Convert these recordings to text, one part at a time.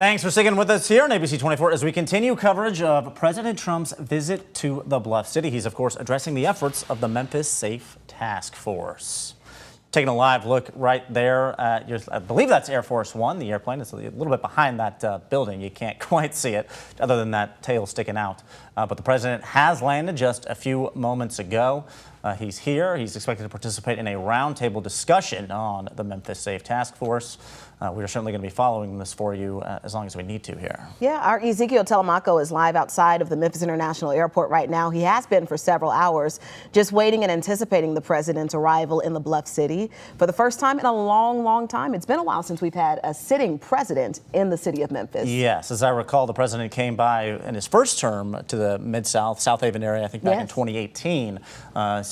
Thanks for sticking with us here on ABC 24 as we continue coverage of President Trump's visit to the Bluff City. He's, of course, addressing the efforts of the Memphis Safe Task Force. Taking a live look right there at I believe that's Air Force One, the airplane. It's a little bit behind that building. You can't quite see it other than that tail sticking out. But the president has landed just a few moments ago. He's here. He's expected to participate in a roundtable discussion on the Memphis Safe Task Force. We are certainly going to be following this for you as long as we need to here. Yeah, our Ezekiel Telemaco is live outside of the Memphis International Airport right now. He has been for several hours, just waiting and anticipating the president's arrival in the Bluff City for the first time in a long, long time. It's been a while since we've had a sitting president in the city of Memphis. Yes, as I recall, the president came by in his first term to the Mid-South, South Haven area, I think back in 2018.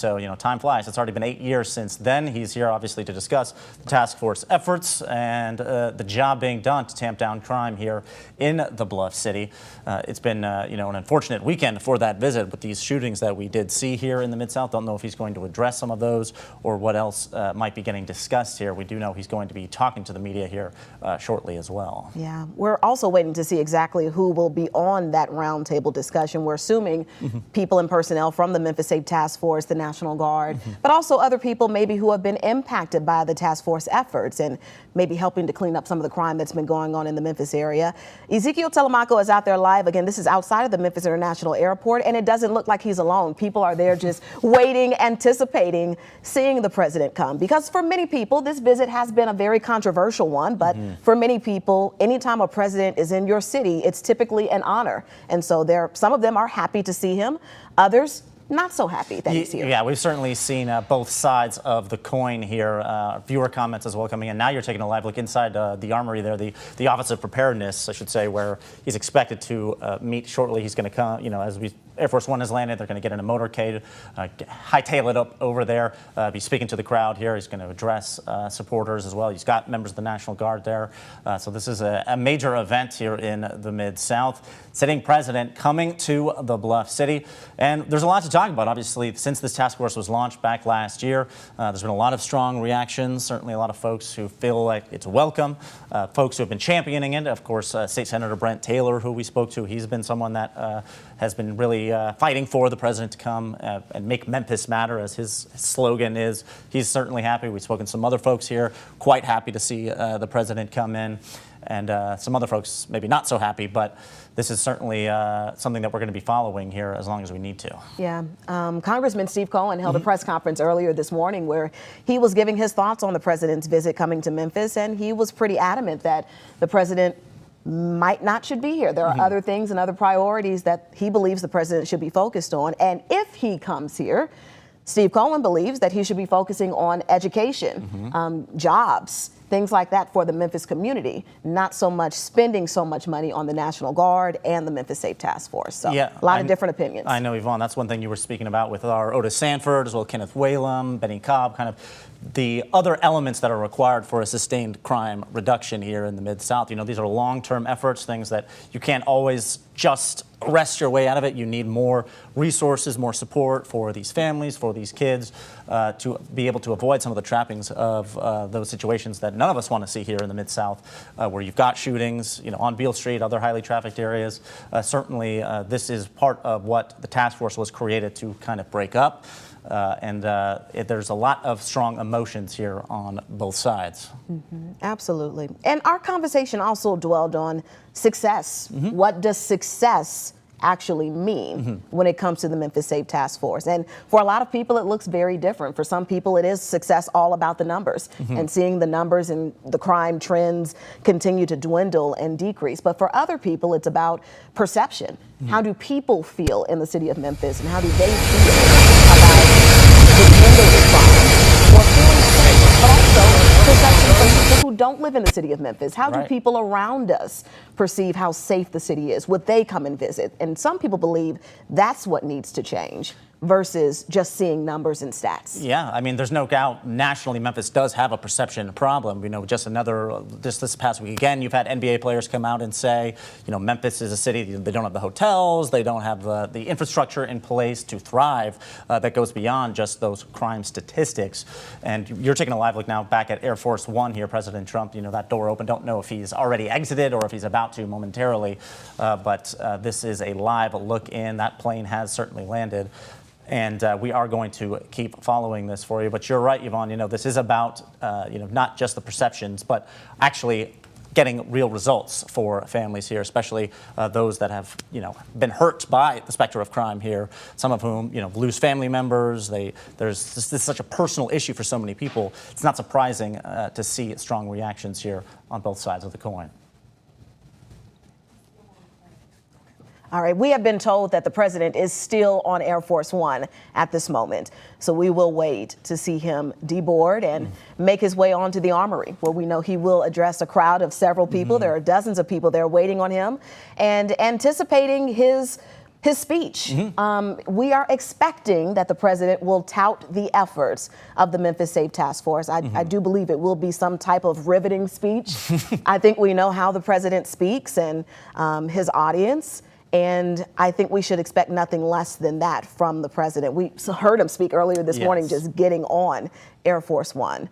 So, you know, time flies. It's already been 8 years since then. He's here, obviously, to discuss the task force efforts and the job being done to tamp down crime here in the Bluff City. It's been, you know, an unfortunate weekend for that visit with these shootings that we did see here in the Mid-South. Don't know if he's going to address some of those or what else might be getting discussed here. We do know he's going to be talking to the media here shortly as well. Yeah, we're also waiting to see exactly who will be on that roundtable discussion. We're assuming people and personnel from the Memphis Safe Task Force, the National Guard, but also other people maybe who have been impacted by the task force efforts and maybe helping to clean up some of the crime that's been going on in the Memphis area. Ezekiel Telemaco is out there live. Again, this is outside of the Memphis International Airport, and it doesn't look like he's alone. People are there just waiting, anticipating, seeing the president come. Because for many people, this visit has been a very controversial one, but for many people, anytime a president is in your city, it's typically an honor. And so some of them are happy to see him. Others not so happy that he's here. Yeah, we've certainly seen both sides of the coin here. Viewer comments as well coming in. Now you're taking a live look inside the armory there, the Office of Preparedness, I should say, where he's expected to meet shortly. He's going to come, you know, as Air Force One has landed, they're going to get in a motorcade, hightail it up over there, be speaking to the crowd here. He's going to address supporters as well. He's got members of the National Guard there. So this is a major event here in the Mid-South. Sitting president coming to the Bluff City. And there's a lot to talk about, obviously, since this task force was launched back last year. There's been a lot of strong reactions, certainly a lot of folks who feel like it's welcome, folks who have been championing it. Of course, State Senator Brent Taylor, who we spoke to, he's been someone that has been really fighting for the president to come and make Memphis matter, as his slogan is. He's certainly happy. We've spoken to some other folks here, quite happy to see the president come in. And some other folks maybe not so happy, but this is certainly something that we're going to be following here as long as we need to. Yeah. Congressman Steve Cohen held a press conference earlier this morning where he was giving his thoughts on the president's visit coming to Memphis, and he was pretty adamant that the president should be here. There are other things and other priorities that he believes the president should be focused on. And if he comes here, Steve Cohen believes that he should be focusing on education, jobs, things like that for the Memphis community, not so much spending so much money on the National Guard and the Memphis Safe Task Force. So yeah, a lot of different opinions. I know, Yvonne, that's one thing you were speaking about with our Otis Sanford, as well as Kenneth Whalum, Benny Cobb, kind of the other elements that are required for a sustained crime reduction here in the Mid-South. You know, these are long-term efforts, things that you can't always just wrest your way out of it. You need more resources, more support for these families, for these kids, to be able to avoid some of the trappings of those situations that none of us want to see here in the Mid-South, where you've got shootings, you know, on Beale Street, other highly trafficked areas. Certainly, this is part of what the task force was created to kind of break up. There's a lot of strong emotions here on both sides. Absolutely. And our conversation also dwelled on success. What does success actually mean when it comes to the Memphis Safe Task Force? And for a lot of people, it looks very different. For some people, it is success all about the numbers and seeing the numbers and the crime trends continue to dwindle and decrease. But for other people, it's about perception. How do people feel in the city of Memphis, and how do they feel about the dwindle of crime or feeling safe, but also perception from people who don't live in the city of Memphis? How do people around us perceive how safe the city is? Would they come and visit? And some people believe that's what needs to change. versus just seeing numbers and stats. Yeah, I mean, there's no doubt nationally Memphis does have a perception problem. You know, just this past week again, you've had NBA players come out and say, you know, Memphis is a city, they don't have the hotels, they don't have the infrastructure in place to thrive that goes beyond just those crime statistics. And you're taking a live look now back at Air Force One here, President Trump, you know, that door open. Don't know if he's already exited or if he's about to momentarily, but this is a live look in. That plane has certainly landed. And we are going to keep following this for you. But you're right, Yvonne, you know, this is about, you know, not just the perceptions, but actually getting real results for families here, especially those that have, you know, been hurt by the specter of crime here, some of whom, you know, lose family members. This is such a personal issue for so many people. It's not surprising to see strong reactions here on both sides of the coin. All right, we have been told that the president is still on Air Force One at this moment. So we will wait to see him deboard and make his way onto the Armory, where we know he will address a crowd of several people. There are dozens of people there waiting on him and anticipating his speech. We are expecting that the president will tout the efforts of the Memphis Safe Task Force. I do believe it will be some type of riveting speech. I think we know how the president speaks and his audience. And I think we should expect nothing less than that from the president. We heard him speak earlier this morning, just getting on Air Force One,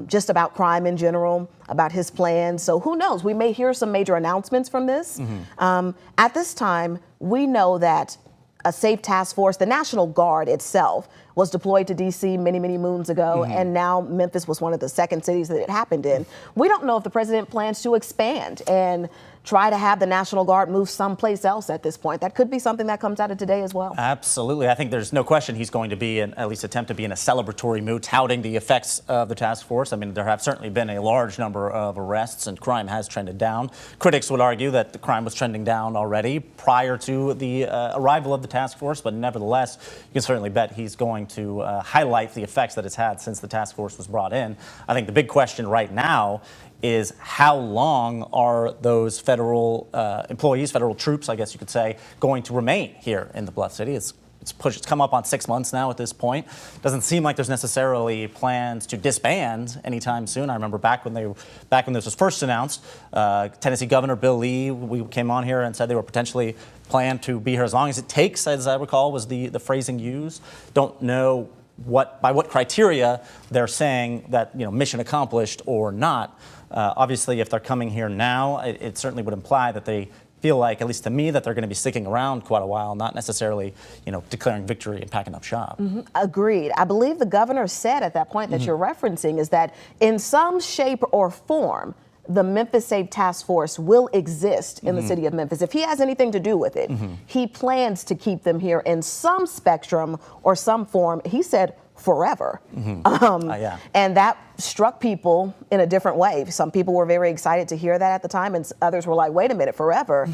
just about crime in general, about his plans. So who knows? We may hear some major announcements from this. At this time, we know that a safe task force, the National Guard itself, was deployed to D.C. many, many moons ago, and now Memphis was one of the second cities that it happened in. We don't know if the president plans to expand and try to have the National Guard move someplace else at this point. That could be something that comes out of today as well. Absolutely. I think there's no question he's going to be, at least attempt to be in a celebratory mood, touting the effects of the task force. I mean, there have certainly been a large number of arrests and crime has trended down. Critics would argue that the crime was trending down already prior to the arrival of the task force, but nevertheless, you can certainly bet he's going to highlight the effects that it's had since the task force was brought in. I think the big question right now is how long are those federal employees, federal troops, I guess you could say, going to remain here in the Bluff City? It's come up on 6 months now at this point. Doesn't seem like there's necessarily plans to disband anytime soon. I remember back when this was first announced, Tennessee Governor Bill Lee, we came on here and said they were potentially planned to be here as long as it takes, as I recall, was the phrasing used. Don't know by what criteria they're saying that, you know, mission accomplished or not. Obviously, if they're coming here now, it certainly would imply that they feel like, at least to me, that they're going to be sticking around quite a while, not necessarily, you know, declaring victory and packing up shop. Agreed. I believe the governor said at that point that you're referencing is that in some shape or form, the Memphis Safe Task Force will exist in the city of Memphis. If he has anything to do with it, he plans to keep them here in some spectrum or some form. He said forever. And that struck people in a different way. Some people were very excited to hear that at the time, and others were like, wait a minute, forever?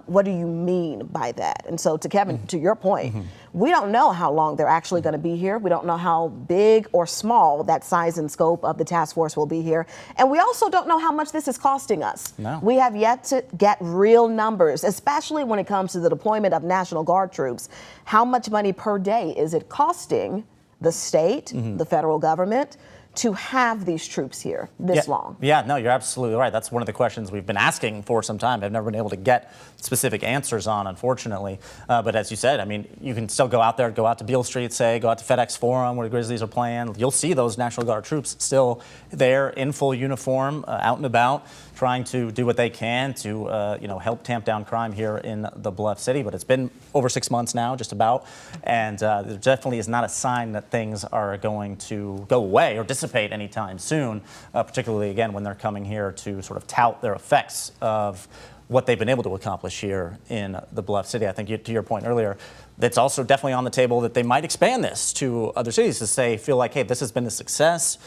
What do you mean by that? And so to Kevin, to your point, we don't know how long they're actually going to be here. We don't know how big or small that size and scope of the task force will be here. And we also don't know how much this is costing us. No. We have yet to get real numbers, especially when it comes to the deployment of National Guard troops. How much money per day is it costing the state, the federal government, to have these troops here this long? Yeah, no, you're absolutely right. That's one of the questions we've been asking for some time. I've never been able to get specific answers on, unfortunately. But as you said, I mean, you can still go out there, go out to Beale Street, say, go out to FedEx Forum where the Grizzlies are playing. You'll see those National Guard troops still there in full uniform, out and about, trying to do what they can to, you know, help tamp down crime here in the Bluff City. But it's been over 6 months now, just about, and there definitely is not a sign that things are going to go away or dissipate anytime soon, particularly, again, when they're coming here to sort of tout their effects of what they've been able to accomplish here in the Bluff City. I think to your point earlier, that's also definitely on the table that they might expand this to other cities to say, feel like, hey, this has been a success,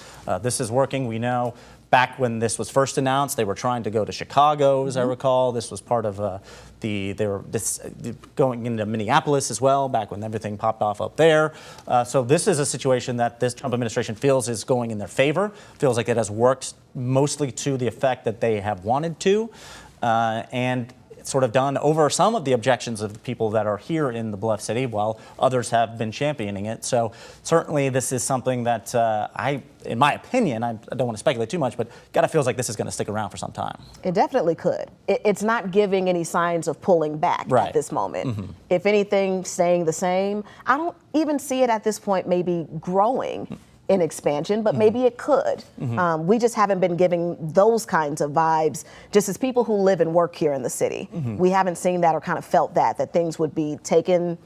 this is working, we know. Back when this was first announced, they were trying to go to Chicago, as I recall. This was part of they were going into Minneapolis as well, back when everything popped off up there. So this is a situation that this Trump administration feels is going in their favor, feels like it has worked mostly to the effect that they have wanted to. And sort of done over some of the objections of the people that are here in the Bluff City, while others have been championing it. So certainly this is something that in my opinion, I don't want to speculate too much, but kind of feels like this is going to stick around for some time. It definitely could. It's not giving any signs of pulling back at this moment. If anything, staying the same. I don't even see it at this point maybe growing in expansion, but maybe it could. We just haven't been giving those kinds of vibes just as people who live and work here in the city. We haven't seen that or kind of felt that things would be taken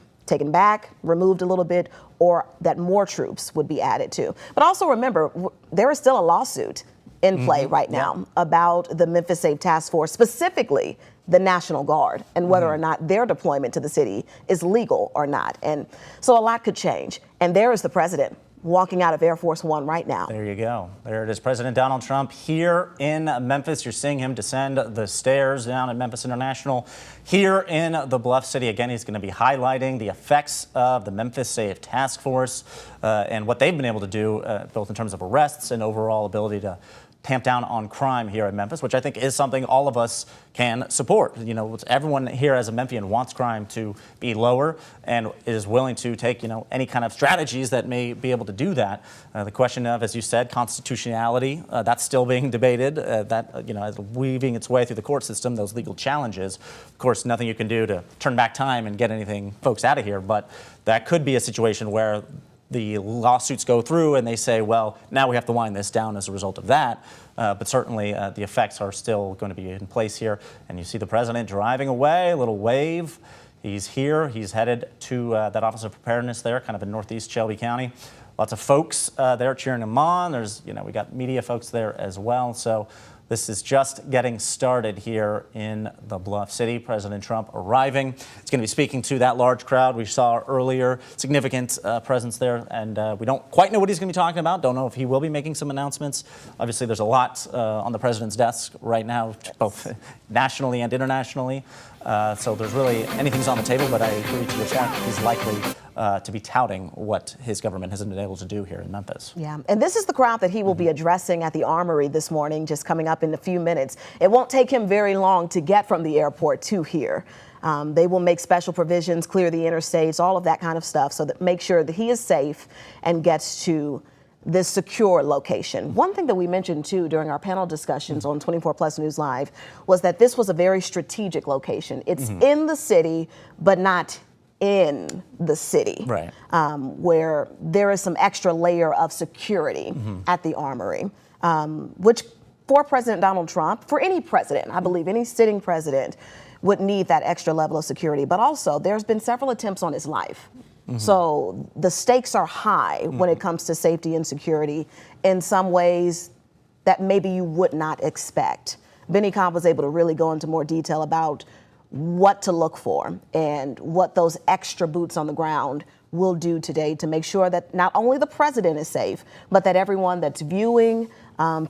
back, removed a little bit, or that more troops would be added to. But also remember, there is still a lawsuit in play right now about the Memphis Safe Task Force, specifically the National Guard, and whether or not their deployment to the city is legal or not. And so a lot could change. And there is the president walking out of Air Force One right now. There you go. There it is. President Donald Trump here in Memphis. You're seeing him descend the stairs down at Memphis International. Here in the Bluff City, again, he's going to be highlighting the effects of the Memphis Safe Task Force and what they've been able to do, both in terms of arrests and overall ability to tamp down on crime here in Memphis, which I think is something all of us can support. You know, everyone here as a Memphian wants crime to be lower and is willing to take, any kind of strategies that may be able to do that. The question of, as you said, constitutionality, that's still being debated, as weaving its way through the court system, those legal challenges. Of course, nothing you can do to turn back time and get anything folks out of here, but that could be a situation where the lawsuits go through and they say, well, now we have to wind this down as a result of that. But certainly the effects are still going to be in place here. And you see the president driving away, a little wave. He's here. He's headed to that Office of Preparedness there, kind of in northeast Shelby County. Lots of folks there cheering him on. There's, we got media folks there as well. So this is just getting started here in the Bluff City. President Trump arriving. He's going to be speaking to that large crowd we saw earlier. Significant presence there, and we don't quite know what he's going to be talking about. Don't know if he will be making some announcements. Obviously, there's a lot on the president's desk right now, both nationally and internationally. So there's really anything's on the table, but I agree to your point. He's likely to be touting what his government hasn't been able to do here in Memphis. Yeah, and this is the crowd that he will be addressing at the Armory this morning, just coming up in a few minutes. It won't take him very long to get from the airport to here. They will make special provisions, clear the interstates, all of that kind of stuff, so that make sure that he is safe and gets to this secure location. One thing that we mentioned too during our panel discussions on 24 Plus News Live was that this was a very strategic location. It's in the city, but not in the city, right? Where there is some extra layer of security at the Armory, which for President Donald Trump, for any president, I believe any sitting president would need that extra level of security. But also there's been several attempts on his life. So the stakes are high when it comes to safety and security in some ways that maybe you would not expect. Benny Cobb was able to really go into more detail about what to look for and what those extra boots on the ground will do today to make sure that not only the president is safe, but that everyone that's viewing,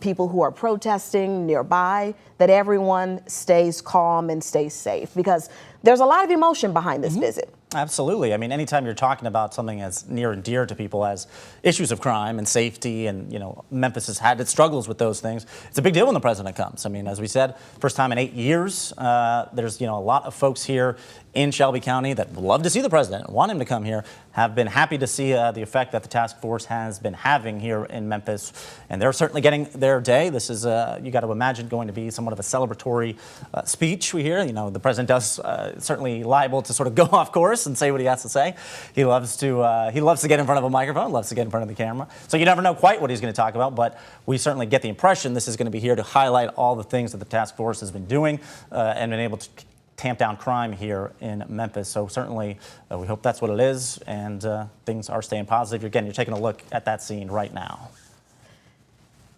people who are protesting nearby, that everyone stays calm and stays safe, because there's a lot of emotion behind this visit. Absolutely. I mean, anytime you're talking about something as near and dear to people as issues of crime and safety, and, Memphis has had its struggles with those things, it's a big deal when the president comes. I mean, as we said, first time in 8 years, there's, a lot of folks here in Shelby County that love to see the president, want him to come here, have been happy to see the effect that the task force has been having here in Memphis. And they're certainly getting their day. This is, you got to imagine, going to be somewhat of a celebratory speech we hear. The president does certainly liable to sort of go off course and say what he has to say. He loves to get in front of a microphone, loves to get in front of the camera. So you never know quite what he's going to talk about, but we certainly get the impression this is going to be here to highlight all the things that the task force has been doing and been able to tamp down crime here in Memphis. So certainly we hope that's what it is, and things are staying positive. Again, you're taking a look at that scene right now.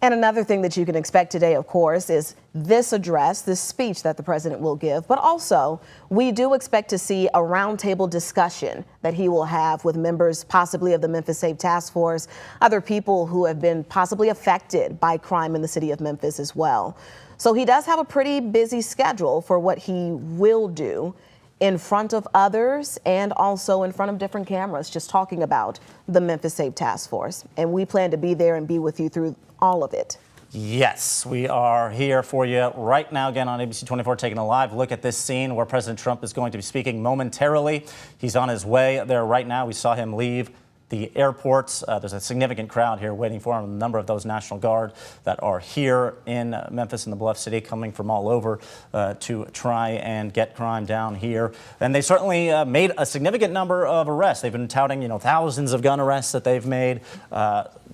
And another thing that you can expect today, of course, is this address, this speech that the president will give. But also, we do expect to see a roundtable discussion that he will have with members possibly of the Memphis Safe Task Force, other people who have been possibly affected by crime in the city of Memphis as well. So he does have a pretty busy schedule for what he will do in front of others and also in front of different cameras, just talking about the Memphis Safe Task Force. And we plan to be there and be with you through all of it. Yes, we are here for you right now again on ABC 24, taking a live look at this scene where President Trump is going to be speaking momentarily. He's on his way there right now. We saw him leave the airports. There's a significant crowd here waiting for him. A number of those National Guard that are here in Memphis in the Bluff City, coming from all over to try and get crime down here. And they certainly made a significant number of arrests. They've been touting, thousands of gun arrests that they've made.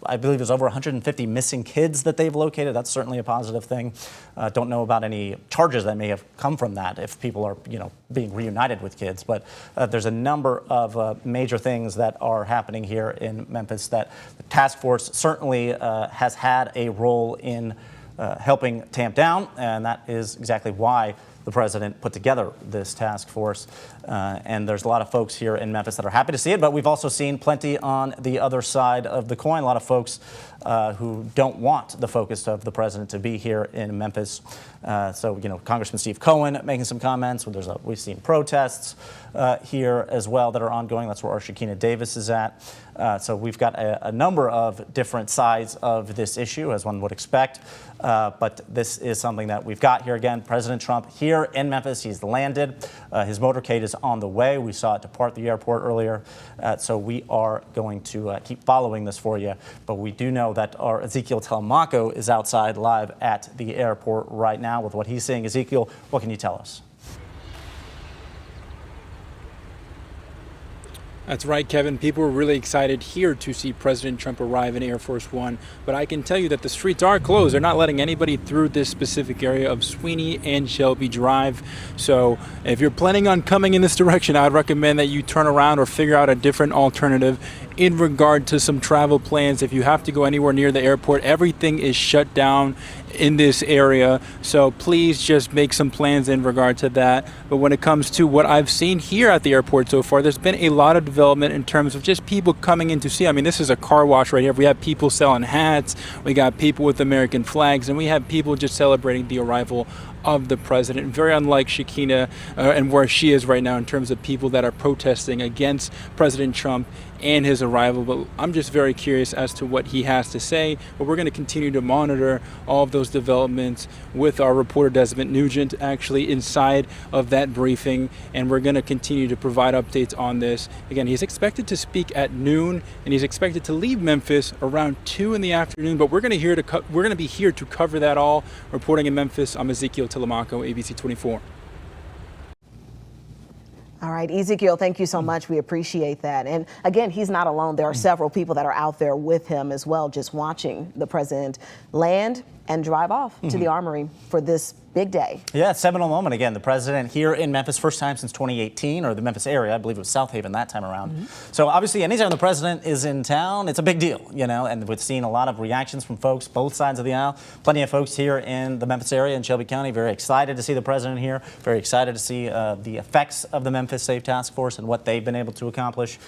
I believe there's over 150 missing kids that they've located. That's certainly a positive thing. Don't know about any charges that may have come from that if people are, being reunited with kids. But there's a number of major things that are happening here in Memphis that the task force certainly has had a role in helping tamp down, and that is exactly why the president put together this task force. And there's a lot of folks here in Memphis that are happy to see it, but we've also seen plenty on the other side of the coin. A lot of folks who don't want the focus of the president to be here in Memphis. So, Congressman Steve Cohen making some comments. We've seen protests here as well that are ongoing. That's where our Shakina Davis is at. So we've got a number of different sides of this issue, as one would expect. But this is something that we've got here again. President Trump here in Memphis. He's landed. His motorcade is on the way. We saw it depart the airport earlier. So we are going to keep following this for you. But we do know that our Ezekiel Telemaco is outside live at the airport right now with what he's seeing. Ezekiel, what can you tell us? That's right, Kevin. People were really excited here to see President Trump arrive in Air Force One, but I can tell you that the streets are closed. They're not letting anybody through this specific area of Sweeney and Shelby Drive. So if you're planning on coming in this direction, I'd recommend that you turn around or figure out a different alternative. In regard to some travel plans, if you have to go anywhere near the airport, everything is shut down in this area. So please just make some plans in regard to that. But when it comes to what I've seen here at the airport so far, there's been a lot of development in terms of just people coming in to see. I mean, this is a car wash right here. We have people selling hats, we got people with American flags, and we have people just celebrating the arrival of the president. Very unlike Shakina and where she is right now in terms of people that are protesting against President Trump and his arrival. But I'm just very curious as to what he has to say. But we're going to continue to monitor all of those developments with our reporter Desmond Nugent actually inside of that briefing, and we're going to continue to provide updates on this. Again, he's expected to speak at noon, and he's expected to leave Memphis around 2 in the afternoon. But we're going to be here to cover that all. Reporting in Memphis, I'm Ezekiel Telemaco, ABC 24. All right, Ezekiel, thank you so much. We appreciate that. And again, he's not alone. There are several people that are out there with him as well, just watching the president land and drive off to the Armory for this big day. Yeah, seminal moment again. The president here in Memphis, first time since 2018, or the Memphis area. I believe it was South Haven that time around. So obviously, anytime the president is in town, it's a big deal, and we've seen a lot of reactions from folks, both sides of the aisle. Plenty of folks here in the Memphis area in Shelby County, very excited to see the president here, very excited to see the effects of the Memphis Safe Task Force and what they've been able to accomplish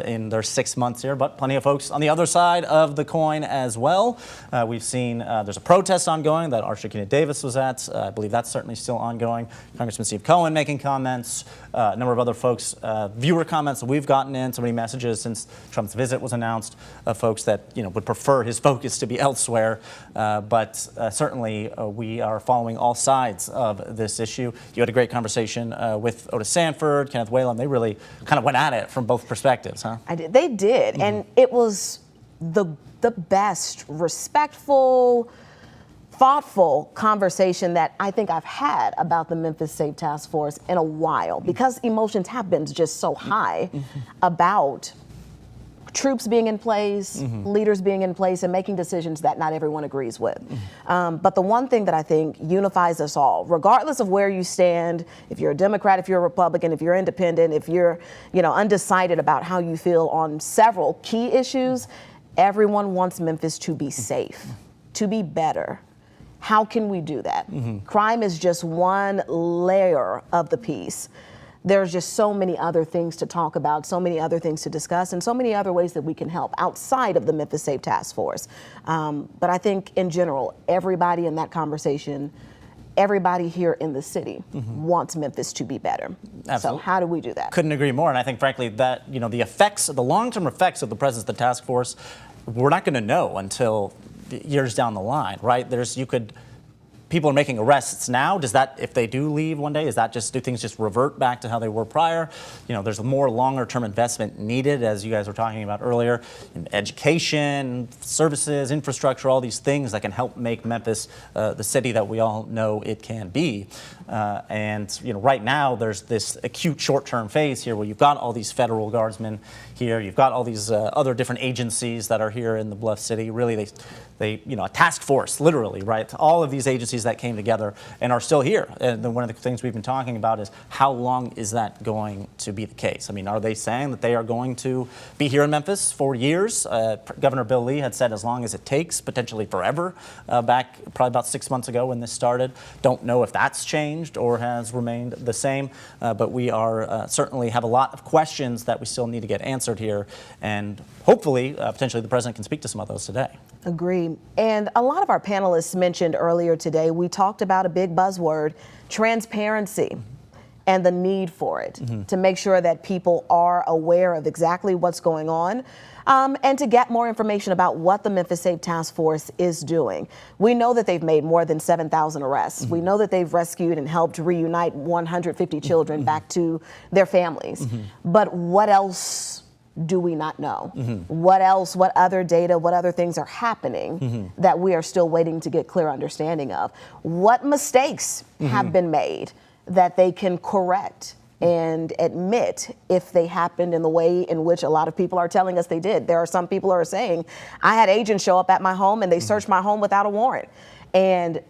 in their 6 months here. But plenty of folks on the other side of the coin as well. We've seen there's a protest ongoing that our Shakina Davis was at. I believe that's certainly still ongoing. Congressman Steve Cohen making comments, a number of other folks, viewer comments that we've gotten in, so many messages since Trump's visit was announced, folks that would prefer his focus to be elsewhere. But certainly we are following all sides of this issue. You had a great conversation with Otis Sanford, Kenneth Whalen. They really kind of went at it from both perspectives, huh? They did, and it was the best, respectful, thoughtful conversation that I think I've had about the Memphis Safe Task Force in a while, because emotions have been just so high about troops being in place, leaders being in place, and making decisions that not everyone agrees with. But the one thing that I think unifies us all, regardless of where you stand, if you're a Democrat, if you're a Republican, if you're independent, if you're undecided about how you feel on several key issues, everyone wants Memphis to be safe, to be better. How can we do that? Crime is just one layer of the piece. There's just so many other things to talk about, so many other things to discuss, and so many other ways that we can help outside of the Memphis Safe Task Force. But I think in general, everybody in that conversation, everybody here in the city wants Memphis to be better. Absolutely. So how do we do that? Couldn't agree more. And I think, frankly, that the effects, the long-term effects of the presence of the task force, we're not going to know until years down the line, right? People are making arrests now. Does that, if they do leave one day, do things just revert back to how they were prior? There's a more longer-term investment needed, as you guys were talking about earlier, in education, services, infrastructure, all these things that can help make Memphis the city that we all know it can be. Right now there's this acute short-term phase here where you've got all these federal guardsmen here, you've got all these other different agencies that are here in the Bluff City. Really, a task force, literally, right? All of these agencies that came together and are still here. And then one of the things we've been talking about is how long is that going to be the case? I mean, are they saying that they are going to be here in Memphis for years? Governor Bill Lee had said as long as it takes, potentially forever, back probably about 6 months ago when this started. Don't know if that's changed or has remained the same, but we are certainly have a lot of questions that we still need to get answered here. And hopefully, potentially the president can speak to some of those today. Agree. And a lot of our panelists mentioned earlier today, we talked about a big buzzword, transparency, and the need for it to make sure that people are aware of exactly what's going on. And to get more information about what the Memphis Safe Task Force is doing. We know that they've made more than 7,000 arrests. We know that they've rescued and helped reunite 150 children back to their families. But what else do we not know? What else, what other data, what other things are happening that we are still waiting to get clear understanding of? What mistakes have been made that they can correct and admit if they happened in the way in which a lot of people are telling us they did? There are some people who are saying, I had agents show up at my home and they searched my home without a warrant. And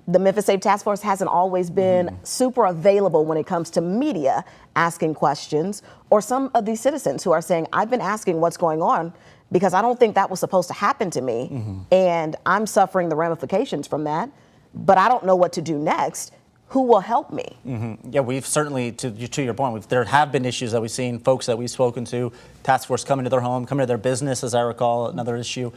the Memphis Safe Task Force hasn't always been super available when it comes to media asking questions, or some of these citizens who are saying, I've been asking what's going on because I don't think that was supposed to happen to me, and I'm suffering the ramifications from that, but I don't know what to do next. Who will help me? Yeah, we've certainly, to your point, there have been issues that we've seen, folks that we've spoken to, task force coming to their home, coming to their business, as I recall, another issue,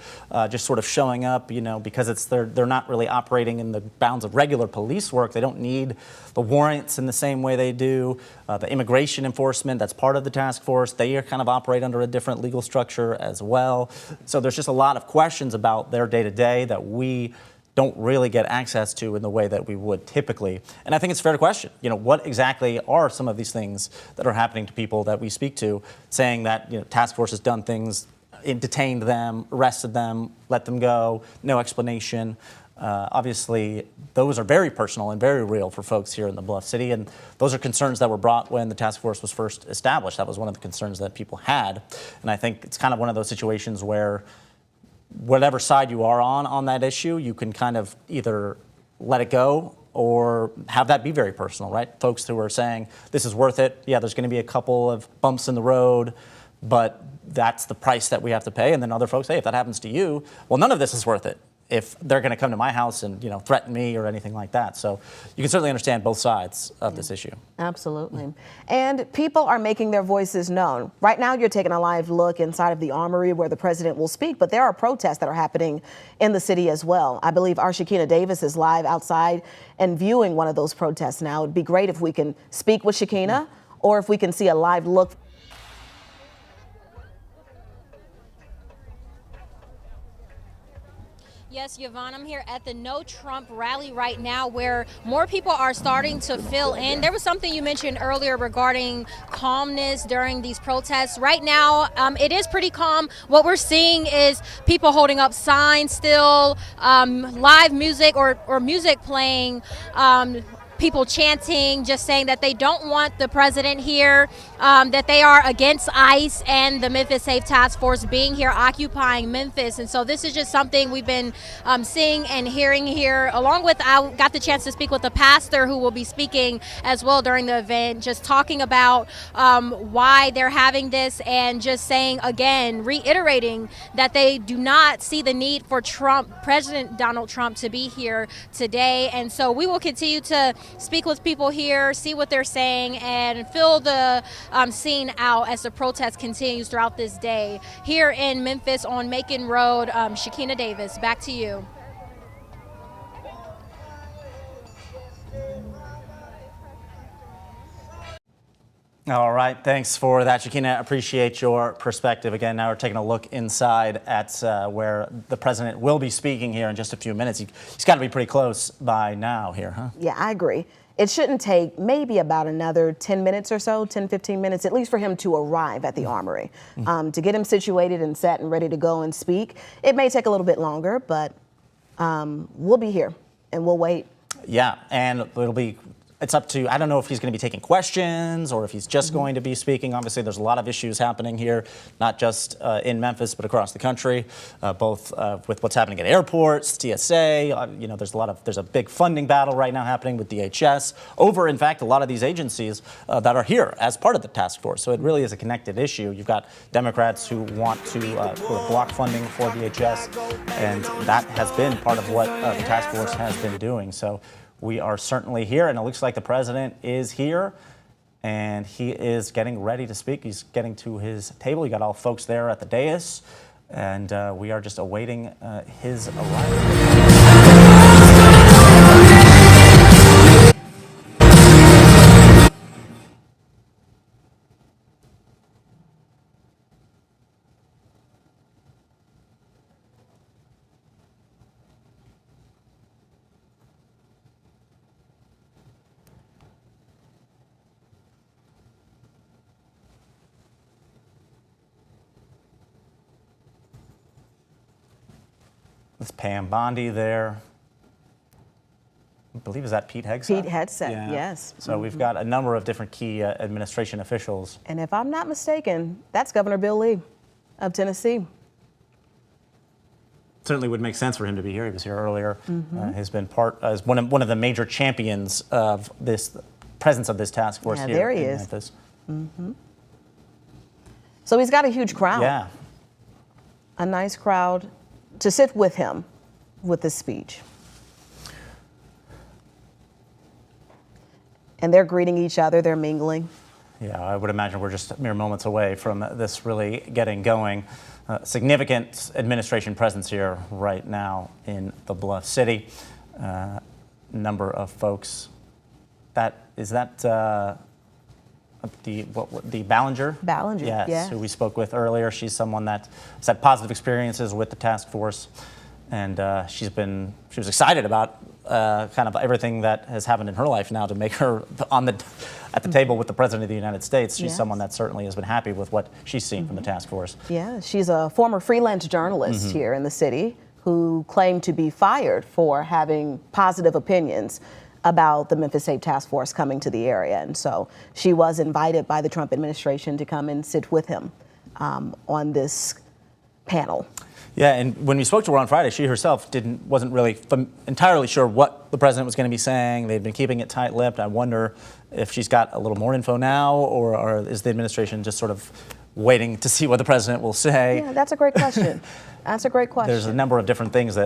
just sort of showing up, because they're not really operating in the bounds of regular police work. They don't need the warrants in the same way they do. The immigration enforcement, that's part of the task force. They are kind of operate under a different legal structure as well. So there's just a lot of questions about their day-to-day that we don't really get access to in the way that we would typically. And I think it's fair to question, what exactly are some of these things that are happening to people that we speak to, saying that, task force has done things, detained them, arrested them, let them go, no explanation. Obviously, those are very personal and very real for folks here in the Bluff City, and those are concerns that were brought when the task force was first established. That was one of the concerns that people had, and I think it's kind of one of those situations where whatever side you are on that issue, you can kind of either let it go or have that be very personal, right? Folks who are saying, this is worth it. Yeah, there's going to be a couple of bumps in the road, but that's the price that we have to pay. And then other folks, hey, if that happens to you, well, none of this is worth it if they're going to come to my house and threaten me or anything like that. So you can certainly understand both sides of this issue. Absolutely. And people are making their voices known. Right now you're taking a live look inside of the Armory where the president will speak, but there are protests that are happening in the city as well. I believe our Shekinah Davis is live outside and viewing one of those protests now. It'd be great if we can speak with Shekinah or if we can see a live look. Yes, Yvonne, I'm here at the No Trump rally right now where more people are starting to fill in. There was something you mentioned earlier regarding calmness during these protests. Right now, it is pretty calm. What we're seeing is people holding up signs still, live music or music playing, people chanting, just saying that they don't want the president here, that they are against ICE and the Memphis Safe Task Force being here, occupying Memphis. And so this is just something we've been seeing and hearing here, along with, I got the chance to speak with a pastor who will be speaking as well during the event, just talking about why they're having this and just saying, again, reiterating that they do not see the need for President Donald Trump to be here today. And so we will continue to speak with people here, see what they're saying, and fill the scene out as the protest continues throughout this day. Here in Memphis on Macon Road, Shekinah Davis, back to you. All right, thanks for that, Shakina. Appreciate your perspective. Again, now we're taking a look inside at where the president will be speaking here in just a few minutes. He's got to be pretty close by now here, huh? Yeah, I agree. It shouldn't take maybe about another 10 minutes or so, 10, 15 minutes, at least for him to arrive at the Armory. To get him situated and set and ready to go and speak, it may take a little bit longer, but we'll be here and we'll wait. Yeah, and it's up to, I don't know if he's going to be taking questions or if he's just going to be speaking. Obviously, there's a lot of issues happening here, not just in Memphis, but across the country, both with what's happening at airports, TSA. There's a big funding battle right now happening with DHS over, in fact, a lot of these agencies that are here as part of the task force. So it really is a connected issue. You've got Democrats who want to block funding for DHS, and that has been part of what the task force has been doing. So we are certainly here, and it looks like the president is here, and he is getting ready to speak. He's getting to his table. You got all folks there at the dais, and we are just awaiting his arrival. It's Pam Bondi there. I believe, is that Pete Hegseth? Pete Hegseth, Yeah. yes. So we've got a number of different key administration officials. And if I'm not mistaken, that's Governor Bill Lee of Tennessee. Certainly would make sense for him to be here. He was here earlier. Has been as one of the major champions of this presence of this task force here there he in is. Memphis. So he's got a huge crowd. Yeah. A nice crowd to sit with him with this speech. And they're greeting each other, they're mingling. Yeah, I would imagine we're just mere moments away from this really getting going. Significant administration presence here right now in the Bluff City. Number of folks. Is that the Ballinger? Ballinger, yes, yes. Who we spoke with earlier. She's someone that has had positive experiences with the task force, and she was excited about kind of everything that has happened in her life now to make her at the table with the President of the United States. She's Yes. someone that certainly has been happy with what she's seen from the task force. Yeah, she's a former freelance journalist here in the city who claimed to be fired for having positive opinions about the Memphis Safe Task Force coming to the area. And so she was invited by the Trump administration to come and sit with him on this panel. Yeah, and when we spoke to her on Friday, she herself wasn't really entirely sure what the president was going to be saying. They'd been keeping it tight-lipped. I wonder if she's got a little more info now, or is the administration just sort of waiting to see what the president will say? Yeah, that's a great question. That's a great question. There's a number of different things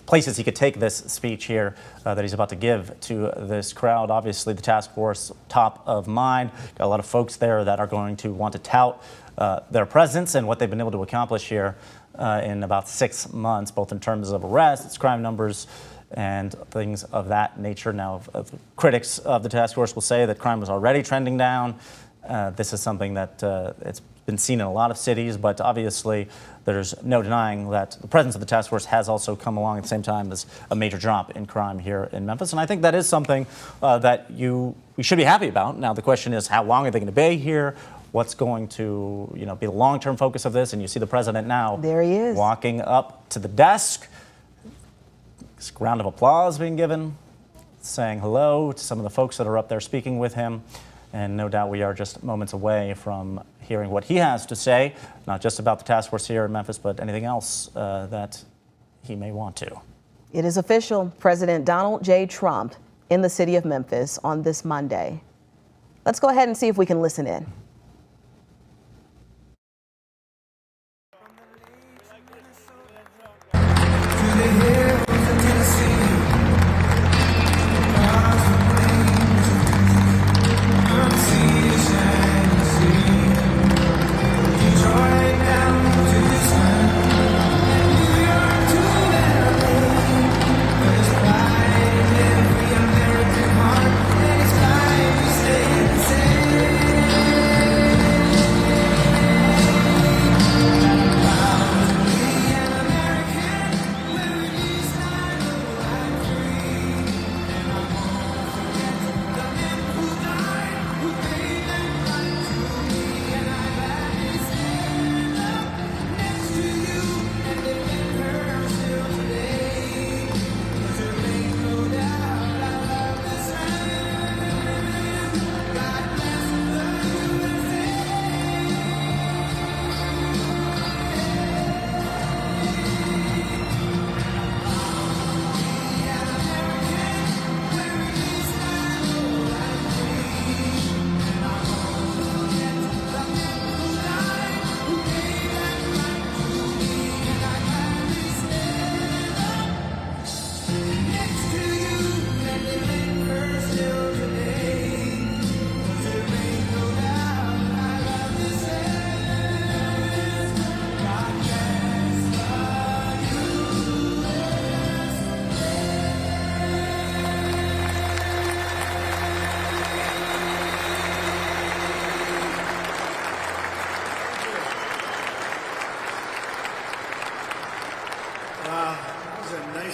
places he could take this speech here that he's about to give to this crowd. Obviously, the task force top of mind. Got a lot of folks there that are going to want to tout their presence and what they've been able to accomplish here in about 6 months, both in terms of arrests, crime numbers, and things of that nature. Now, critics of the task force will say that crime was already trending down. This is something that it's been seen in a lot of cities, but obviously there's no denying that the presence of the task force has also come along at the same time as a major drop in crime here in Memphis. And I think that is something that we should be happy about. Now, the question is, how long are they going to be here? What's going to be the long-term focus of this? And you see the president now. There he is. Walking up to the desk. Round of applause being given, saying hello to some of the folks that are up there speaking with him. And no doubt we are just moments away from hearing what he has to say, not just about the task force here in Memphis, but anything else that he may want to. It is official. President Donald J. Trump in the city of Memphis on this Monday. Let's go ahead and see if we can listen in.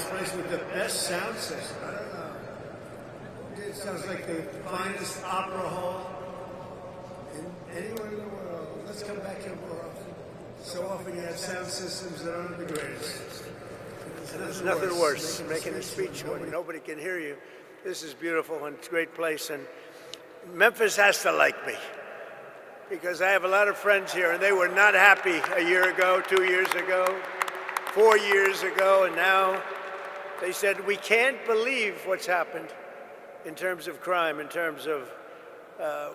this place with the best sound system. I don't know. It sounds like the finest opera hall anywhere in the world. Let's come back here more often. So often you have sound systems that aren't the greatest. There's nothing worse than making a speech when nobody can hear you. This is beautiful and it's a great place. And Memphis has to like me because I have a lot of friends here and they were not happy a year ago, 2 years ago, 4 years ago, and now they said, we can't believe what's happened in terms of crime, in terms of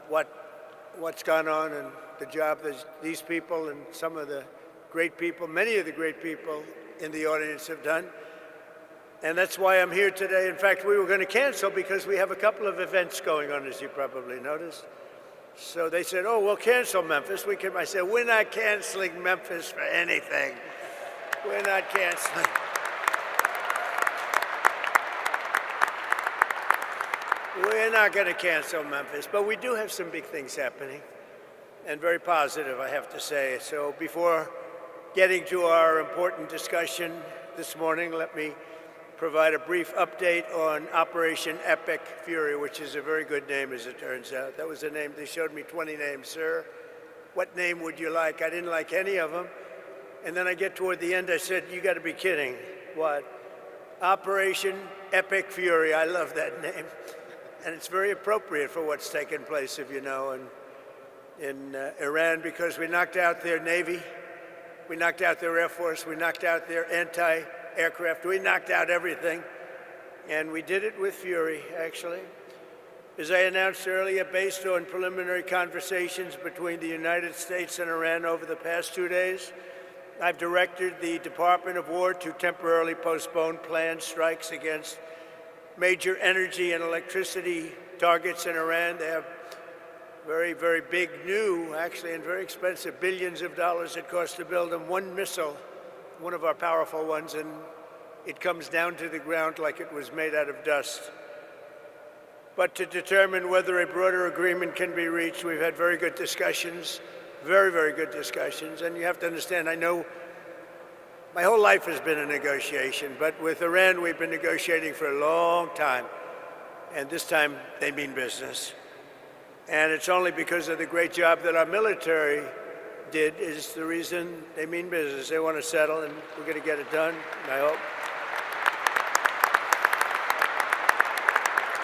what's gone on and the job that these people and some of the great people, many of the great people in the audience have done. And that's why I'm here today. In fact, we were going to cancel because we have a couple of events going on, as you probably noticed. So they said, oh, we'll cancel Memphis. I said, we're not canceling Memphis for anything. We're not canceling. We're not going to cancel Memphis, but we do have some big things happening, and very positive, I have to say. So before getting to our important discussion this morning, let me provide a brief update on Operation Epic Fury, which is a very good name, as it turns out. That was a name. They showed me 20 names. Sir, what name would you like? I didn't like any of them. And then I get toward the end, I said, you got to be kidding. What? Operation Epic Fury. I love that name. And it's very appropriate for what's taken place, if you know, in Iran, because we knocked out their Navy, we knocked out their Air Force, we knocked out their anti-aircraft, we knocked out everything. And we did it with fury, actually. As I announced earlier, based on preliminary conversations between the United States and Iran over the past 2 days, I've directed the Department of War to temporarily postpone planned strikes against major energy and electricity targets in Iran. They have very, very big, new, actually, and very expensive, billions of dollars it costs to build them. One missile, one of our powerful ones, and it comes down to the ground like it was made out of dust. But to determine whether a broader agreement can be reached, we've had very good discussions, very, very good discussions. And you have to understand, I know my whole life has been a negotiation, but with Iran, we've been negotiating for a long time. And this time, they mean business. And it's only because of the great job that our military did is the reason they mean business. They want to settle, and we're going to get it done, I hope.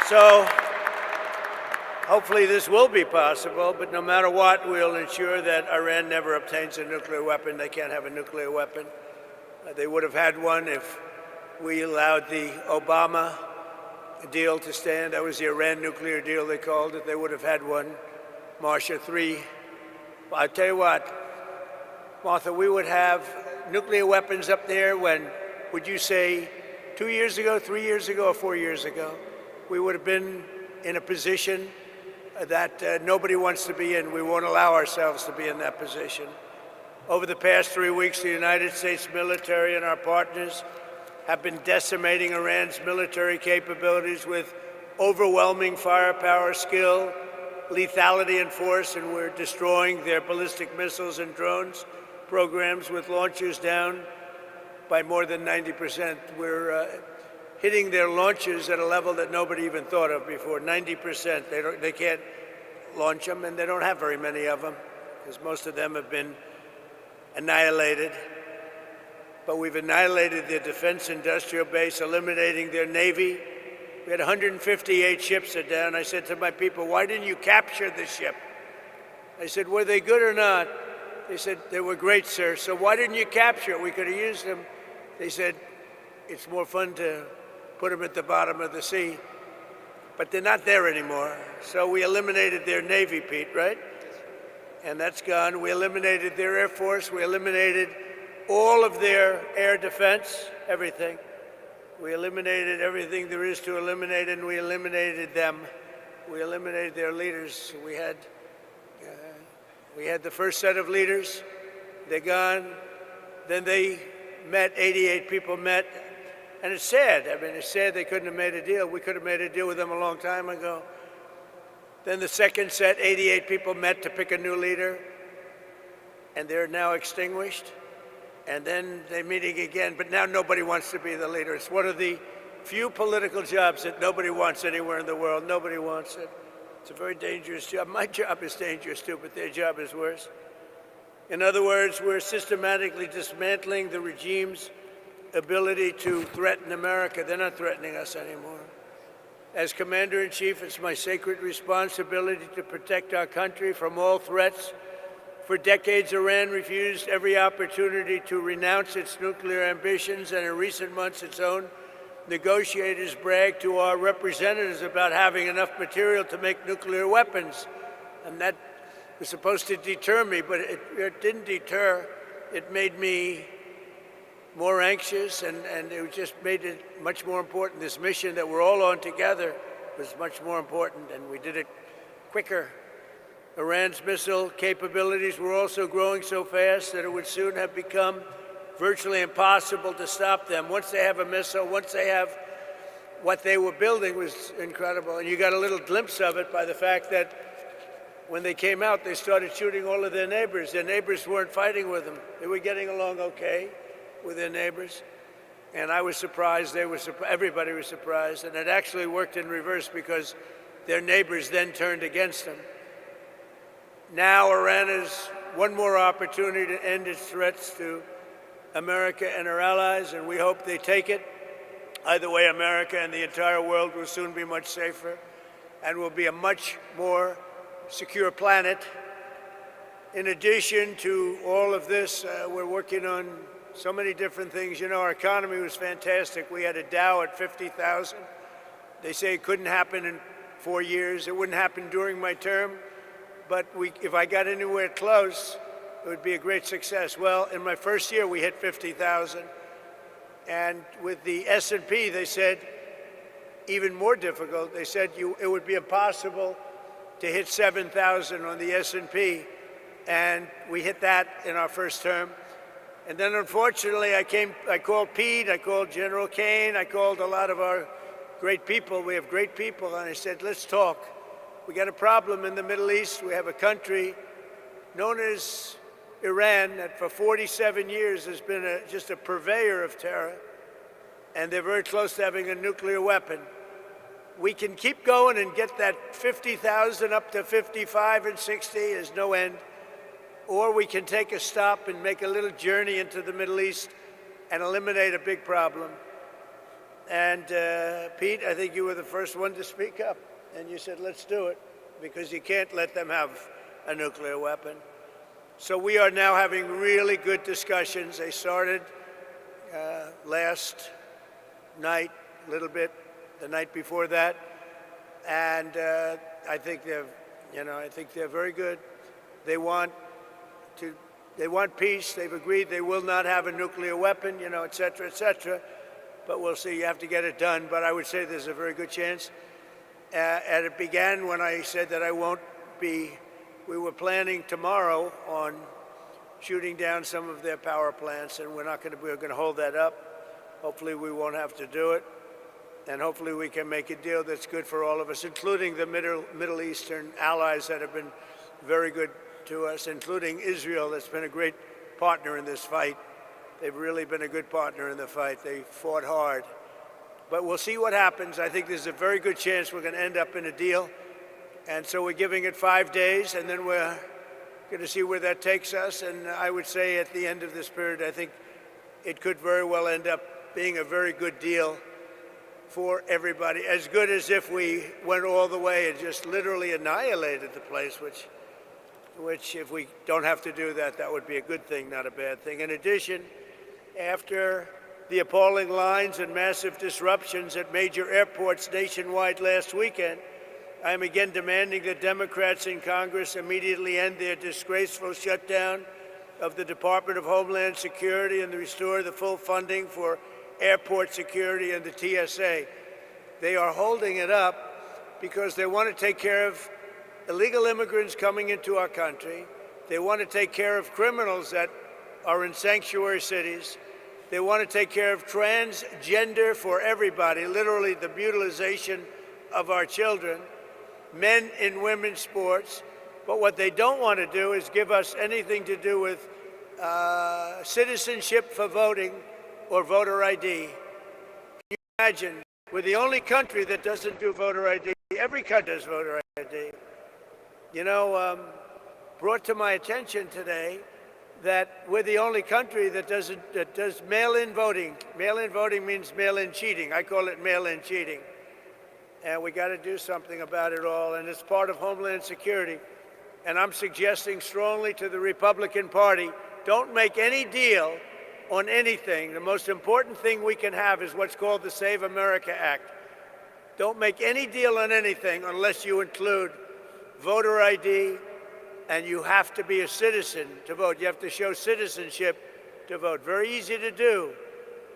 So, hopefully this will be possible, but no matter what, we'll ensure that Iran never obtains a nuclear weapon. They can't have a nuclear weapon. They would have had one if we allowed the Obama deal to stand. That was the Iran nuclear deal, they called it. They would have had one. Marcia 3. Well, I'll tell you what, Martha, we would have nuclear weapons up there when, would you say, 2 years ago, 3 years ago, or 4 years ago? We would have been in a position that nobody wants to be in. We won't allow ourselves to be in that position. Over the past 3 weeks, the United States military and our partners have been decimating Iran's military capabilities with overwhelming firepower, skill, lethality, and force, and we're destroying their ballistic missiles and drones programs with launchers down by more than 90%. We're hitting their launchers at a level that nobody even thought of before, 90%. They can't launch them, and they don't have very many of them, because most of them have been annihilated. But we've annihilated their defense industrial base, eliminating their Navy. We had 158 ships that down. I said to my people, why didn't you capture the ship? I said, were they good or not? They said, they were great, sir. So why didn't you capture it? We could have used them. They said, it's more fun to put them at the bottom of the sea. But they're not there anymore. So we eliminated their Navy, Pete, right? And that's gone. We eliminated their Air Force. We eliminated all of their air defense, everything. We eliminated everything there is to eliminate, and we eliminated them. We eliminated their leaders. We had the first set of leaders. They're gone. Then they met, 88 people met. And it's sad. I mean, it's sad they couldn't have made a deal. We could have made a deal with them a long time ago. Then the second set, 88 people met to pick a new leader, and they're now extinguished. and then they're meeting again, but now nobody wants to be the leader. It's one of the few political jobs that nobody wants anywhere in the world. Nobody wants it. It's a very dangerous job. My job is dangerous too, but their job is worse. In other words, we're systematically dismantling the regime's ability to threaten America. They're not threatening us anymore. As Commander-in-Chief, it's my sacred responsibility to protect our country from all threats. For decades, Iran refused every opportunity to renounce its nuclear ambitions, and in recent months, its own negotiators bragged to our representatives about having enough material to make nuclear weapons. And that was supposed to deter me, but it didn't deter. It made me more anxious, and it just made it much more important. This mission that we're all on together was much more important, and we did it quicker. Iran's missile capabilities were also growing so fast that it would soon have become virtually impossible to stop them. Once they have a missile, once they have what they were building was incredible. And you got a little glimpse of it by the fact that when they came out, they started shooting all of their neighbors. Their neighbors weren't fighting with them. They were getting along okay with their neighbors. And I was surprised. Everybody was surprised. And it actually worked in reverse because their neighbors then turned against them. Now Iran has one more opportunity to end its threats to America and our allies, and we hope they take it. Either way, America and the entire world will soon be much safer and will be a much more secure planet. In addition to all of this, we're working on so many different things. You know, our economy was fantastic. We had a Dow at 50,000. They say it couldn't happen in 4 years. It wouldn't happen during my term. But if I got anywhere close, it would be a great success. Well, in my first year, we hit 50,000. And with the S&P, they said, even more difficult. They said it would be impossible to hit 7,000 on the S&P. And we hit that in our first term. And then, unfortunately, I called Pete, I called General Kane, I called a lot of our great people. We have great people. And I said, let's talk. We got a problem in the Middle East. We have a country known as Iran that for 47 years has been just a purveyor of terror, and they're very close to having a nuclear weapon. We can keep going and get that 50,000 up to 55 and 60, there's no end, or we can take a stop and make a little journey into the Middle East and eliminate a big problem. And Pete, I think you were the first one to speak up. And you said, let's do it, because you can't let them have a nuclear weapon. So we are now having really good discussions. They started last night, a little bit, the night before that. And I think they're very good. They want peace. They've agreed they will not have a nuclear weapon, et cetera, et cetera. But we'll see. You have to get it done. But I would say there's a very good chance. And it began when I said that we were planning tomorrow on shooting down some of their power plants, and we're going to hold that up. Hopefully we won't have to do it, and hopefully we can make a deal that's good for all of us, including the Middle Eastern allies that have been very good to us, including Israel, that's been a great partner in this fight. They've really been a good partner in the fight. They fought hard. But we'll see what happens. I think there's a very good chance we're going to end up in a deal. And so we're giving it 5 days, and then we're going to see where that takes us. And I would say at the end of this period, I think it could very well end up being a very good deal for everybody. As good as if we went all the way and just literally annihilated the place, which if we don't have to do that, that would be a good thing, not a bad thing. In addition, after the appalling lines and massive disruptions at major airports nationwide last weekend, I am again demanding that Democrats in Congress immediately end their disgraceful shutdown of the Department of Homeland Security and restore the full funding for airport security and the TSA. They are holding it up because they want to take care of illegal immigrants coming into our country. They want to take care of criminals that are in sanctuary cities. They want to take care of transgender for everybody, literally the mutilization of our children, men in women's sports. But what they don't want to do is give us anything to do with citizenship for voting or voter ID. Can you imagine? We're the only country that doesn't do voter ID. Every country does voter ID. You know, brought to my attention today that we're the only country that does mail-in voting. Mail-in voting means mail-in cheating. I call it mail-in cheating. And we got to do something about it all, and it's part of Homeland Security. And I'm suggesting strongly to the Republican Party, don't make any deal on anything. The most important thing we can have is what's called the Save America Act. Don't make any deal on anything unless you include voter ID, and you have to be a citizen to vote. You have to show citizenship to vote. Very easy to do.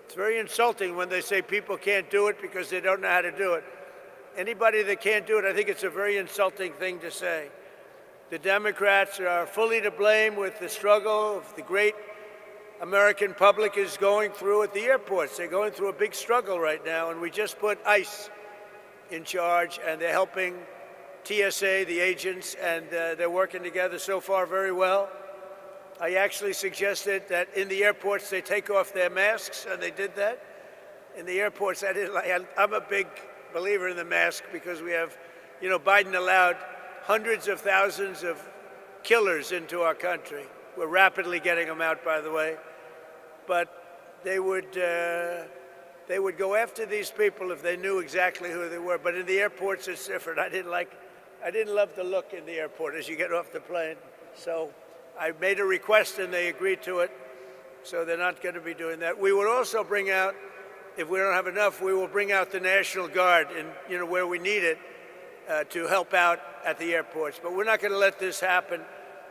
It's very insulting when they say people can't do it because they don't know how to do it. Anybody that can't do it, I think it's a very insulting thing to say. The Democrats are fully to blame with the struggle of the great American public is going through at the airports. They're going through a big struggle right now, and we just put ICE in charge, and they're helping TSA, the agents, and they're working together so far very well. I actually suggested that in the airports they take off their masks, and they did that. In the airports, I'm a big believer in the mask because we have, you know, Biden allowed hundreds of thousands of killers into our country. We're rapidly getting them out, by the way. But they would go after these people if they knew exactly who they were. But in the airports, it's different. I didn't love the look in the airport as you get off the plane. So I made a request and they agreed to it. So they're not going to be doing that. We would also bring out, if we don't have enough, we will bring out the National Guard in, you know, where we need it to help out at the airports. But we're not going to let this happen.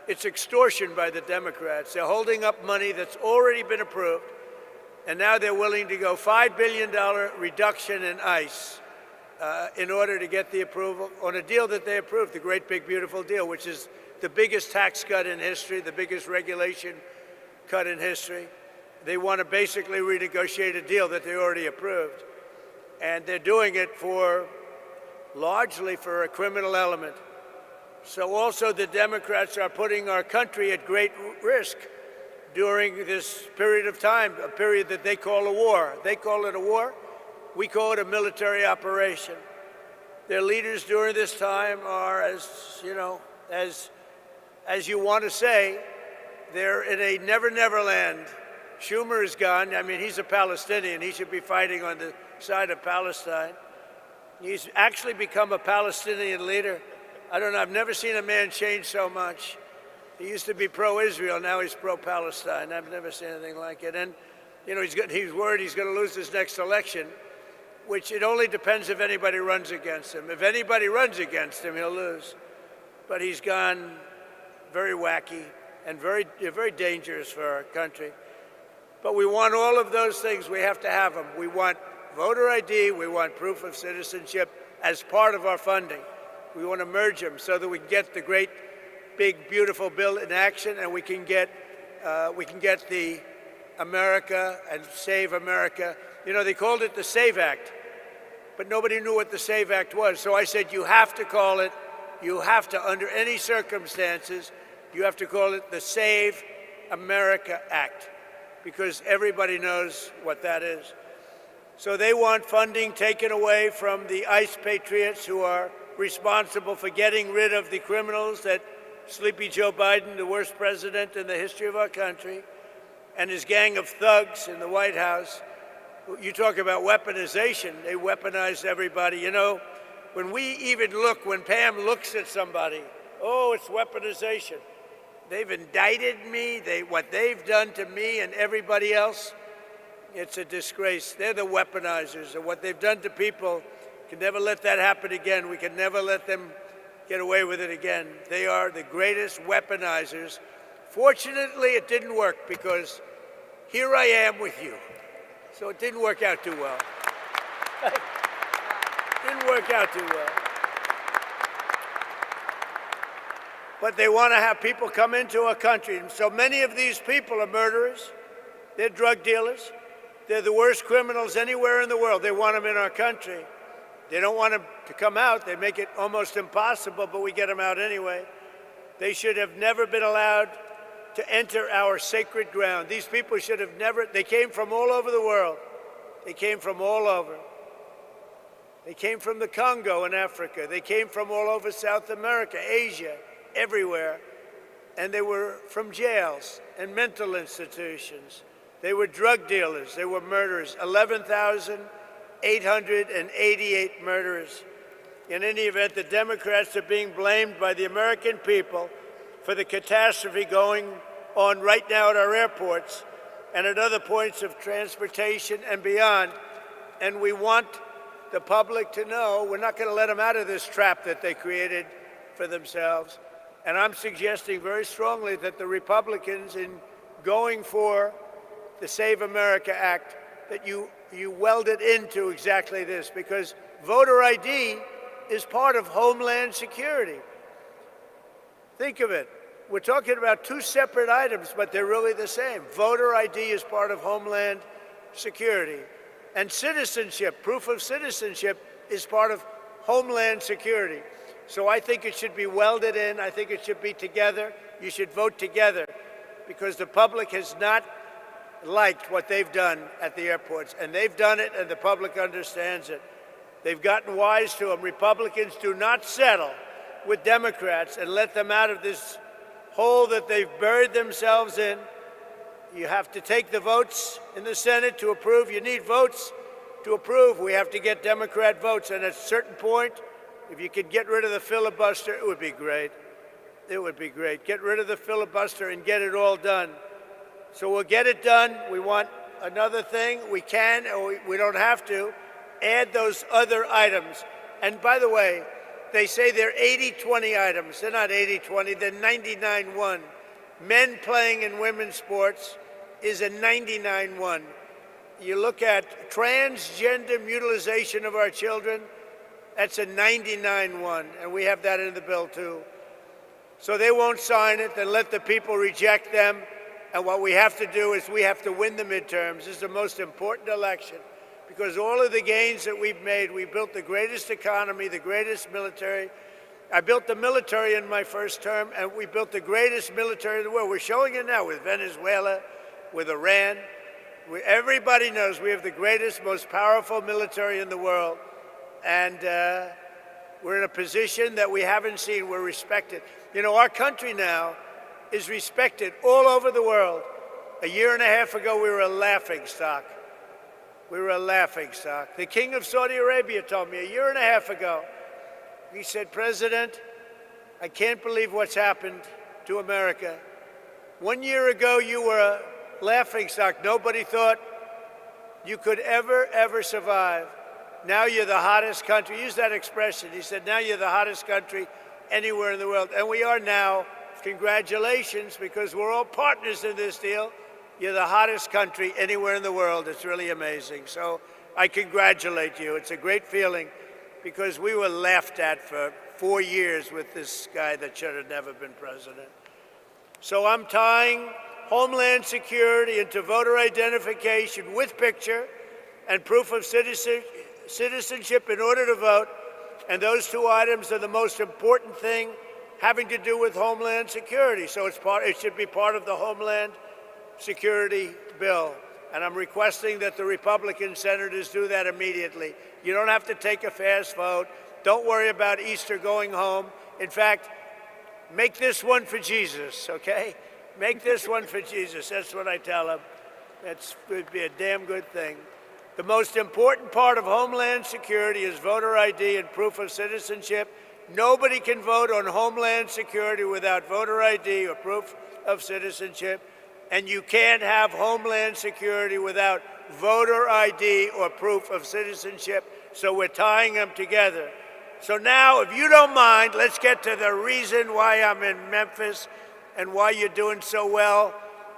It's extortion by the Democrats. They're holding up money that's already been approved, and now they're willing to go $5 billion reduction in ICE in order to get the approval on a deal that they approved, the great big beautiful deal, which is the biggest tax cut in history, the biggest regulation cut in history. They want to basically renegotiate a deal that they already approved, and they're doing it largely for a criminal element. So also the Democrats are putting our country at great risk during this period of time, a period that they call a war. They call it a war. We call it a military operation. Their leaders during this time are, as you know, as you want to say, they're in a never land. Schumer is gone. I mean, he's a Palestinian. He should be fighting on the side of Palestine. He's actually become a Palestinian leader. I don't know. I've never seen a man change so much. He used to be pro-Israel. Now he's pro-Palestine. I've never seen anything like it. And, you know, he's worried he's going to lose his next election, which it only depends if anybody runs against him. If anybody runs against him, he'll lose. But he's gone very wacky and very dangerous for our country. But we want all of those things. We have to have them. We want voter ID. We want proof of citizenship as part of our funding. We want to merge them so that we can get the great, big, beautiful bill in action, and we can get the America and Save America. You know, they called it the SAVE Act, but nobody knew what the SAVE Act was. So I said, you have to call it, you have to, under any circumstances, you have to call it the Save America Act, because everybody knows what that is. So they want funding taken away from the ICE patriots who are responsible for getting rid of the criminals that Sleepy Joe Biden, the worst president in the history of our country, and his gang of thugs in the White House. You talk about weaponization. They weaponized everybody. You know, when Pam looks at somebody, oh, it's weaponization. They've indicted me. What they've done to me and everybody else, it's a disgrace. They're the weaponizers, and what they've done to people, can never let that happen again. We can never let them get away with it again. They are the greatest weaponizers. Fortunately, it didn't work because here I am with you. So it didn't work out too well. Didn't work out too well. But they want to have people come into our country. And so many of these people are murderers. They're drug dealers. They're the worst criminals anywhere in the world. They want them in our country. They don't want them to come out. They make it almost impossible, but we get them out anyway. They should have never been allowed to enter our sacred ground. These people should have never, they came from all over the world. They came from all over. They came from the Congo in Africa. They came from all over South America, Asia, everywhere. And they were from jails and mental institutions. They were drug dealers. They were murderers. 11,888 murderers. In any event, the Democrats are being blamed by the American people for the catastrophe going on right now at our airports and at other points of transportation and beyond. And we want the public to know we're not going to let them out of this trap that they created for themselves. And I'm suggesting very strongly that the Republicans, in going for the Save America Act, that you weld it into exactly this, because voter ID is part of Homeland Security. Think of it. We're talking about two separate items, but they're really the same. Voter ID is part of Homeland Security. And citizenship, proof of citizenship, is part of Homeland Security. So I think it should be welded in. I think it should be together. You should vote together, because the public has not liked what they've done at the airports. And they've done it, and the public understands it. They've gotten wise to them. Republicans do not settle with Democrats and let them out of this hole that they've buried themselves in. You have to take the votes in the Senate to approve. You need votes to approve. We have to get Democrat votes. And at a certain point, if you could get rid of the filibuster, it would be great. It would be great. Get rid of the filibuster and get it all done. So we'll get it done. We want another thing. We can, or we don't have to, add those other items. And by the way, they say they're 80-20 items. They're not 80-20, they're 99-1. Men playing in women's sports is a 99-1. You look at transgender mutilization of our children, that's a 99-1, and we have that in the bill too. So they won't sign it, then let the people reject them, and what we have to do is we have to win the midterms. This is the most important election, because all of the gains that we've made, we built the greatest economy, the greatest military. I built the military in my first term, and we built the greatest military in the world. We're showing it now with Venezuela, with Iran. Everybody knows we have the greatest, most powerful military in the world. And we're in a position that we haven't seen. We're respected. You know, our country now is respected all over the world. A year and a half ago, we were a laughingstock. We were a laughingstock. The King of Saudi Arabia told me a year and a half ago, he said, "President, I can't believe what's happened to America. 1 year ago, you were a laughingstock. Nobody thought you could ever survive. Now you're the hottest country." He used that expression. He said, "Now you're the hottest country anywhere in the world." And we are now. Congratulations, because we're all partners in this deal. You're the hottest country anywhere in the world. It's really amazing. So I congratulate you. It's a great feeling, because we were laughed at for 4 years with this guy that should have never been president. So I'm tying Homeland Security into voter identification with picture and proof of citizenship in order to vote. And those two items are the most important thing having to do with Homeland Security. So it should be part of the Homeland Security bill. And I'm requesting that the Republican senators do that immediately. You don't have to take a fast vote. Don't worry about Easter going home. In fact, make this one for Jesus, okay? Make this one for Jesus. That's what I tell them. That would be a damn good thing. The most important part of Homeland Security is voter ID and proof of citizenship. Nobody can vote on Homeland Security without voter ID or proof of citizenship. And you can't have Homeland Security without voter ID or proof of citizenship. So we're tying them together. So now, if you don't mind, let's get to the reason why I'm in Memphis and why you're doing so well.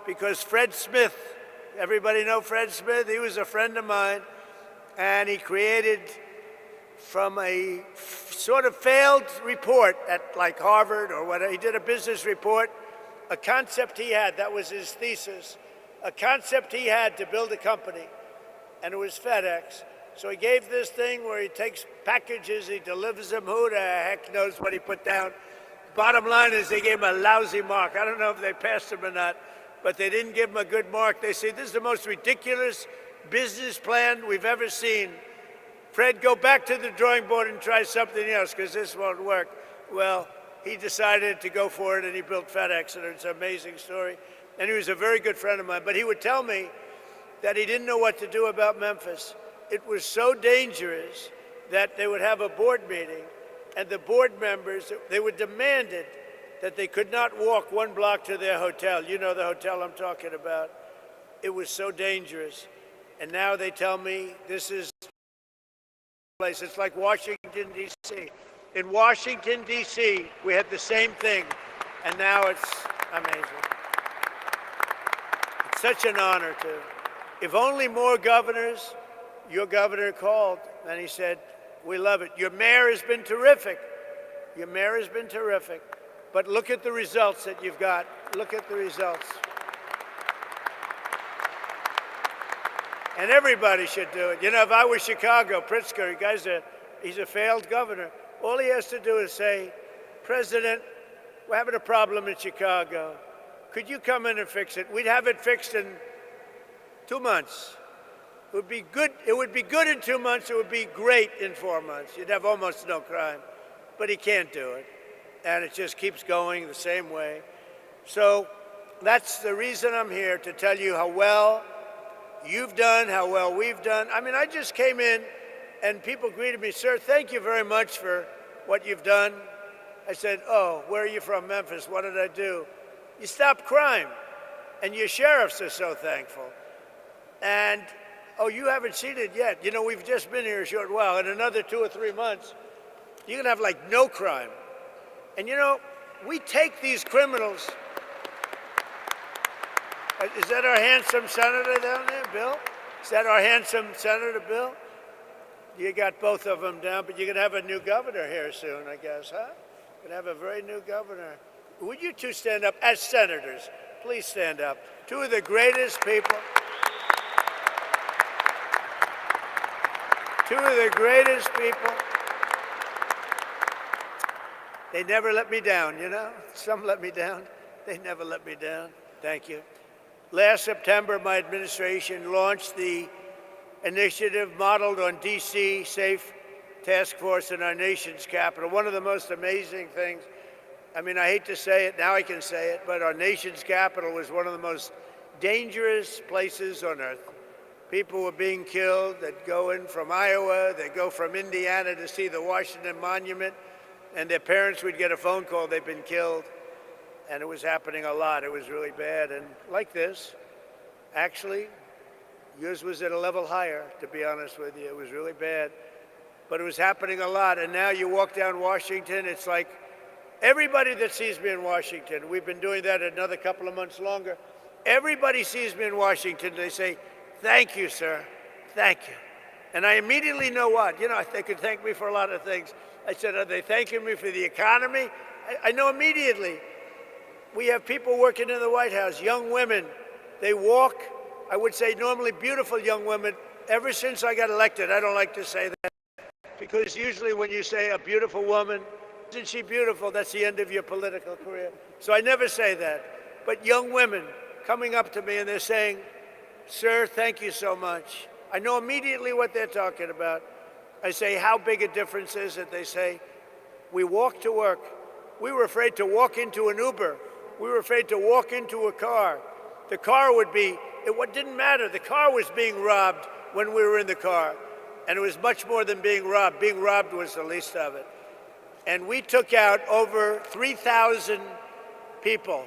Because Fred Smith, everybody know Fred Smith? He was a friend of mine, and he created, from a sort of failed report at like Harvard or whatever, he did a business report, a concept he had, that was his thesis, a concept he had to build a company, and it was FedEx. So he gave this thing where he takes packages, he delivers them, who the heck knows what he put down. Bottom line is they gave him a lousy mark. I don't know if they passed him or not, but they didn't give him a good mark. They say, this is the most ridiculous business plan we've ever seen. Fred, go back to the drawing board and try something else, because this won't work. Well, he decided to go for it, and he built FedEx, and it's an amazing story. And he was a very good friend of mine, but he would tell me that he didn't know what to do about Memphis. It was so dangerous that they would have a board meeting, and the board members, they would demand it, that they could not walk 1 block to their hotel. You know the hotel I'm talking about. It was so dangerous. And now they tell me this is a place. It's like Washington, D.C. In Washington, D.C., we had the same thing, and now it's amazing. It's such an honor to. If only more governors, your governor called, and he said, we love it. Your mayor has been terrific. Your mayor has been terrific. But look at the results that you've got. Look at the results. And everybody should do it. You know, if I was Chicago, Pritzker, he's a failed governor. All he has to do is say, President, we're having a problem in Chicago. Could you come in and fix it? We'd have it fixed in 2 months. It would be good. It would be good in 2 months. It would be great in 4 months. You'd have almost no crime. But he can't do it. And it just keeps going the same way. So that's the reason I'm here, to tell you how well you've done, how well we've done. I mean, I just came in and people greeted me, sir, thank you very much for what you've done. I said, oh, where are you from? Memphis. What did I do? You stopped crime. And your sheriffs are so thankful. And, oh, you haven't seen it yet. You know, we've just been here a short while. In another 2 or 3 months, you're going to have, like, no crime. And, you know, we take these criminals. Is that our handsome senator down there, Bill? Is that our handsome Senator Bill? You got both of them down, but you're going to have a new governor here soon, I guess, huh? You're going to have a very new governor. Would you two stand up as senators? Please stand up. Two of the greatest people. Two of the greatest people. They never let me down, you know? Some let me down. They never let me down. Thank you. Last September, my administration launched the initiative modeled on D.C. Safe Task Force in our nation's capital. One of the most amazing things, I mean, I hate to say it, now I can say it, but our nation's capital was one of the most dangerous places on earth. People were being killed. They'd go in from Iowa, they'd go from Indiana to see the Washington Monument, and their parents would get a phone call they'd been killed. And it was happening a lot. It was really bad. And like this, actually, yours was at a level higher, to be honest with you. It was really bad. But it was happening a lot. And now you walk down Washington, it's like everybody that sees me in Washington, we've been doing that another couple of months longer. Everybody sees me in Washington, they say, thank you, sir. Thank you. And I immediately know what. You know, they could thank me for a lot of things. I said, are they thanking me for the economy? I know immediately. We have people working in the White House, young women. They walk, I would say normally beautiful young women. Ever since I got elected, I don't like to say that, because usually when you say a beautiful woman, isn't she beautiful, that's the end of your political career. So I never say that. But young women coming up to me and they're saying, sir, thank you so much. I know immediately what they're talking about. I say, how big a difference is it? They say, we walk to work. We were afraid to walk into an Uber. We were afraid to walk into a car. The car would be, it didn't matter. The car was being robbed when we were in the car. And it was much more than being robbed. Being robbed was the least of it. And we took out over 3,000 people.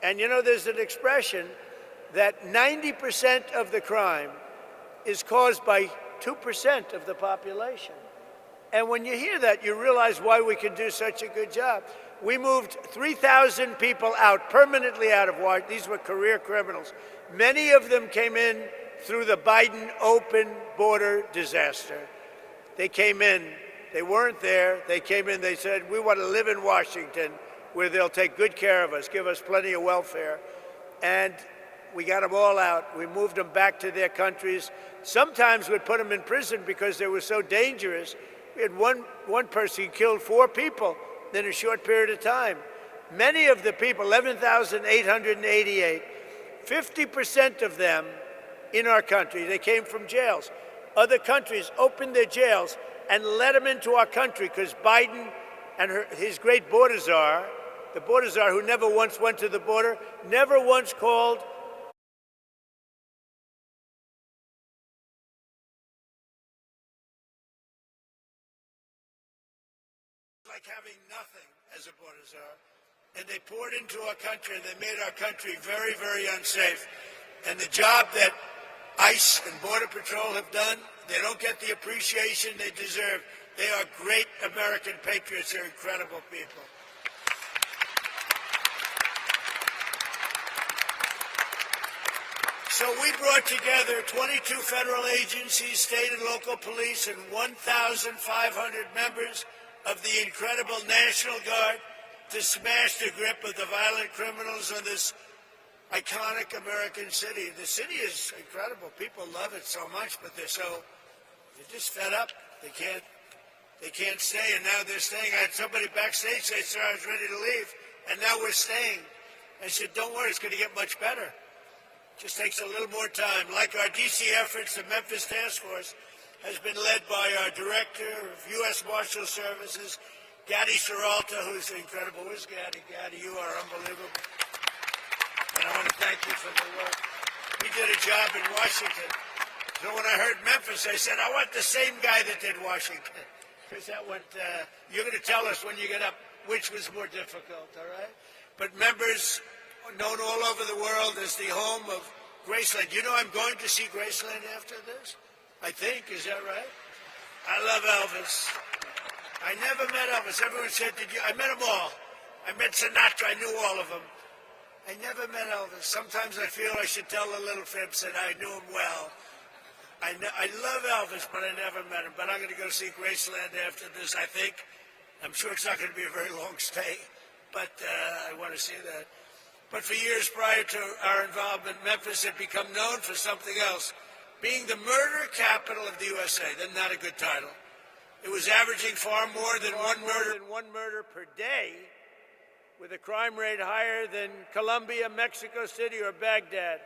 And you know, there's an expression that 90% of the crime is caused by 2% of the population. And when you hear that, you realize why we can do such a good job. We moved 3,000 people out, permanently out of Washington. These were career criminals. Many of them came in through the Biden open border disaster. They came in. They weren't there. They came in. They said, we want to live in Washington where they'll take good care of us, give us plenty of welfare. And we got them all out. We moved them back to their countries. Sometimes we'd put them in prison because they were so dangerous. We had one person who killed 4 people in a short period of time. Many of the people, 11,888, 50% of them in our country, they came from jails. Other countries opened their jails and let them into our country because Biden and his great border czar, the border czar who never once went to the border, never once called like having nothing as a border czar. And they poured into our country and they made our country very, very unsafe. And the job that ICE and Border Patrol have done, they don't get the appreciation they deserve. They are great American patriots. They're incredible people. So we brought together 22 federal agencies, state and local police, and 1,500 members of the incredible National Guard to smash the grip of the violent criminals on this iconic American city. The city is incredible. People love it so much, but they're just fed up. They can't stay, and now they're staying. I had somebody backstage say, "Sir, I was ready to leave, and now we're staying." I said, "Don't worry, it's going to get much better. Just takes a little more time." Like our D.C. efforts, the Memphis Task Force has been led by our Director of U.S. Marshal Services, Gaddy Seralta, who's incredible. Where's Gaddy? Gaddy, you are unbelievable. And I want to thank you for the work. We did a job in Washington. So when I heard Memphis, I said, I want the same guy that did Washington. Because that went, you're going to tell us when you get up which was more difficult, all right? But members known all over the world as the home of Graceland. You know I'm going to see Graceland after this? I think, is that right? I love Elvis. I never met Elvis. Everyone said, did you? I met them all. I met Sinatra. I knew all of them. I never met Elvis. Sometimes I feel I should tell a little fib that I knew him well. I love Elvis, but I never met him. But I'm going to go see Graceland after this, I think. I'm sure it's not going to be a very long stay, but I want to see that. But for years prior to our involvement, Memphis had become known for something else, being the murder capital of the USA. That's not a good title. It was averaging far more than one murder per day, with a crime rate higher than Colombia, Mexico City, or Baghdad.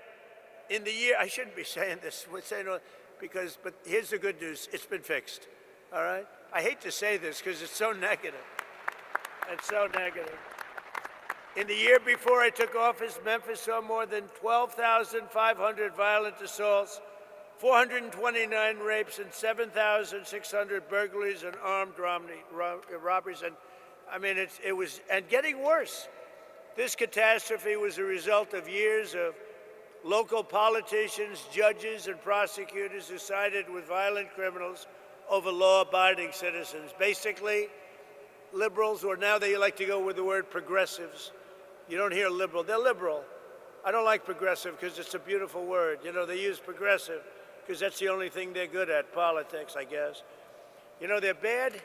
In the year, I shouldn't be saying this, but here's the good news. It's been fixed, all right? I hate to say this because it's so negative. It's so negative. In the year before I took office, Memphis saw more than 12,500 violent assaults, 429 rapes, and 7,600 burglaries and armed robberies. And I mean, it was getting worse. This catastrophe was a result of years of local politicians, judges, and prosecutors who sided with violent criminals over law-abiding citizens. Basically, liberals, or now they like to go with the word progressives. You don't hear liberal. They're liberal. I don't like progressive because it's a beautiful word. You know, they use progressive because that's the only thing they're good at, politics, I guess. You know, they're bad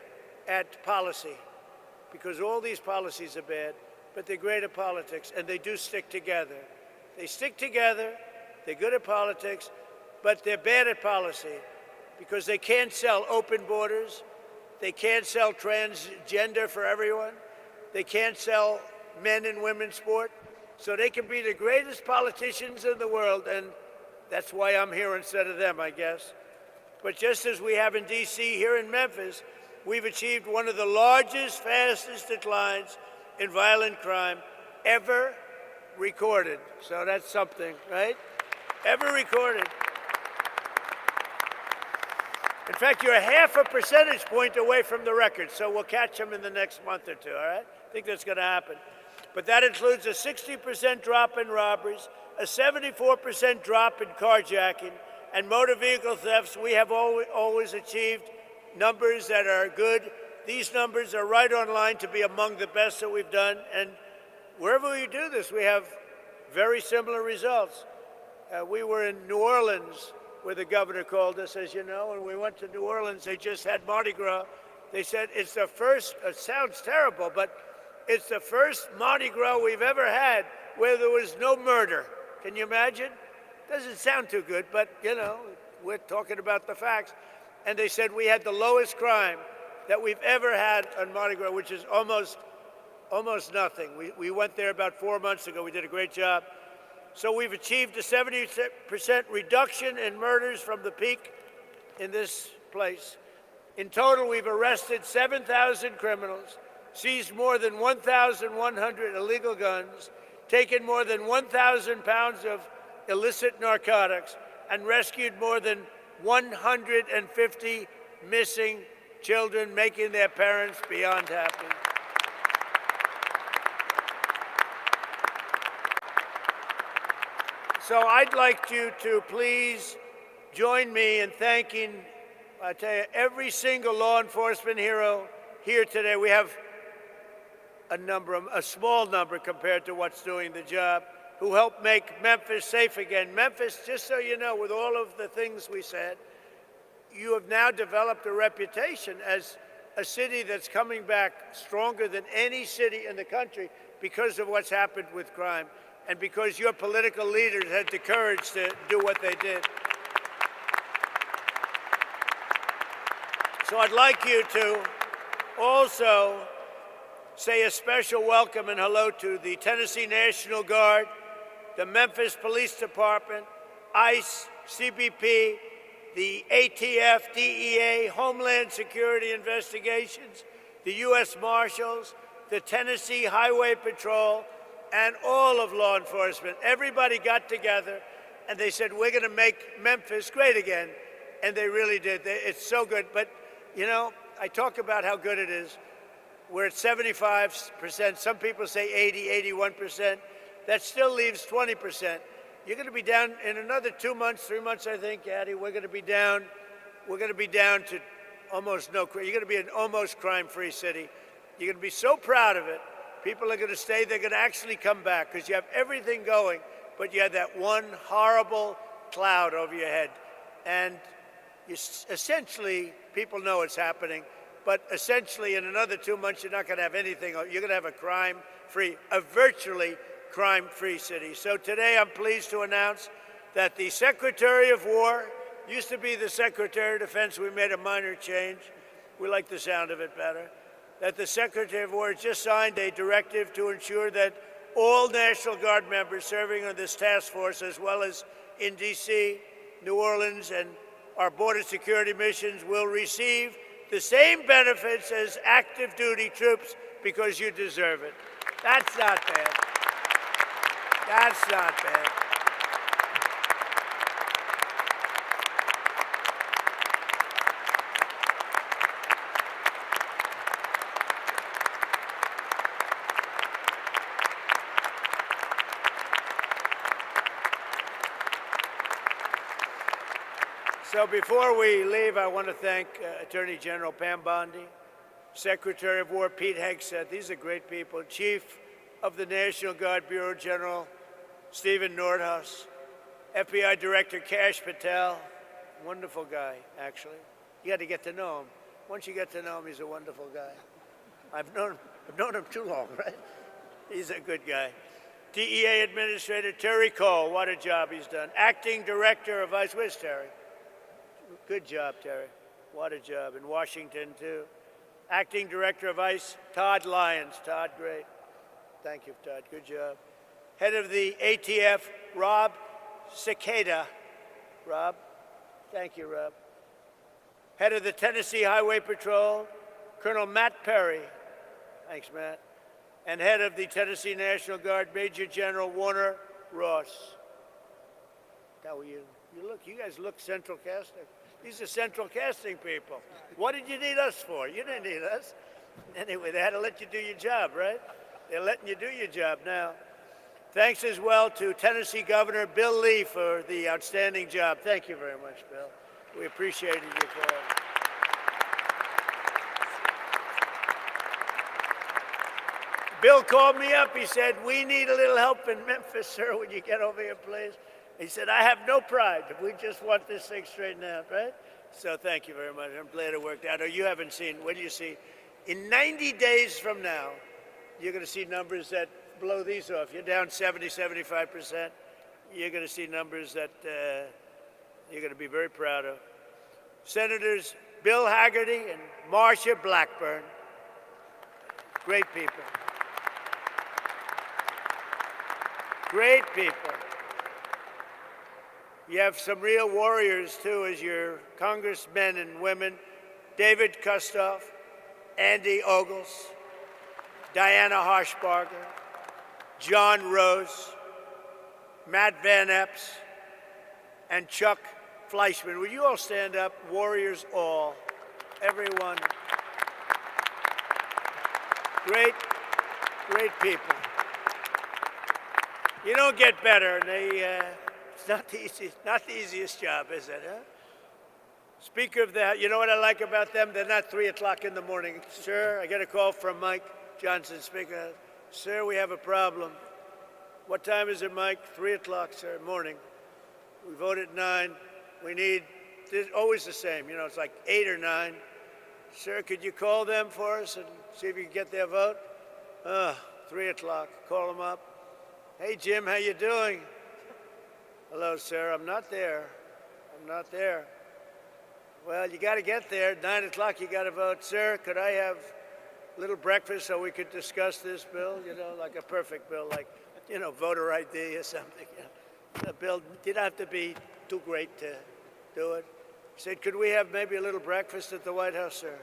at policy because all these policies are bad, but they're great at politics, and they do stick together. They stick together, they're good at politics, but they're bad at policy because they can't sell open borders, they can't sell transgender for everyone, they can't sell men and women's sport, so they can be the greatest politicians in the world, and that's why I'm here instead of them, I guess. But just as we have in D.C., here in Memphis, we've achieved one of the largest, fastest declines in violent crime ever recorded. So that's something, right? Ever recorded. In fact, you're half a percentage point away from the record, so we'll catch them in the next month or two, all right? I think that's going to happen. But that includes a 60% drop in robberies, a 74% drop in carjacking, and motor vehicle thefts. We have always achieved numbers that are good. These numbers are right on line to be among the best that we've done, and wherever we do this, we have very similar results. We were in New Orleans, where the governor called us, as you know, and we went to New Orleans. They just had Mardi Gras. They said it's the first, it sounds terrible, but it's the first Mardi Gras we've ever had where there was no murder. Can you imagine? Doesn't sound too good, but, you know, we're talking about the facts. And they said we had the lowest crime. that we've ever had on Mardi Gras, which is almost nothing. We went there about 4 months ago. We did a great job. So we've achieved a 70% reduction in murders from the peak in this place. In total, we've arrested 7,000 criminals, seized more than 1,100 illegal guns, taken more than 1,000 pounds of illicit narcotics, and rescued more than 150 missing children, making their parents beyond happy. So I'd like you to please join me in thanking, I tell you, every single law enforcement hero here today. We have a small number compared to what's doing the job, who helped make Memphis safe again. Memphis, just so you know, with all of the things we said, you have now developed a reputation as a city that's coming back stronger than any city in the country because of what's happened with crime and because your political leaders had the courage to do what they did. So I'd like you to also say a special welcome and hello to the Tennessee National Guard, the Memphis Police Department, ICE, CBP, the ATF, DEA, Homeland Security Investigations, the U.S. Marshals, the Tennessee Highway Patrol, and all of law enforcement. Everybody got together and they said, we're going to make Memphis great again. And they really did. It's so good. But, you know, I talk about how good it is. We're at 75%. Some people say 80, 81%. That still leaves 20%. You're going to be down in another 2 months, 3 months, I think, Addie. We're going to be down to almost no crime. You're going to be an almost crime-free city. You're going to be so proud of it. People are going to stay. They're going to actually come back because you have everything going, but you have that one horrible cloud over your head. And essentially, people know it's happening, but essentially in another 2 months, you're not going to have anything. You're going to have a virtually crime-free city. So today, I'm pleased to announce that the Secretary of War used to be the Secretary of Defense. We made a minor change. We like the sound of it better. That the Secretary of War has just signed a directive to ensure that all National Guard members serving on this task force, as well as in D.C., New Orleans, and our border security missions, will receive the same benefits as active duty troops because you deserve it. That's not bad. That's not bad. So before we leave, I want to thank Attorney General Pam Bondi, Secretary of War Pete Hegseth. These are great people. Chief of the National Guard Bureau General Stephen Nordhaus, FBI Director Kash Patel, wonderful guy, actually. You got to get to know him. Once you get to know him, he's a wonderful guy. I've known him too long, right? He's a good guy. DEA Administrator Terry Cole, what a job he's done. Acting Director of ICE, where's Terry? Good job, Terry. What a job. In Washington, too. Acting Director of ICE, Todd Lyons. Todd, great. Thank you, Todd. Good job. Head of the ATF, Rob Cicada. Rob. Thank you, Rob. Head of the Tennessee Highway Patrol, Colonel Matt Perry. Thanks, Matt. And head of the Tennessee National Guard, Major General Warner Ross. How are you? You guys look Central Casting. These are Central Casting people. What did you need us for? You didn't need us. Anyway, they had to let you do your job, right? They're letting you do your job now. Thanks as well to Tennessee Governor Bill Lee for the outstanding job. Thank you very much, Bill. We appreciated you for it. Bill called me up. He said, we need a little help in Memphis, sir, when you get over here, please. He said, I have no pride. We just want this thing straightened out, right? So thank you very much. I'm glad it worked out. Oh, you haven't seen, what do you see? In 90 days from now, you're going to see numbers that blow these off. You're down 70, 75%. You're going to see numbers that you're going to be very proud of. Senators Bill Haggerty and Marcia Blackburn. Great people. Great people. You have some real warriors, too, as your congressmen and women. David Kustoff, Andy Ogles, Diana Harshbarger, John Rose, Matt Van Epps, and Chuck Fleischman. Will you all stand up? Warriors all. Everyone. Great, great people. You don't get better. It's not the easiest job, is it, huh? Speaker of the, you know what I like about them? They're not 3 o'clock in the morning. Sir, I get a call from Mike Johnson, Speaker. Sir, we have a problem. What time is it, Mike? 3 o'clock, sir, morning. We vote at 9. We need, it's always the same, it's like 8 or 9. Sir, could you call them for us and see if you can get their vote? 3 o'clock, call them up. Hey, Jim, how you doing? Hello, sir, I'm not there. I'm not there. Well, you got to get there. 9 o'clock, you got to vote. Sir, could I have a little breakfast so we could discuss this bill? Like a perfect bill, like, voter ID or something. The bill didn't have to be too great to do it. He said, could we have maybe a little breakfast at the White House, sir?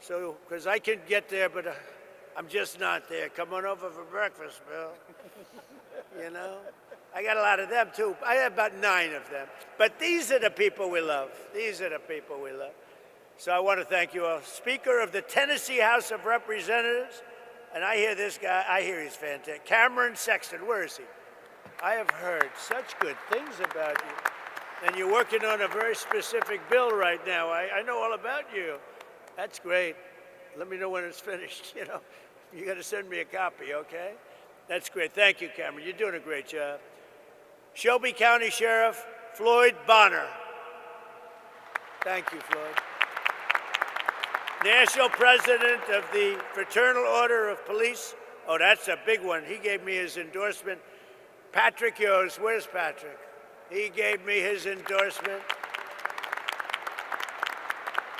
So, because I can get there, but I'm just not there. Come on over for breakfast, Bill. I got a lot of them, too. I have about 9 of them. But these are the people we love. These are the people we love. So I want to thank you all. Speaker of the Tennessee House of Representatives, and I hear this guy, I hear he's fantastic. Cameron Sexton, where is he? I have heard such good things about you. And you're working on a very specific bill right now. I know all about you. That's great. Let me know when it's finished, You got to send me a copy, okay? That's great. Thank you, Cameron. You're doing a great job. Shelby County Sheriff Floyd Bonner. Thank you, Floyd. National President of the Fraternal Order of Police. Oh, that's a big one. He gave me his endorsement. Patrick Yost. Where's Patrick? He gave me his endorsement.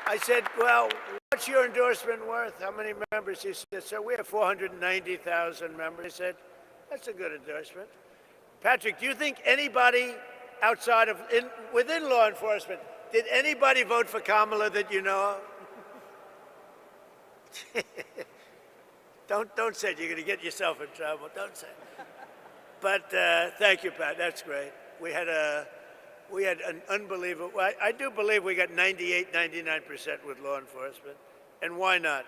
I said, well, what's your endorsement worth? How many members? He said, sir, we have 490,000 members. I said, that's a good endorsement. Patrick, do you think anybody outside of, within law enforcement, did anybody vote for Kamala that you know of? Don't say it. You're going to get yourself in trouble. Don't say it. But thank you, Pat. That's great. We had an unbelievable, I do believe we got 98, 99% with law enforcement. And why not?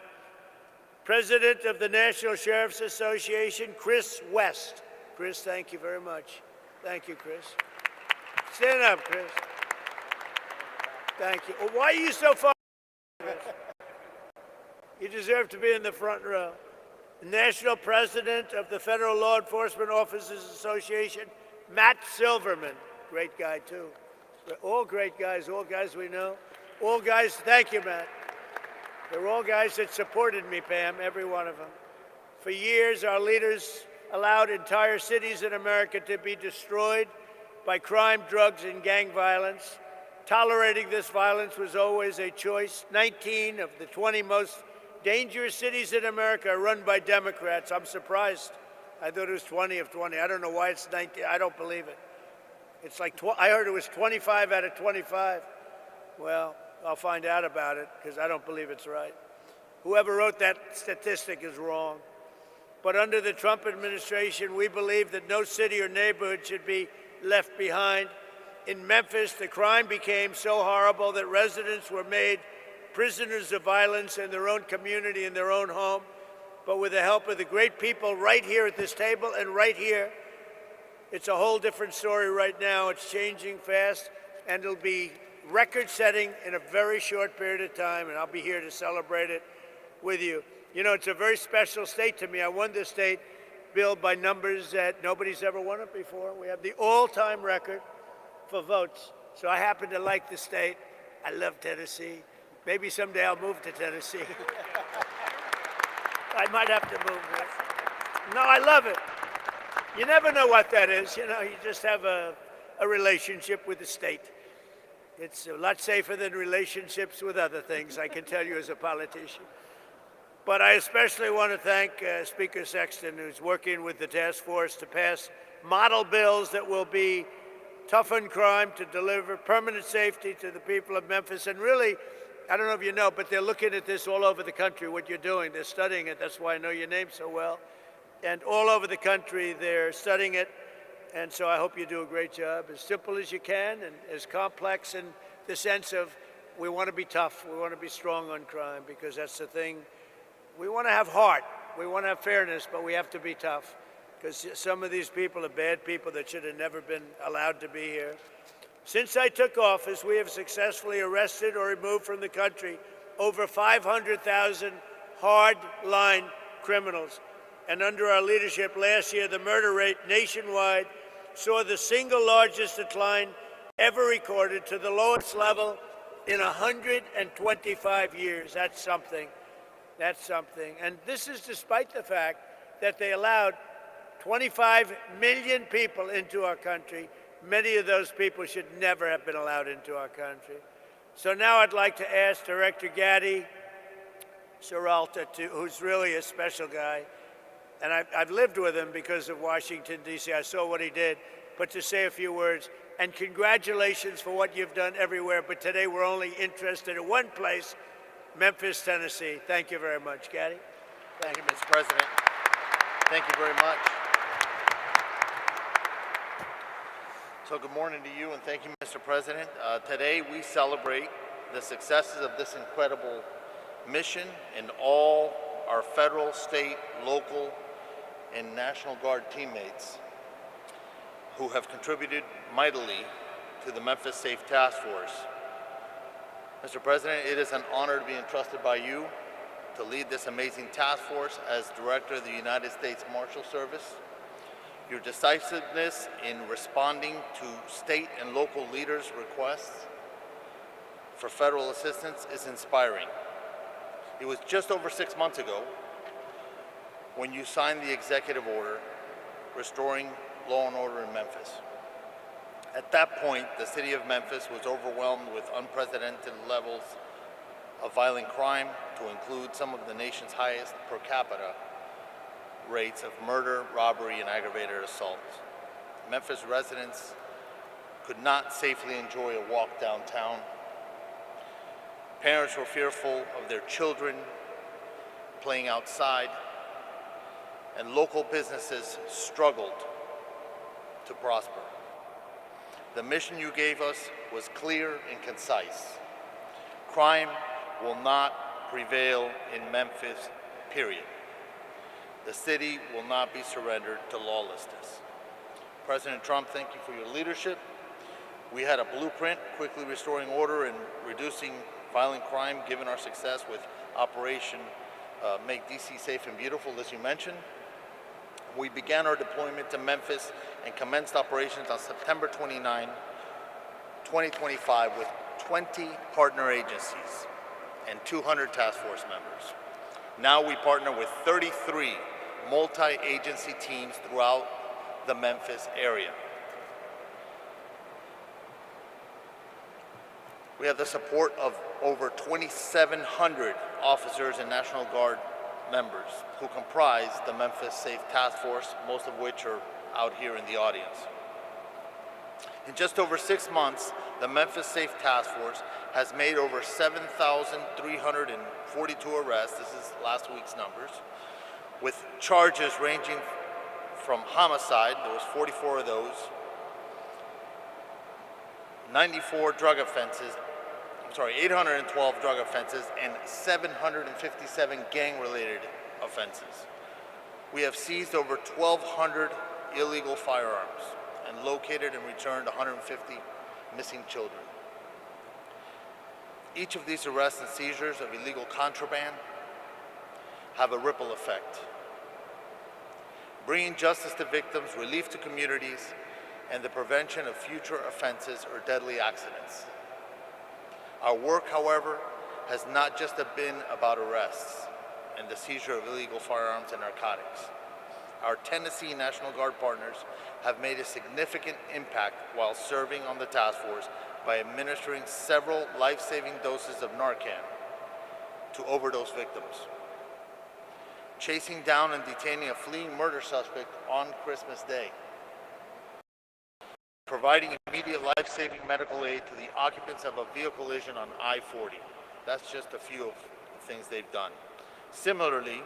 President of the National Sheriff's Association, Chris West. Chris, thank you very much. Thank you, Chris. Stand up, Chris. Thank you. Well, why are you so far? You deserve to be in the front row. The National President of the Federal Law Enforcement Officers Association, Matt Silverman. Great guy, too. All great guys, all guys we know. All guys, thank you, Matt. They're all guys that supported me, Pam, every one of them. For years, our leaders allowed entire cities in America to be destroyed by crime, drugs, and gang violence. Tolerating this violence was always a choice. 19 of the 20 most dangerous cities in America are run by Democrats. I'm surprised. I thought it was 20 of 20. I don't know why it's 19. I don't believe it. It's like, I heard it was 25 out of 25. Well, I'll find out about it because I don't believe it's right. Whoever wrote that statistic is wrong. But under the Trump administration, we believe that no city or neighborhood should be left behind. In Memphis, the crime became so horrible that residents were made prisoners of violence in their own community, in their own home. But with the help of the great people right here at this table and right here, it's a whole different story right now. It's changing fast, and it'll be record-setting in a very short period of time, and I'll be here to celebrate it with you. You know, it's a very special state to me. I won this state, Bill, by numbers that nobody's ever won it before. We have the all-time record for votes. So I happen to like the state. I love Tennessee. Maybe someday I'll move to Tennessee. I might have to move there. No, I love it. You never know what that is. You know, you just have a relationship with the state. It's a lot safer than relationships with other things, I can tell you as a politician. But I especially want to thank Speaker Sexton, who's working with the task force to pass model bills that will be toughen crime, to deliver permanent safety to the people of Memphis. And really, I don't know if you know, but they're looking at this all over the country, what you're doing. They're studying it. That's why I know your name so well. And all over the country, they're studying it. And so I hope you do a great job, as simple as you can and as complex in the sense of we want to be tough. We want to be strong on crime, because that's the thing. We want to have heart. We want to have fairness, but we have to be tough, because some of these people are bad people that should have never been allowed to be here. Since I took office, we have successfully arrested or removed from the country over 500,000 hard-line criminals. And under our leadership last year, the murder rate nationwide saw the single largest decline ever recorded to the lowest level in 125 years. That's something. That's something. And this is despite the fact that they allowed 25 million people into our country. Many of those people should never have been allowed into our country. So now I'd like to ask Director Gaddy Seralta, who's really a special guy, and I've lived with him because of Washington, D.C. I saw what he did, but to say a few words. And congratulations for what you've done everywhere, but today we're only interested in one place, Memphis, Tennessee. Thank you very much. Gaddy? Thank you, Mr. President. Thank you very much. So good morning to you, and thank you, Mr. President. Today we celebrate the successes of this incredible mission and all our federal, state, local, and National Guard teammates who have contributed mightily to the Memphis Safe Task Force. Mr. President, it is an honor to be entrusted by you to lead this amazing task force as Director of the United States Marshal Service. Your decisiveness in responding to state and local leaders' requests for federal assistance is inspiring. It was just over 6 months ago when you signed the executive order restoring law and order in Memphis. At that point, the city of Memphis was overwhelmed with unprecedented levels of violent crime, to include some of the nation's highest per capita rates of murder, robbery, and aggravated assault. Memphis residents could not safely enjoy a walk downtown. Parents were fearful of their children playing outside, and local businesses struggled to prosper. The mission you gave us was clear and concise. Crime will not prevail in Memphis, period. The city will not be surrendered to lawlessness. President Trump, thank you for your leadership. We had a blueprint, quickly restoring order and reducing violent crime, given our success with Operation Make DC Safe and Beautiful, as you mentioned. We began our deployment to Memphis and commenced operations on September 29, 2025 with 20 partner agencies and 200 task force members. Now we partner with 33 multi-agency teams throughout the Memphis area. We have the support of over 2,700 officers and National Guard members who comprise the Memphis Safe Task Force, most of which are out here in the audience. In just over 6 months, the Memphis Safe Task Force has made over 7,342 arrests, this is last week's numbers, with charges ranging from homicide, there was 44 of those, 812 drug offenses, and 757 gang-related offenses. We have seized over 1,200 illegal firearms and located and returned 150 missing children. Each of these arrests and seizures of illegal contraband have a ripple effect, bringing justice to victims, relief to communities, and the prevention of future offenses or deadly accidents. Our work, however, has not just been about arrests and the seizure of illegal firearms and narcotics. Our Tennessee National Guard partners have made a significant impact while serving on the task force by administering several life-saving doses of Narcan to overdose victims, chasing down and detaining a fleeing murder suspect on Christmas Day, providing immediate life-saving medical aid to the occupants of a vehicle collision on I-40. That's just a few of the things they've done. Similarly,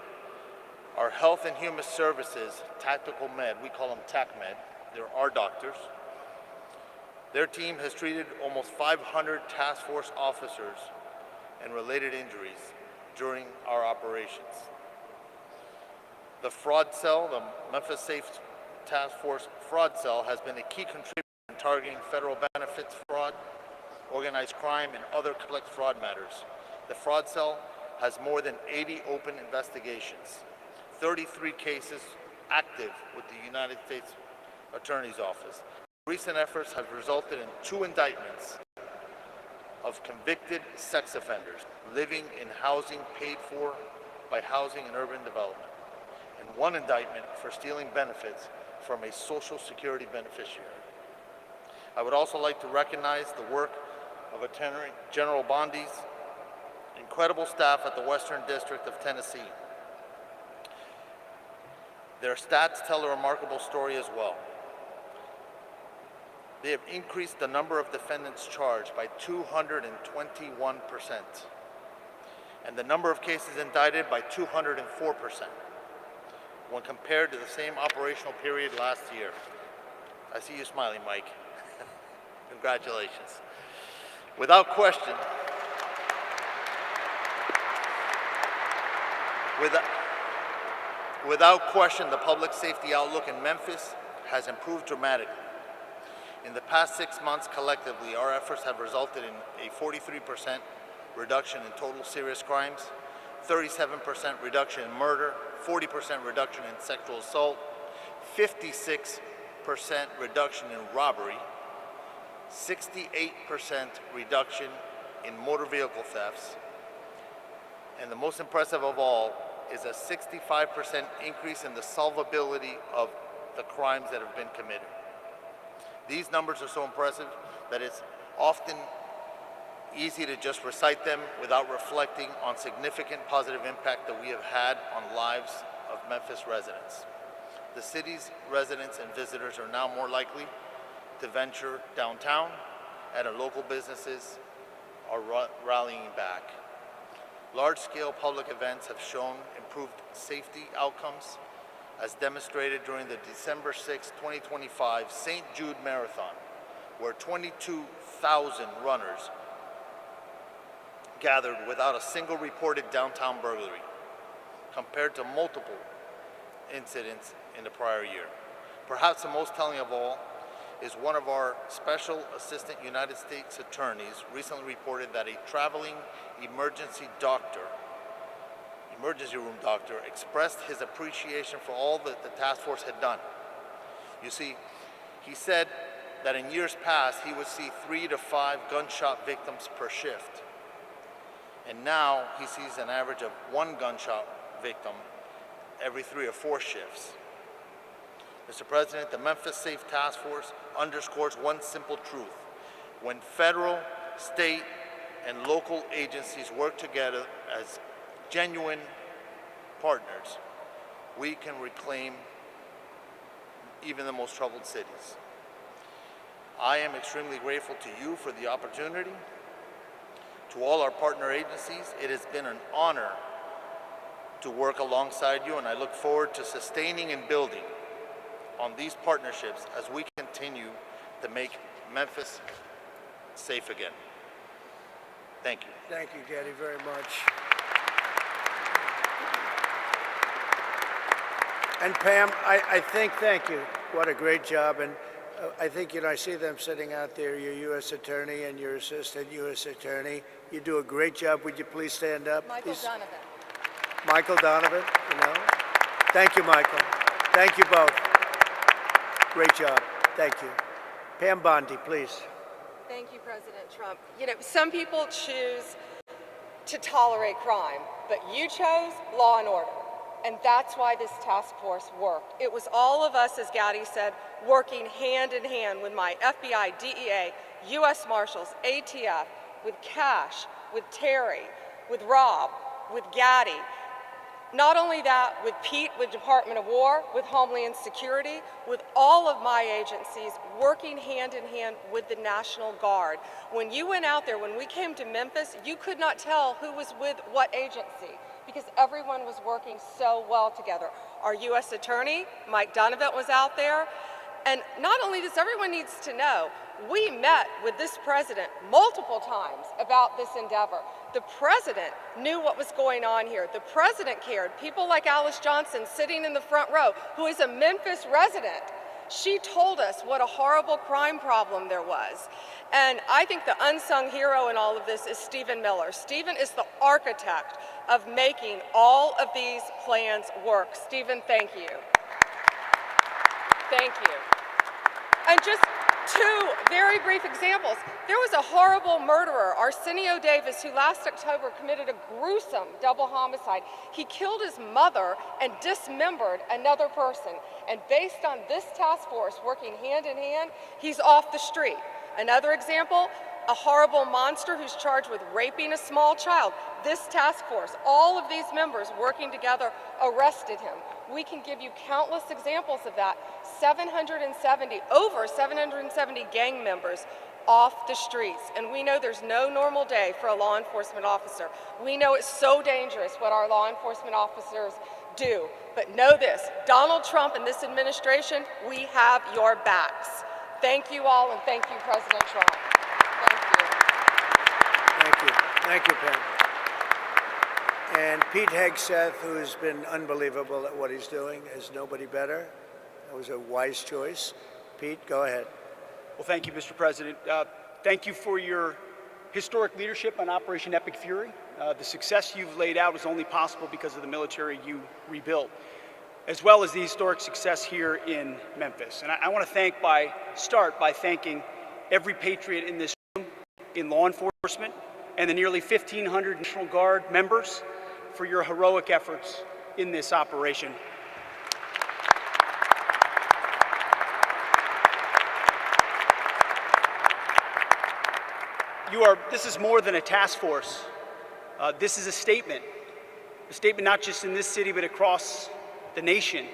our Health and Human Services Tactical Med, we call them TACMed, they're our doctors. Their team has treated almost 500 task force officers and related injuries during our operations. The fraud cell, the Memphis Safe Task Force fraud cell, has been a key contributor in targeting federal benefits fraud, organized crime, and other complex fraud matters. The fraud cell has more than 80 open investigations, 33 cases active with the United States Attorney's Office. Recent efforts have resulted in 2 indictments of convicted sex offenders living in housing paid for by Housing and Urban Development, and 1 indictment for stealing benefits from a Social Security beneficiary. I would also like to recognize the work of Attorney General Bondi's incredible staff at the Western District of Tennessee. Their stats tell a remarkable story as well. They have increased the number of defendants charged by 221%, and the number of cases indicted by 204% when compared to the same operational period last year. I see you smiling, Mike. Congratulations. Without question, the public safety outlook in Memphis has improved dramatically. In the past 6 months, collectively, our efforts have resulted in a 43% reduction in total serious crimes, 37% reduction in murder, 40% reduction in sexual assault, 56% reduction in robbery, 68% reduction in motor vehicle thefts, and the most impressive of all is a 65% increase in the solvability of the crimes that have been committed. These numbers are so impressive that it's often easy to just recite them without reflecting on significant positive impact that we have had on lives of Memphis residents. The city's residents and visitors are now more likely to venture downtown, and our local businesses are rallying back. Large-scale public events have shown improved safety outcomes, as demonstrated during the December 6, 2025 St. Jude Marathon, where 22,000 runners gathered without a single reported downtown burglary, compared to multiple incidents in the prior year. Perhaps the most telling of all is one of our Special Assistant United States Attorneys recently reported that a traveling emergency room doctor expressed his appreciation for all that the task force had done. You see, he said that in years past he would see 3 to 5 gunshot victims per shift, and now he sees an average of 1 gunshot victim every 3 or 4 shifts. Mr. President, the Memphis Safe Task Force underscores one simple truth: when federal, state, and local agencies work together as genuine partners, we can reclaim even the most troubled cities. I am extremely grateful to you for the opportunity. To all our partner agencies, it has been an honor to work alongside you, and I look forward to sustaining and building on these partnerships as we continue to make Memphis safe again. Thank you. Thank you, Getty, very much. And Pam, I think, thank you. What a great job. And I think, I see them sitting out there, your U.S. Attorney and your Assistant U.S. Attorney. You do a great job. Would you please stand up? Michael Donovan. Michael Donovan, Thank you, Michael. Thank you both. Great job. Thank you. Pam Bondi, please. Thank you, President Trump. Some people choose to tolerate crime, but you chose law and order. And that's why this task force worked. It was all of us, as Gaddy said, working hand in hand with my FBI, DEA, U.S. Marshals, ATF, with Cash, with Terry, with Rob, with Gaddy. Not only that, with Pete, with Department of War, with Homeland Security, with all of my agencies, working hand in hand with the National Guard. When you went out there, when we came to Memphis, you could not tell who was with what agency because everyone was working so well together. Our U.S. Attorney, Mike Donovan, was out there. And not only this, everyone needs to know, we met with this president multiple times about this endeavor. The president knew what was going on here. The president cared. People like Alice Johnson sitting in the front row, who is a Memphis resident, she told us what a horrible crime problem there was. And I think the unsung hero in all of this is Stephen Miller. Stephen is the architect of making all of these plans work. Stephen, thank you. Thank you. And just two very brief examples. There was a horrible murderer, Arsenio Davis, who last October committed a gruesome double homicide. He killed his mother and dismembered another person. And based on this task force working hand in hand, he's off the street. Another example, a horrible monster who's charged with raping a small child. This task force, all of these members working together, arrested him. We can give you countless examples of that. Over 770 gang members off the streets. And we know there's no normal day for a law enforcement officer. We know it's so dangerous what our law enforcement officers do. But know this, Donald Trump and this administration, we have your backs. Thank you all, and thank you, President Trump. Thank you. Thank you. Thank you, Pam. And Pete Hegseth, who's been unbelievable at what he's doing, is nobody better. That was a wise choice. Pete, go ahead. Well, thank you, Mr. President. Thank you for your historic leadership on Operation Epic Fury. The success you've laid out was only possible because of the military you rebuilt, as well as the historic success here in Memphis. And I want to start by thanking every patriot in this room, in law enforcement, and the nearly 1,500 National Guard members for your heroic efforts in this operation. This is more than a task force. This is a statement not just in this city, but across the nation.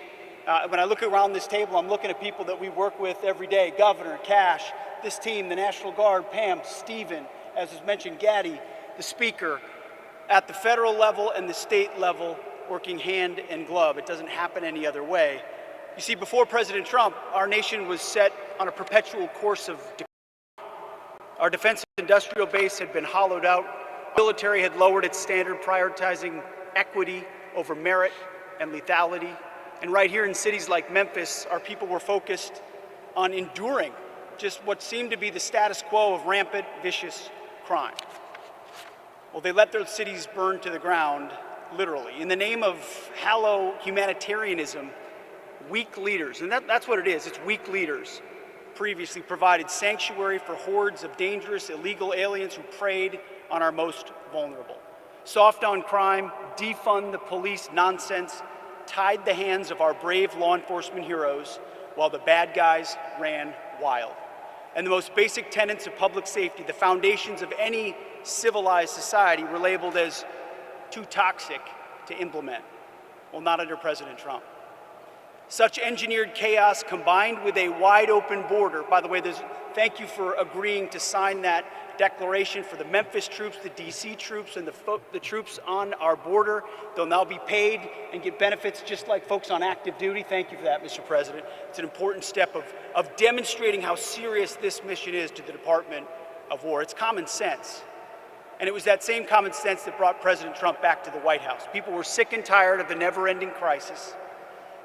When I look around this table, I'm looking at people that we work with every day: Governor, Cash, this team, the National Guard, Pam, Stephen, as was mentioned, Gaddy, the Speaker, at the federal level and the state level, working hand in glove. It doesn't happen any other way. You see, before President Trump, our nation was set on a perpetual course of decline. Our defense industrial base had been hollowed out. The military had lowered its standard, prioritizing equity over merit and lethality. And right here in cities like Memphis, our people were focused on enduring just what seemed to be the status quo of rampant, vicious crime. Well, they let their cities burn to the ground, literally. In the name of hollow humanitarianism, weak leaders, and that's what it is, it's weak leaders, previously provided sanctuary for hordes of dangerous, illegal aliens who preyed on our most vulnerable. Soft on crime, defund the police nonsense tied the hands of our brave law enforcement heroes while the bad guys ran wild. And the most basic tenets of public safety, the foundations of any civilized society, were labeled as too toxic to implement. Well, not under President Trump. Such engineered chaos combined with a wide open border, by the way, thank you for agreeing to sign that declaration for the Memphis troops, the DC troops, and the troops on our border. They'll now be paid and get benefits just like folks on active duty. Thank you for that, Mr. President. It's an important step of demonstrating how serious this mission is to the Department of War. It's common sense. And it was that same common sense that brought President Trump back to the White House. People were sick and tired of the never-ending crisis.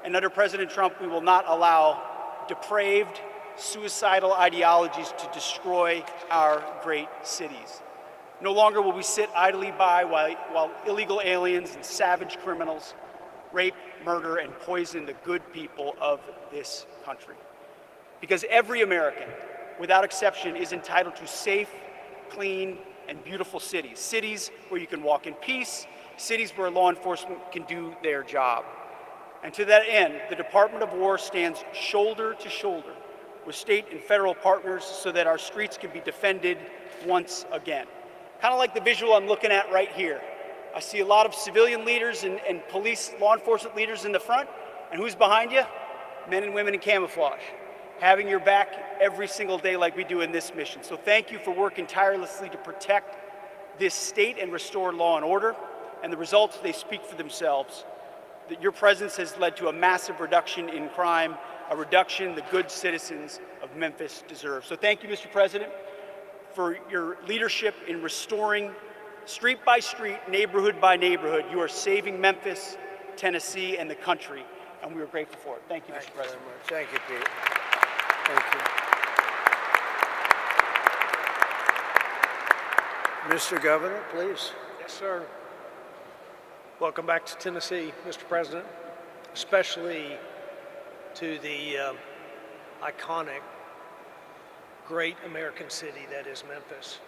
And under President Trump, we will not allow depraved, suicidal ideologies to destroy our great cities. No longer will we sit idly by while illegal aliens and savage criminals rape, murder, and poison the good people of this country. Because every American, without exception, is entitled to safe, clean, and beautiful cities. Cities where you can walk in peace, cities where law enforcement can do their job. And to that end, the Department of War stands shoulder to shoulder with state and federal partners so that our streets can be defended once again. Kind of like the visual I'm looking at right here. I see a lot of civilian leaders and police, law enforcement leaders in the front, and who's behind you? Men and women in camouflage, having your back every single day like we do in this mission. So thank you for working tirelessly to protect this state and restore law and order, and the results, they speak for themselves. That your presence has led to a massive reduction in crime, a reduction the good citizens of Memphis deserve. So thank you, Mr. President, for your leadership in restoring street by street, neighborhood by neighborhood. You are saving Memphis, Tennessee, and the country, and we are grateful for it. Thank you, Mr. President. Thank you, Pete. Thank you. Mr. Governor, please. Yes, sir. Welcome back to Tennessee, Mr. President, especially to the iconic, great American city that is Memphis.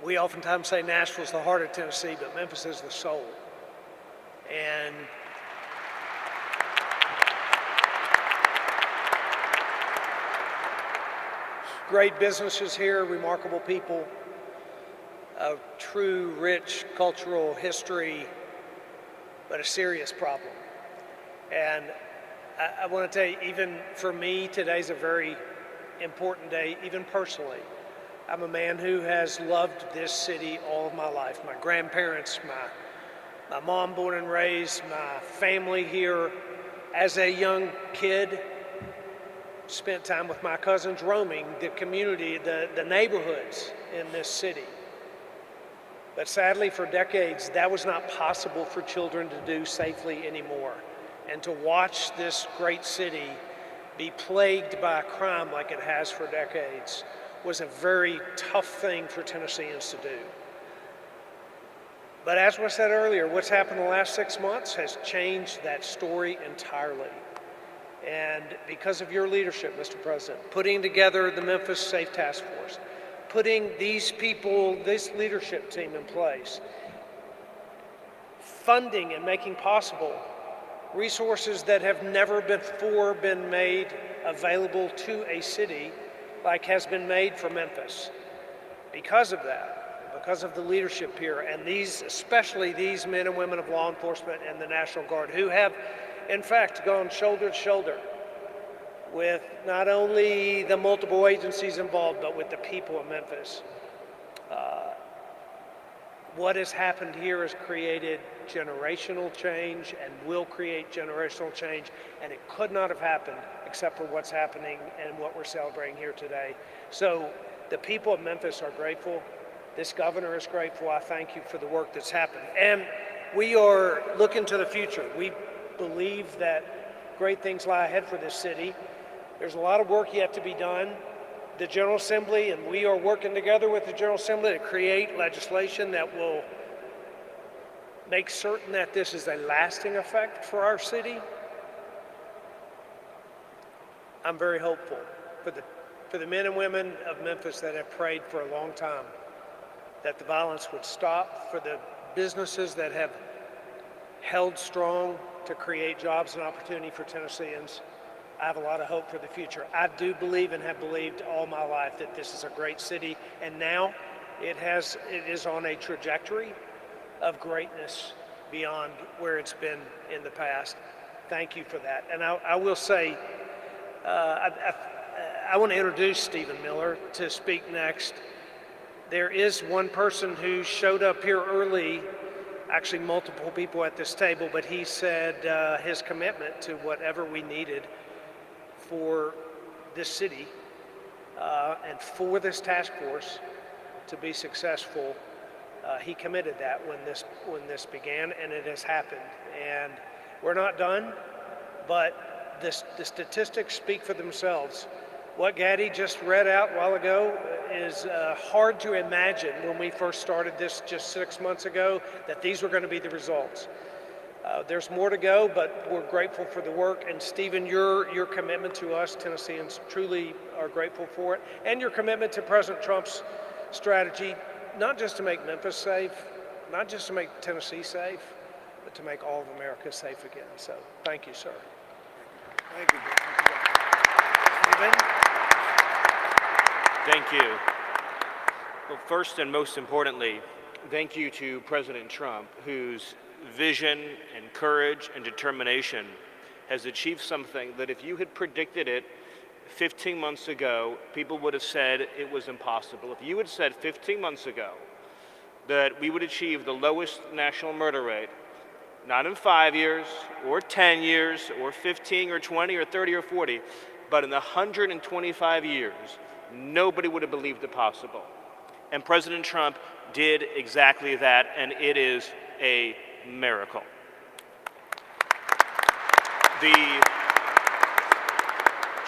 We oftentimes say Nashville's the heart of Tennessee, but Memphis is the soul. And great businesses here, remarkable people, a true, rich cultural history, but a serious problem. And I want to tell you, even for me, today's a very important day, even personally. I'm a man who has loved this city all of my life. My grandparents, my mom born and raised, my family here. As a young kid, spent time with my cousins roaming the community, the neighborhoods in this city. But sadly, for decades, that was not possible for children to do safely anymore. And to watch this great city be plagued by crime like it has for decades was a very tough thing for Tennesseans to do. But as was said earlier, what's happened in the last 6 months has changed that story entirely. And because of your leadership, Mr. President, putting together the Memphis Safe Task Force, putting these people, this leadership team in place, funding and making possible resources that have never before been made available to a city like has been made for Memphis. Because of that, because of the leadership here, and these, especially these men and women of law enforcement and the National Guard, who have, in fact, gone shoulder to shoulder with not only the multiple agencies involved, but with the people of Memphis. What has happened here has created generational change and will create generational change, and it could not have happened except for what's happening and what we're celebrating here today. So the people of Memphis are grateful. This governor is grateful. I thank you for the work that's happened. And we are looking to the future. We believe that great things lie ahead for this city. There's a lot of work yet to be done. The General Assembly, and we are working together with the General Assembly to create legislation that will make certain that this is a lasting effect for our city. I'm very hopeful for the men and women of Memphis that have prayed for a long time that the violence would stop, for the businesses that have held strong to create jobs and opportunity for Tennesseans. I have a lot of hope for the future. I do believe and have believed all my life that this is a great city, and now it is on a trajectory of greatness beyond where it's been in the past. Thank you for that. And I will say, I want to introduce Stephen Miller to speak next. There is one person who showed up here early, actually multiple people at this table, but he said his commitment to whatever we needed for this city and for this task force to be successful. He committed that when this began, and it has happened. And we're not done, but the statistics speak for themselves. What Gaddy just read out a while ago is hard to imagine when we first started this just 6 months ago that these were going to be the results. There's more to go, but we're grateful for the work. And Stephen, your commitment to us Tennesseans truly are grateful for it. And your commitment to President Trump's strategy, not just to make Memphis safe, not just to make Tennessee safe, but to make all of America safe again. So thank you, sir. Thank you. Stephen? Thank you. Well, first and most importantly, thank you to President Trump, whose vision and courage and determination has achieved something that if you had predicted it 15 months ago, people would have said it was impossible. If you had said 15 months ago that we would achieve the lowest national murder rate, not in 5 years or 10 years or 15 or 20 or 30 or 40, but in 125 years, nobody would have believed it possible. And President Trump did exactly that, and it is a miracle.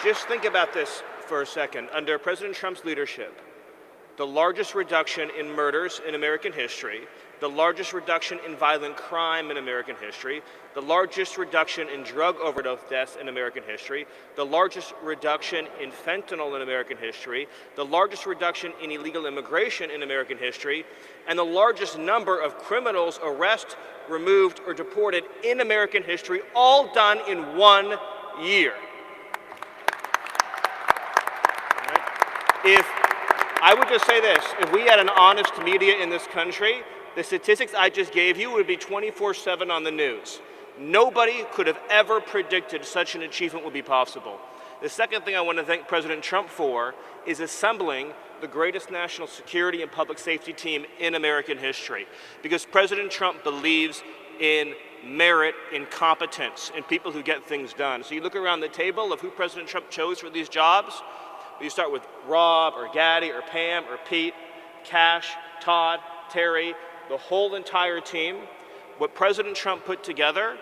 Just think about this for a second. Under President Trump's leadership, the largest reduction in murders in American history, the largest reduction in violent crime in American history, the largest reduction in drug overdose deaths in American history, the largest reduction in fentanyl in American history, the largest reduction in illegal immigration in American history, and the largest number of criminals arrested, removed, or deported in American history, all done in 1 year. If I would just say this, if we had an honest media in this country, the statistics I just gave you would be 24/7 on the news. Nobody could have ever predicted such an achievement would be possible. The second thing I want to thank President Trump for is assembling the greatest national security and public safety team in American history. Because President Trump believes in merit, in competence, in people who get things done. So you look around the table of who President Trump chose for these jobs. You start with Rob or Gaddy or Pam or Pete, Cash, Todd, Terry, the whole entire team. What President Trump put together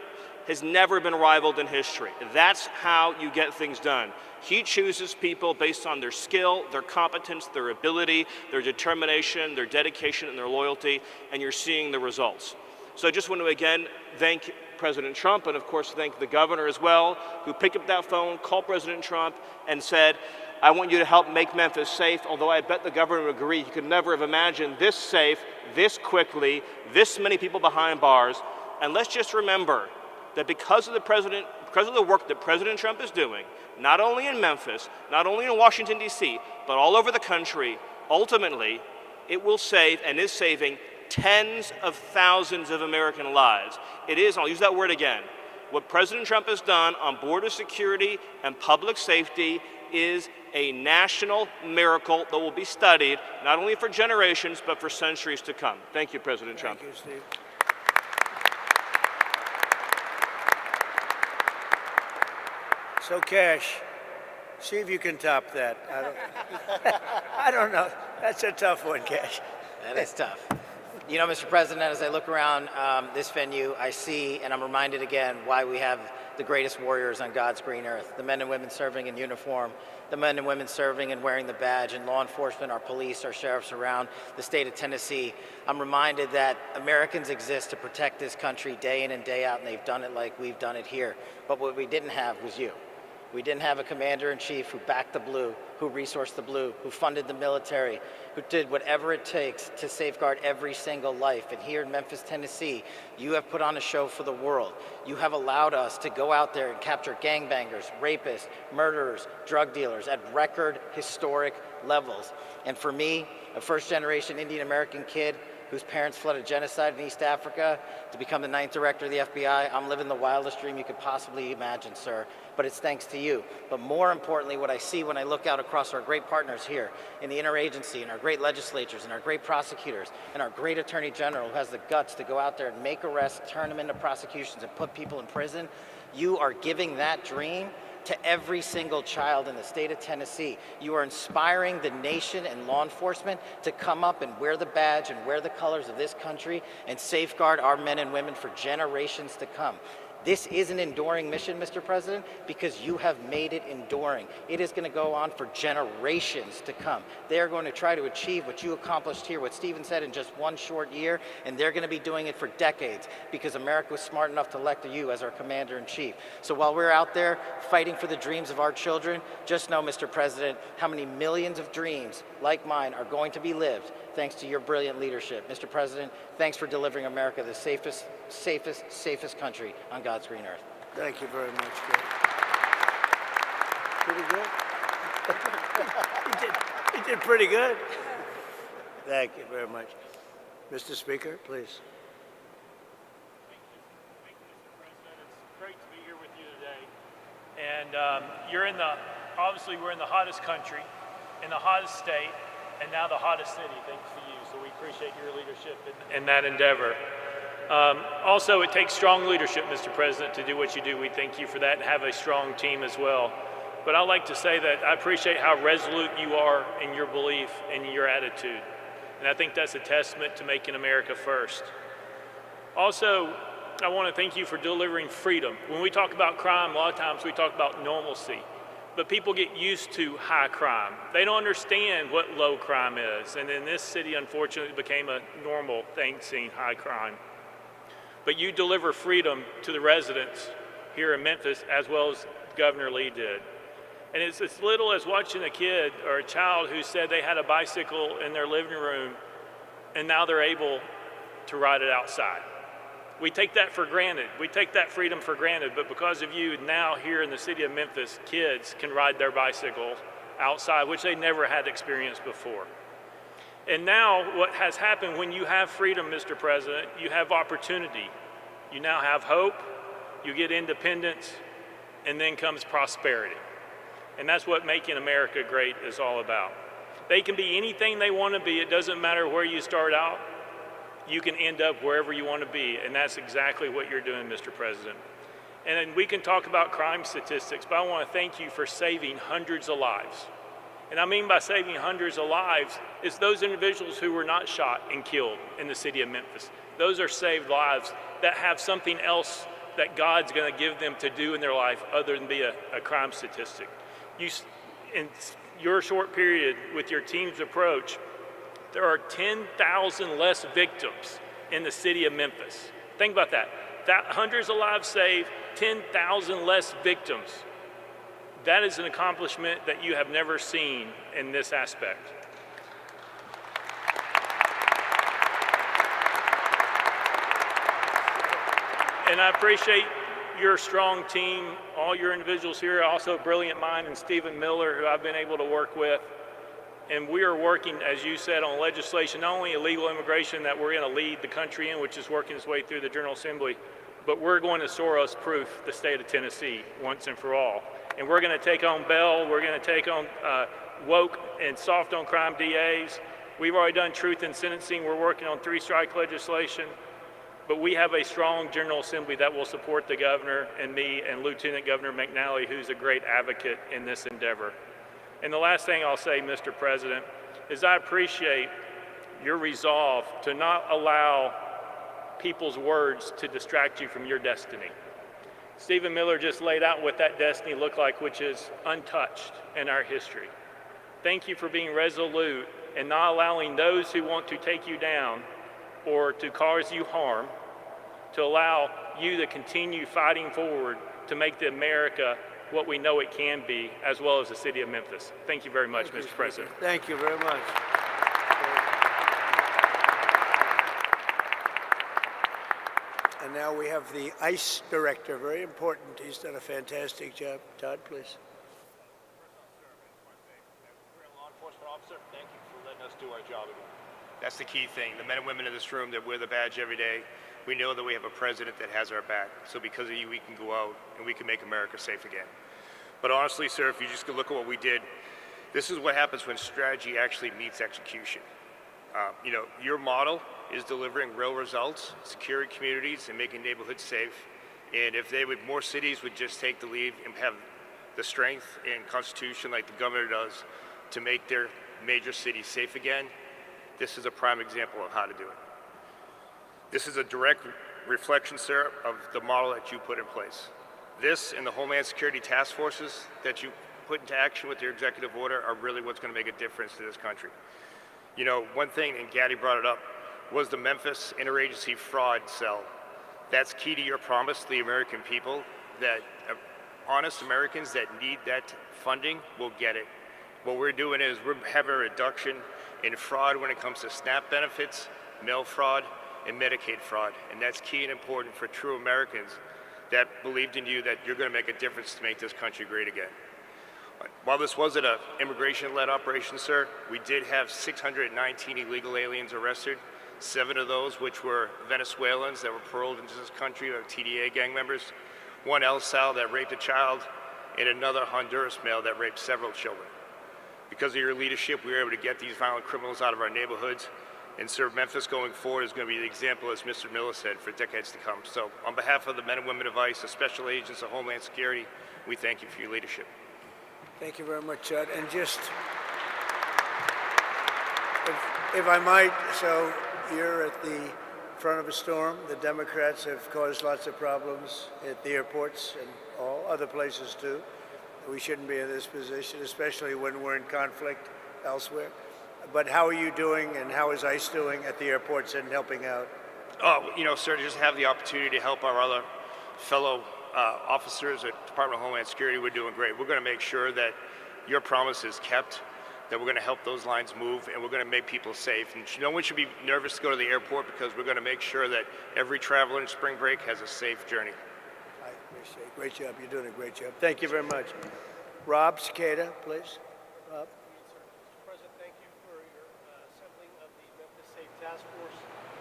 has never been rivaled in history. That's how you get things done. He chooses people based on their skill, their competence, their ability, their determination, their dedication, and their loyalty, and you're seeing the results. So I just want to again thank President Trump, and of course thank the governor as well, who picked up that phone, called President Trump, and said, I want you to help make Memphis safe, although I bet the governor would agree he could never have imagined this safe, this quickly, this many people behind bars. And let's just remember that because of the work that President Trump is doing, not only in Memphis, not only in Washington, D.C., but all over the country, ultimately, it will save and is saving tens of thousands of American lives. It is, I'll use that word again, what President Trump has done on border security and public safety is a national miracle that will be studied not only for generations, but for centuries to come. Thank you, President Trump. Thank you, Steve. So, Cash, see if you can top that. I don't know. That's a tough one, Cash. That is tough. You know, Mr. President, as I look around this venue, I see, and I'm reminded again, why we have the greatest warriors on God's green earth, the men and women serving in uniform, the men and women serving and wearing the badge, and law enforcement, our police, our sheriffs around the state of Tennessee. I'm reminded that Americans exist to protect this country day in and day out, and they've done it like we've done it here. But what we didn't have was you. We didn't have a commander-in-chief who backed the blue, who resourced the blue, who funded the military, who did whatever it takes to safeguard every single life. And here in Memphis, Tennessee, you have put on a show for the world. You have allowed us to go out there and capture gangbangers, rapists, murderers, drug dealers at record historic levels. And for me, a first-generation Indian-American kid whose parents fled a genocide in East Africa to become the 9th director of the FBI, I'm living the wildest dream you could possibly imagine, sir. But it's thanks to you. But more importantly, what I see when I look out across our great partners here in the interagency and our great legislatures and our great prosecutors and our great attorney general who has the guts to go out there and make arrests, turn them into prosecutions, and put people in prison, you are giving that dream to every single child in the state of Tennessee. You are inspiring the nation and law enforcement to come up and wear the badge and wear the colors of this country and safeguard our men and women for generations to come. This is an enduring mission, Mr. President, because you have made it enduring. It is going to go on for generations to come. They are going to try to achieve what you accomplished here, what Stephen said, in just one short year, and they're going to be doing it for decades because America was smart enough to elect you as our commander-in-chief. So while we're out there fighting for the dreams of our children, just know, Mr. President, how many millions of dreams like mine are going to be lived thanks to your brilliant leadership. Mr. President, thanks for delivering America the safest country on God's green earth. Thank you very much, Greg. Pretty good. He did pretty good. Thank you very much. Mr. Speaker, please. Thank you, Mr. President. It's great to be here with you today. And obviously we're in the hottest country, in the hottest state, and now the hottest city, thanks to you. So we appreciate your leadership in that endeavor. Also, it takes strong leadership, Mr. President, to do what you do. We thank you for that and have a strong team as well. But I'd like to say that I appreciate how resolute you are in your belief and your attitude. And I think that's a testament to making America first. Also, I want to thank you for delivering freedom. When we talk about crime, a lot of times we talk about normalcy. But people get used to high crime. They don't understand what low crime is. And in this city, unfortunately, it became a normal thing, seeing high crime. But you deliver freedom to the residents here in Memphis, as well as Governor Lee did. And it's as little as watching a kid or a child who said they had a bicycle in their living room, and now they're able to ride it outside. We take that for granted. We take that freedom for granted, but because of you, now here in the city of Memphis, kids can ride their bicycle outside, which they never had experienced before. And now what has happened, when you have freedom, Mr. President, you have opportunity. You now have hope, you get independence, and then comes prosperity. And that's what making America great is all about. They can be anything they want to be. It doesn't matter where you start out. You can end up wherever you want to be, and that's exactly what you're doing, Mr. President. And then we can talk about crime statistics, but I want to thank you for saving hundreds of lives. And I mean by saving hundreds of lives is those individuals who were not shot and killed in the city of Memphis. Those are saved lives that have something else that God's going to give them to do in their life other than be a crime statistic. In your short period with your team's approach, there are 10,000 less victims in the city of Memphis. Think about that. Hundreds of lives saved, 10,000 less victims. That is an accomplishment that you have never seen in this aspect. And I appreciate your strong team, all your individuals here, also brilliant mind and Stephen Miller, who I've been able to work with. And we are working, as you said, on legislation, not only illegal immigration that we're going to lead the country in, which is working its way through the General Assembly, but we're going to Soros-proof the state of Tennessee once and for all. And we're going to take on bail, we're going to take on woke and soft on crime DAs. We've already done truth in sentencing, we're working on three-strike legislation. But we have a strong General Assembly that will support the governor and me and Lieutenant Governor McNally, who's a great advocate in this endeavor. And the last thing I'll say, Mr. President, is I appreciate your resolve to not allow people's words to distract you from your destiny. Stephen Miller just laid out what that destiny looked like, which is untouched in our history. Thank you for being resolute and not allowing those who want to take you down or to cause you harm, to allow you to continue fighting forward to make the America what we know it can be, as well as the city of Memphis. Thank you very much, Mr. President. Thank you very much. And now we have the ICE director, very important. He's done a fantastic job. Todd, please. We're a law enforcement officer. Thank you for letting us do our job again. That's the key thing. The men and women in this room that wear the badge every day, we know that we have a president that has our back. So because of you, we can go out and we can make America safe again. But honestly, sir, if you just look at what we did, this is what happens when strategy actually meets execution. Your model is delivering real results, securing communities and making neighborhoods safe. And if more cities would just take the lead and have the strength and constitution like the governor does to make their major cities safe again, this is a prime example of how to do it. This is a direct reflection, sir, of the model that you put in place. This and the Homeland Security task forces that you put into action with your executive order are really what's going to make a difference to this country. One thing, and Gaddy brought it up, was the Memphis Interagency Fraud Cell. That's key to your promise to the American people that honest Americans that need that funding will get it. What we're doing is we're having a reduction in fraud when it comes to SNAP benefits, mail fraud, and Medicaid fraud. And that's key and important for true Americans that believed in you that you're going to make a difference to make this country great again. While this wasn't an immigration-led operation, sir, we did have 619 illegal aliens arrested, 7 of those which were Venezuelans that were paroled into this country, or TDA gang members, 1 El Sal that raped a child, and another Honduras male that raped several children. Because of your leadership, we were able to get these violent criminals out of our neighborhoods. And sir, Memphis going forward is going to be the example, as Mr. Miller said, for decades to come. So on behalf of the men and women of ICE, the special agents of Homeland Security, we thank you for your leadership. Thank you very much, Chad. And just, if I might, so you're at the front of a storm. The Democrats have caused lots of problems at the airports and all other places too. We shouldn't be in this position, especially when we're in conflict elsewhere. But how are you doing, and how is ICE doing at the airports and helping out? Oh, you know, sir, to just have the opportunity to help our other fellow officers at Department of Homeland Security, we're doing great. We're going to make sure that your promise is kept, that we're going to help those lines move, and we're going to make people safe. And no one should be nervous to go to the airport, because we're going to make sure that every traveler in spring break has a safe journey. I appreciate it. Great job. You're doing a great job. Thank you very much. Rob Cicada, please. Rob. Mr. President, thank you for your assembling of the Memphis Safe Task Force.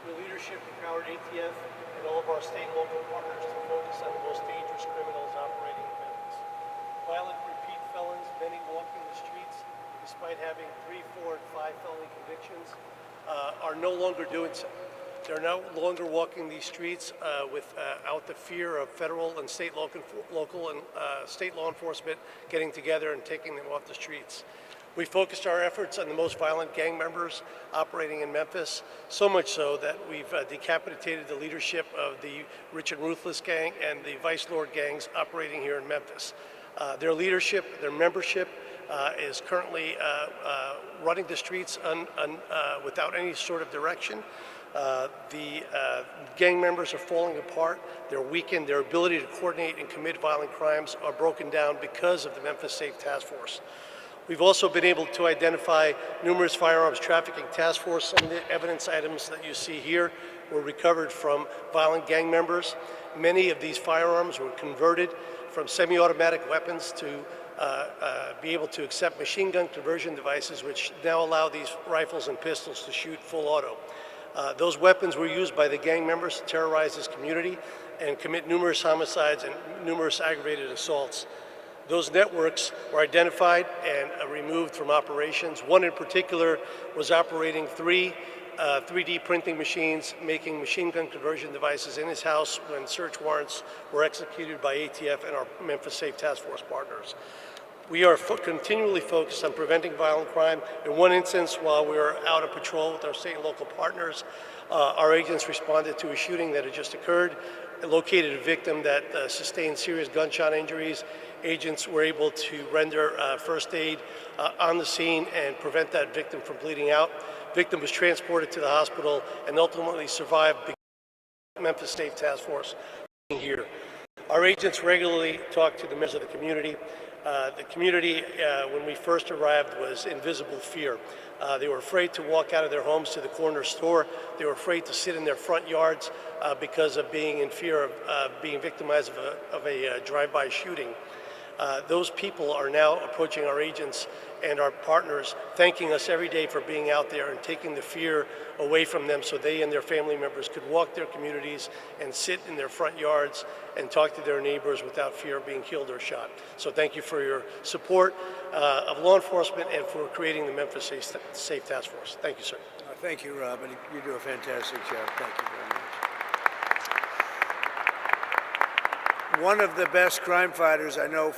Your leadership empowered ATF and all of our state and local partners to focus on the most dangerous criminals operating in Memphis. Violent repeat felons, many walking the streets despite having 3, 4, and 5 felony convictions, are no longer doing so. They're no longer walking these streets without the fear of federal and state local and state law enforcement getting together and taking them off the streets. We focused our efforts on the most violent gang members operating in Memphis, so much so that we've decapitated the leadership of the Rich and Ruthless gang and the Vice Lord gangs operating here in Memphis. Their leadership, their membership is currently running the streets without any sort of direction. The gang members are falling apart. They're weakened. Their ability to coordinate and commit violent crimes are broken down because of the Memphis Safe Task Force. We've also been able to identify numerous firearms trafficking task force. Some of the evidence items that you see here were recovered from violent gang members. Many of these firearms were converted from semi-automatic weapons to be able to accept machine gun conversion devices, which now allow these rifles and pistols to shoot full auto. Those weapons were used by the gang members to terrorize this community and commit numerous homicides and numerous aggravated assaults. Those networks were identified and removed from operations. One in particular was operating 3 3D printing machines, making machine gun conversion devices in his house when search warrants were executed by ATF and our Memphis Safe Task Force partners. We are continually focused on preventing violent crime. In one instance, while we were out on patrol with our state and local partners, our agents responded to a shooting that had just occurred, located a victim that sustained serious gunshot injuries. Agents were able to render first aid on the scene and prevent that victim from bleeding out. Victim was transported to the hospital and ultimately survived because of the Memphis State Task Force here. Our agents regularly talk to the members of the community. The community, when we first arrived, was in visible fear. They were afraid to walk out of their homes to the corner store. They were afraid to sit in their front yards because of being in fear of being victimized of a drive-by shooting. Those people are now approaching our agents and our partners, thanking us every day for being out there and taking the fear away from them so they and their family members could walk their communities and sit in their front yards and talk to their neighbors without fear of being killed or shot. So thank you for your support of law enforcement and for creating the Memphis Safe Task Force. Thank you, sir. Thank you, Rob, and you do a fantastic job. Thank you very much. One of the best crime fighters I know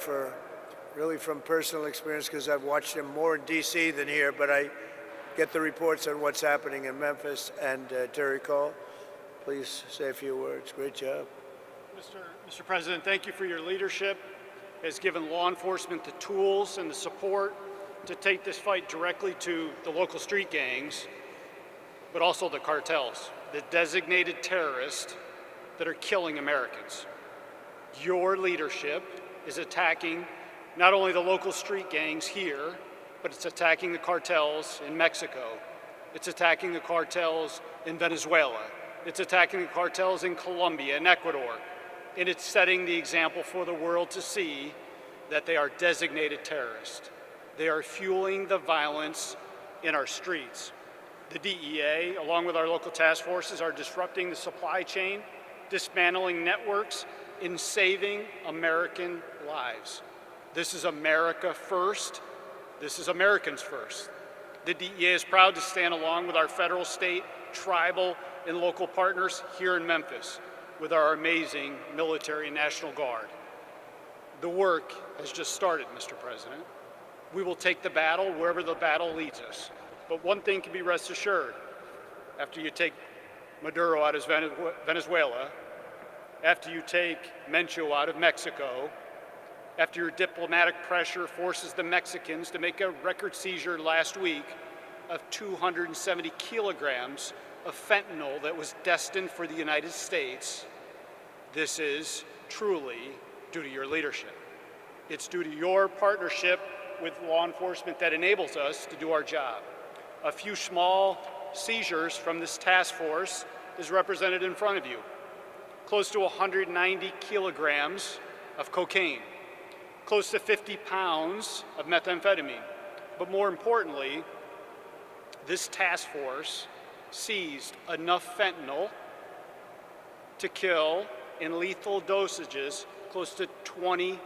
really from personal experience, because I've watched him more in D.C. than here, but I get the reports on what's happening in Memphis. And Terry Cole, please say a few words. Great job. Mr. President, thank you for your leadership. It has given law enforcement the tools and the support to take this fight directly to the local street gangs, but also the cartels, the designated terrorists that are killing Americans. Your leadership is attacking not only the local street gangs here, but it's attacking the cartels in Mexico It's attacking the cartels in Venezuela. It's attacking the cartels in Colombia and Ecuador. And it's setting the example for the world to see that they are designated terrorists. They are fueling the violence in our streets. The DEA, along with our local task forces, are disrupting the supply chain, dismantling networks, and saving American lives. This is America first. This is Americans first. The DEA is proud to stand along with our federal, state, tribal, and local partners here in Memphis with our amazing military and National Guard. The work has just started, Mr. President. We will take the battle wherever the battle leads us. But one thing can be rest assured. After you take Maduro out of Venezuela, after you take Mencho out of Mexico, after your diplomatic pressure forces the Mexicans to make a record seizure last week of 270 kilograms of fentanyl that was destined for the United States, this is truly due to your leadership. It's due to your partnership with law enforcement that enables us to do our job. A few small seizures from this task force is represented in front of you. Close to 190 kilograms of cocaine, close to 50 pounds of methamphetamine. But more importantly, this task force seized enough fentanyl to kill in lethal dosages close to 20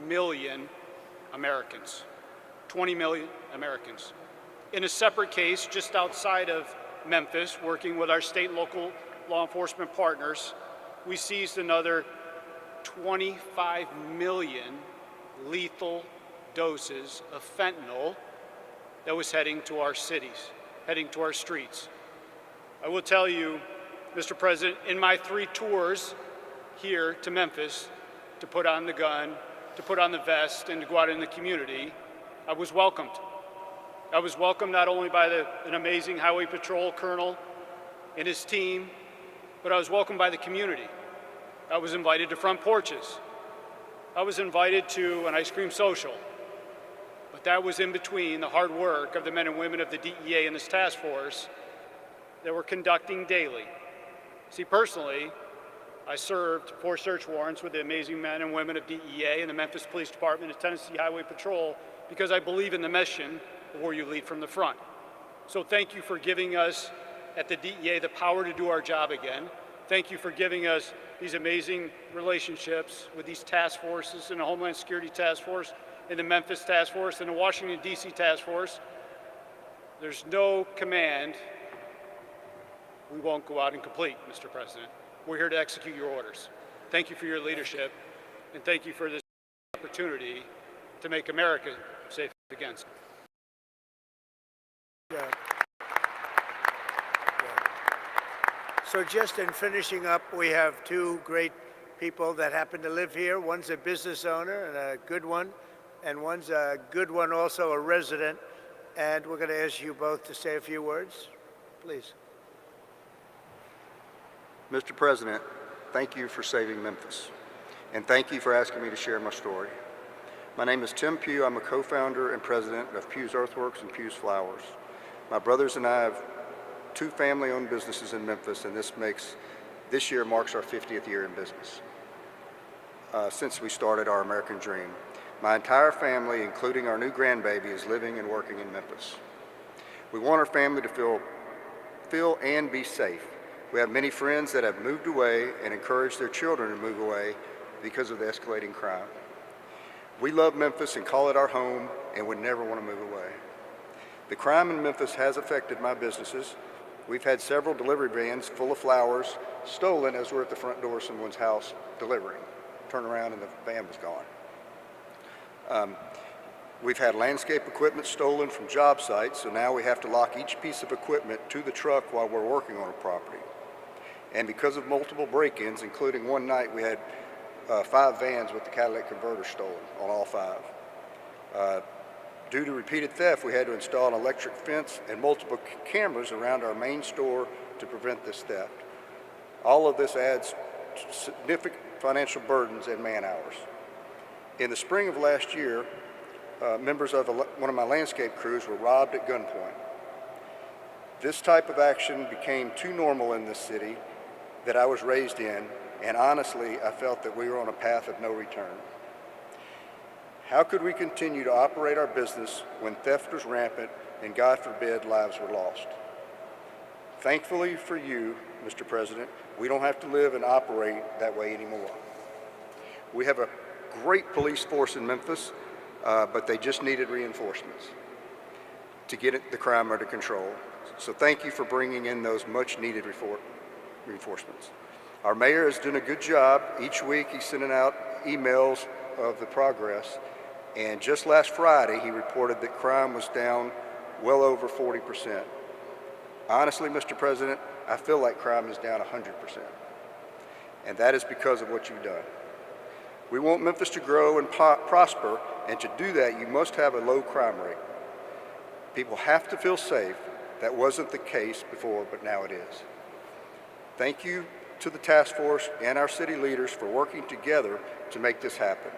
million Americans. 20 million Americans. In a separate case just outside of Memphis, working with our state and local law enforcement partners, we seized another 25 million lethal doses of fentanyl that was heading to our cities, heading to our streets. I will tell you, Mr. President, in my 3 tours here to Memphis to put on the gun, to put on the vest, and to go out in the community, I was welcomed. I was welcomed not only by an amazing Highway Patrol colonel and his team, but I was welcomed by the community. I was invited to front porches. I was invited to an ice cream social. But that was in between the hard work of the men and women of the DEA and this task force that we're conducting daily. See, personally, I served 4 search warrants with the amazing men and women of DEA and the Memphis Police Department and Tennessee Highway Patrol because I believe in the mission of where you lead from the front. So thank you for giving us at the DEA the power to do our job again. Thank you for giving us these amazing relationships with these task forces and the Homeland Security Task Force and the Memphis Task Force and the Washington, D.C. Task Force. There's no command we won't go out and complete, Mr. President. We're here to execute your orders. Thank you for your leadership, and thank you for this opportunity to make America safe against. Yeah. So just in finishing up, we have 2 great people that happen to live here. One's a business owner and a good one, and one's a good one, also a resident. And we're going to ask you both to say a few words, please. Mr. President, thank you for saving Memphis, and thank you for asking me to share my story. My name is Tim Pugh. I'm a co-founder and president of Pugh's Earthworks and Pugh's Flowers. My brothers and I have 2 family-owned businesses in Memphis, and this year marks our 50th year in business since we started our American dream. My entire family, including our new grandbaby, is living and working in Memphis. We want our family to feel and be safe. We have many friends that have moved away and encouraged their children to move away because of the escalating crime. We love Memphis and call it our home and would never want to move away. The crime in Memphis has affected my businesses. We've had several delivery vans full of flowers stolen as we're at the front door of someone's house delivering. Turn around and the van was gone. We've had landscape equipment stolen from job sites, so now we have to lock each piece of equipment to the truck while we're working on a property. And because of multiple break-ins, including one night we had 5 vans with the catalytic converter stolen on all 5. Due to repeated theft, we had to install an electric fence and multiple cameras around our main store to prevent this theft. All of this adds significant financial burdens and man hours. In the spring of last year, members of one of my landscape crews were robbed at gunpoint. This type of action became too normal in this city that I was raised in, and honestly, I felt that we were on a path of no return. How could we continue to operate our business when theft was rampant and, God forbid, lives were lost? Thankfully for you, Mr. President, we don't have to live and operate that way anymore. We have a great police force in Memphis, but they just needed reinforcements to get the crime under control. So thank you for bringing in those much needed reinforcements. Our mayor is doing a good job. Each week he's sending out emails of the progress. And just last Friday, he reported that crime was down well over 40%. Honestly, Mr. President, I feel like crime is down 100%. And that is because of what you've done. We want Memphis to grow and prosper, and to do that, you must have a low crime rate. People have to feel safe. That wasn't the case before, but now it is. Thank you to the task force and our city leaders for working together to make this happen.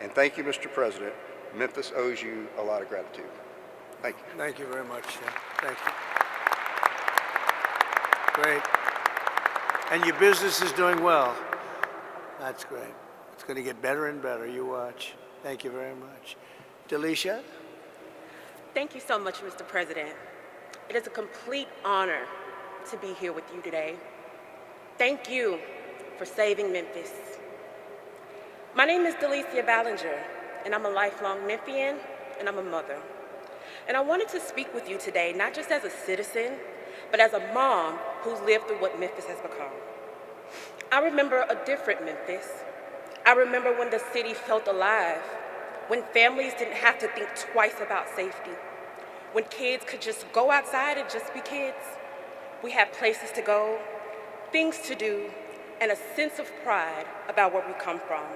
And thank you, Mr. President. Memphis owes you a lot of gratitude. Thank you. Thank you very much, Tim. Thank you. Great. And your business is doing well. That's great. It's going to get better and better. You watch. Thank you very much. Delisha? Thank you so much, Mr. President. It is a complete honor to be here with you today. Thank you for saving Memphis. My name is Delicia Ballinger, and I'm a lifelong Memphian, and I'm a mother. And I wanted to speak with you today, not just as a citizen, but as a mom who's lived through what Memphis has become. I remember a different Memphis. I remember when the city felt alive, when families didn't have to think twice about safety, when kids could just go outside and just be kids. We had places to go, things to do, and a sense of pride about where we come from.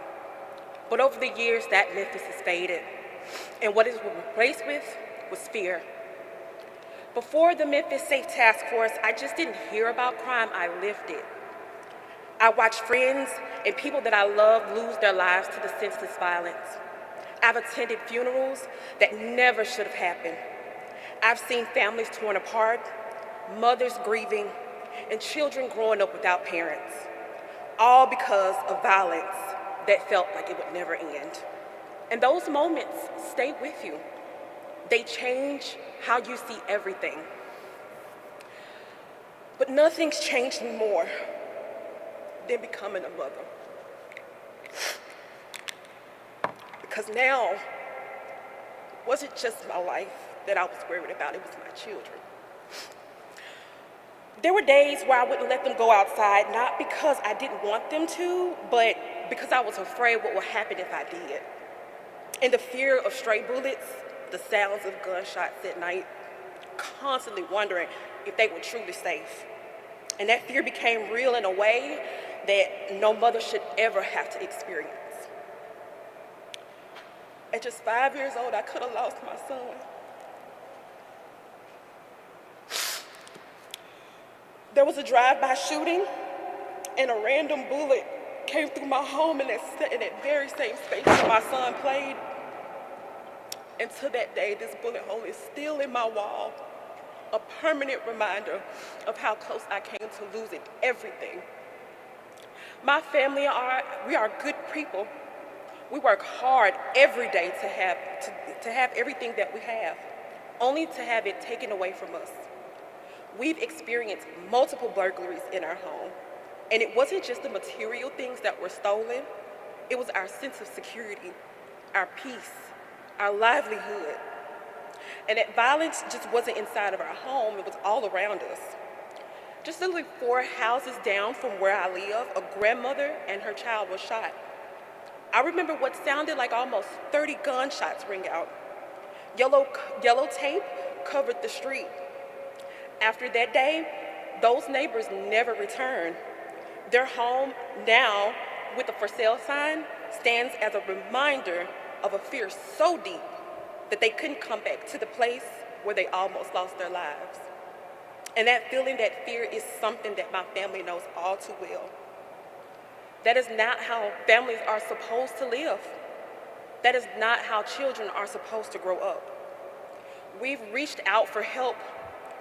But over the years, that Memphis has faded, and what it was replaced with was fear. Before the Memphis Safe Task Force, I just didn't hear about crime, I lived it. I watched friends and people that I loved lose their lives to the senseless violence. I've attended funerals that never should have happened. I've seen families torn apart, mothers grieving, and children growing up without parents, all because of violence that felt like it would never end. And those moments stay with you. They change how you see everything. But nothing's changed me more than becoming a mother. Because now, it wasn't just my life that I was worried about, it was my children. There were days where I wouldn't let them go outside, not because I didn't want them to, but because I was afraid what would happen if I did. And the fear of stray bullets, the sounds of gunshots at night, constantly wondering if they were truly safe. And that fear became real in a way that no mother should ever have to experience. At just 5 years old, I could have lost my son. There was a drive-by shooting, and a random bullet came through my home in that very same space where my son played. And to that day, this bullet hole is still in my wall, a permanent reminder of how close I came to losing everything. My family we are good people. We work hard every day to have everything that we have, only to have it taken away from us. We've experienced multiple burglaries in our home, and it wasn't just the material things that were stolen, it was our sense of security, our peace, our livelihood. And that violence just wasn't inside of our home, it was all around us. Just literally 4 houses down from where I live, a grandmother and her child was shot. I remember what sounded like almost 30 gunshots ring out. Yellow tape covered the street. After that day, those neighbors never returned. Their home now, with a for sale sign, stands as a reminder of a fear so deep that they couldn't come back to the place where they almost lost their lives. And that feeling, that fear, is something that my family knows all too well. That is not how families are supposed to live. That is not how children are supposed to grow up. We've reached out for help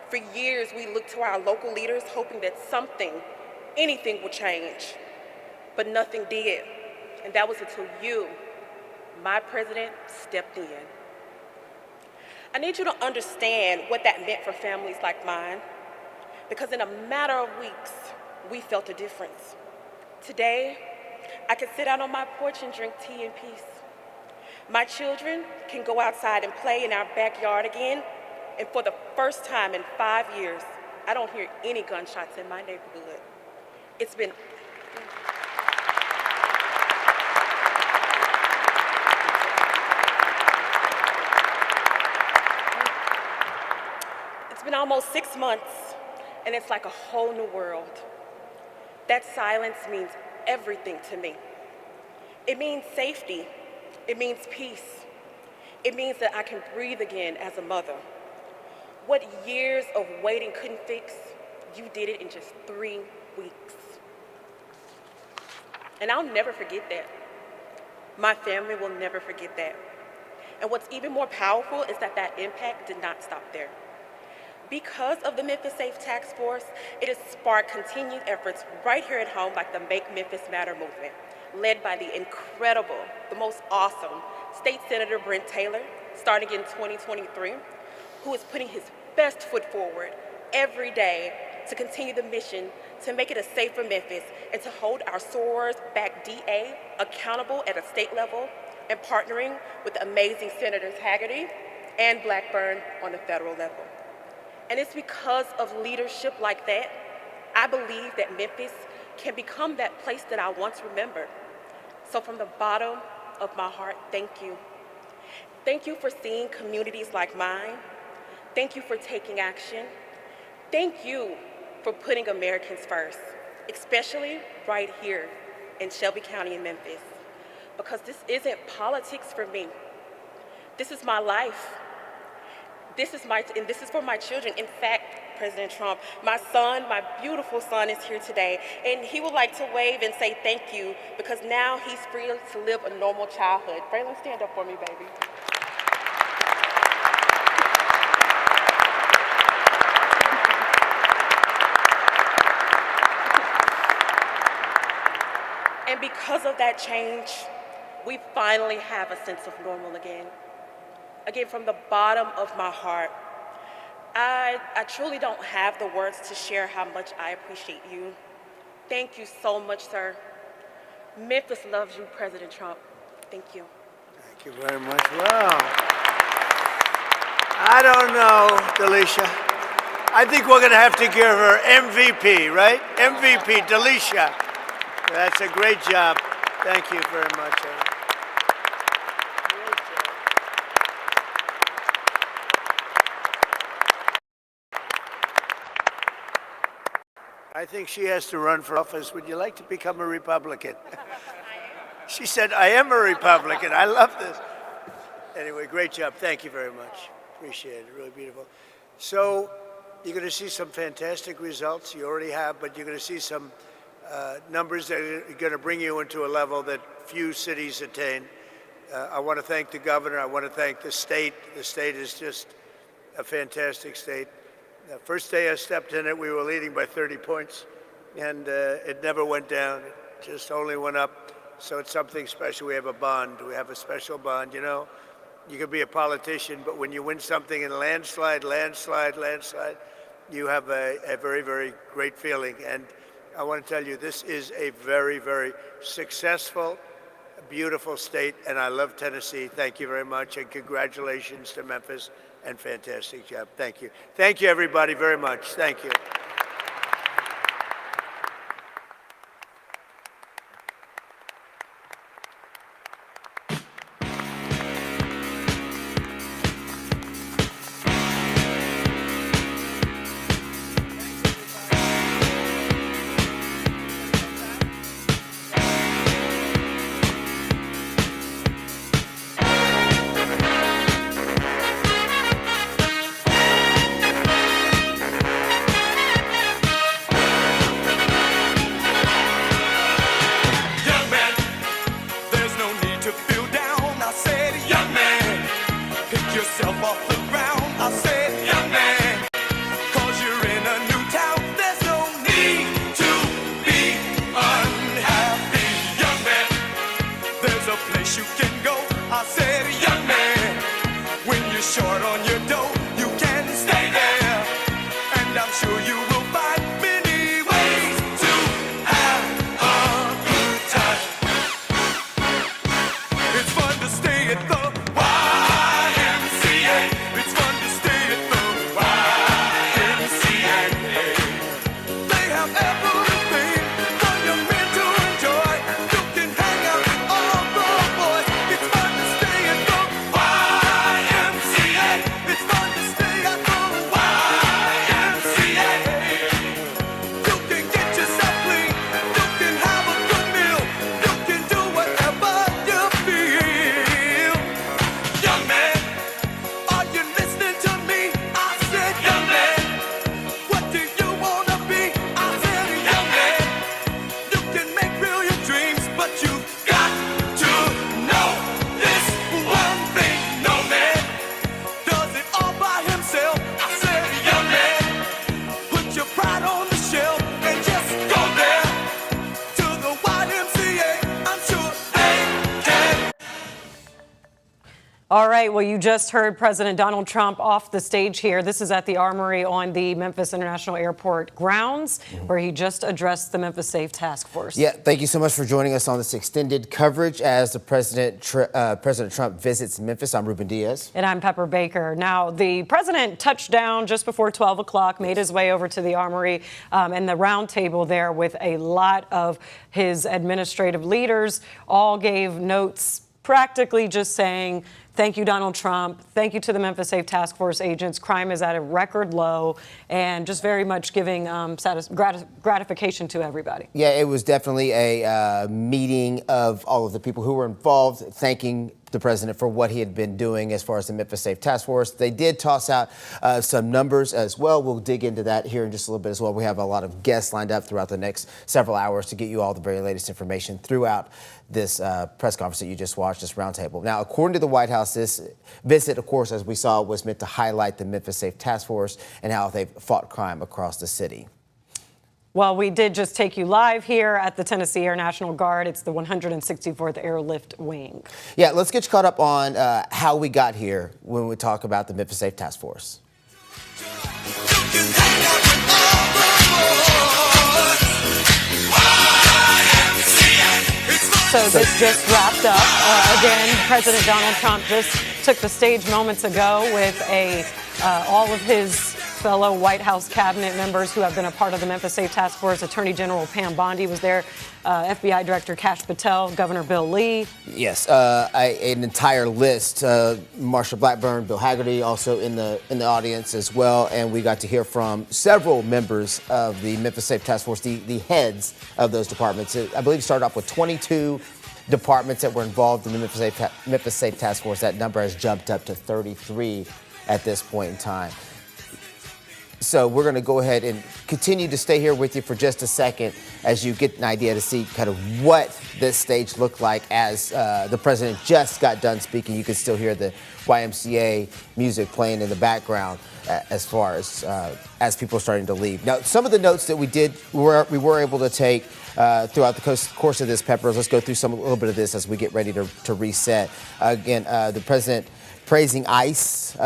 For years, we looked to our local leaders hoping that something, anything would change, but nothing did. And that was until you, my president, stepped in. I need you to understand what that meant for families like mine, because in a matter of weeks, we felt a difference. Today, I can sit out on my porch and drink tea in peace. My children can go outside and play in our backyard again, and for the first time in 5 years, I don't hear any gunshots in my neighborhood. It's been almost 6 months, and it's like a whole new world. That silence means everything to me. It means safety. It means peace. It means that I can breathe again as a mother. What years of waiting couldn't fix, you did it in just 3 weeks. And I'll never forget that. My family will never forget that. And what's even more powerful is that that impact did not stop there. Because of the Memphis Safe Task Force, it has sparked continued efforts right here at home, like the Make Memphis Matter movement, led by the incredible, the most awesome State Senator Brent Taylor, starting in 2023, who is putting his best foot forward every day to continue the mission to make it a safer Memphis and to hold our sorors back DA accountable at a state level, and partnering with amazing Senators Hagerty and Blackburn on the federal level. And it's because of leadership like that, I believe that Memphis can become that place that I once remembered. So from the bottom of my heart, thank you. Thank you for seeing communities like mine. Thank you for taking action. Thank you for putting Americans first, especially right here in Shelby County in Memphis. Because this isn't politics for me. This is my life. This is for my children. In fact, President Trump, my son, my beautiful son is here today, and he would like to wave and say thank you because now he's free to live a normal childhood. Braylon, stand up for me, baby. And because of that change, we finally have a sense of normal again. Again, from the bottom of my heart, I truly don't have the words to share how much I appreciate you. Thank you so much, sir. Memphis loves you, President Trump. Thank you. Thank you very much. Wow. I don't know, Delisha. I think we're going to have to give her MVP, right? MVP, Delisha. That's a great job. Thank you very much. I think she has to run for office. Would you like to become a Republican? She said, I am a Republican. I love this. Anyway, great job. Thank you very much. Appreciate it. Really beautiful. So you're going to see some fantastic results. You already have, but you're going to see some numbers that are going to bring you into a level that few cities attain. I want to thank the governor. I want to thank the state. The state is just a fantastic state. The first day I stepped in it, we were leading by 30 points, and it never went down. It just only went up. So it's something special. We have a bond. We have a special bond. You know, you can be a politician, but when you win something in landslide, you have a very, very great feeling. And I want to tell you, this is a very, very successful, beautiful state, and I love Tennessee. Thank you very much, and congratulations to Memphis, and fantastic job. Thank you. Thank you, everybody, very much. Thank you. but you got to know this one thing. No man does it all by himself. I said, young man, put your pride on the shelf and just go there to the YMCA. I'm sure they can. All right, well, you just heard President Donald Trump off the stage here. This is at the Armory on the Memphis International Airport grounds, where he just addressed the Memphis Safe Task Force. Yeah, thank you so much for joining us on this extended coverage as the President Trump visits Memphis. I'm Ruben Diaz. And I'm Pepper Baker. Now, the president touched down just before 12 o'clock, made his way over to the Armory and the Roundtable there with a lot of his administrative leaders. All gave notes practically just saying, thank you, Donald Trump. Thank you to the Memphis Safe Task Force agents. Crime is at a record low, and just very much giving gratification to everybody. Yeah, it was definitely a meeting of all of the people who were involved, thanking the president for what he had been doing as far as the Memphis Safe Task Force. They did toss out some numbers as well. We'll dig into that here in just a little bit as well. We have a lot of guests lined up throughout the next several hours to get you all the very latest information throughout this press conference that you just watched, this roundtable. Now, according to the White House, this visit, of course, as we saw, was meant to highlight the Memphis Safe Task Force and how they've fought crime across the city. Well, we did just take you live here at the Tennessee Air National Guard. It's the 164th Airlift Wing. Yeah, let's get you caught up on how we got here when we talk about the Memphis Safe Task Force. So this just wrapped up. Again, President Donald Trump just took the stage moments ago with all of his fellow White House cabinet members who have been a part of the Memphis Safe Task Force. Attorney General Pam Bondi was there, FBI Director Kash Patel, Governor Bill Lee. Yes, an entire list. Marsha Blackburn, Bill Hagerty also in the audience as well, and we got to hear from several members of the Memphis Safe Task Force, the heads of those departments. I believe it started off with 22 departments that were involved in the Memphis Safe Task Force. That number has jumped up to 33 at this point in time. So we're going to go ahead and continue to stay here with you for just a second as you get an idea to see kind of what this stage looked like as the president just got done speaking. You can still hear the YMCA music playing in the background as far as people are starting to leave. Now, some of the notes that we were able to take throughout the course of this, Peppers, let's go through a little bit of this as we get ready to reset. Again, the president praising ICE,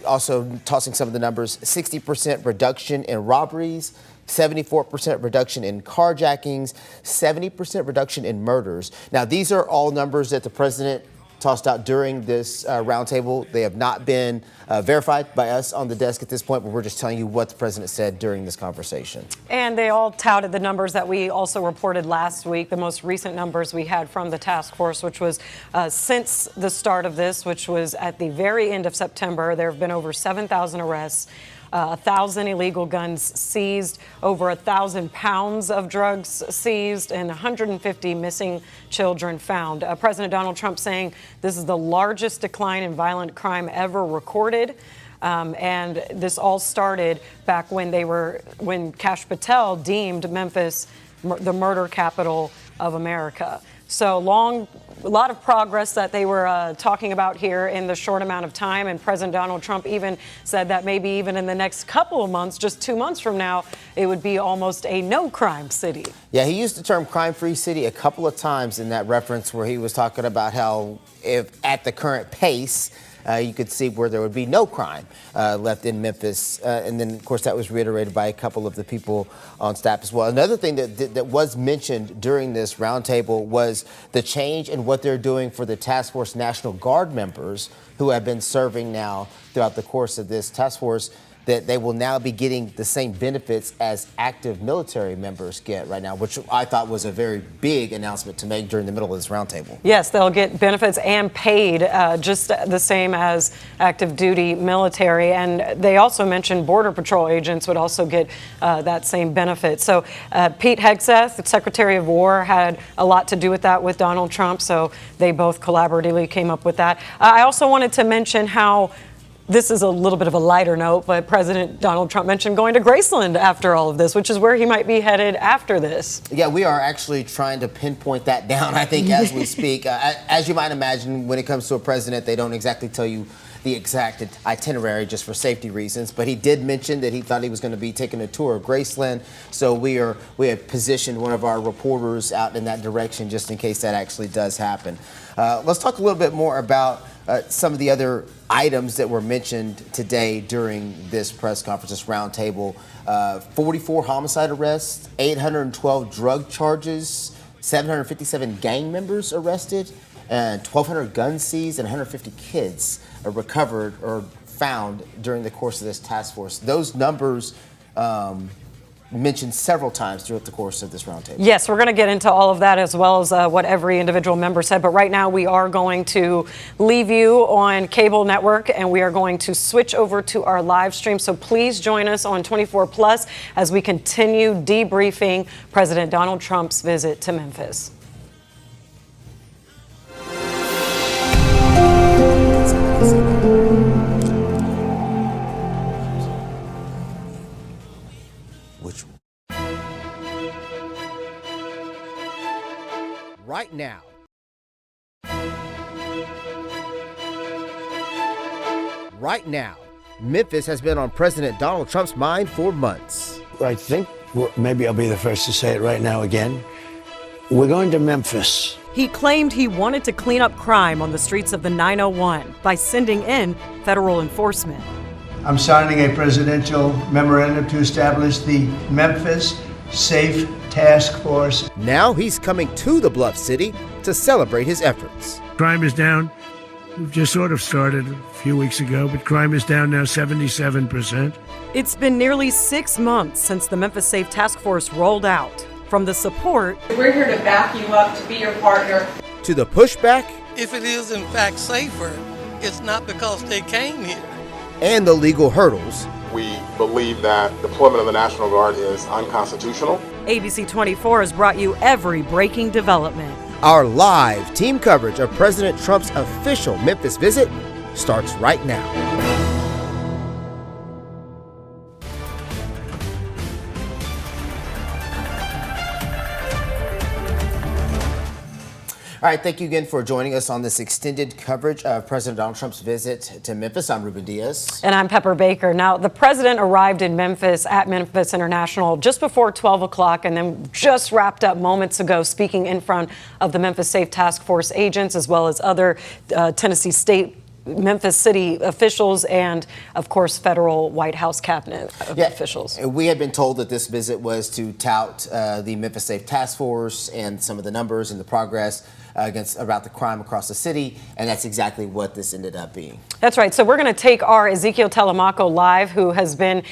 also tossing some of the numbers: 60% reduction in robberies, 74% reduction in carjackings, 70% reduction in murders. Now, these are all numbers that the president tossed out during this roundtable. They have not been verified by us on the desk at this point, but we're just telling you what the president said during this conversation. And they all touted the numbers that we also reported last week, the most recent numbers we had from the task force, which was since the start of this, which was at the very end of September. There have been over 7,000 arrests. 1,000 illegal guns seized, over 1,000 pounds of drugs seized, and 150 missing children found. President Donald Trump saying this is the largest decline in violent crime ever recorded. And this all started back when Kash Patel deemed Memphis the murder capital of America. So a lot of progress that they were talking about here in the short amount of time. And President Donald Trump even said that maybe even in the next couple of months, just 2 months from now, it would be almost a no-crime city. Yeah, he used the term crime-free city a couple of times in that reference where he was talking about how if at the current pace, you could see where there would be no crime left in Memphis. And then, of course, that was reiterated by a couple of the people on staff as well. Another thing that was mentioned during this roundtable was the change in what they're doing for the Task Force National Guard members who have been serving now throughout the course of this task force, that they will now be getting the same benefits as active military members get right now, which I thought was a very big announcement to make during the middle of this roundtable. Yes, they'll get benefits and paid just the same as active duty military. And they also mentioned Border Patrol agents would also get that same benefit. So Pete Hegseth, the Secretary of War, had a lot to do with that with Donald Trump. So they both collaboratively came up with that. I also wanted to mention how This is a little bit of a lighter note, but President Donald Trump mentioned going to Graceland after all of this, which is where he might be headed after this. Yeah, we are actually trying to pinpoint that down, I think, as we speak. As you might imagine, when it comes to a president, they don't exactly tell you the exact itinerary just for safety reasons. But he did mention that he thought he was going to be taking a tour of Graceland. So we have positioned one of our reporters out in that direction just in case that actually does happen. Let's talk a little bit more about some of the other items that were mentioned today during this press conference, this roundtable. 44 homicide arrests, 812 drug charges, 757 gang members arrested, and 1,200 guns seized, and 150 kids recovered or found during the course of this task force. Those numbers mentioned several times throughout the course of this roundtable. Yes, we're going to get into all of that as well as what every individual member said. But right now we are going to leave you on cable network and we are going to switch over to our live stream. So please join us on 24 Plus as we continue debriefing President Donald Trump's visit to Memphis. Right now. Right now, Memphis has been on President Donald Trump's mind for months. I think maybe I'll be the first to say it right now again. We're going to Memphis. He claimed he wanted to clean up crime on the streets of the 901 by sending in federal enforcement. I'm signing a presidential memorandum to establish the Memphis Safe Task Force. Now he's coming to the Bluff City to celebrate his efforts. Crime is down. We've just sort of started a few weeks ago, but crime is down now 77%. It's been nearly 6 months since the Memphis Safe Task Force rolled out. From the support, we're here to back you up, to be your partner. To the pushback. If it is in fact safer, it's not because they came here. And the legal hurdles. We believe that deployment of the National Guard is unconstitutional. ABC 24 has brought you every breaking development. Our live team coverage of President Trump's official Memphis visit starts right now. All right, thank you again for joining us on this extended coverage of President Donald Trump's visit to Memphis. I'm Ruben Diaz. And I'm Pepper Baker. Now, the president arrived in Memphis at Memphis International just before 12 o'clock and then just wrapped up moments ago speaking in front of the Memphis Safe Task Force agents as well as other Tennessee State Memphis city officials and, of course, federal White House cabinet officials. We had been told that this visit was to tout the Memphis Safe Task Force and some of the numbers and the progress about the crime across the city, and that's exactly what this ended up being. That's right. So we're going to take our Ezekiel Telemaco live, who has been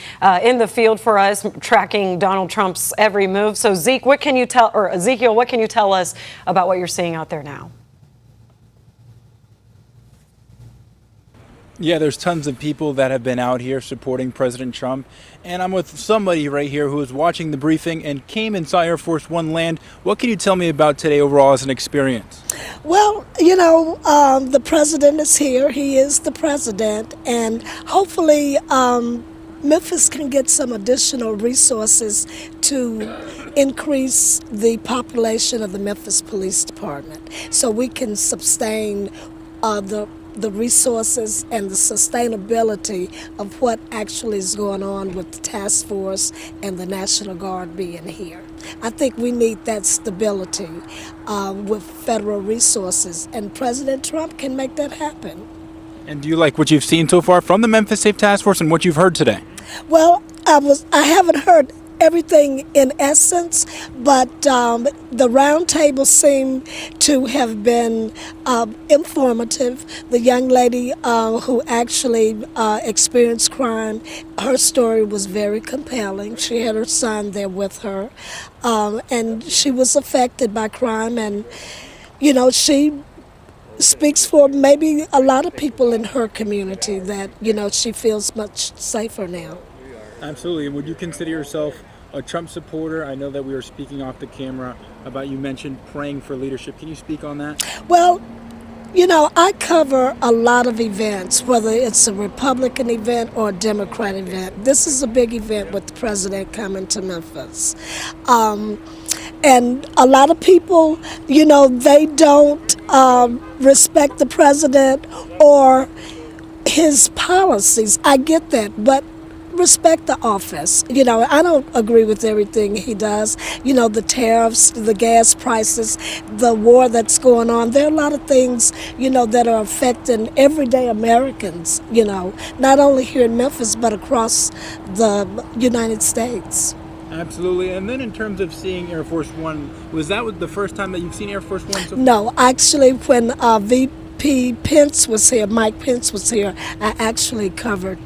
in the field for us, tracking Donald Trump's every move. So Ezekiel, what can you tell us about what you're seeing out there now? Yeah, there's tons of people that have been out here supporting President Trump. And I'm with somebody right here who was watching the briefing and came and saw Air Force One land. What can you tell me about today overall as an experience? Well, you know, the president is here. He is the president. And hopefully Memphis can get some additional resources to increase the population of the Memphis Police Department so we can sustain the resources and the sustainability of what actually is going on with the task force and the National Guard being here. I think we need that stability with federal resources, and President Trump can make that happen. And do you like what you've seen so far from the Memphis Safe Task Force and what you've heard today? Well, I haven't heard everything in essence, but the roundtable seemed to have been informative. The young lady who actually experienced crime, her story was very compelling. She had her son there with her, and she was affected by crime, and you know, she speaks for maybe a lot of people in her community that, you know, she feels much safer now. Absolutely. And would you consider yourself a Trump supporter? I know that we were speaking off the camera about, you mentioned praying for leadership. Can you speak on that? Well, I cover a lot of events, whether it's a Republican event or a Democrat event. This is a big event with the president coming to Memphis. And a lot of people, they don't respect the president or his policies. I get that, but respect the office. I don't agree with everything he does. The tariffs, the gas prices, the war that's going on. There are a lot of things, that are affecting everyday Americans, not only here in Memphis, but across the United States. Absolutely. And then in terms of seeing Air Force One, was that the first time that you've seen Air Force One? No, actually, when VP Pence was here, Mike Pence was here, I actually covered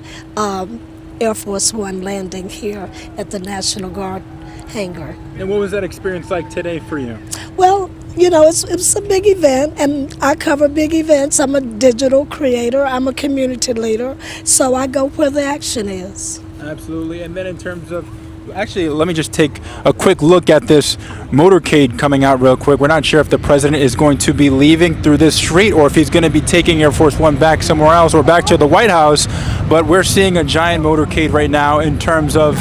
Air Force One landing here at the National Guard hangar. And what was that experience like today for you? Well, it's a big event, and I cover big events. I'm a digital creator. I'm a community leader, so I go where the action is. Absolutely. And then in terms of actually, let me just take a quick look at this motorcade coming out real quick. We're not sure if the president is going to be leaving through this street or if he's going to be taking Air Force One back somewhere else or back to the White House. But we're seeing a giant motorcade right now in terms of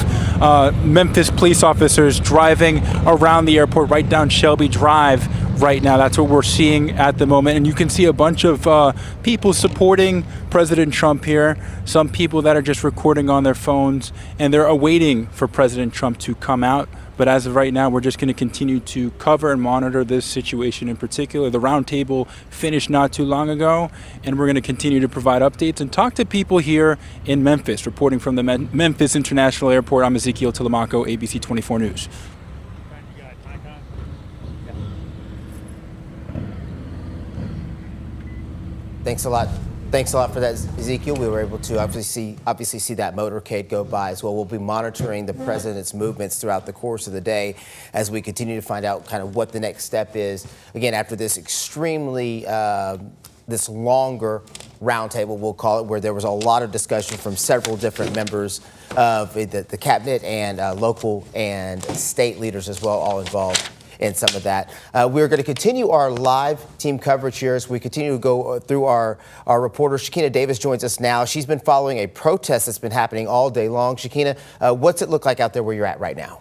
Memphis police officers driving around the airport right down Shelby Drive right now. That's what we're seeing at the moment. And you can see a bunch of people supporting President Trump here. Some people that are just recording on their phones, and they're awaiting for President Trump to come out. But as of right now, we're just going to continue to cover and monitor this situation in particular. The Roundtable finished not too long ago, and we're going to continue to provide updates and talk to people here in Memphis. Reporting from the Memphis International Airport, I'm Ezekiel Telemaco, ABC 24 News. Thanks a lot. Thanks a lot for that, Ezekiel. We were able to obviously see that motorcade go by as well. We'll be monitoring the president's movements throughout the course of the day as we continue to find out kind of what the next step is. Again, after this extremely, this longer roundtable, we'll call it, where there was a lot of discussion from several different members of the cabinet and local and state leaders as well, all involved in some of that. We're going to continue our live team coverage here as we continue to go through our reporter. Shakina Davis joins us now. She's been following a protest that's been happening all day long. Shakina, what's it look like out there where you're at right now?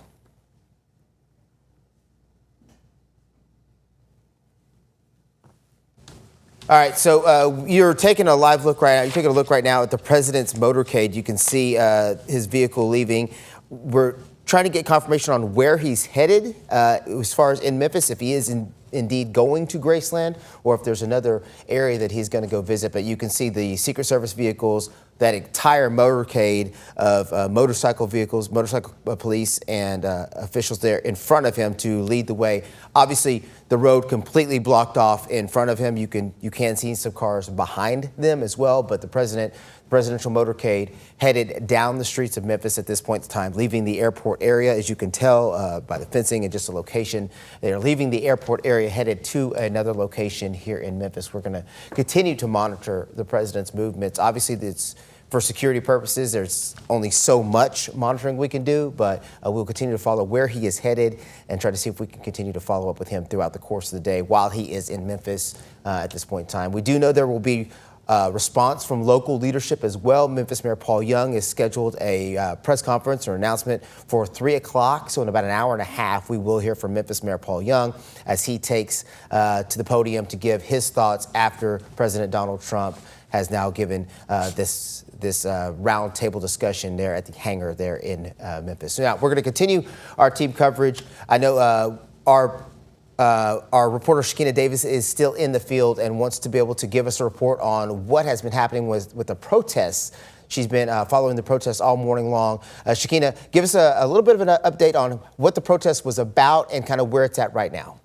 All right, so you're taking a live look right now. You're taking a look right now at the president's motorcade. You can see his vehicle leaving. We're trying to get confirmation on where he's headed as far as in Memphis, if he is indeed going to Graceland or if there's another area that he's going to go visit. But you can see the Secret Service vehicles, that entire motorcade of motorcycle vehicles, motorcycle police and officials there in front of him to lead the way. Obviously, the road completely blocked off in front of him. You can see some cars behind them as well, but the presidential motorcade headed down the streets of Memphis at this point in time, leaving the airport area, as you can tell by the fencing and just the location. They are leaving the airport area, headed to another location here in Memphis. We're going to continue to monitor the president's movements. Obviously, it's for security purposes. There's only so much monitoring we can do, but we'll continue to follow where he is headed and try to see if we can continue to follow up with him throughout the course of the day while he is in Memphis at this point in time. We do know there will be response from local leadership as well. Memphis Mayor Paul Young has scheduled a press conference or announcement for 3 o'clock. So in about an hour and a half, we will hear from Memphis Mayor Paul Young as he takes to the podium to give his thoughts after President Donald Trump has now given this roundtable discussion there at the hangar there in Memphis. So now we're going to continue our team coverage. I know our reporter Shakina Davis is still in the field and wants to be able to give us a report on what has been happening with the protests. She's been following the protests all morning long. Shakina, give us a little bit of an update on what the protest was about and kind of where it's at right now.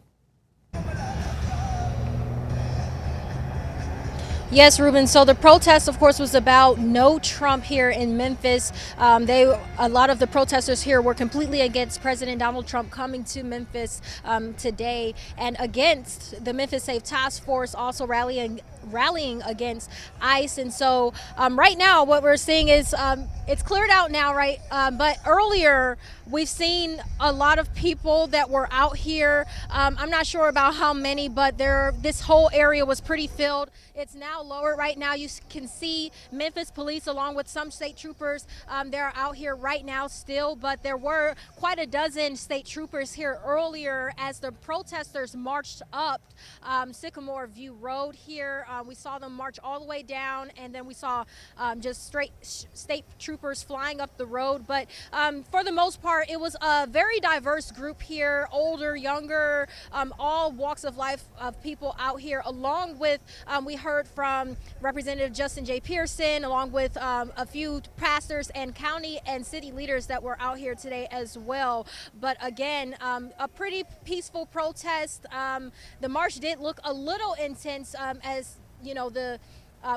Yes, Ruben. So the protest, of course, was about no Trump here in Memphis. A lot of the protesters here were completely against President Donald Trump coming to Memphis today, and against the Memphis Safe Task Force also rallying against ICE. And so right now what we're seeing is it's cleared out now, right? But earlier we've seen a lot of people that were out here. I'm not sure about how many, but this whole area was pretty filled. It's now lowered right now. You can see Memphis police along with some state troopers. They're out here right now still, but there were quite a dozen state troopers here earlier as the protesters marched up Sycamore View Road here. We saw them march all the way down, and then we saw just straight state troopers flying up the road. But for the most part, it was a very diverse group here, older, younger, all walks of life of people out here, along with we heard from Representative Justin J. Pearson, along with a few pastors and county and city leaders that were out here today as well. But again, a pretty peaceful protest. The march did look a little intense as the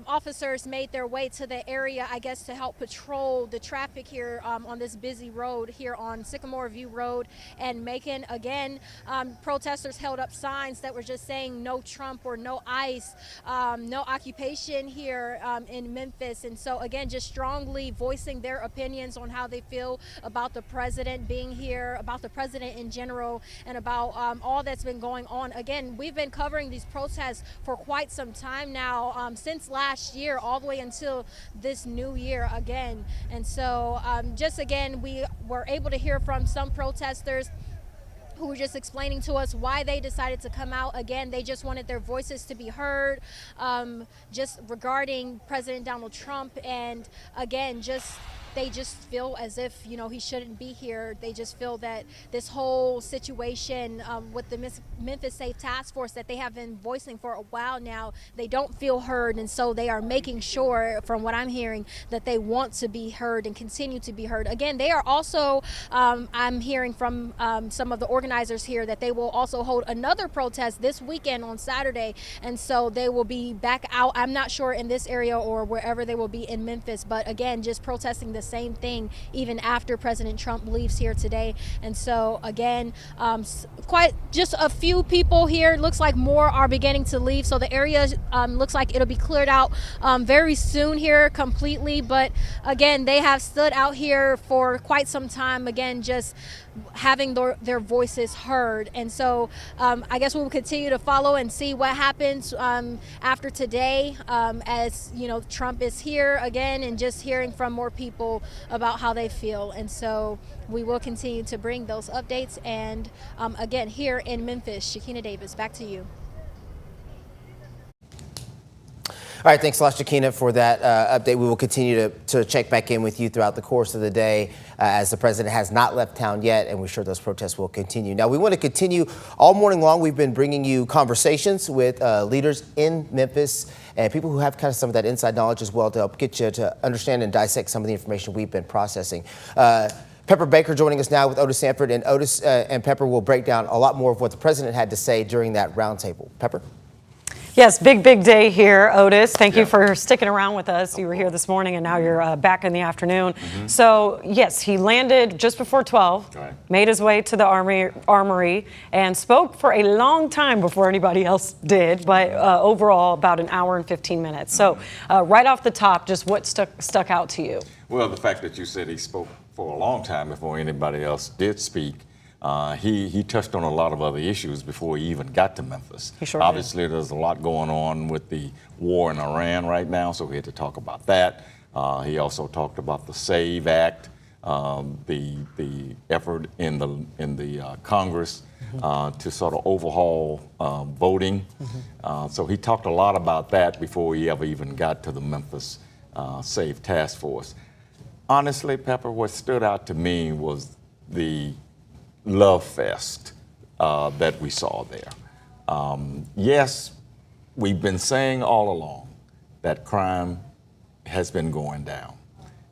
officers made their way to the area, I guess, to help patrol the traffic here on this busy road here on Sycamore View Road. And Macon, again, protesters held up signs that were just saying no Trump or no ICE, no occupation here in Memphis. And so, again, just strongly voicing their opinions on how they feel about the president being here, about the president in general, and about all that's been going on. Again, we've been covering these protests for quite some time now, since last year all the way until this new year again. And so just again, we were able to hear from some protesters who were just explaining to us why they decided to come out. Again, they just wanted their voices to be heard, just regarding President Donald Trump. And again, they just feel as if, he shouldn't be here. They just feel that this whole situation with the Memphis Safe Task Force that they have been voicing for a while now, they don't feel heard. And so they are making sure, from what I'm hearing, that they want to be heard and continue to be heard. Again, they are also, I'm hearing from some of the organizers here that they will also hold another protest this weekend on Saturday. And so they will be back out, I'm not sure in this area or wherever they will be in Memphis, but again, just protesting the same thing even after President Trump leaves here today. And so again, quite just a few people here. It looks like more are beginning to leave, so the area looks like it'll be cleared out very soon here completely. But again, they have stood out here for quite some time, again, just having their voices heard. And so I guess we will continue to follow and see what happens after today, as Trump is here again, and just hearing from more people about how they feel. And so we will continue to bring those updates. And again, here in Memphis, Shakina Davis, back to you. All right, thanks a lot, Shakina, for that update. We will continue to check back in with you throughout the course of the day as the president has not left town yet, and we're sure those protests will continue. Now, we want to continue all morning long. We've been bringing you conversations with leaders in Memphis and people who have kind of some of that inside knowledge as well to help get you to understand and dissect some of the information we've been processing. Pepper Baker joining us now with Otis Sanford, and Otis and Pepper will break down a lot more of what the president had to say during that roundtable. Pepper? Yes, big day here, Otis. Thank you for sticking around with us. You were here this morning, and now you're back in the afternoon. So, yes, he landed just before 12, made his way to the armory, and spoke for a long time before anybody else did, but overall about an hour and 15 minutes. So, right off the top, just what stuck out to you? Well, the fact that you said he spoke for a long time before anybody else did speak. He touched on a lot of other issues before he even got to Memphis. Obviously, there's a lot going on with the war in Iran right now, so we had to talk about that. He also talked about the SAVE Act, the effort in the Congress to sort of overhaul voting. So he talked a lot about that before he ever even got to the Memphis SAVE Task Force. Honestly, Pepper, what stood out to me was the love fest that we saw there. Yes, we've been saying all along that crime has been going down,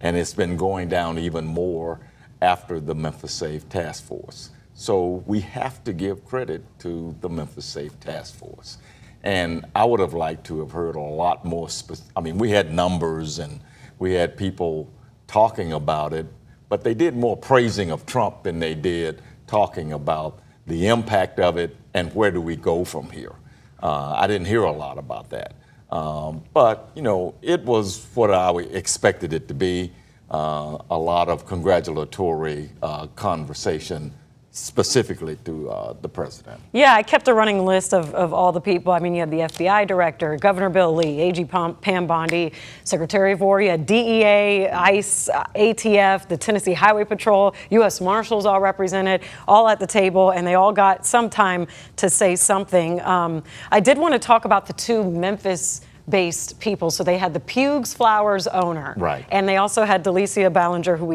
and it's been going down even more after the Memphis Safe Task Force. So we have to give credit to the Memphis Safe Task Force. And I would have liked to have heard a lot more. I mean, we had numbers and we had people talking about it, but they did more praising of Trump than they did talking about the impact of it and where do we go from here. I didn't hear a lot about that. But, you know, it was what I expected it to be, a lot of congratulatory conversation specifically to the president. Yeah, I kept a running list of all the people. I mean, you had the FBI director, Governor Bill Lee, AG Pam Bondi, Secretary of War, you had DEA, ICE, ATF, the Tennessee Highway Patrol, U.S. Marshals all represented, all at the table, and they all got some time to say something. I did want to talk about the two Memphis-based people. So they had the Pugh's Flowers owner, right, and they also had Delicia Ballinger, who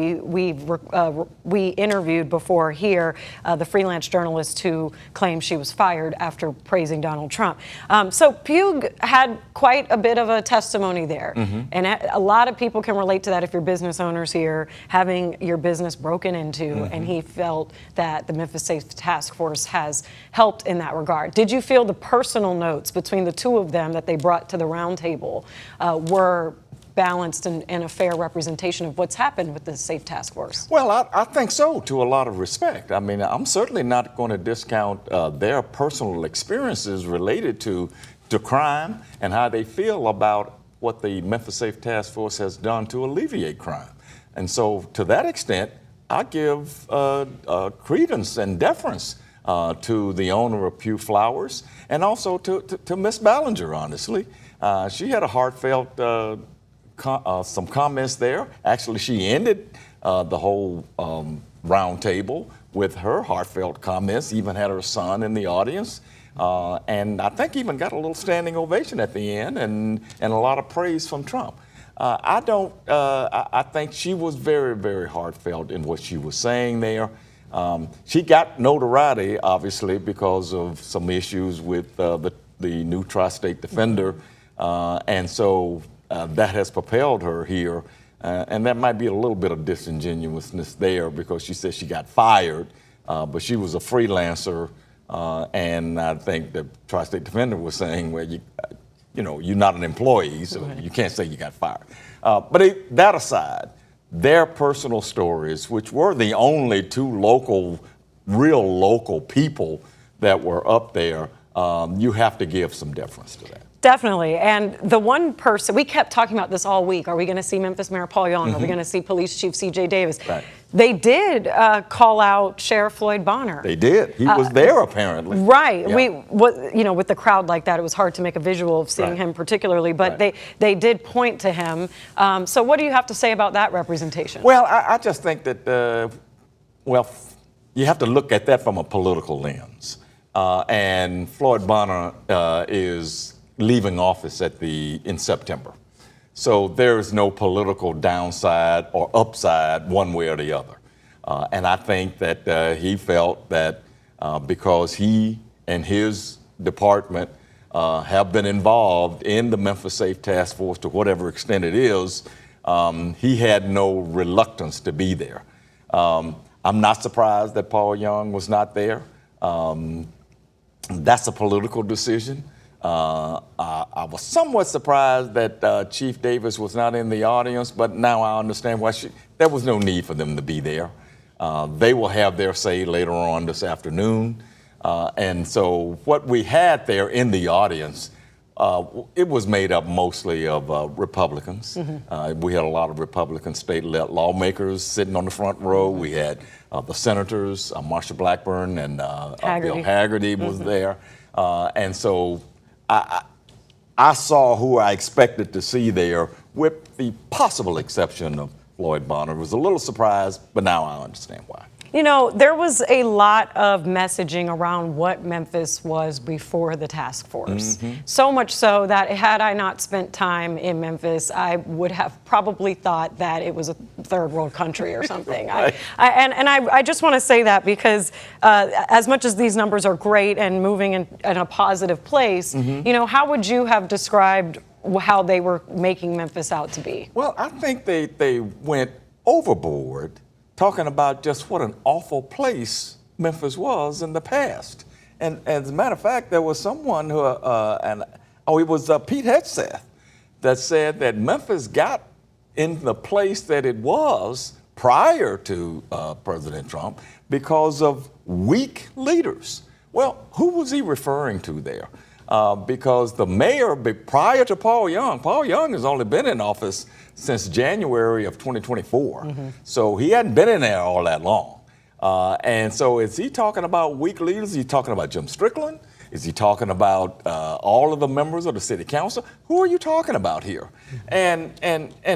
we interviewed before here, the freelance journalist who claimed she was fired after praising Donald Trump. So Pugh had quite a bit of a testimony there, and a lot of people can relate to that if you're business owners here, having your business broken into, and he felt that the Memphis Safe Task Force has helped in that regard. Did you feel the personal notes between the two of them that they brought to the Roundtable were balanced and a fair representation of what's happened with the Safe Task Force? Well, I think so, to a lot of respect. I mean, I'm certainly not going to discount their personal experiences related to crime and how they feel about what the Memphis Safe Task Force has done to alleviate crime. And so, to that extent, I give credence and deference to the owner of Pugh Flowers and also to Miss Ballinger, honestly. She had a heartfelt some comments there. Actually, she ended the whole roundtable with her heartfelt comments, even had her son in the audience, and I think even got a little standing ovation at the end and a lot of praise from Trump. I think she was very, very heartfelt in what she was saying there. She got notoriety, obviously, because of some issues with the new tri-state defender, and so that has propelled her here, and that might be a little bit of disingenuousness there because she said she got fired, but she was a freelancer, and I think the tri-state defender was saying, well, you know, you're not an employee, so you can't say you got fired. But that aside, their personal stories, which were the only two real local people that were up there, you have to give some deference to that. Definitely. And the one person, we kept talking about this all week. Are we going to see Memphis Mayor Paul Young? Are we going to see Police Chief C.J. Davis? Right. They did call out Sheriff Floyd Bonner. They did. He was there, apparently. Right. Yeah. With the crowd like that, it was hard to make a visual of seeing him particularly, but they did point to him. So what do you have to say about that representation? Well, I just think that, you have to look at that from a political lens. And Floyd Bonner is leaving office in September. So there is no political downside or upside one way or the other. And I think that he felt that because he and his department have been involved in the Memphis Safe Task Force to whatever extent it is, he had no reluctance to be there. I'm not surprised that Paul Young was not there. That's a political decision. I was somewhat surprised that Chief Davis was not in the audience, but now I understand why there was no need for them to be there. They will have their say later on this afternoon. And so what we had there in the audience, it was made up mostly of Republicans. We had a lot of Republican state lawmakers sitting on the front row. We had the senators, Marsha Blackburn and Bill Haggerty was there. And so I saw who I expected to see there, with the possible exception of Floyd Bonner. I was a little surprised, but now I understand why. You know, there was a lot of messaging around what Memphis was before the task force. So much so that had I not spent time in Memphis, I would have probably thought that it was a third world country or something. Right. I just want to say that because as much as these numbers are great and moving in a positive place, you know, how would you have described how they were making Memphis out to be? Well, I think they went overboard talking about just what an awful place Memphis was in the past. And as a matter of fact, there was someone who, it was Pete Hegseth, that said that Memphis got in the place that it was prior to President Trump because of weak leaders. Well, who was he referring to there? Because the mayor, prior to Paul Young has only been in office since January of 2024. So he hadn't been in there all that long. And so is he talking about weak leaders? Is he talking about Jim Strickland? Is he talking about all of the members of the city council? Who are you talking about here? And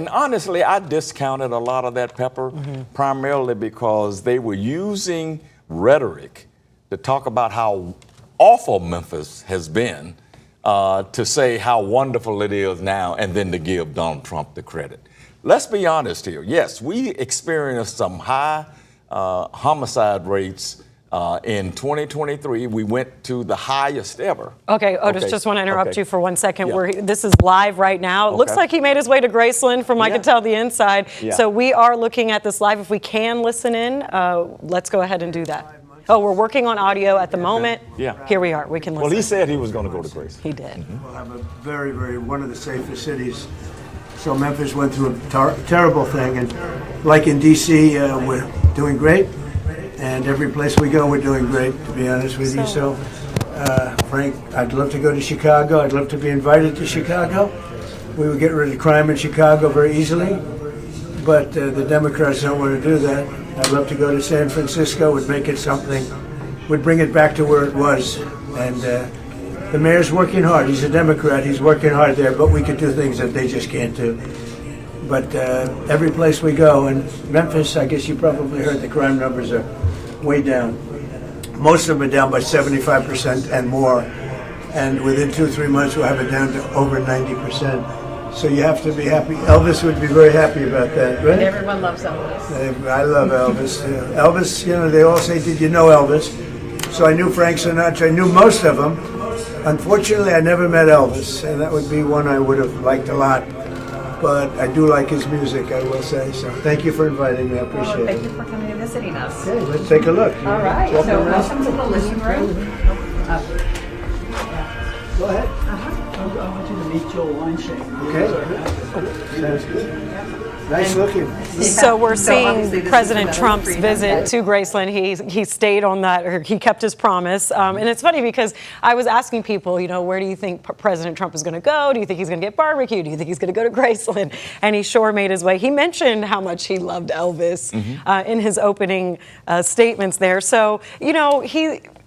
honestly, I discounted a lot of that, Pepper, primarily because they were using rhetoric to talk about how awful Memphis has been, to say how wonderful it is now, and then to give Donald Trump the credit. Let's be honest here. Yes, we experienced some high homicide rates. In 2023, we went to the highest ever. Okay, Otis, just want to interrupt you for 1 second. This is live right now. It looks like he made his way to Graceland from I can tell the inside. So we are looking at this live. If we can listen in, let's go ahead and do that. Oh, we're working on audio at the moment. Here we are. We can listen. Well, he said he was going to go to Graceland. He did. We'll have a very, one of the safest cities. So Memphis went through a terrible thing. And like in D.C., we're doing great. And every place we go, we're doing great, to be honest with you. So, Frank, I'd love to go to Chicago. I'd love to be invited to Chicago. We would get rid of crime in Chicago very easily, but the Democrats don't want to do that. I'd love to go to San Francisco, would make it something, would bring it back to where it was. And the mayor's working hard. He's a Democrat. He's working hard there, but we could do things that they just can't do. But every place we go, and Memphis, I guess you probably heard the crime numbers are way down. Most of them are down by 75% and more. And within 2-3 months, we'll have it down to over 90%. So you have to be happy. Elvis would be very happy about that, right? Everyone loves Elvis. I love Elvis. Elvis, they all say, did you know Elvis? So I knew Frank Sinatra. I knew most of them. Unfortunately, I never met Elvis, and that would be one I would have liked a lot. But I do like his music, I will say. So thank you for inviting me. I appreciate it. Thank you for coming and visiting us. Okay, let's take a look. All right. So welcome to the living room. Go ahead. I want you to meet Joel Weinstein. Okay. Sounds good. Nice looking. So we're seeing President Trump's visit to Graceland. He stayed on that, or he kept his promise. And it's funny because I was asking people, where do you think President Trump is going to go? Do you think he's going to get barbecue? Do you think he's going to go to Graceland? And he sure made his way. He mentioned how much he loved Elvis in his opening statements there. So,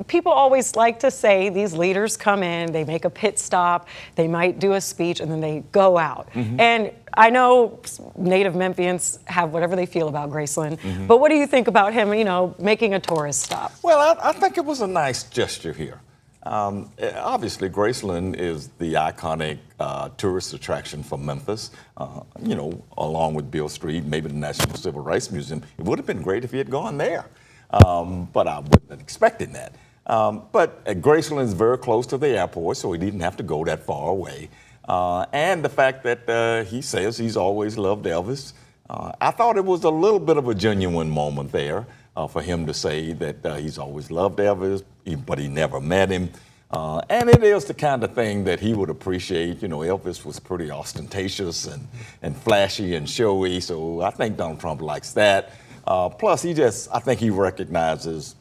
people always like to say these leaders come in, they make a pit stop, they might do a speech, and then they go out. And I know native Memphians have whatever they feel about Graceland, but what do you think about him, making a tourist stop? Well, I think it was a nice gesture here. Obviously, Graceland is the iconic tourist attraction for Memphis, along with Beale Street, maybe the National Civil Rights Museum. It would have been great if he had gone there, but I wasn't expecting that. But Graceland is very close to the airport, so he didn't have to go that far away. And the fact that he says he's always loved Elvis, I thought it was a little bit of a genuine moment there for him to say that he's always loved Elvis, but he never met him. And it is the kind of thing that he would appreciate. Elvis was pretty ostentatious and flashy and showy, so I think Donald Trump likes that. Plus, I think he recognizes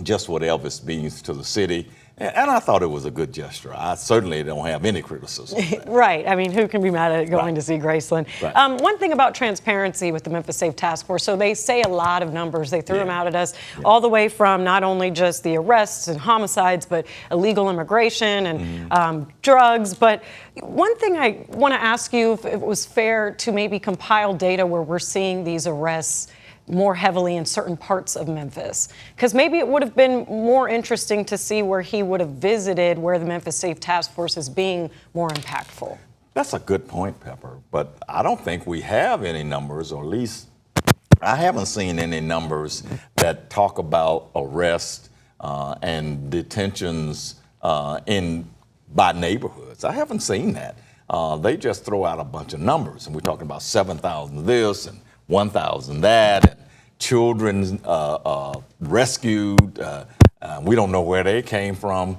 just what Elvis means to the city. And I thought it was a good gesture. I certainly don't have any criticism. Right. I mean, who can be mad at going to see Graceland? Right. One thing about transparency with the Memphis Safe Task Force, so they say a lot of numbers. They threw them out at us, all the way from not only just the arrests and homicides, but illegal immigration and drugs. But one thing I want to ask you, if it was fair to maybe compile data where we're seeing these arrests more heavily in certain parts of Memphis, because maybe it would have been more interesting to see where he would have visited, where the Memphis Safe Task Force is being more impactful. That's a good point, Pepper, but I don't think we have any numbers, or at least I haven't seen any numbers that talk about arrests and detentions by neighborhoods. I haven't seen that. They just throw out a bunch of numbers, and we're talking about 7,000 this and 1,000 that, and children rescued. We don't know where they came from.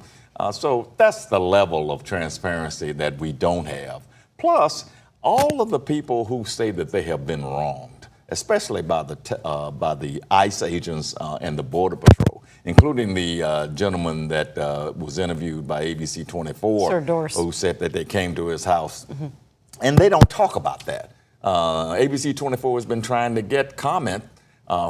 So that's the level of transparency that we don't have. Plus, all of the people who say that they have been wronged, especially by the ICE agents and the Border Patrol, including the gentleman that was interviewed by ABC 24, Sir Dorse, who said that they came to his house. And they don't talk about that. ABC 24 has been trying to get comment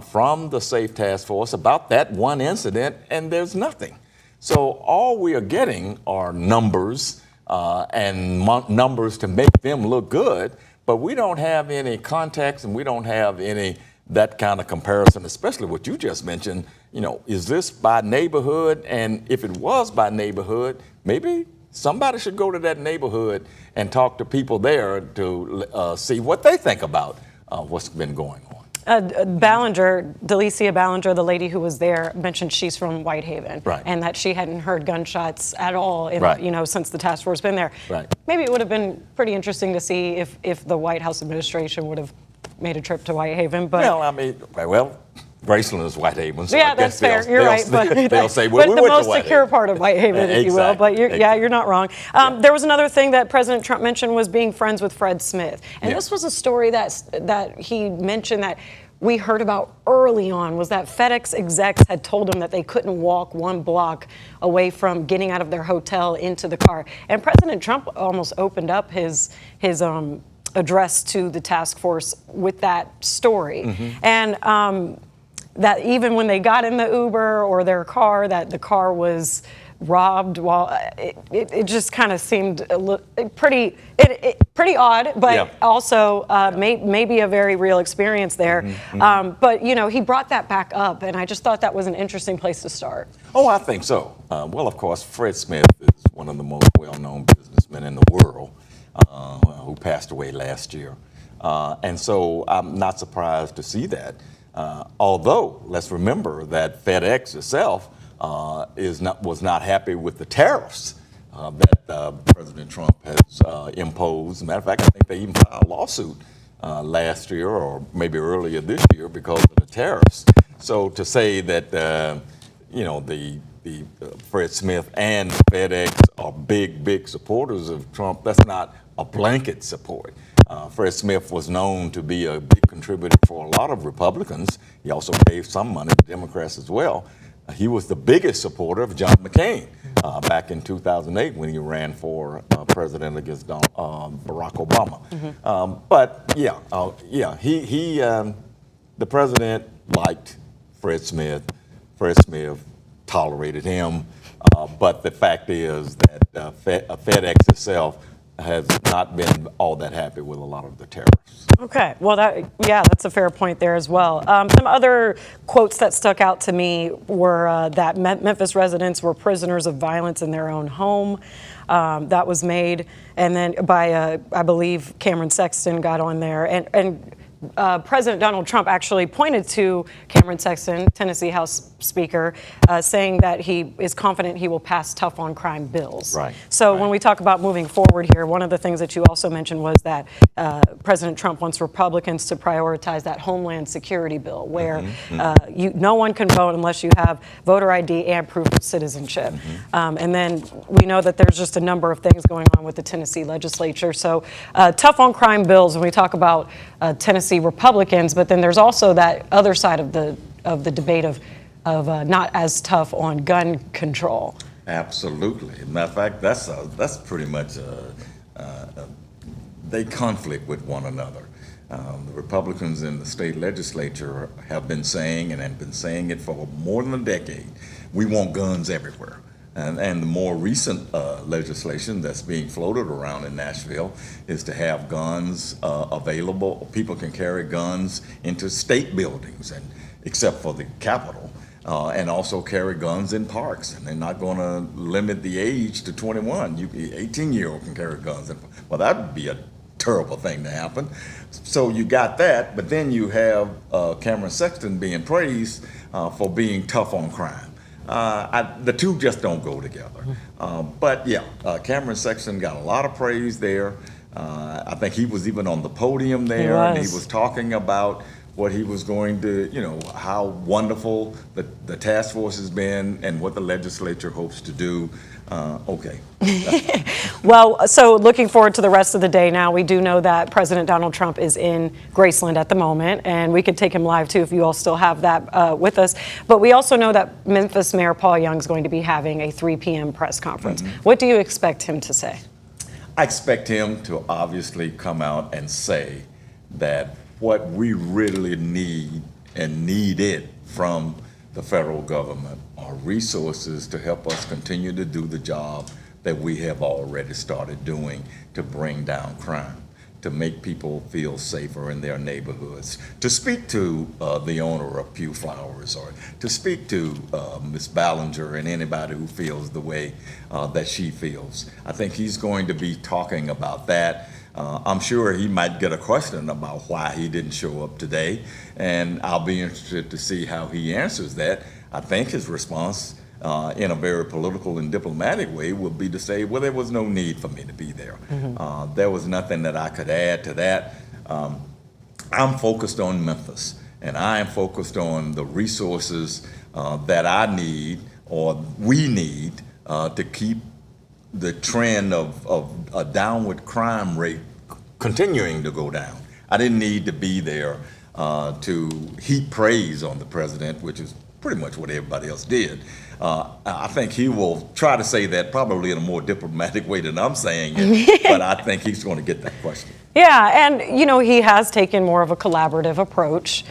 from the SAFE Task Force about that one incident, and there's nothing. So all we are getting are numbers and numbers to make them look good, but we don't have any context and we don't have any that kind of comparison, especially what you just mentioned. You know, is this by neighborhood? And if it was by neighborhood, maybe somebody should go to that neighborhood and talk to people there to see what they think about what's been going on. Delicia Ballinger, the lady who was there, mentioned she's from Whitehaven, right, and that she hadn't heard gunshots at all, since the task force been there. Right. Maybe it would have been pretty interesting to see if the White House administration would have made a trip to Whitehaven. But Graceland is Whitehaven. So yeah, I guess that's fair. You're right. They'll say, well, but we the most secure part of Whitehaven, if you will. But you're not wrong. There was another thing that President Trump mentioned was being friends with Fred Smith. And this was a story that he mentioned that we heard about early on, was that FedEx execs had told him that they couldn't walk 1 block away from getting out of their hotel into the car. And President Trump almost opened up his address to the task force with that story. And that even when they got in the Uber or their car, that the car was robbed. While it just kind of seemed pretty odd, but also maybe a very real experience there. But he brought that back up, and I just thought that was an interesting place to start. Oh, I think so. Well, of course, Fred Smith is one of the most well-known businessmen in the world, who passed away last year, and so I'm not surprised to see that. Although, let's remember that FedEx itself was not happy with the tariffs that President Trump has imposed. As a matter of fact, I think they even filed a lawsuit last year or maybe earlier this year because of the tariffs. So to say that the Fred Smith and FedEx are big supporters of Trump, that's not a blanket support. Fred Smith was known to be a big contributor for a lot of Republicans. He also gave some money to Democrats as well. He was the biggest supporter of John McCain back in 2008 when he ran for president against Barack Obama. The president liked Fred Smith. Fred Smith tolerated him. But the fact is that FedEx itself has not been all that happy with a lot of the tariffs. Okay, well, that's a fair point there as well. Some other quotes that stuck out to me were that Memphis residents were prisoners of violence in their own home. That was made, and then by, I believe, Cameron Sexton got on there, and President Donald Trump actually pointed to Cameron Sexton, Tennessee House Speaker, saying that he is confident he will pass tough on crime bills. So when we talk about moving forward here, one of the things that you also mentioned was that President Trump wants Republicans to prioritize that Homeland Security bill, where no one can vote unless you have voter ID and proof of citizenship. And then we know that there's just a number of things going on with the Tennessee legislature. So tough on crime bills when we talk about Tennessee Republicans, but then there's also that other side of the debate of not as tough on gun control. Absolutely. As a matter of fact, that's pretty much they conflict with one another. The Republicans in the state legislature have been saying, and have been saying it for more than a decade, we want guns everywhere. And the more recent legislation that's being floated around in Nashville is to have guns available. People can carry guns into state buildings, and except for the Capitol, and also carry guns in parks. And they're not going to limit the age to 21. 18-year-old can carry guns. Well, that would be a terrible thing to happen. So you got that, but then you have Cameron Sexton being praised for being tough on crime. The two just don't go together. Cameron Sexton got a lot of praise there. I think he was even on the podium there, and he was talking about what he was going to, how wonderful the task force has been and what the legislature hopes to do. Okay. Well, so looking forward to the rest of the day now. We do know that President Donald Trump is in Graceland at the moment, and we could take him live too if you all still have that with us. But we also know that Memphis Mayor Paul Young is going to be having a 3 p.m. press conference. What do you expect him to say? I expect him to obviously come out and say that what we really need and needed from the federal government are resources to help us continue to do the job that we have already started doing to bring down crime, to make people feel safer in their neighborhoods, to speak to the owner of Pew Flowers, or to speak to Ms. Ballinger and anybody who feels the way that she feels. I think he's going to be talking about that. I'm sure he might get a question about why he didn't show up today, and I'll be interested to see how he answers that. I think his response in a very political and diplomatic way would be to say, well, there was no need for me to be there. There was nothing that I could add to that. I'm focused on Memphis, and I am focused on the resources that I need, or we need, to keep the trend of a downward crime rate continuing to go down. I didn't need to be there to heap praise on the president, which is pretty much what everybody else did. I think he will try to say that probably in a more diplomatic way than I'm saying it, but I think he's going to get that question. Yeah, and he has taken more of a collaborative approach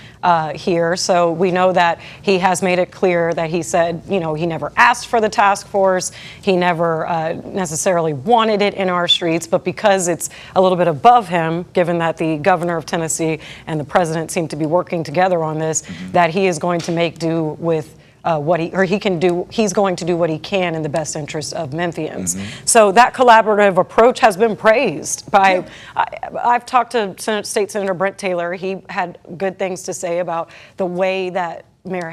here. So we know that he has made it clear that he said, he never asked for the task force. He never necessarily wanted it in our streets, but because it's a little bit above him, given that the governor of Tennessee and the president seem to be working together on this, that he is going to make do with he's going to do what he can in the best interest of Memphians. So that collaborative approach has been praised by, I've talked to State Senator Brent Taylor. He had good things to say about the way that Mayor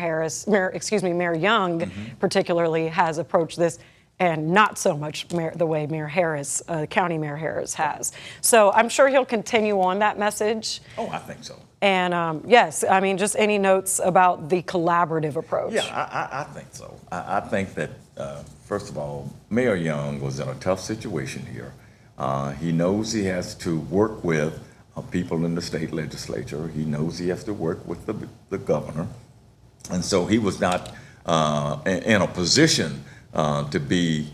Young particularly has approached this, and not so much the way Mayor Harris, County Mayor Harris has. So I'm sure he'll continue on that message. Oh, I think so. And yes, I mean, just any notes about the collaborative approach? Yeah, I think so. I think that, first of all, Mayor Young was in a tough situation here. He knows he has to work with people in the state legislature. He knows he has to work with the governor. And so he was not in a position to be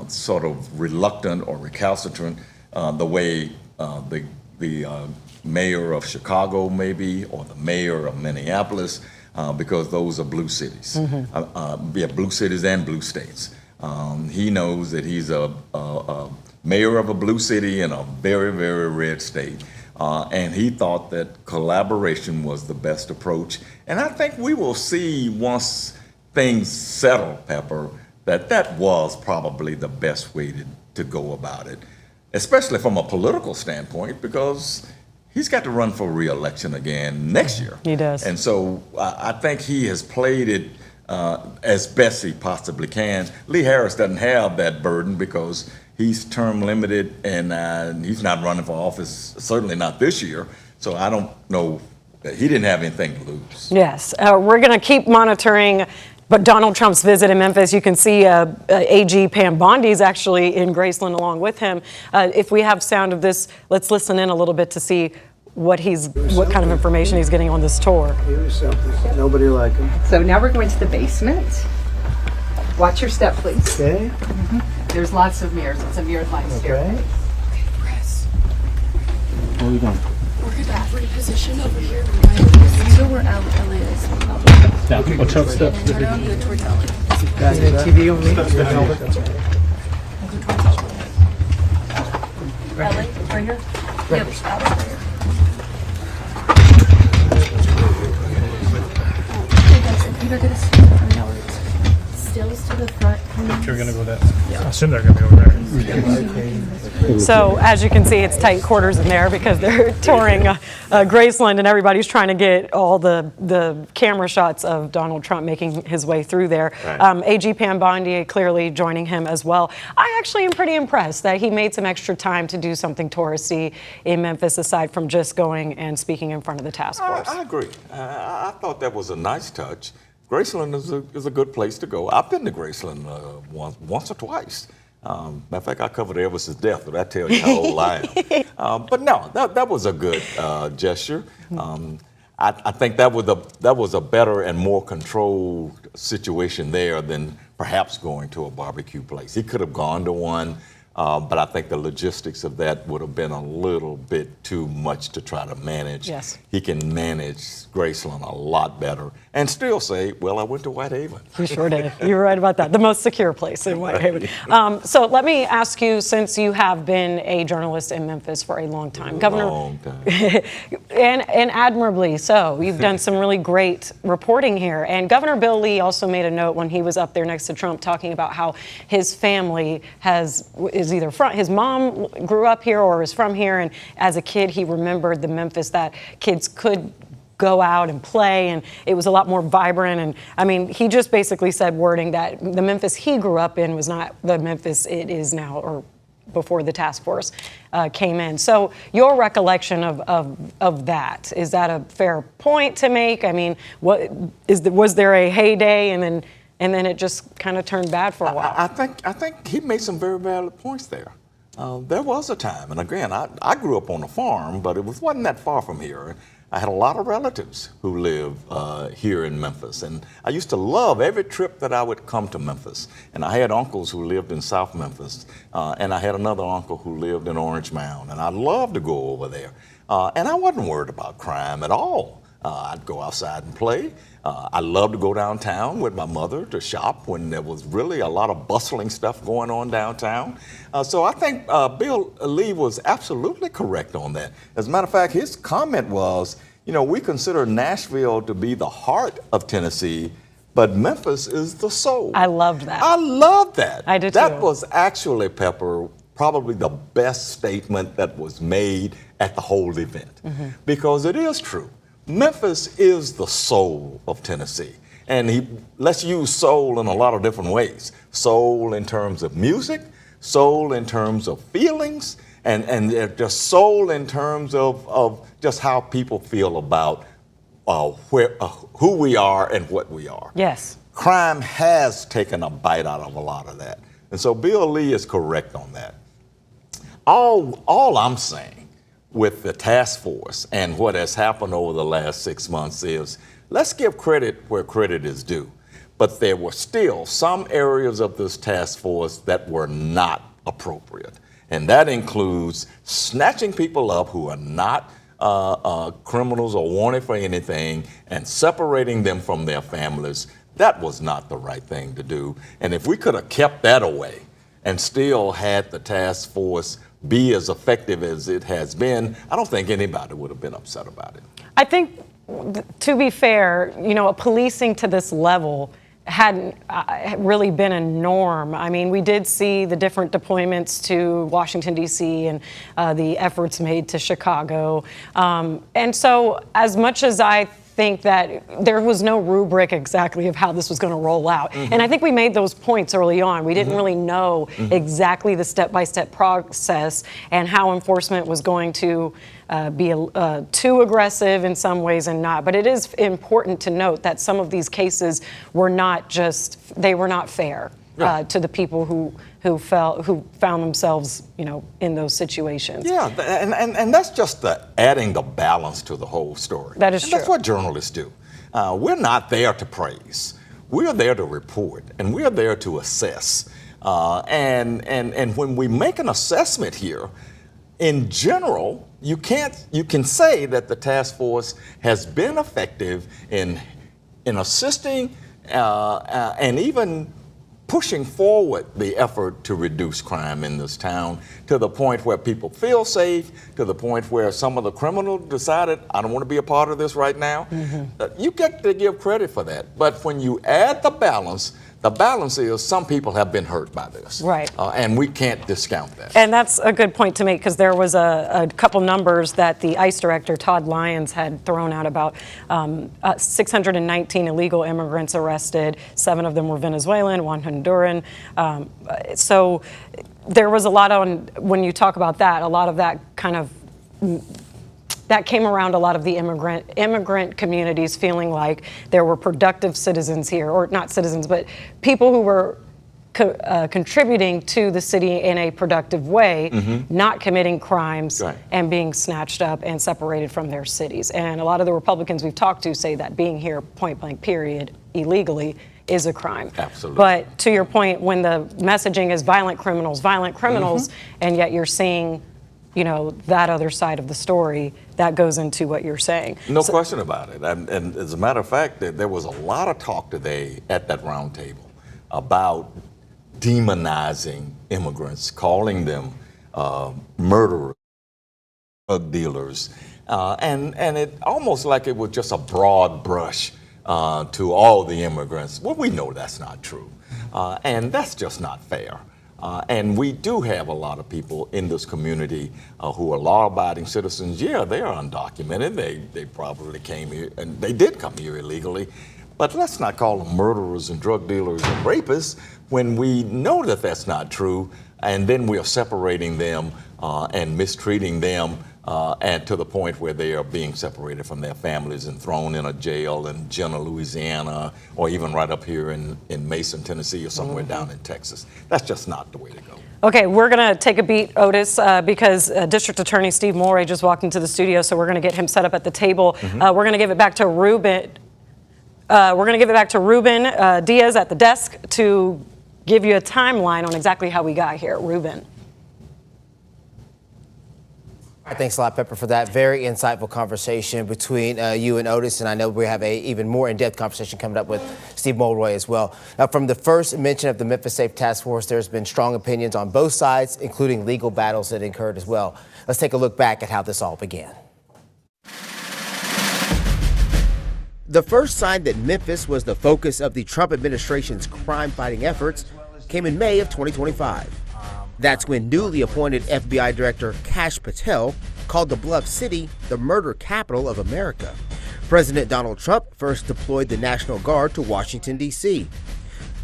sort of reluctant or recalcitrant the way the mayor of Chicago maybe, or the mayor of Minneapolis, because those are blue cities. Blue cities and blue states. He knows that he's a mayor of a blue city in a very, very red state. And he thought that collaboration was the best approach. And I think we will see, once things settle, Pepper, that was probably the best way to go about it, especially from a political standpoint, because he's got to run for re-election again next year. He does. And so I think he has played it as best he possibly can. Lee Harris doesn't have that burden because he's term limited, and he's not running for office, certainly not this year. So I don't know, he didn't have anything to lose. Yes, we're going to keep monitoring Donald Trump's visit in Memphis. You can see AG Pam Bondi's actually in Graceland along with him. If we have sound of this, let's listen in a little bit to see what kind of information he's getting on this tour. Here's something. Nobody like him. So now we're going to the basement. Watch your step, please. Okay. There's lots of mirrors. It's a mirrored line stairway. Okay. Press. What are we doing? We're going to reposition over here. Until we're out, Ellie is. Watch out, step. Turn around, go towards Ellie. Guys, TV on me? Ellie, right here? Yep, out right here. You're going to stills to the front. You're going to go that way. I assume they're going to be over there. So as you can see, it's tight quarters in there because they're touring Graceland, and everybody's trying to get all the camera shots of Donald Trump making his way through there. Right. AG Pam Bondi clearly joining him as well. I actually am pretty impressed that he made some extra time to do something touristy in Memphis aside from just going and speaking in front of the task force. I agree. I thought that was a nice touch. Graceland is a good place to go. I've been to Graceland once or twice. Matter of fact, I covered Elvis's death, but that tells you how old I am. But no, that was a good gesture. I think that was a better and more controlled situation there than perhaps going to a barbecue place. He could have gone to one, but I think the logistics of that would have been a little bit too much to try to manage. Yes. He can manage Graceland a lot better and still say, well, I went to Whitehaven. You sure did. You were right about that. The most secure place in Whitehaven. So let me ask you, since you have been a journalist in Memphis for a long time, Governor, Long time. and admirably so, you've done some really great reporting here. And Governor Bill Lee also made a note when he was up there next to Trump talking about how his family is either from, his mom grew up here or is from here, and as a kid he remembered the Memphis that kids could go out and play, and it was a lot more vibrant. And I mean, he just basically said wording that the Memphis he grew up in was not the Memphis it is now, or before the task force came in. So your recollection of that, is that a fair point to make? I mean, was there a heyday and then it just kind of turned bad for a while? I think he made some very valid points there. There was a time, and again, I grew up on a farm, but it wasn't that far from here. I had a lot of relatives who live here in Memphis, and I used to love every trip that I would come to Memphis. And I had uncles who lived in South Memphis, and I had another uncle who lived in Orange Mound, and I loved to go over there. And I wasn't worried about crime at all. I'd go outside and play. I loved to go downtown with my mother to shop when there was really a lot of bustling stuff going on downtown. So I think Bill Lee was absolutely correct on that. As a matter of fact, his comment was, we consider Nashville to be the heart of Tennessee, but Memphis is the soul. I loved that. I love that. I did too. That was actually, Pepper, probably the best statement that was made at the whole event. Mm-hmm. Because it is true. Memphis is the soul of Tennessee. And let's use soul in a lot of different ways. Soul in terms of music, soul in terms of feelings, and just soul in terms of just how people feel about who we are and what we are. Yes. Crime has taken a bite out of a lot of that. And so Bill Lee is correct on that. All I'm saying with the task force and what has happened over the last 6 months is, let's give credit where credit is due. But there were still some areas of this task force that were not appropriate. And that includes snatching people up who are not criminals or wanted for anything and separating them from their families. That was not the right thing to do. And if we could have kept that away and still had the task force be as effective as it has been, I don't think anybody would have been upset about it. I think, to be fair, policing to this level hadn't really been a norm. I mean, we did see the different deployments to Washington, D.C. and the efforts made to Chicago. And so as much as I think that there was no rubric exactly of how this was going to roll out. Mm-hmm. And I think we made those points early on. We didn't really know exactly the step-by-step process and how enforcement was going to be too aggressive in some ways and not. But it is important to note that some of these cases were not fair. To the people who found themselves, in those situations. Yeah, and that's just adding the balance to the whole story. That is true. That's what journalists do. We're not there to praise. We're there to report, and we're there to assess. And when we make an assessment here, in general, you can say that the task force has been effective in assisting and even pushing forward the effort to reduce crime in this town to the point where people feel safe, to the point where some of the criminals decided, I don't want to be a part of this right now. Mm-hmm. You get to give credit for that. But when you add the balance the balance is some people have been hurt by this. Right. And we can't discount that. And that's a good point to make, because there was a couple numbers that the ICE director, Todd Lyons, had thrown out about 619 illegal immigrants arrested. 7 of them were Venezuelan, 1 Honduran. So there was a lot on, when you talk about that, a lot of that kind of, that came around a lot of the immigrant communities feeling like there were productive citizens here, or not citizens, but people who were contributing to the city in a productive way, not committing crimes, and being snatched up and separated from their cities. And a lot of the Republicans we've talked to say that being here, point blank period, illegally, is a crime. Absolutely. But to your point, when the messaging is violent criminals, and yet you're seeing, you know, that other side of the story, that goes into what you're saying. No question about it. And as a matter of fact, there was a lot of talk today at that roundtable about demonizing immigrants, calling them murderers, drug dealers, and it almost like it was just a broad brush to all the immigrants. Well, we know that's not true, and that's just not fair. And we do have a lot of people in this community who are law-abiding citizens. Yeah, they are undocumented. They probably came here, and they did come here illegally. But let's not call them murderers and drug dealers and rapists when we know that that's not true, and then we are separating them and mistreating them, and to the point where they are being separated from their families and thrown in a jail in Jenna, Louisiana, or even right up here in Mason, Tennessee, or somewhere down in Texas. That's just not the way to go. Okay, we're going to take a beat, Otis, because District Attorney Steve Mulray just walked into the studio, so we're going to get him set up at the table. We're going to give it back to Ruben. Diaz at the desk to give you a timeline on exactly how we got here. Ruben. Thanks a lot, Pepper, for that very insightful conversation between you and Otis, and I know we have a even more in-depth conversation coming up with Steve Mulroy as well. Now, from the first mention of the Memphis Safe Task Force, there's been strong opinions on both sides, including legal battles that occurred as well. Let's take a look back at how this all began. The first sign that Memphis was the focus of the Trump administration's crime-fighting efforts came in May of 2025. That's when newly appointed FBI Director Kash Patel called the Bluff City the murder capital of America. President Donald Trump first deployed the National Guard to Washington, D.C.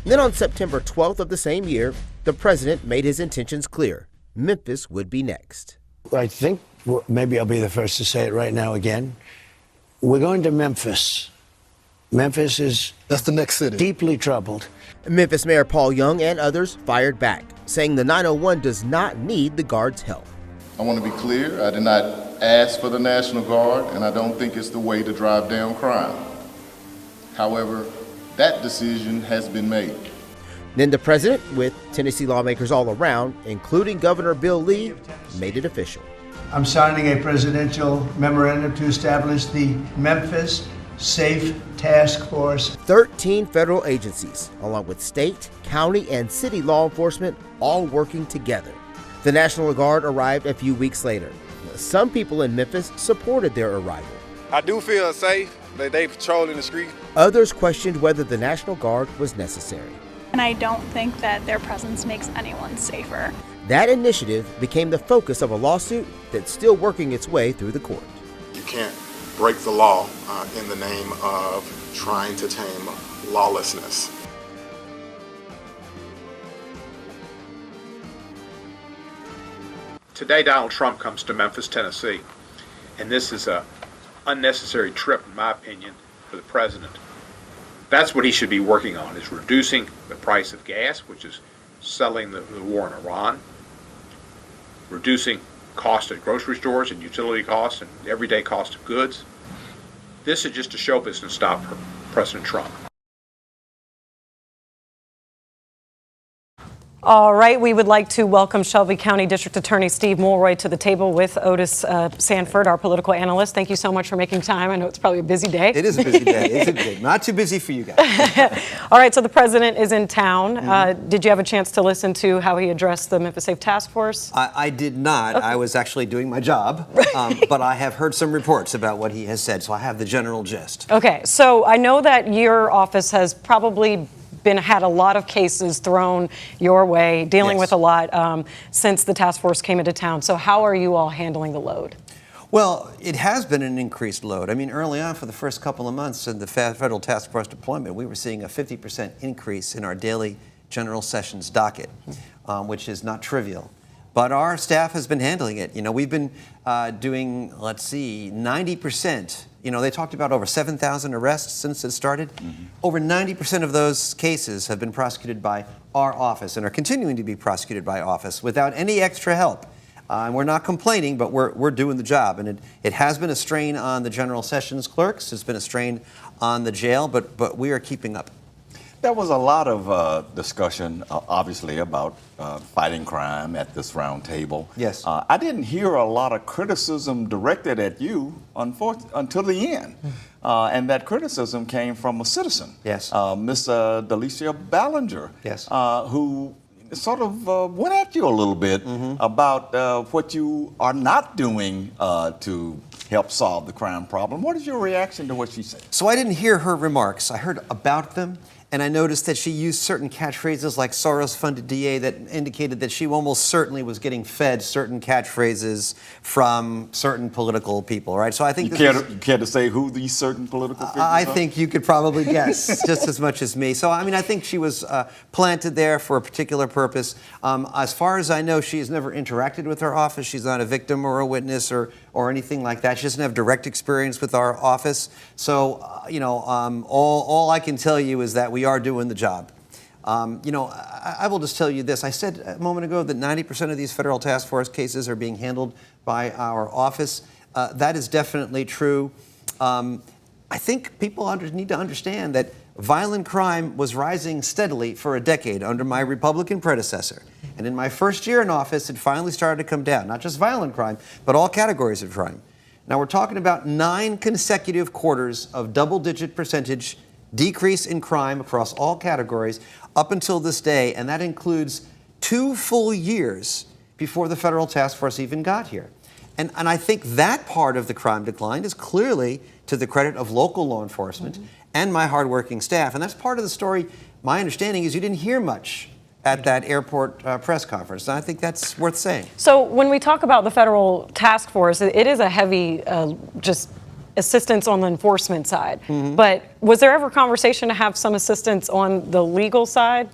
Then on September 12th of the same year, the president made his intentions clear. Memphis would be next. I think maybe I'll be the first to say it right now again. We're going to Memphis. Memphis is that's the next city. Deeply troubled. Memphis Mayor Paul Young and others fired back, saying the 901 does not need the Guard's help. I want to be clear, I did not ask for the National Guard, and I don't think it's the way to drive down crime. However, that decision has been made. Then the president, with Tennessee lawmakers all around, including Governor Bill Lee, made it official. I'm signing a presidential memorandum to establish the Memphis Safe Task Force. 13 federal agencies, along with state, county, and city law enforcement, all working together. The National Guard arrived a few weeks later. Some people in Memphis supported their arrival. I do feel safe that they patrolling the street. Others questioned whether the National Guard was necessary. And I don't think that their presence makes anyone safer. That initiative became the focus of a lawsuit that's still working its way through the court. You can't break the law in the name of trying to tame lawlessness. Today, Donald Trump comes to Memphis, Tennessee, and this is an unnecessary trip, in my opinion, for the president. That's what he should be working on, is reducing the price of gas, which is settling the war in Iran, reducing cost at grocery stores and utility costs and everyday cost of goods. This is just a show business stop for President Trump. All right, we would like to welcome Shelby County District Attorney Steve Mulroy to the table with Otis Sanford, our political analyst. Thank you so much for making time. I know it's probably a busy day. It is a busy day. It's a busy day. Not too busy for you guys. All right, so the president is in town. Did you have a chance to listen to how he addressed the Memphis Safe Task Force? I did not. Okay. I was actually doing my job, but I have heard some reports about what he has said, so I have the general gist. Okay, so I know that your office has probably had a lot of cases thrown your way, dealing with a lot since the task force came into town. So how are you all handling the load? Well, it has been an increased load. I mean, early on, for the first couple of months in the federal task force deployment, we were seeing a 50% increase in our daily general sessions docket, which is not trivial. But our staff has been handling it. You know, we've been doing, let's see, 90%. You know, they talked about over 7,000 arrests since it started. Over 90% of those cases have been prosecuted by our office and are continuing to be prosecuted by office without any extra help. And we're not complaining, but we're doing the job. And it has been a strain on the general sessions clerks. It's been a strain on the jail, but we are keeping up. There was a lot of discussion, obviously, about fighting crime at this roundtable. Yes. I didn't hear a lot of criticism directed at you until the end. And that criticism came from a citizen. Yes. Miss Delicia Ballinger. Yes. Who sort of went at you a little bit about what you are not doing to help solve the crime problem. What is your reaction to what she said? So I didn't hear her remarks. I heard about them. And I noticed that she used certain catchphrases like Soros-funded DA that indicated that she almost certainly was getting fed certain catchphrases from certain political people, right? So I think you care to say who these certain political people are? I think you could probably guess just as much as me. So I mean, I think she was planted there for a particular purpose. As far as I know, she has never interacted with our office. She's not a victim or a witness or anything like that. She doesn't have direct experience with our office. So all I can tell you is that we are doing the job. I will just tell you this. I said a moment ago that 90% of these federal task force cases are being handled by our office. That is definitely true. I think people need to understand that violent crime was rising steadily for a decade under my Republican predecessor. And in my first year in office, it finally started to come down. Not just violent crime, but all categories of crime. Now we're talking about 9 consecutive quarters of double-digit percentage decrease in crime across all categories up until this day, and that includes 2 full years before the federal task force even got here. And I think that part of the crime decline is clearly to the credit of local law enforcement and my hardworking staff. And that's part of the story. My understanding is you didn't hear much at that airport press conference. And I think that's worth saying. So when we talk about the federal task force, it is a heavy just assistance on the enforcement side. But was there ever conversation to have some assistance on the legal side?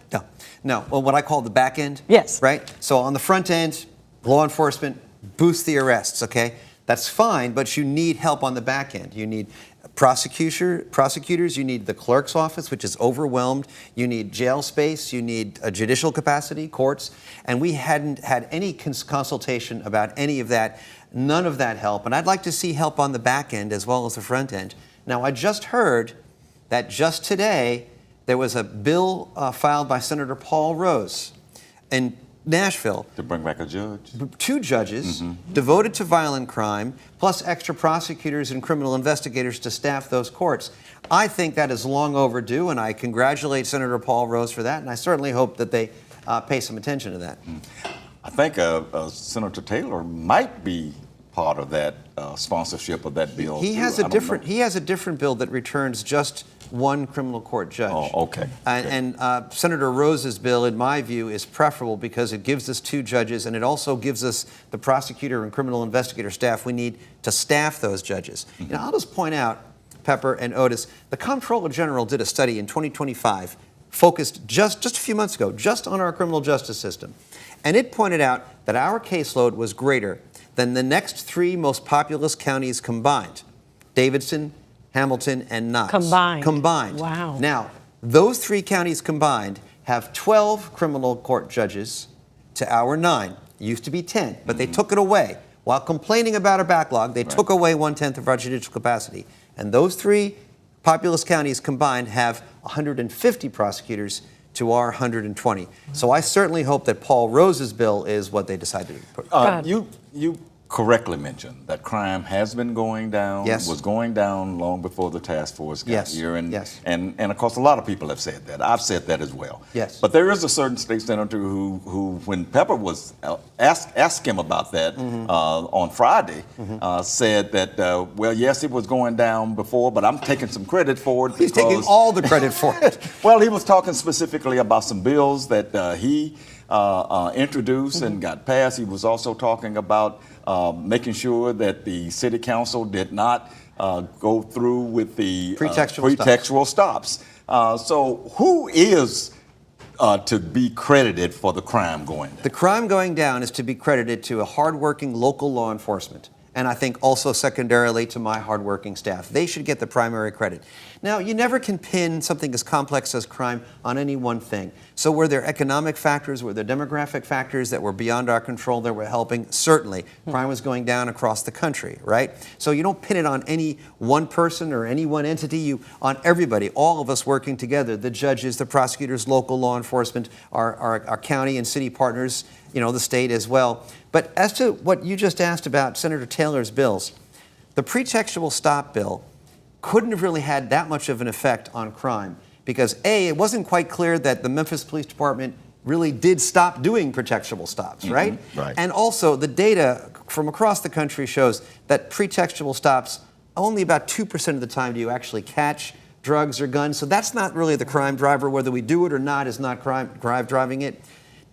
No. Well, what I call the back end. Yes. Right? So on the front end, law enforcement boosts the arrests, okay? That's fine, but you need help on the back end. You need prosecutors, you need the clerk's office, which is overwhelmed, you need jail space, you need a judicial capacity, courts, and we hadn't had any consultation about any of that, none of that help, and I'd like to see help on the back end as well as the front end. Now, I just heard that just today, there was a bill filed by Senator Paul Rose in Nashville. To bring back a judge. 2 judges devoted to violent crime, plus extra prosecutors and criminal investigators to staff those courts. I think that is long overdue, and I congratulate Senator Paul Rose for that, and I certainly hope that they pay some attention to that. I think Senator Taylor might be part of that sponsorship of that bill. He has a different bill that returns just 1 criminal court judge. Oh, okay. And Senator Rose's bill, in my view, is preferable because it gives us 2 judges, and it also gives us the prosecutor and criminal investigator staff we need to staff those judges. You know, I'll just point out, Pepper and Otis, the Comptroller General did a study in 2025 focused just a few months ago, just on our criminal justice system. And it pointed out that our caseload was greater than the next 3 most populous counties combined: Davidson, Hamilton, and Knox. Combined. Wow. Now, those 3 counties combined have 12 criminal court judges to our 9. It used to be 10, but they took it away. While complaining about a backlog, they took away 1/10 of our judicial capacity. And those 3 populous counties combined have 150 prosecutors to our 120. So I certainly hope that Paul Rose's bill is what they decide to put. You correctly mentioned that crime has been going down, Yes. was going down long before the task force got Yes. here. And, Yes. and of course, a lot of people have said that. I've said that as well. Yes. But there is a certain state senator who when Pepper was asked him about that on Friday, said that, well, yes, it was going down before, but I'm taking some credit for it. He's taking all the credit for it. Well, he was talking specifically about some bills that he introduced and got passed. He was also talking about making sure that the city council did not go through with the pretextual stops. So who is to be credited for the crime going down? The crime going down is to be credited to a hardworking local law enforcement. And I think also secondarily to my hardworking staff. They should get the primary credit. Now, you never can pin something as complex as crime on any one thing. So were there economic factors, were there demographic factors that were beyond our control that were helping? Certainly. Crime was going down across the country, right? So you don't pin it on any one person or any one entity, on everybody, all of us working together, the judges, the prosecutors, local law enforcement, our county and city partners, the state as well. But as to what you just asked about Senator Taylor's bills, the pretextual stop bill couldn't have really had that much of an effect on crime because A, it wasn't quite clear that the Memphis Police Department really did stop doing pretextual stops, right? Right. And also the data from across the country shows that pretextual stops, only about 2% of the time do you actually catch drugs or guns. So that's not really the crime driver. Whether we do it or not is not crime driving it.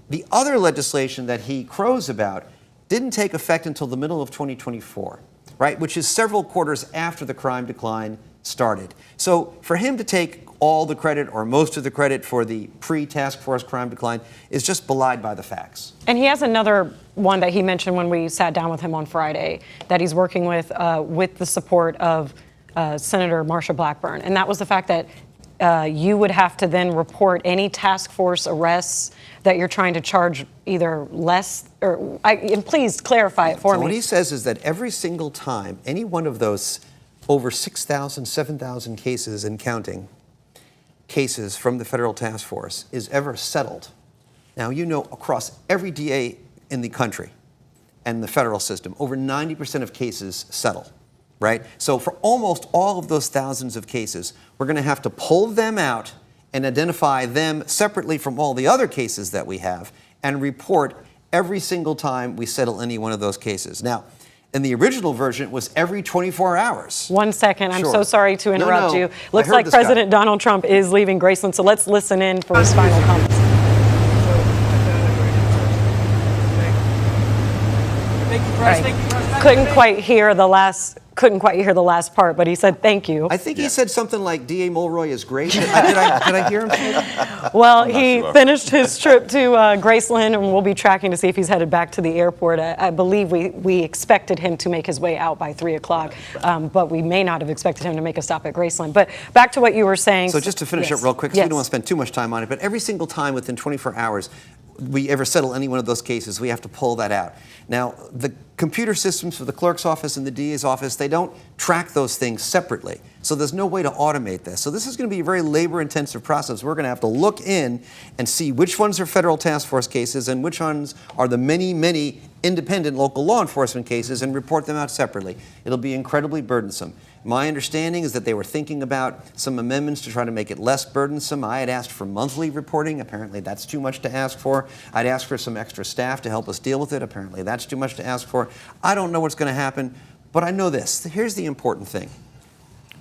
The other legislation that he crows about didn't take effect until the middle of 2024, right? Which is several quarters after the crime decline started. So for him to take all the credit or most of the credit for the pre-task force crime decline is just belied by the facts. And he has another one that he mentioned when we sat down with him on Friday that he's working with the support of Senator Marsha Blackburn. And that was the fact that you would have to then report any task force arrests that you're trying to charge either less or, and please clarify it for me. What he says is that every single time any one of those over 6,000, 7,000 cases and counting cases from the federal task force is ever settled. Now, across every DA in the country and the federal system, over 90% of cases settle, right? So for almost all of those thousands of cases, we're going to have to pull them out and identify them separately from all the other cases that we have and report every single time we settle any one of those cases. Now, in the original version, it was every 24 hours. 1 second. I'm Sure. so sorry to interrupt you. Looks heard like this guy. President Donald Trump is leaving Graceland, so let's listen in for his final comments. Couldn't quite hear the last part, but he said thank you. I think he said something like D.A. Mulroy is great. Did I hear him say that? Well, he finished his trip to Graceland, and we'll be tracking to see if he's headed back to the airport. I believe we expected him to make his way out by 3 o'clock, but we may not have expected him to make a stop at Graceland. But back to what you were saying. So just to finish up real quick, because we don't want to spend too much time on it, but every single time within 24 hours we ever settle any one of those cases, we have to pull that out. Now, the computer systems for the clerk's office and the DA's office, they don't track those things separately. So there's no way to automate this. So this is going to be a very labor-intensive process. We're going to have to look in and see which ones are federal task force cases and which ones are the many, many independent local law enforcement cases and report them out separately. It'll be incredibly burdensome. My understanding is that they were thinking about some amendments to try to make it less burdensome. I had asked for monthly reporting. Apparently that's too much to ask for. I'd asked for some extra staff to help us deal with it. Apparently that's too much to ask for. I don't know what's going to happen, but I know this. Here's the important thing.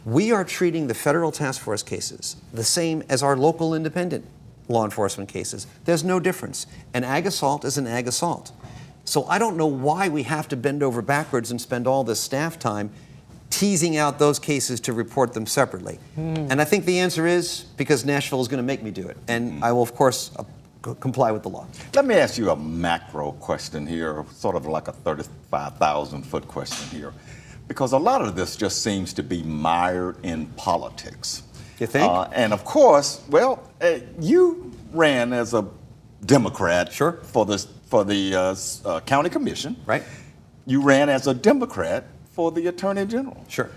We are treating the federal task force cases the same as our local independent law enforcement cases. There's no difference. An ag assault is an ag assault. So I don't know why we have to bend over backwards and spend all this staff time teasing out those cases to report them separately. And I think the answer is because Nashville is going to make me do it. And I will, of course, comply with the law. Let me ask you a macro question here, sort of like a 35,000-foot question here, because a lot of this just seems to be mired in politics. You think? And of course, well, you ran as a Democrat for the county commission. Right. You ran as a Democrat for the Attorney General. Sure.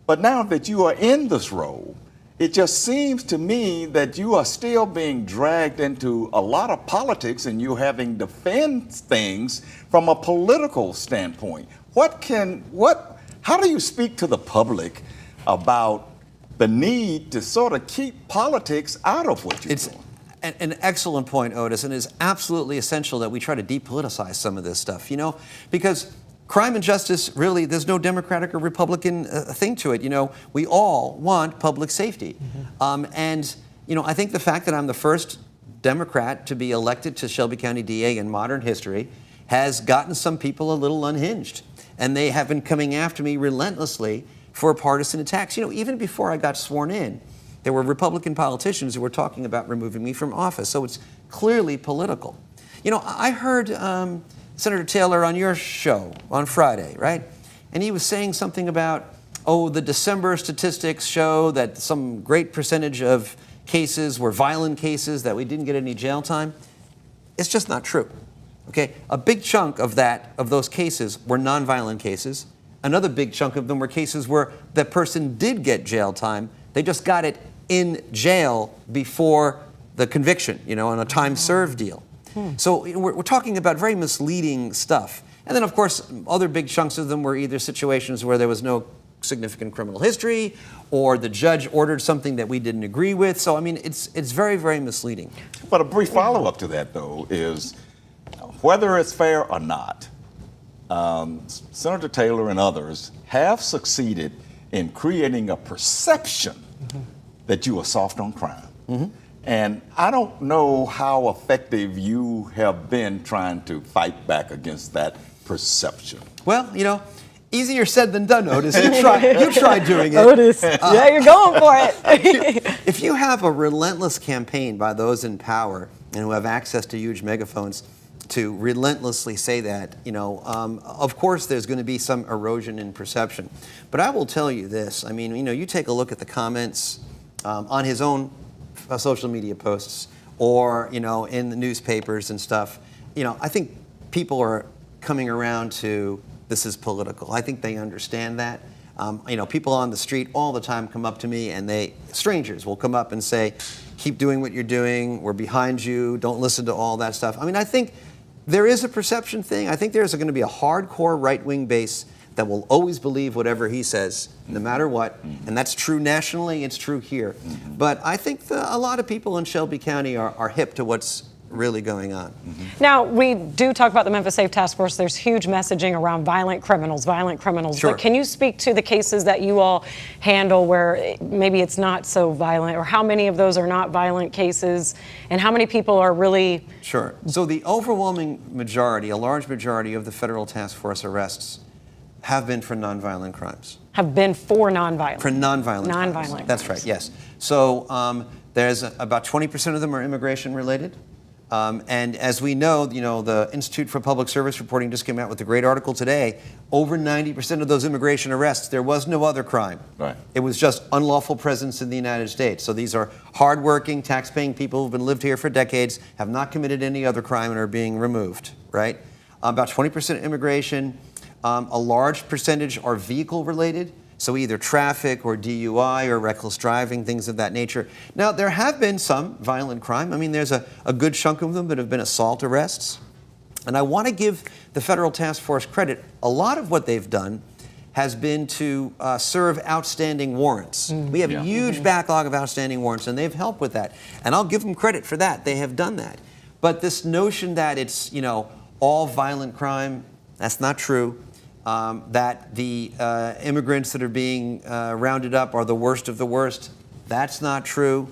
But now that you are in this role, it just seems to me that you are still being dragged into a lot of politics and you're having to defend things from a political standpoint. How do you speak to the public about the need to sort of keep politics out of what you're doing? An excellent point, Otis, and it is absolutely essential that we try to depoliticize some of this stuff, because crime and justice, really, there's no Democratic or Republican thing to it. We all want public safety. And I think the fact that I'm the first Democrat to be elected to Shelby County DA in modern history has gotten some people a little unhinged. And they have been coming after me relentlessly for partisan attacks. Even before I got sworn in, there were Republican politicians who were talking about removing me from office. So it's clearly political. I heard Senator Taylor on your show on Friday, right? And he was saying something about, the December statistics show that some great percentage of cases were violent cases, that we didn't get any jail time. It's just not true. Okay, a big chunk of those cases were nonviolent cases. Another big chunk of them were cases where the person did get jail time. They just got it in jail before the conviction, on a time served deal. So we're talking about very misleading stuff. And then, of course, other big chunks of them were either situations where there was no significant criminal history or the judge ordered something that we didn't agree with. So, it's very, very misleading. But a brief follow-up to that, though, is whether it's fair or not, Senator Taylor and others have succeeded in creating a perception that you are soft on crime. And I don't know how effective you have been trying to fight back against that perception. Well, easier said than done, Otis. You tried doing it. Otis, yeah, you're going for it. If you have a relentless campaign by those in power and who have access to huge megaphones to relentlessly say that, of course there's going to be some erosion in perception. But I will tell you this. You take a look at the comments on his own social media posts or, in the newspapers and stuff. I think people are coming around to this is political. I think they understand that. People on the street all the time come up to me and strangers will come up and say, keep doing what you're doing. We're behind you. Don't listen to all that stuff. I think there is a perception thing. I think there's going to be a hardcore right-wing base that will always believe whatever he says, no matter what. And that's true nationally, it's true here. But I think a lot of people in Shelby County are hip to what's really going on. Now, we do talk about the Memphis Safe Task Force. There's huge messaging around violent criminals. Sure. But can you speak to the cases that you all handle where maybe it's not so violent, or how many of those are not violent cases, and how many people are really... Sure. So the overwhelming majority, a large majority of the federal task force arrests have been for nonviolent crimes. Have been for nonviolent. For nonviolent crimes. That's right, yes. So there's about 20% of them are immigration related. And as we know, the Institute for Public Service Reporting just came out with a great article today. Over 90% of those immigration arrests, there was no other crime. Right. It was just unlawful presence in the United States. So these are hardworking, tax-paying people who've lived here for decades, have not committed any other crime and are being removed, right? About 20% immigration. A large percentage are vehicle related. So either traffic or DUI or reckless driving, things of that nature. Now, there have been some violent crime. There's a good chunk of them that have been assault arrests. And I want to give the federal task force credit. A lot of what they've done has been to serve outstanding warrants. We have a huge backlog of outstanding warrants, and they've helped with that. And I'll give them credit for that. They have done that. But this notion that it's, all violent crime, that's not true. That the immigrants that are being rounded up are the worst of the worst. That's not true.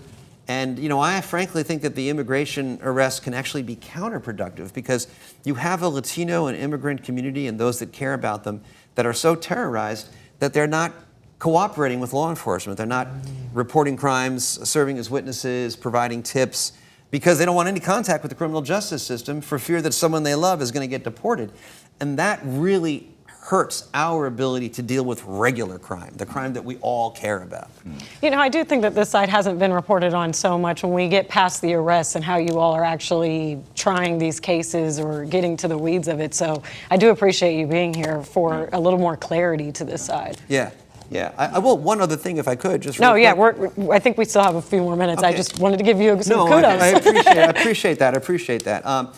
And, I frankly think that the immigration arrests can actually be counterproductive because you have a Latino and immigrant community and those that care about them that are so terrorized that they're not cooperating with law enforcement. They're not reporting crimes, serving as witnesses, providing tips, because they don't want any contact with the criminal justice system for fear that someone they love is going to get deported. And that really hurts our ability to deal with regular crime, the crime that we all care about. I do think that this side hasn't been reported on so much when we get past the arrests and how you all are actually trying these cases or getting to the weeds of it. So I do appreciate you being here for a little more clarity to this side. Yeah. Yeah, I will. One other thing, if I could, just No, real yeah, quick. I think we still have a few more minutes. I Okay. just wanted to give you some No, kudos. I appreciate that. I appreciate that.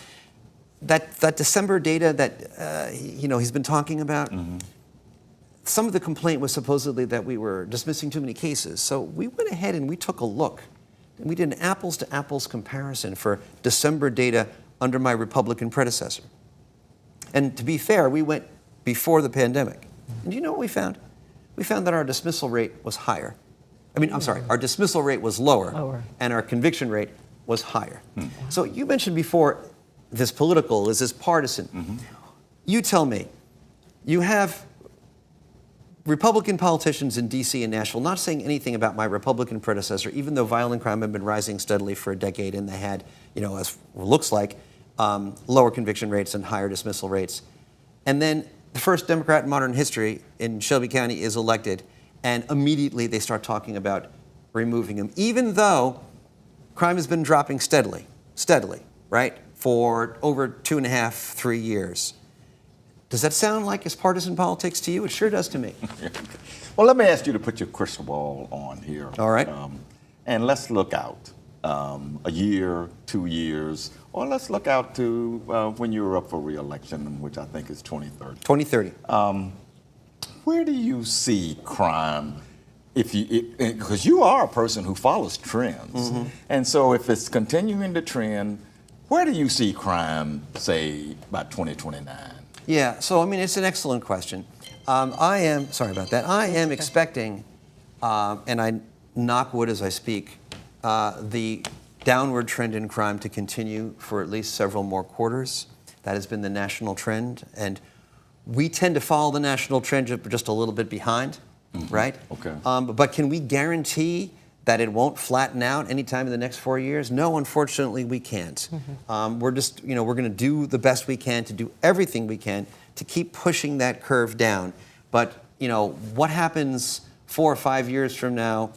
That December data that he's been talking about. Some of the complaint was supposedly that we were dismissing too many cases. So we went ahead and we took a look, and we did an apples to apples comparison for December data under my Republican predecessor. And to be fair, we went before the pandemic. And do you know what we found? We found that our dismissal rate was higher. Our dismissal rate was lower. And our conviction rate was higher. So you mentioned before, this political, is this partisan? You tell me, you have Republican politicians in D.C. and Nashville not saying anything about my Republican predecessor, even though violent crime had been rising steadily for a decade, and they had, as looks like, lower conviction rates and higher dismissal rates. And then the first Democrat in modern history in Shelby County is elected, and immediately they start talking about removing him, even though crime has been dropping steadily, right, for over 2.5, 3 years. Does that sound like it's partisan politics to you? It sure does to me. Well, let me ask you to put your crystal ball on here. All right. And let's look out a year, 2 years, or let's look out to when you're up for re-election, which I think is 2030. 2030. Where do you see crime? Because you are a person who follows trends. And so if it's continuing to trend, where do you see crime, say, by 2029? Yeah, so it's an excellent question. I am expecting, and I knock wood as I speak, the downward trend in crime to continue for at least several more quarters. That has been the national trend, and we tend to follow the national trend just a little bit behind, right? Okay. But can we guarantee that it won't flatten out anytime in the next 4 years? No, unfortunately, we can't. We're just, we're going to do the best we can to do everything we can to keep pushing that curve down. But, what happens 4 or 5 years from now,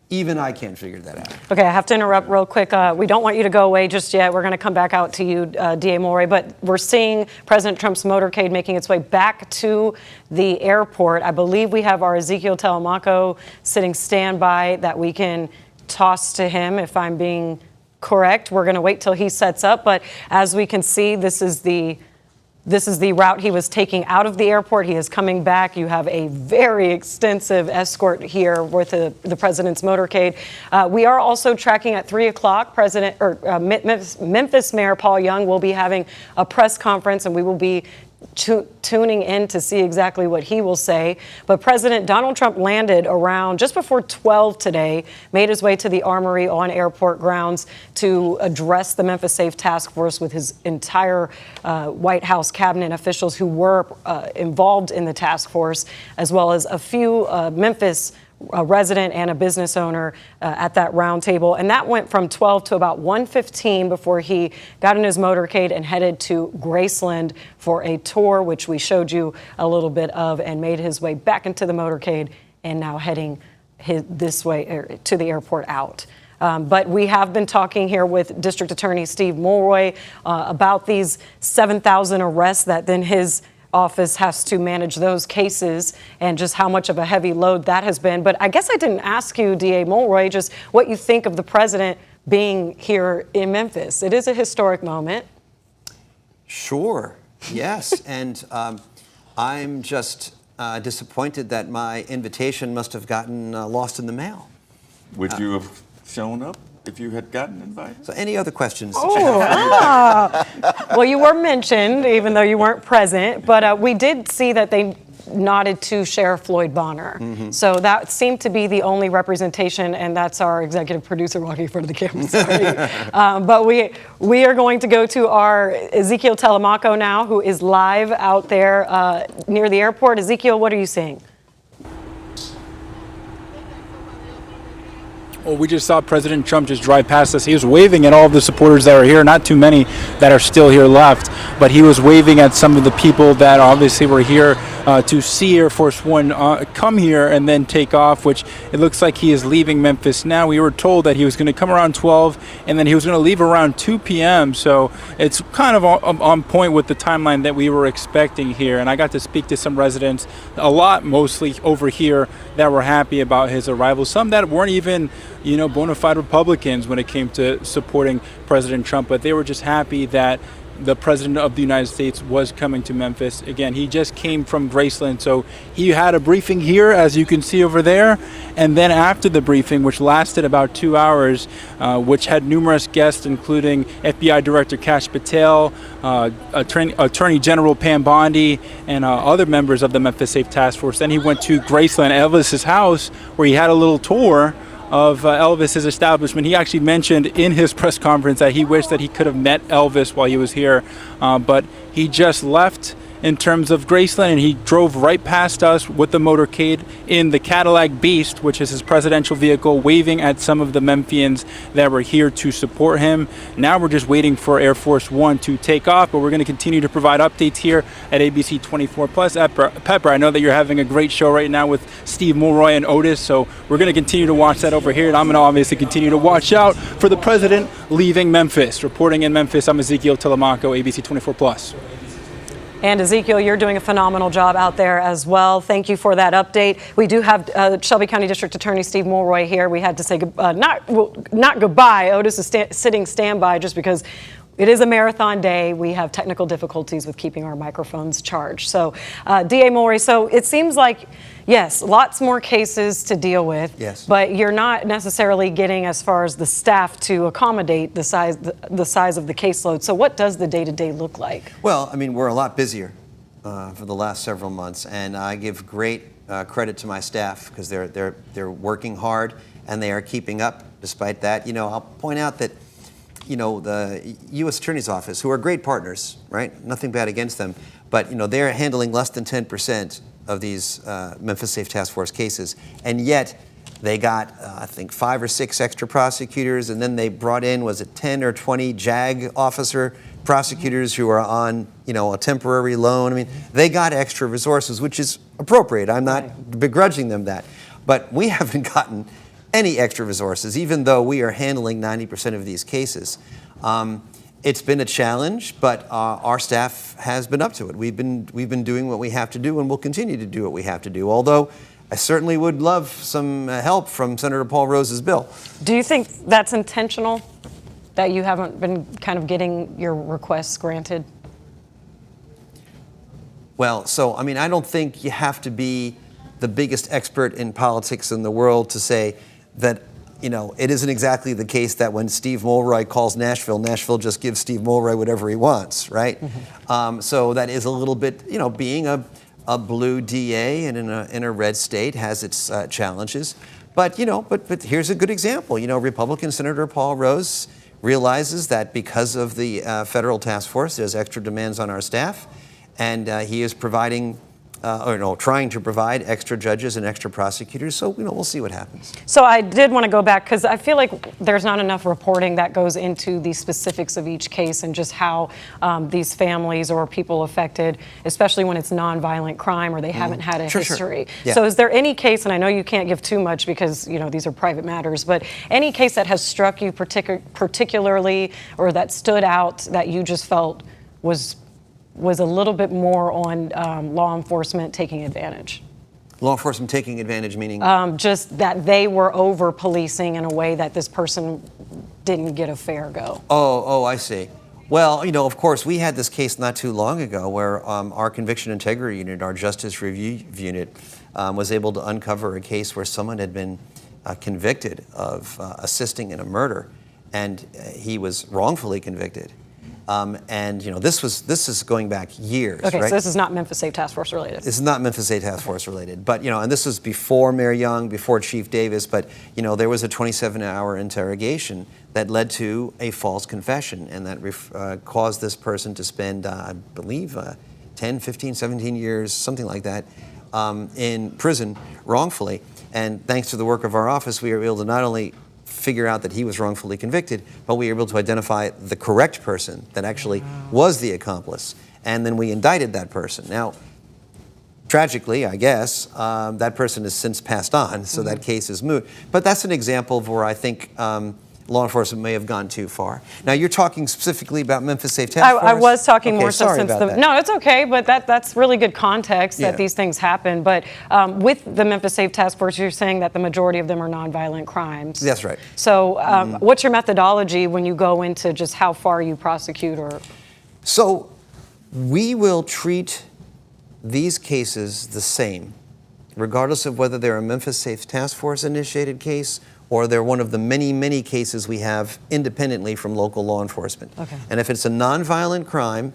even I can't figure that out. Okay, I have to interrupt real quick. We don't want you to go away just yet. We're going to come back out to you, D.A. Mulroy, but we're seeing President Trump's motorcade making its way back to the airport. I believe we have our Ezekiel Telemaco sitting standby that we can toss to him, if I'm being correct. We're going to wait till he sets up, but as we can see, this is the route he was taking out of the airport. He is coming back. You have a very extensive escort here with the president's motorcade. We are also tracking at 3 o'clock. Memphis Mayor Paul Young will be having a press conference, and we will be tuning in to see exactly what he will say. But President Donald Trump landed around just before 12 today, made his way to the Armory on airport grounds to address the Memphis Safe Task Force with his entire White House cabinet officials who were involved in the task force, as well as a few Memphis resident and a business owner at that roundtable. And that went from 12 to about 1:15 before he got in his motorcade and headed to Graceland for a tour, which we showed you a little bit of, and made his way back into the motorcade and now heading this way to the airport out. But we have been talking here with District Attorney Steve Mulroy about these 7,000 arrests that then his office has to manage those cases and just how much of a heavy load that has been. But I guess I didn't ask you, D.A. Mulroy, just what you think of the president being here in Memphis. It is a historic moment. Sure, yes. And I'm just disappointed that my invitation must have gotten lost in the mail. Would you have shown up if you had gotten invited? So any other questions? Well, you were mentioned, even though you weren't present, but we did see that they nodded to Sheriff Floyd Bonner. So that seemed to be the only representation, and that's our executive producer walking in front of the camera, sorry. But we are going to go to our Ezekiel Telemaco now, who is live out there near the airport. Ezekiel, what are you seeing? Well, we just saw President Trump just drive past us. He was waving at all of the supporters that are here, not too many that are still here left, but he was waving at some of the people that obviously were here to see Air Force One come here and then take off, which it looks like he is leaving Memphis now. We were told that he was going to come around 12 and then he was going to leave around 2 p.m. So it's kind of on point with the timeline that we were expecting here. And I got to speak to some residents, a lot mostly over here, that were happy about his arrival. Some that weren't even, bona fide Republicans when it came to supporting President Trump, but they were just happy that the President of the United States was coming to Memphis. Again, he just came from Graceland, so he had a briefing here, as you can see over there, and then after the briefing, which lasted about 2 hours, which had numerous guests, including FBI Director Kash Patel, Attorney General Pam Bondi, and other members of the Memphis Safe Task Force. Then he went to Graceland, Elvis's house, where he had a little tour of Elvis's establishment. He actually mentioned in his press conference that he wished that he could have met Elvis while he was here, but he just left in terms of Graceland, and he drove right past us with the motorcade in the Cadillac Beast, which is his presidential vehicle, waving at some of the Memphians that were here to support him. Now we're just waiting for Air Force One to take off, but we're going to continue to provide updates here at ABC 24+. Pepper, I know that you're having a great show right now with Steve Mulroy and Otis, so we're going to continue to watch that over here, and I'm going to obviously continue to watch out for the president leaving Memphis. Reporting in Memphis, I'm Ezekiel Telemaco, ABC 24+. And Ezekiel, you're doing a phenomenal job out there as well. Thank you for that update. We do have Shelby County District Attorney Steve Mulroy here. We had to say not goodbye. Otis is sitting standby just because it is a marathon day. We have technical difficulties with keeping our microphones charged. So, DA Mulroy, so it seems like, yes, lots more cases to deal with. Yes. But you're not necessarily getting as far as the staff to accommodate the size of the caseload. So what does the day-to-day look like? Well, I mean, we're a lot busier for the last several months, and I give great credit to my staff because they're working hard and they are keeping up despite that. I'll point out that the U.S. Attorney's Office, who are great partners, right? Nothing bad against them, but they're handling less than 10% of these Memphis Safe Task Force cases, and yet they got, I think, 5 or 6 extra prosecutors, and then they brought in, was it 10 or 20 JAG officer prosecutors who are on, a temporary loan. I mean, they got extra resources, which is appropriate. I'm not begrudging them that, but we haven't gotten any extra resources, even though we are handling 90% of these cases. It's been a challenge, but our staff has been up to it. We've been doing what we have to do, and we'll continue to do what we have to do. Although I certainly would love some help from Senator Paul Rose's bill. Do you think that's intentional, that you haven't been kind of getting your requests granted? Well, I don't think you have to be the biggest expert in politics in the world to say that it isn't exactly the case that when Steve Mulroy calls Nashville, Nashville just gives Steve Mulroy whatever he wants, right? Mm-hmm. So that is a little bit, being a blue DA and in a red state has its challenges. But here's a good example. Republican Senator Paul Rose realizes that because of the federal task force, there's extra demands on our staff, and he is providing trying to provide extra judges and extra prosecutors. So, we'll see what happens. So I did want to go back because I feel like there's not enough reporting that goes into the specifics of each case and just how these families or people affected, especially when it's nonviolent crime or they haven't had a history. Sure. Yeah. So is there any case, and I know you can't give too much because, these are private matters, but any case that has struck you particularly or that stood out that you just felt was a little bit more on law enforcement taking advantage? Law enforcement taking advantage, meaning? Just that they were over-policing in a way that this person didn't get a fair go. Oh, I see. Well, of course, we had this case not too long ago where our Conviction Integrity Unit, our Justice Review Unit, was able to uncover a case where someone had been convicted of assisting in a murder, and he was wrongfully convicted. This is going back years. Okay, right? So this is not Memphis Safe Task Force related. This is not Memphis Safe Task Force related, but and this was before Mayor Young, before Chief Davis. But there was a 27-hour interrogation that led to a false confession, and that caused this person to spend, I believe, 10, 15, 17 years, something like that, in prison wrongfully. And thanks to the work of our office, we were able to not only figure out that he was wrongfully convicted, but we were able to identify the correct person that actually was the accomplice. And then we indicted that person. Now, tragically, I guess, that person has since passed on, so that case is moot. But that's an example of where I think law enforcement may have gone too far. Now, you're talking specifically about Memphis Safe Task Force? I was talking more so sorry since about that. No, it's okay, but that's really good context that these things happen. But with the Memphis Safe Task Force, you're saying that the majority of them are nonviolent crimes. That's right. So what's your methodology when you go into just how far you prosecute or? So we will treat these cases the same, regardless of whether they're a Memphis Safe Task Force initiated case or they're one of the many, many cases we have independently from local law enforcement. Okay. And if it's a nonviolent crime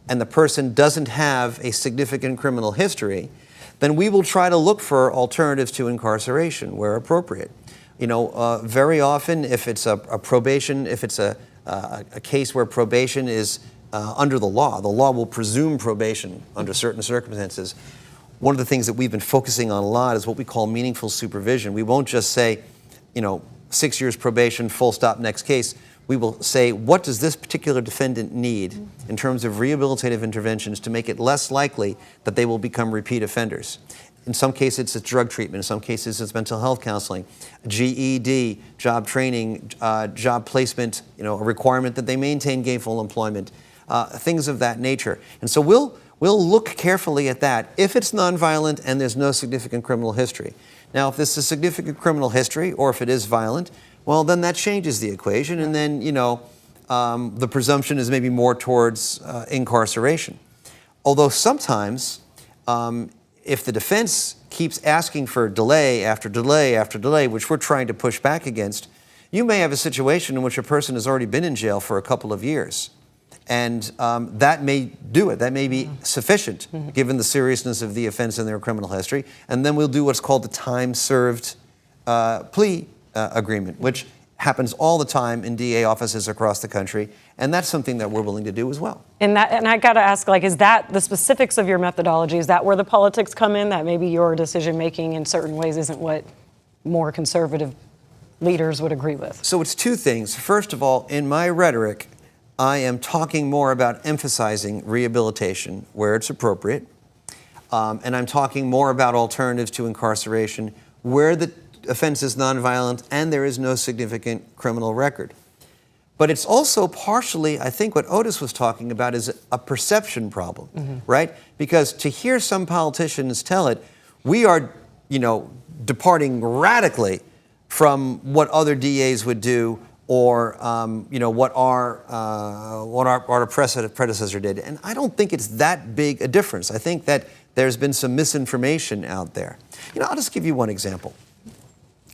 and the person doesn't have a significant criminal history, then we will try to look for alternatives to incarceration where appropriate. You know, very often if it's a probation, if it's a case where probation is under the law will presume probation under certain circumstances. One of the things that we've been focusing on a lot is what we call meaningful supervision. We won't just say, 6 years probation, full stop, next case. We will say, what does this particular defendant need in terms of rehabilitative interventions to make it less likely that they will become repeat offenders? In some cases, it's drug treatment. In some cases, it's mental health counseling, GED, job training, job placement, a requirement that they maintain gainful employment, things of that nature. And so we'll look carefully at that if it's nonviolent and there's no significant criminal history. Now, if there's a significant criminal history or if it is violent, well, then that changes the equation, and then, the presumption is maybe more towards incarceration. Although sometimes, if the defense keeps asking for delay after delay after delay, which we're trying to push back against, you may have a situation in which a person has already been in jail for a couple of years. And that may do it. That may be sufficient, given the seriousness of the offense and their criminal history. And then we'll do what's called the time-served plea agreement, which happens all the time in DA offices across the country. And that's something that we're willing to do as well. And I got to ask, is that the specifics of your methodology? Is that where the politics come in, that maybe your decision-making in certain ways isn't what more conservative leaders would agree with? So it's two things. First of all, in my rhetoric, I am talking more about emphasizing rehabilitation where it's appropriate. And I'm talking more about alternatives to incarceration where the offense is nonviolent and there is no significant criminal record. But it's also partially, I think what Otis was talking about is a perception problem, right? Because to hear some politicians tell it, we are, departing radically from what other DAs would do or what our predecessor did. And I don't think it's that big a difference. I think that there's been some misinformation out there. I'll just give you one example.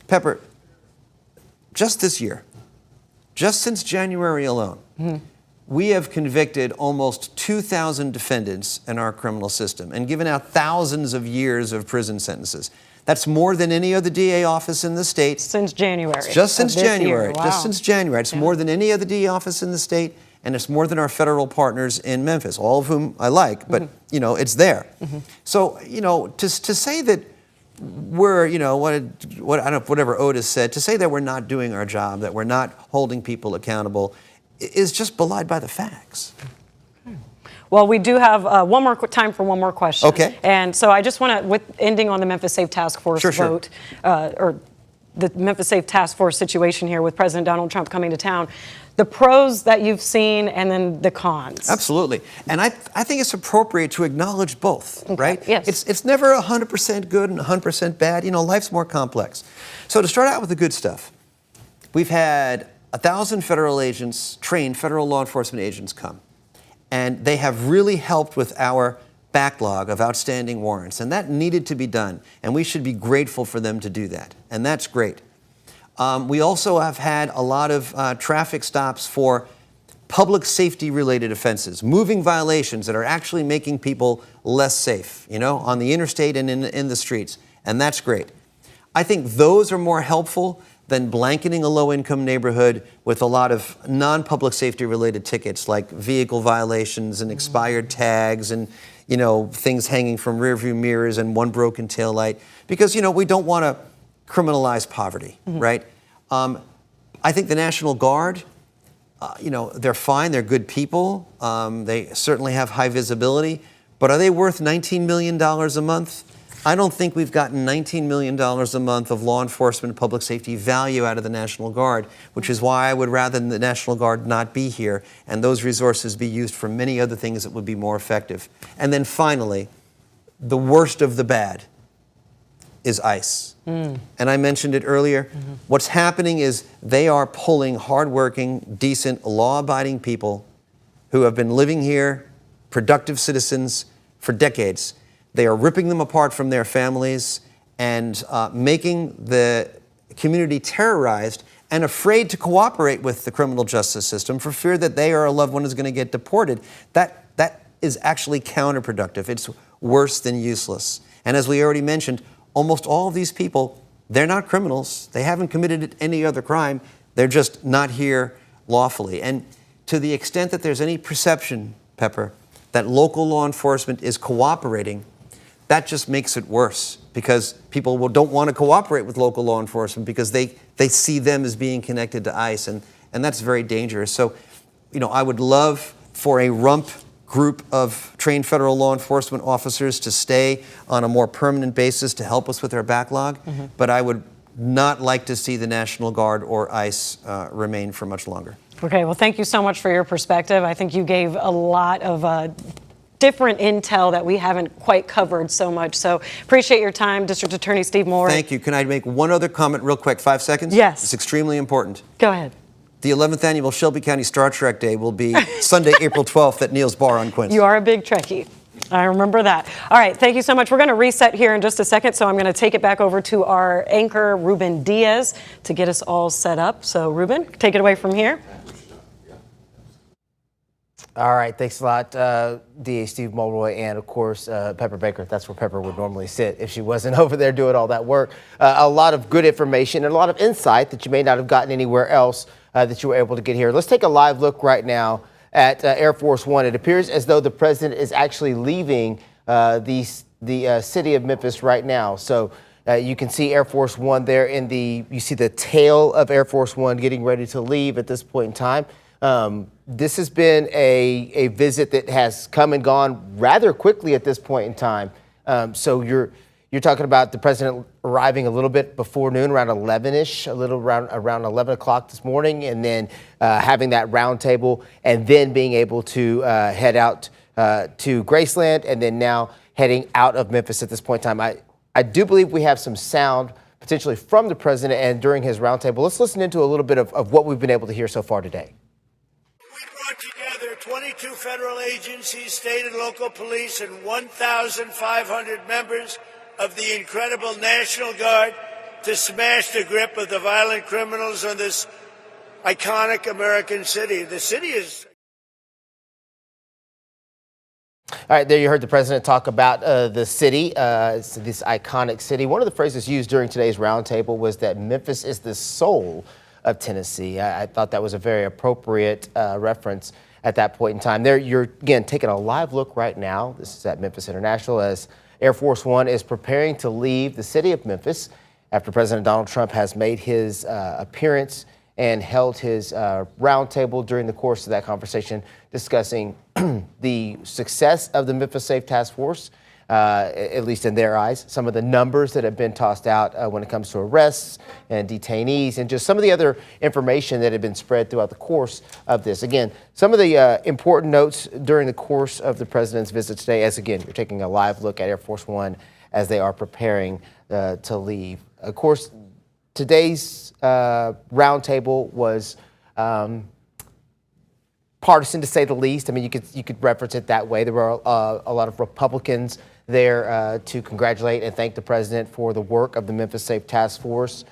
Pepper, just this year, just since January alone, we have convicted almost 2,000 defendants in our criminal system and given out thousands of years of prison sentences. That's more than any other DA office in the state. Since January. Just since January. Wow. Just since January. It's more than any other DA office in the state, and it's more than our federal partners in Memphis, all of whom I like, but, it's there. So, to say that we're, whatever Otis said, to say that we're not doing our job, that we're not holding people accountable, is just belied by the facts. Well, we do have time for one more question. Okay. And so I just want to, with ending on the Memphis Safe Task Force vote, or the Memphis Safe Task Force situation here with President Donald Trump coming to town, the pros that you've seen and then the cons. Absolutely. And I think it's appropriate to acknowledge both, right? Yes. It's never 100% good and 100% bad. Life's more complex. So to start out with the good stuff, we've had 1,000 federal agents, trained federal law enforcement agents come. And they have really helped with our backlog of outstanding warrants. And that needed to be done. And we should be grateful for them to do that. And that's great. We also have had a lot of traffic stops for public safety related offenses, moving violations that are actually making people less safe, on the interstate and in the streets. And that's great. I think those are more helpful than blanketing a low-income neighborhood with a lot of non-public safety-related tickets like vehicle violations and expired tags and, things hanging from rearview mirrors and one broken taillight. Because, we don't want to criminalize poverty, right? I think the National Guard, they're fine. They're good people. They certainly have high visibility. But are they worth $19 million a month? I don't think we've gotten $19 million a month of law enforcement and public safety value out of the National Guard, which is why I would rather the National Guard not be here and those resources be used for many other things that would be more effective. And then finally, the worst of the bad is ICE. And I mentioned it earlier. What's happening is they are pulling hardworking, decent, law-abiding people who have been living here, productive citizens, for decades. They are ripping them apart from their families and making the community terrorized and afraid to cooperate with the criminal justice system for fear that they or a loved one is going to get deported. That is actually counterproductive. It's worse than useless. And as we already mentioned, almost all of these people, they're not criminals. They haven't committed any other crime. They're just not here lawfully. And to the extent that there's any perception, Pepper, that local law enforcement is cooperating, that just makes it worse because people don't want to cooperate with local law enforcement because they see them as being connected to ICE, and that's very dangerous. So, I would love for a rump group of trained federal law enforcement officers to stay on a more permanent basis to help us with our backlog, but I would not like to see the National Guard or ICE remain for much longer. Okay, well, thank you so much for your perspective. I think you gave a lot of different intel that we haven't quite covered so much. So appreciate your time, District Attorney Steve Moore. Thank you. Can I make one other comment real quick, 5 seconds? Yes. It's extremely important. Go ahead. The 11th annual Shelby County Star Trek Day will be Sunday, April 12th at Neil's Bar on Quince. You are a big Trekkie. I remember that. All right, thank you so much. We're going to reset here in just a second, so I'm going to take it back over to our anchor, Ruben Diaz, to get us all set up. So, Ruben, take it away from here. All right, thanks a lot, DA Steve Mulroy, and of course, Pepper Baker. That's where Pepper would normally sit if she wasn't over there doing all that work. A lot of good information and a lot of insight that you may not have gotten anywhere else that you were able to get here. Let's take a live look right now at Air Force One. It appears as though the president is actually leaving the city of Memphis right now. So you can see Air Force One there you see the tail of Air Force One getting ready to leave at this point in time. This has been a visit that has come and gone rather quickly at this point in time. So you're talking about the president arriving a little bit before noon, around 11-ish, around 11 o'clock this morning, and then having that roundtable, and then being able to head out to Graceland, and then now heading out of Memphis at this point in time. I do believe we have some sound potentially from the president and during his roundtable. Let's listen into a little bit of what we've been able to hear so far today. 22 federal agencies, state and local police, and 1,500 members of the incredible National Guard to smash the grip of the violent criminals on this iconic American city. The city is... All right, there you heard the president talk about the city, this iconic city. One of the phrases used during today's roundtable was that Memphis is the soul of Tennessee. I thought that was a very appropriate reference at that point in time. There, you're, again, taking a live look right now. This is at Memphis International as Air Force One is preparing to leave the city of Memphis after President Donald Trump has made his appearance and held his roundtable during the course of that conversation, discussing the success of the Memphis Safe Task Force, at least in their eyes, some of the numbers that have been tossed out when it comes to arrests and detainees, and just some of the other information that had been spread throughout the course of this. Again, some of the important notes during the course of the president's visit today, as again, you're taking a live look at Air Force One as they are preparing to leave. Of course, today's roundtable was partisan, to say the least. I mean, you could reference it that way. There were a lot of Republicans there to congratulate and thank the president for the work of the Memphis Safe Task Force.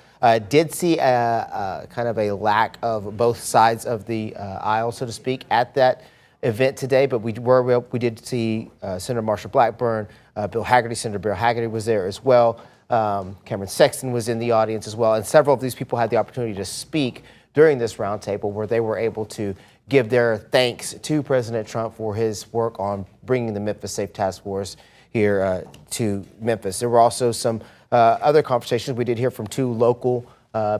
Did see kind of a lack of both sides of the aisle, so to speak, at that event today, but we did see Senator Marsha Blackburn, Bill Hagerty. Senator Bill Hagerty was there as well. Cameron Sexton was in the audience as well, and several of these people had the opportunity to speak during this roundtable where they were able to give their thanks to President Trump for his work on bringing the Memphis Safe Task Force here to Memphis. There were also some other conversations. We did hear from two local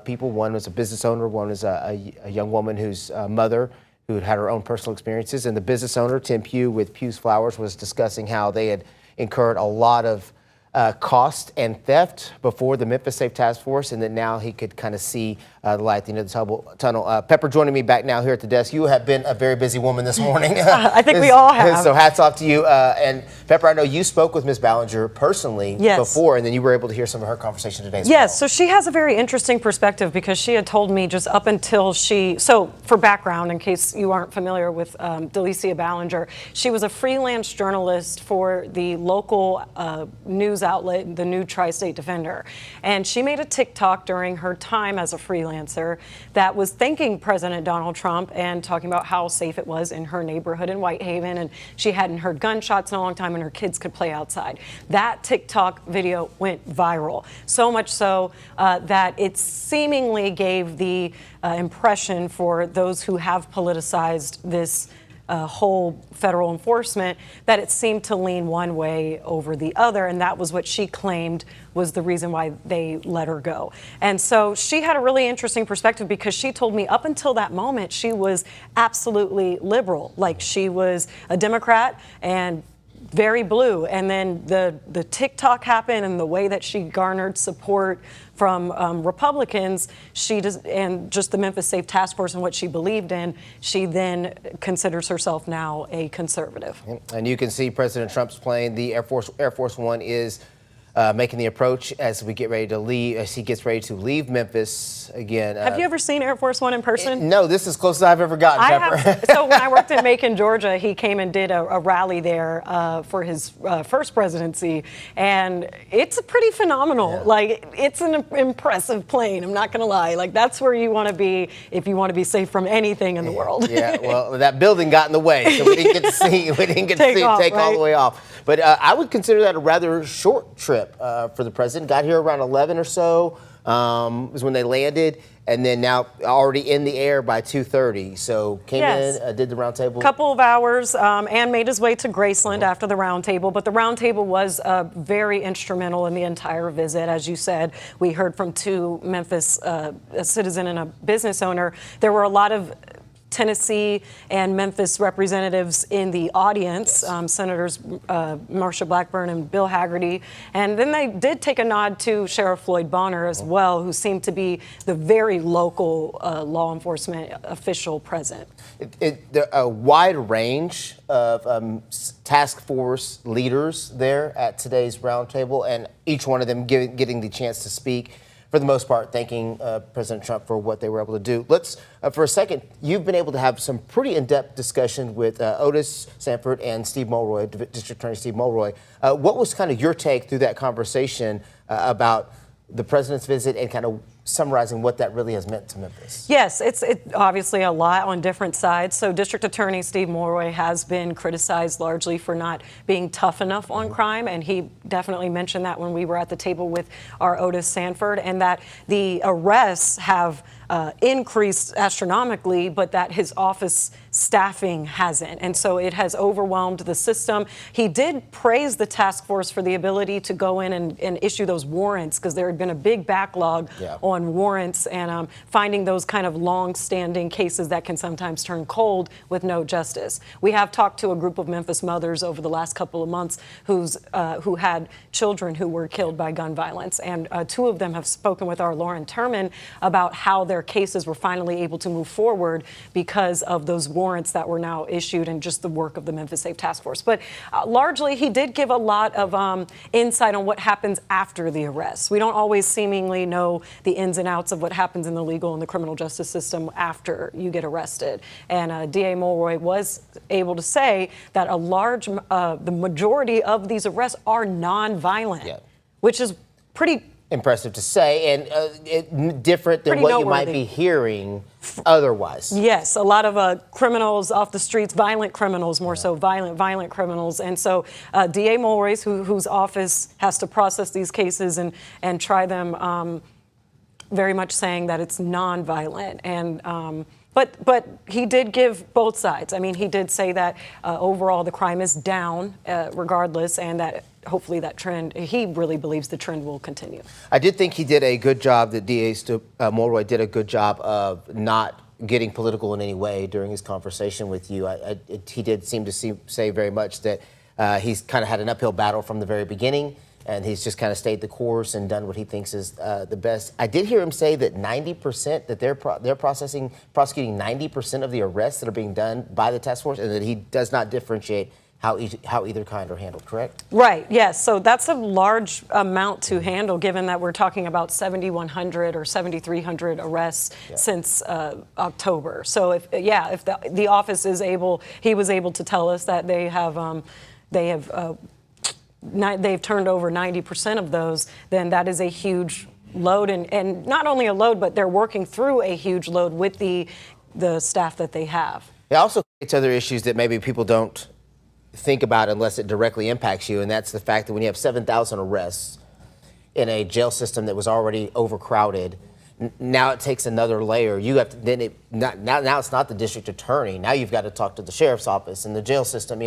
people. One was a business owner, one was a young woman whose mother who had had her own personal experiences. And the business owner, Tim Pugh with Pugh's Flowers, was discussing how they had incurred a lot of cost and theft before the Memphis Safe Task Force, and that now he could kind of see the light at the end of the tunnel. Pepper joining me back now here at the desk. You have been a very busy woman this morning. I think we all have. So hats off to you. And Pepper, I know you spoke with Ms. Ballinger personally before, and then you were able to hear some of her conversation today as well. So she has a very interesting perspective because she had told me just up until so for background, in case you aren't familiar with Delicia Ballinger, she was a freelance journalist for the local news outlet, the New Tri-State Defender. And she made a TikTok during her time as a freelancer that was thanking President Donald Trump and talking about how safe it was in her neighborhood in Whitehaven. And she hadn't heard gunshots in a long time and her kids could play outside. That TikTok video went viral, so much so that it seemingly gave the impression for those who have politicized this whole federal enforcement that it seemed to lean one way over the other, and that was what she claimed was the reason why they let her go. And so she had a really interesting perspective because she told me up until that moment she was absolutely liberal, like she was a Democrat and very blue. And then the TikTok happened and the way that she garnered support from Republicans, and just the Memphis Safe Task Force and what she believed in, she then considers herself now a conservative. And you can see President Trump's plane, the Air Force One, is making the approach as we get ready to leave, as he gets ready to leave Memphis again. Have you ever seen Air Force One in person? No, this is as close as I've ever gotten, Pepper. So when I worked in Macon, Georgia, he came and did a rally there for his first presidency, and it's pretty phenomenal. Yeah. Like, it's an impressive plane, I'm not gonna lie. Like, that's where you wanna be if you wanna be safe from anything in the world. Yeah, well, that building got in the way, so we didn't get to see, take all the way off. But I would consider that a rather short trip for the president. Got here around 11 or so, was when they landed, and then now already in the air by 2:30. So came in, did the roundtable. Couple of hours, and made his way to Graceland after the roundtable. But the roundtable was very instrumental in the entire visit. As you said, we heard from two Memphis, a citizen and a business owner. There were a lot of Tennessee and Memphis representatives in the audience, Senators Marsha Blackburn and Bill Hagerty. And then they did take a nod to Sheriff Floyd Bonner as well, who seemed to be the very local law enforcement official present. A wide range of task force leaders there at today's roundtable, and each one of them getting the chance to speak. For the most part, thanking President Trump for what they were able to do. Let's, for a second, you've been able to have some pretty in-depth discussion with Otis Sanford and Steve Mulroy, District Attorney Steve Mulroy. What was kind of your take through that conversation about the president's visit and kind of summarizing what that really has meant to Memphis? Yes, it's obviously a lot on different sides. So District Attorney Steve Mulroy has been criticized largely for not being tough enough on crime, and he definitely mentioned that when we were at the table with our Otis Sanford, and that the arrests have increased astronomically, but that his office staffing hasn't. And so it has overwhelmed the system. He did praise the task force for the ability to go in and issue those warrants, because there had been a big backlog on warrants and finding those kind of long-standing cases that can sometimes turn cold with no justice. We have talked to a group of Memphis mothers over the last couple of months who had children who were killed by gun violence, and two of them have spoken with our Lauren Turman about how their cases were finally able to move forward because of those warrants that were now issued and just the work of the Memphis Safe Task Force. But largely, he did give a lot of insight on what happens after the arrest. We don't always seemingly know the ins and outs of what happens in the legal and the criminal justice system after you get arrested. And DA Mulroy was able to say that the majority of these arrests are non-violent, which is pretty impressive to say, and different than what you might be hearing otherwise. Yes, a lot of criminals off the streets, violent criminals, more so violent criminals. And so DA Mulroy, whose office has to process these cases and try them, very much saying that it's non-violent. And But he did give both sides. I mean, he did say that overall the crime is down regardless, and that hopefully that trend, he really believes the trend will continue. I did think he did a good job, that DA Mulroy did a good job of not getting political in any way during his conversation with you. He did seem to say very much that he's kind of had an uphill battle from the very beginning, and he's just kind of stayed the course and done what he thinks is the best. I did hear him say that 90%, that they're prosecuting 90% of the arrests that are being done by the task force, and that he does not differentiate how either kind are handled, correct? Right, yes. So that's a large amount to handle, given that we're talking about 7,100 or 7,300 arrests since October. So if the office is able, he was able to tell us that they've turned over 90% of those, then that is a huge load, and not only a load, but they're working through a huge load with the staff that they have. It also creates other issues that maybe people don't think about unless it directly impacts you, and that's the fact that when you have 7,000 arrests in a jail system that was already overcrowded, now it takes another layer. You have to now it's not the district attorney. Now you've got to talk to the sheriff's office and the jail system.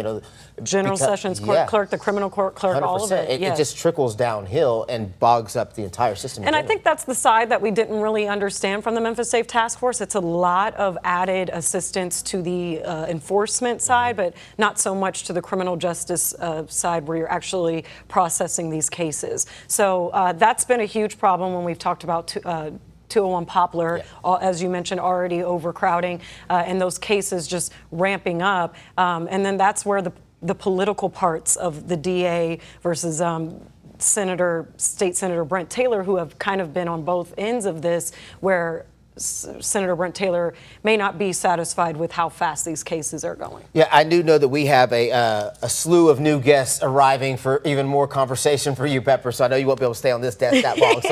General Sessions clerk, the criminal court clerk, 100%. All of it. It just trickles downhill and bogs up the entire system. And I think that's the side that we didn't really understand from the Memphis Safe Task Force. It's a lot of added assistance to the enforcement side, but not so much to the criminal justice side, where you're actually processing these cases. So that's been a huge problem when we've talked about 201 Poplar, as you mentioned, already overcrowding, and those cases just ramping up. And then that's where the political parts of the DA versus State Senator Brent Taylor, who have kind of been on both ends of this, where Senator Brent Taylor may not be satisfied with how fast these cases are going. Yeah, I do know that we have a slew of new guests arriving for even more conversation for you, Pepper, so I know you won't be able to stay on this desk that long.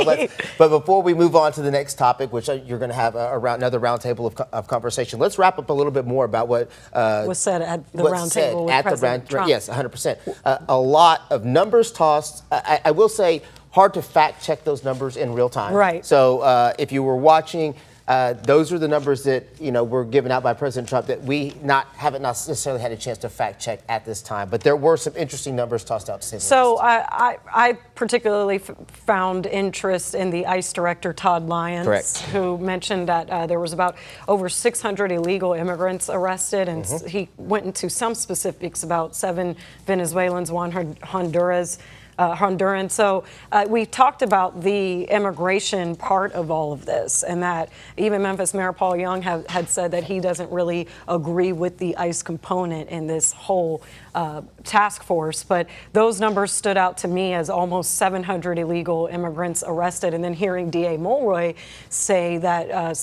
But before we move on to the next topic, which you're going to have another roundtable of conversation, let's wrap up a little bit more about what was said at the roundtable with President Trump. Yes, 100%. A lot of numbers tossed. I will say, hard to fact check those numbers in real time. Right. So if you were watching, those are the numbers that were given out by President Trump that we haven't necessarily had a chance to fact check at this time. But there were some interesting numbers tossed out to say. So I particularly found interest in the ICE director Todd Lyons, who mentioned that there was about over 600 illegal immigrants arrested, and he went into some specifics about 7 Venezuelans, 1 Honduran. So we talked about the immigration part of all of this, and that even Memphis Mayor Paul Young had said that he doesn't really agree with the ICE component in this whole task force. But those numbers stood out to me as almost 700 illegal immigrants arrested, and then hearing DA Mulroy say that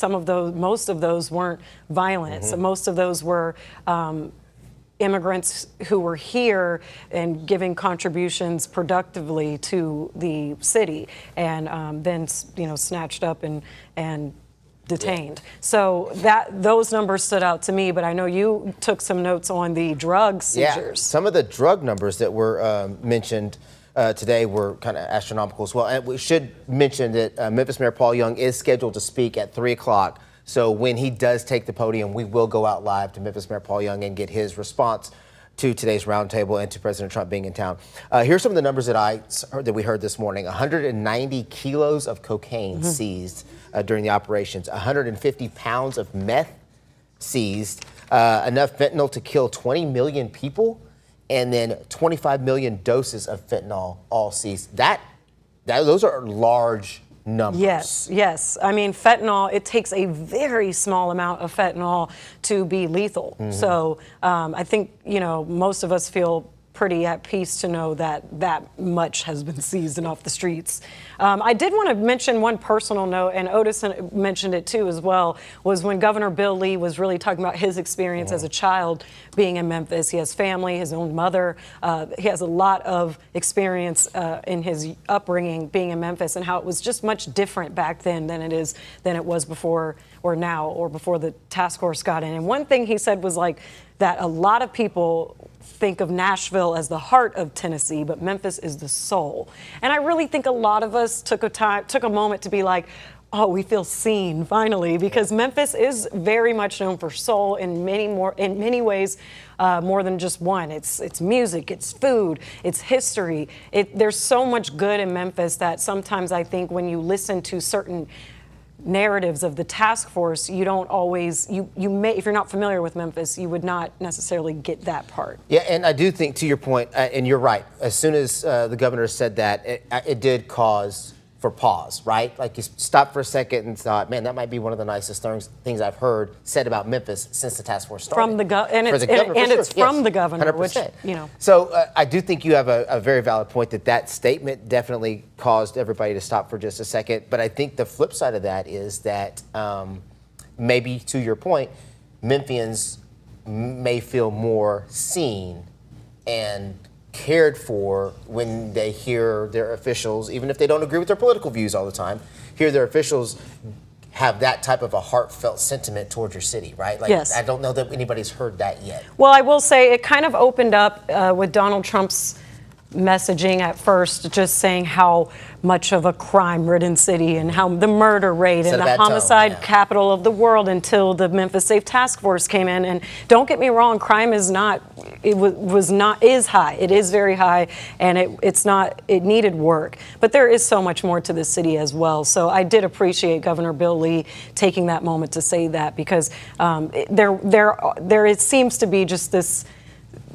most of those weren't violent. So most of those were immigrants who were here and giving contributions productively to the city, and then snatched up and detained. So those numbers stood out to me, but I know you took some notes on the drug seizures. Yeah, some of the drug numbers that were mentioned today were kind of astronomical as well. And we should mention that Memphis Mayor Paul Young is scheduled to speak at 3 o'clock. So when he does take the podium, we will go out live to Memphis Mayor Paul Young and get his response to today's roundtable and to President Trump being in town. Here's some of the numbers that we heard this morning. 190 kilos of cocaine seized during the operations. 150 pounds of meth seized. Enough fentanyl to kill 20 million people. And then 25 million doses of fentanyl all seized. Those are large numbers. Yes. I mean, fentanyl, it takes a very small amount of fentanyl to be lethal. So I think, most of us feel pretty at peace to know that much has been seized and off the streets. I did want to mention one personal note, and Otis mentioned it too as well, was when Governor Bill Lee was really talking about his experience as a child being in Memphis. He has family, his own mother. He has a lot of experience in his upbringing being in Memphis, and how it was just much different back then than it was before or now, or before the task force got in. And one thing he said was that a lot of people think of Nashville as the heart of Tennessee, but Memphis is the soul. And I really think a lot of us took a moment to be like, oh, we feel seen finally, because Memphis is very much known for soul in many ways, more than just one. It's music, it's food, it's history. There's so much good in Memphis that sometimes I think when you listen to certain narratives of the task force, you don't always, you may, if you're not familiar with Memphis, you would not necessarily get that part. Yeah, and I do think, to your point, and you're right, as soon as the governor said that, it did cause for pause, right? Like you stopped for a second and thought, man, that might be one of the nicest things I've heard said about Memphis since the task force started. From the governor, from the governor, 100%. Which, you know. So I do think you have a very valid point that statement definitely caused everybody to stop for just a second. But I think the flip side of that is that maybe, to your point, Memphians may feel more seen and cared for when they hear their officials, even if they don't agree with their political views all the time, hear their officials have that type of a heartfelt sentiment towards your city, right? Like, yes. I don't know that anybody's heard that yet. Well, I will say it kind of opened up with Donald Trump's messaging at first, just saying how much of a crime-ridden city and how the murder rate and the homicide capital of the world until the Memphis Safe Task Force came in. And don't get me wrong, crime is high. It is very high, and it needed work. But there is so much more to this city as well. So I did appreciate Governor Bill Lee taking that moment to say that, because it seems to be just this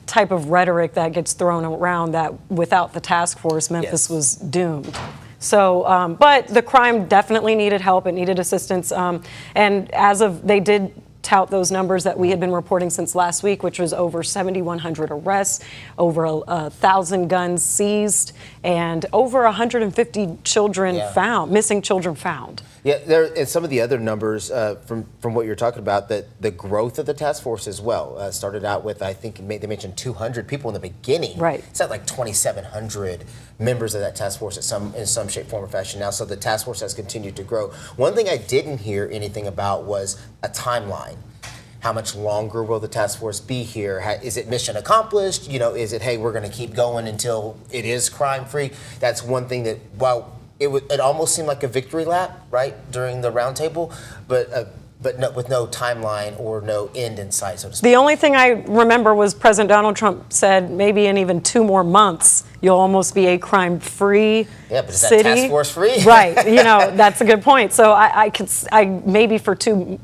type of rhetoric that gets thrown around that without the task force, Memphis was doomed. So, but the crime definitely needed help. It needed assistance. And they did tout those numbers that we had been reporting since last week, which was over 7,100 arrests, over 1,000 guns seized, and over 150 children found, missing children found. Yeah, and some of the other numbers from what you're talking about, that the growth of the task force as well started out with, I think they mentioned 200 people in the beginning. Right. It's at like 2,700 members of that task force in some shape, form, or fashion now. So the task force has continued to grow. One thing I didn't hear anything about was a timeline. How much longer will the task force be here? Is it mission accomplished? You know, is it, hey, we're going to keep going until it is crime-free? That's one thing that, while it almost seemed like a victory lap, right, during the roundtable, but with no timeline or no end in sight, so to speak. The only thing I remember was President Donald Trump said maybe in even 2 more months, you'll almost be a crime-free city. Yeah, but is that task force free? Right. You know, that's a good point. So maybe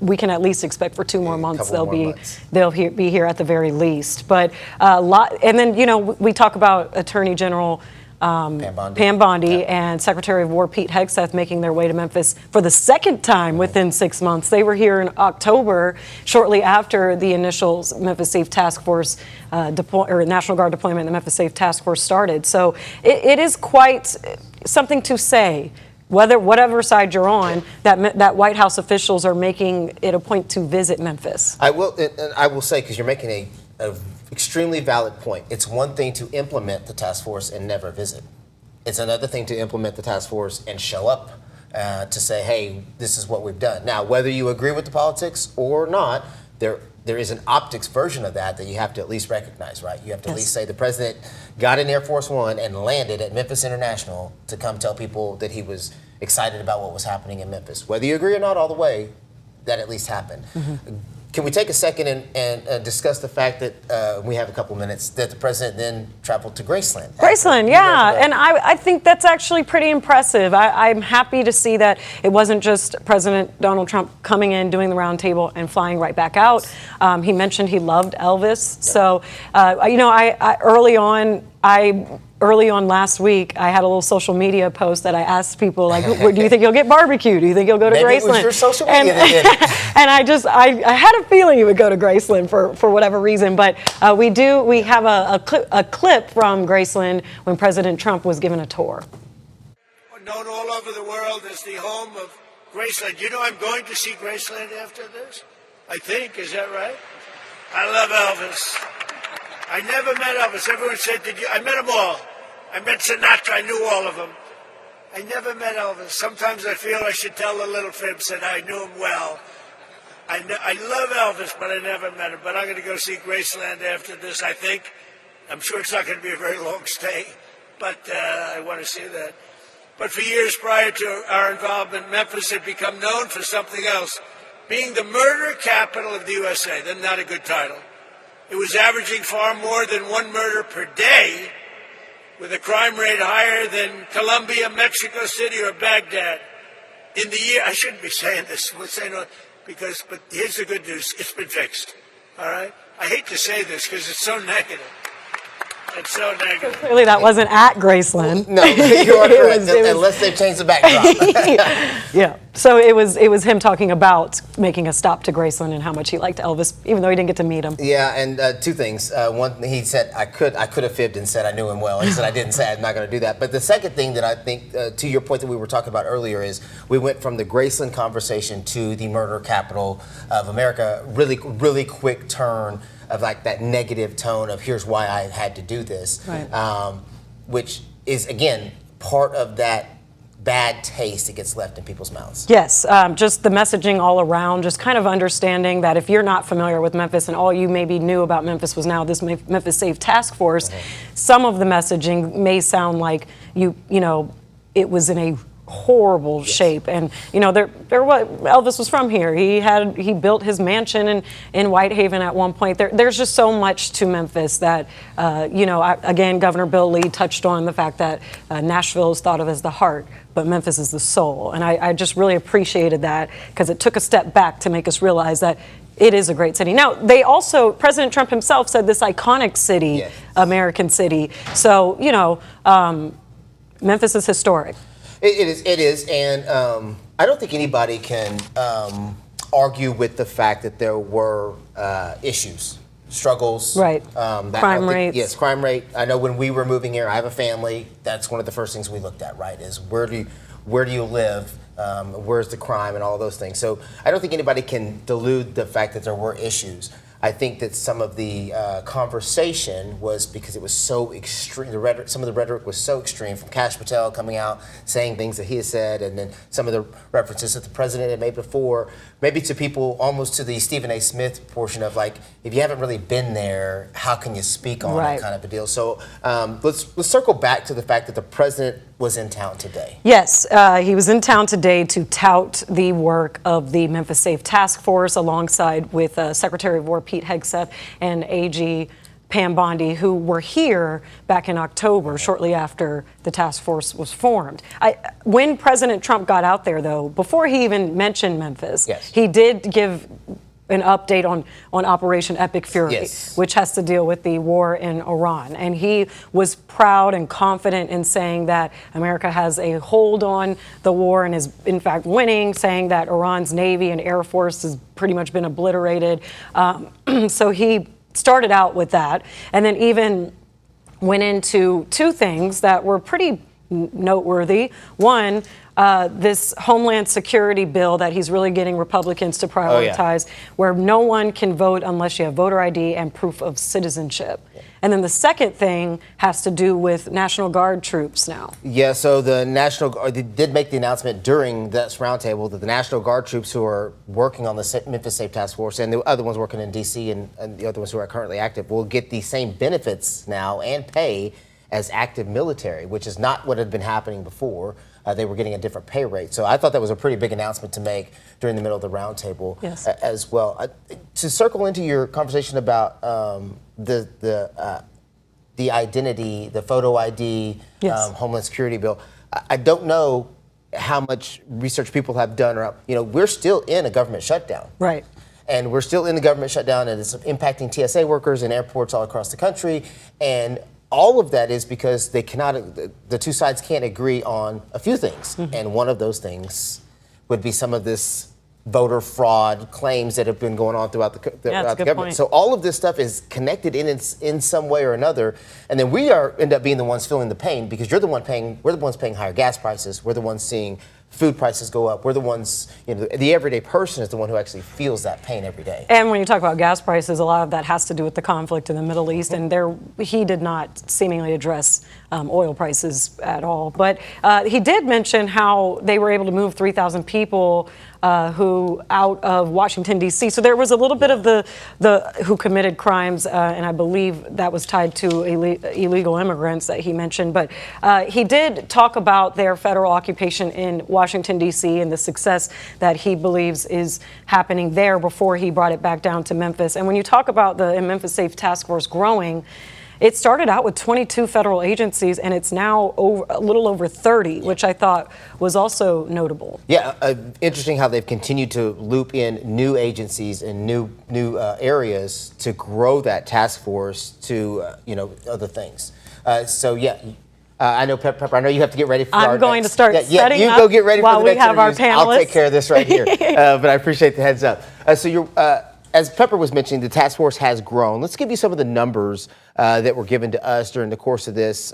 we can at least expect for 2 more months they'll be here at the very least. But and then, you know, we talk about Attorney General Pam Bondi and Secretary of War Pete Hegseth making their way to Memphis for the second time within 6 months. They were here in October, shortly after the initial Memphis Safe Task Force National Guard deployment. The Memphis Safe Task Force started. So it is quite something to say. Whatever side you're on, that White House officials are making it a point to visit Memphis. I will say, because you're making a extremely valid point. It's one thing to implement the task force and never visit. It's another thing to implement the task force and show up to say, hey, this is what we've done. Now, whether you agree with the politics or not, there is an optics version of that you have to at least recognize, right? You have to at least say the president got in Air Force One and landed at Memphis International to come tell people that he was excited about what was happening in Memphis. Whether you agree or not all the way, that at least happened. Mm-hmm. Can we take a second and discuss the fact that we have a couple minutes, that the president then traveled to Graceland? Graceland, yeah. And I think that's actually pretty impressive. I'm happy to see that it wasn't just President Donald Trump coming in, doing the roundtable, and flying right back out. He mentioned he loved Elvis. Yep. So, you know, early on last week, I had a little social media post that I asked people, like, do you think you'll get barbecue? Do you think you'll go to Graceland? Maybe it was your social media that did it. And I had a feeling you would go to Graceland for whatever reason. But we have a clip from Graceland when President Trump was given a tour. Known all over the world as the home of Graceland. You know, I'm going to see Graceland after this, I think. Is that right? I love Elvis. I never met Elvis. Everyone said, did you? I met them all. I met Sinatra. I knew all of them. I never met Elvis. Sometimes I feel I should tell the little fibs that I knew him well. I love Elvis, but I never met him. But I'm going to go see Graceland after this, I think. I'm sure it's not going to be a very long stay, but I want to see that. But for years prior to our involvement, Memphis had become known for something else, being the murder capital of the USA. That's not a good title. It was averaging far more than one murder per day, with a crime rate higher than Colombia, Mexico City, or Baghdad. In the year, I shouldn't be saying this, but here's the good news. It's been fixed, all right? I hate to say this because it's so negative. It's so negative. Clearly that wasn't at Graceland. No, you are correct, unless they change the backdrop. Yeah. So it was him talking about making a stop to Graceland and how much he liked Elvis, even though he didn't get to meet him. Yeah, and two things. One, he said I could have fibbed and said I knew him well. He said I didn't say I'm not going to do that. But the second thing that I think, to your point that we were talking about earlier, is we went from the Graceland conversation to the murder capital of America. Really, really quick turn of like that negative tone of here's why I had to do this, right. Which is again part of that bad taste that gets left in people's mouths. Yes, just the messaging all around, just kind of understanding that if you're not familiar with Memphis and all you maybe knew about Memphis was now this Memphis Safe Task Force, some of the messaging may sound like you know, it was in a horrible shape, and you know Elvis was from here. He built his mansion in Whitehaven at one point. There's just so much to Memphis that you know. Again, Governor Bill Lee touched on the fact that Nashville is thought of as the heart, but Memphis is the soul, and I just really appreciated that because it took a step back to make us realize that it is a great city. Now, they also, President Trump himself said this iconic city, yes. American city. So you know, Memphis is historic. It is, and I don't think anybody can argue with the fact that there were issues, struggles. Right. Crime rates. Yes, crime rate. I know when we were moving here, I have a family. That's one of the first things we looked at, right, is where do you live, where's the crime, and all those things. So I don't think anybody can delude the fact that there were issues. I think that some of the conversation was because it was so extreme. Some of the rhetoric was so extreme, from Kash Patel coming out saying things that he had said, and then some of the references that the president had made before, maybe to people almost to the Stephen A. Smith portion of like, if you haven't really been there, how can you speak on it, kind of a deal. So let's circle back to the fact that the president was in town today. Yes, he was in town today to tout the work of the Memphis Safe Task Force alongside with Secretary of War Pete Hegseth and AG Pam Bondi, who were here back in October, shortly after the task force was formed. When President Trump got out there, though, before he even mentioned Memphis, yes. he did give an update on Operation Epic Fury, yes. which has to deal with the war in Iran. And he was proud and confident in saying that America has a hold on the war and is in fact winning, saying that Iran's Navy and Air Force has pretty much been obliterated. So he started out with that and then even went into two things that were pretty noteworthy. One, this Homeland Security bill that he's really getting Republicans to prioritize, where no one can vote unless you have voter ID and proof of citizenship. Yeah. And then the second thing has to do with National Guard troops now. Yeah, so the National Guard, they did make the announcement during this roundtable that the National Guard troops who are working on the Memphis Safe Task Force and the other ones working in D.C. and the other ones who are currently active will get the same benefits now and pay as active military, which is not what had been happening before. They were getting a different pay rate. So I thought that was a pretty big announcement to make during the middle of the roundtable as well. To circle into your conversation about the identity, the photo ID, Homeland Security bill, I don't know how much research people have done. Or, you know, we're still in a government shutdown. Right. And we're still in the government shutdown, and it's impacting TSA workers in airports all across the country. And all of that is because they cannot, the two sides can't agree on a few things. Mm-hmm. And one of those things would be some of this voter fraud claims that have been going on throughout the government. Point. So all of this stuff is connected in some way or another. And then we end up being the ones feeling the pain because we're the ones paying higher gas prices. We're the ones seeing food prices go up. We're the ones, the everyday person is the one who actually feels that pain every day. And when you talk about gas prices, a lot of that has to do with the conflict in the Middle East, and he did not seemingly address oil prices at all. But he did mention how they were able to move 3,000 people who out of Washington, D.C. So there was a little bit of the who committed crimes, and I believe that was tied to illegal immigrants that he mentioned. But he did talk about their federal occupation in Washington, D.C. and the success that he believes is happening there before he brought it back down to Memphis. And when you talk about the Memphis Safe Task Force growing, it started out with 22 federal agencies, and it's now a little over 30, which I thought was also notable. Yeah, interesting how they've continued to loop in new agencies and new areas to grow that task force to other things. I know Pepper. I know you have to get ready for. I'm going to start setting you up go get ready while for the we next have our interviews. panelists. I'll take care of this right here. But I appreciate the heads up. As Pepper was mentioning, the task force has grown. Let's give you some of the numbers that were given to us during the course of this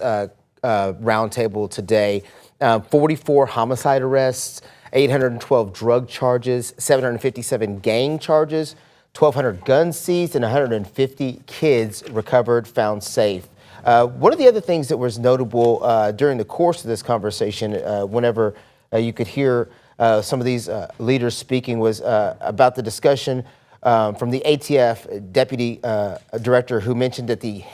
roundtable today. 44 homicide arrests, 812 drug charges, 757 gang charges, 1,200 guns seized, and 150 kids recovered, found safe. One of the other things that was notable during the course of this conversation, whenever you could hear some of these leaders speaking, was about the discussion from the ATF deputy director, who mentioned that they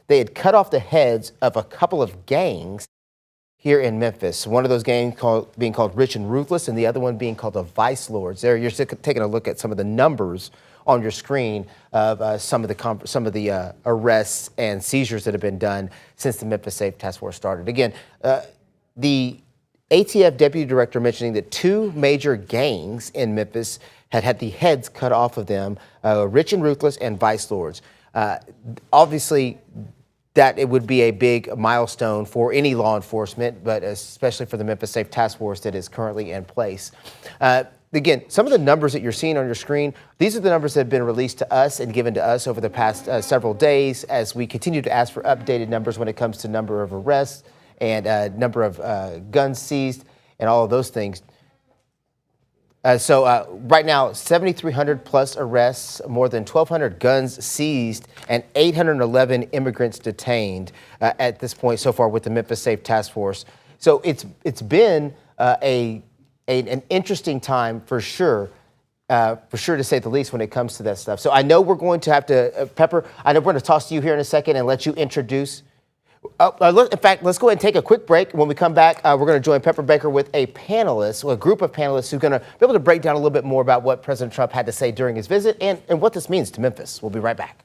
had cut off the heads of a couple of gangs here in Memphis. One of those gangs being called Rich and Ruthless, and the other one being called the Vice Lords. There, you're taking a look at some of the numbers on your screen of some of the arrests and seizures that have been done since the Memphis Safe Task Force started. Again, the ATF deputy director mentioning that two major gangs in Memphis had the heads cut off of them, Rich and Ruthless and Vice Lords. Obviously, that it would be a big milestone for any law enforcement, but especially for the Memphis Safe Task Force that is currently in place. Again, some of the numbers that you're seeing on your screen, these are the numbers that have been released to us and given to us over the past several days as we continue to ask for updated numbers when it comes to number of arrests and number of guns seized and all of those things. Right now, 7,300 plus arrests, more than 1,200 guns seized, and 811 immigrants detained at this point so far with the Memphis Safe Task Force. So it's been an interesting time for sure to say the least when it comes to that stuff. So I know we're going to have to, Pepper, I know we're going to toss to you here in a second and let you introduce. In fact, let's go ahead and take a quick break. When we come back, we're going to join Pepper Baker with a group of panelists who are going to be able to break down a little bit more about what President Trump had to say during his visit and what this means to Memphis. We'll be right back.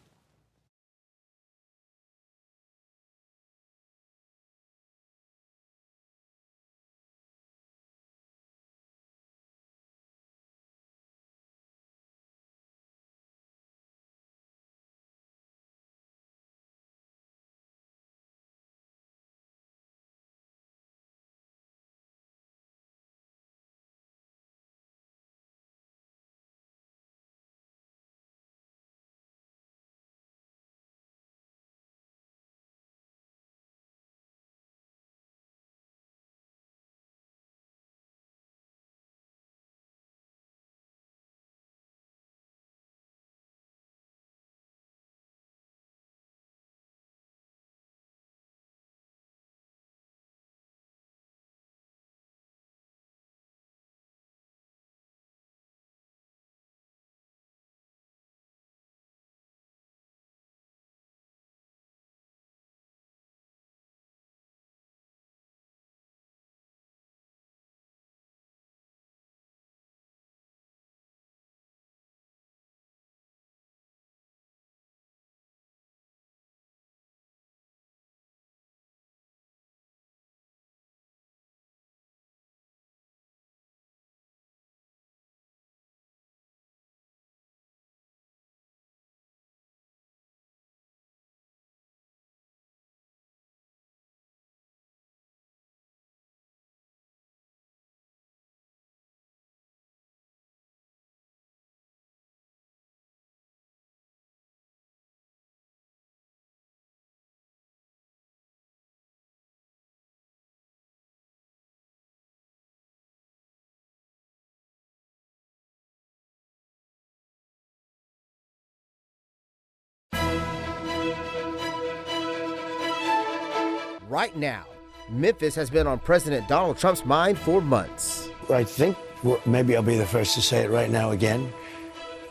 right now. Memphis has been on President Donald Trump's mind for months. I think maybe I'll be the first to say it right now again.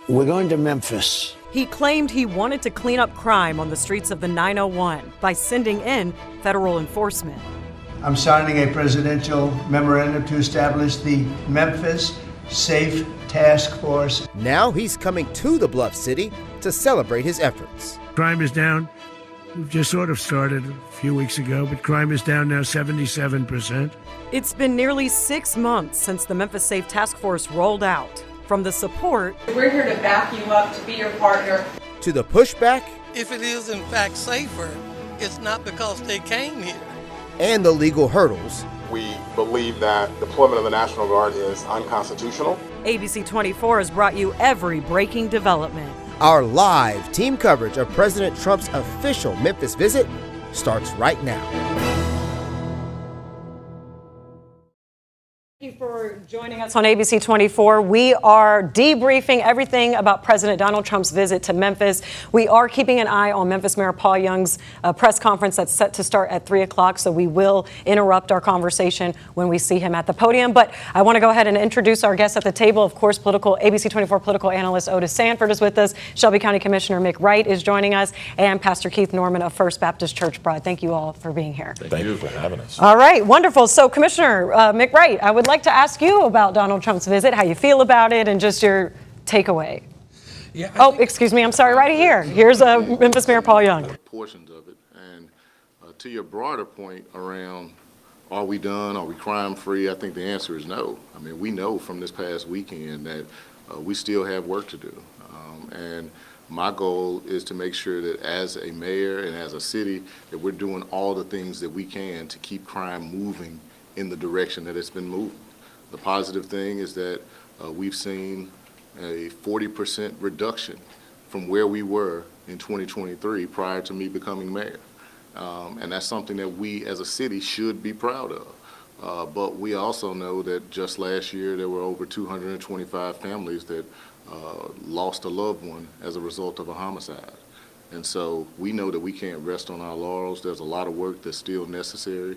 We're going to Memphis. He claimed he wanted to clean up crime on the streets of the 901 by sending in federal enforcement. I'm signing a presidential memorandum to establish the Memphis Safe Task Force. Now he's coming to the Bluff City to celebrate his efforts. Crime is down. We've just sort of started a few weeks ago, but crime is down now 77%. It's been nearly 6 months since the Memphis Safe Task Force rolled out. From the support, we're here to back you up, to be your partner, to the pushback, if it is in fact safer, it's not because they came here, and the legal hurdles. We believe that deployment of the National Guard is unconstitutional. ABC 24 has brought you every breaking development. Our live team coverage of President Trump's official Memphis visit starts right now. Thank you for joining us on ABC 24. We are debriefing everything about President Donald Trump's visit to Memphis. We are keeping an eye on Memphis Mayor Paul Young's press conference that's set to start at 3 o'clock, so we will interrupt our conversation when we see him at the podium. But I want to go ahead and introduce our guests at the table. Of course, ABC 24 political analyst Otis Sanford is with us. Shelby County Commissioner Mick Wright is joining us, and Pastor Keith Norman of First Baptist Church Broad. Thank you all for being here. Thank you for having us. All right, wonderful. So, Commissioner Mick Wright, I would like to ask you about Donald Trump's visit, how you feel about it, and just your takeaway. Yeah. Excuse me. I'm sorry. Right here. Here's Memphis Mayor Paul Young. Portions of it, and to your broader point around, are we done? Are we crime free? I think the answer is no. I mean, we know from this past weekend that we still have work to do, and my goal is to make sure that as a mayor and as a city that we're doing all the things that we can to keep crime moving in the direction that it's been moving. The positive thing is that we've seen a 40% reduction from where we were in 2023 prior to me becoming mayor. And that's something that we as a city should be proud of. But we also know that just last year there were over 225 families that lost a loved one as a result of a homicide. And so we know that we can't rest on our laurels. There's a lot of work that's still necessary.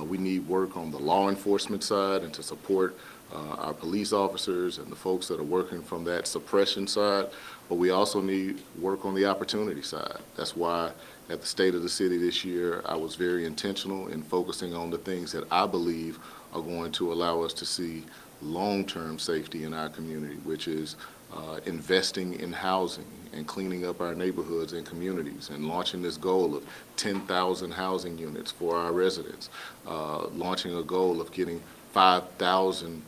We need work on the law enforcement side and to support our police officers and the folks that are working from that suppression side. But we also need work on the opportunity side. That's why at the State of the City this year, I was very intentional in focusing on the things that I believe are going to allow us to see long-term safety in our community, which is investing in housing and cleaning up our neighborhoods and communities and launching this goal of 10,000 housing units for our residents, launching a goal of getting 5,000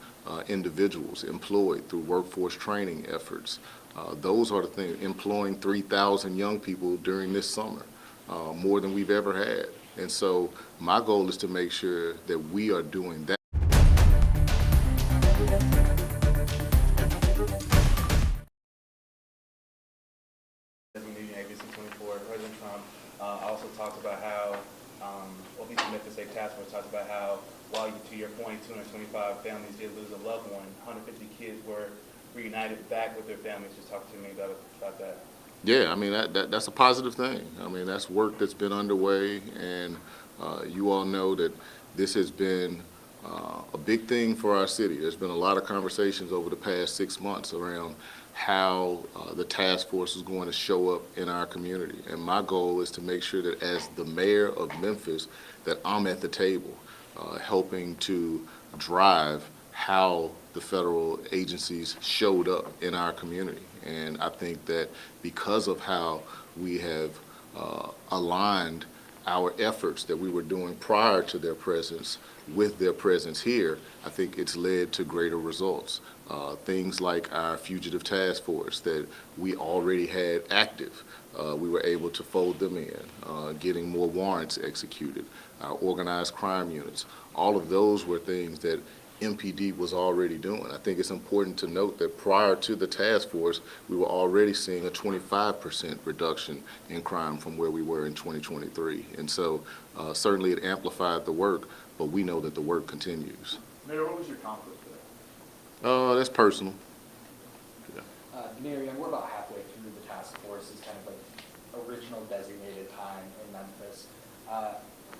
individuals employed through workforce training efforts. Those are the things, employing 3,000 young people during this summer, more than we've ever had. And so my goal is to make sure that we are doing that. ABC 24, President Trump also talked about how, the Memphis Safe Task Force talked about how, while to your point, 225 families did lose a loved one, 150 kids were reunited back with their families. Just talk to me about that. Yeah, I mean, that's a positive thing. I mean, that's work that's been underway, and you all know that this has been a big thing for our city. There's been a lot of conversations over the past 6 months around how the task force is going to show up in our community. And my goal is to make sure that as the mayor of Memphis, that I'm at the table helping to drive how the federal agencies showed up in our community. And I think that because of how we have aligned our efforts that we were doing prior to their presence with their presence here, I think it's led to greater results. Things like our fugitive task force that we already had active, we were able to fold them in, getting more warrants executed, our organized crime units. All of those were things that MPD was already doing. I think it's important to note that prior to the task force, we were already seeing a 25% reduction in crime from where we were in 2023. And so certainly it amplified the work, but we know that the work continues. Mayor, what was your conflict there? That's personal. Yeah. Mayor, we're about halfway through the task force's kind of like original designated time in Memphis.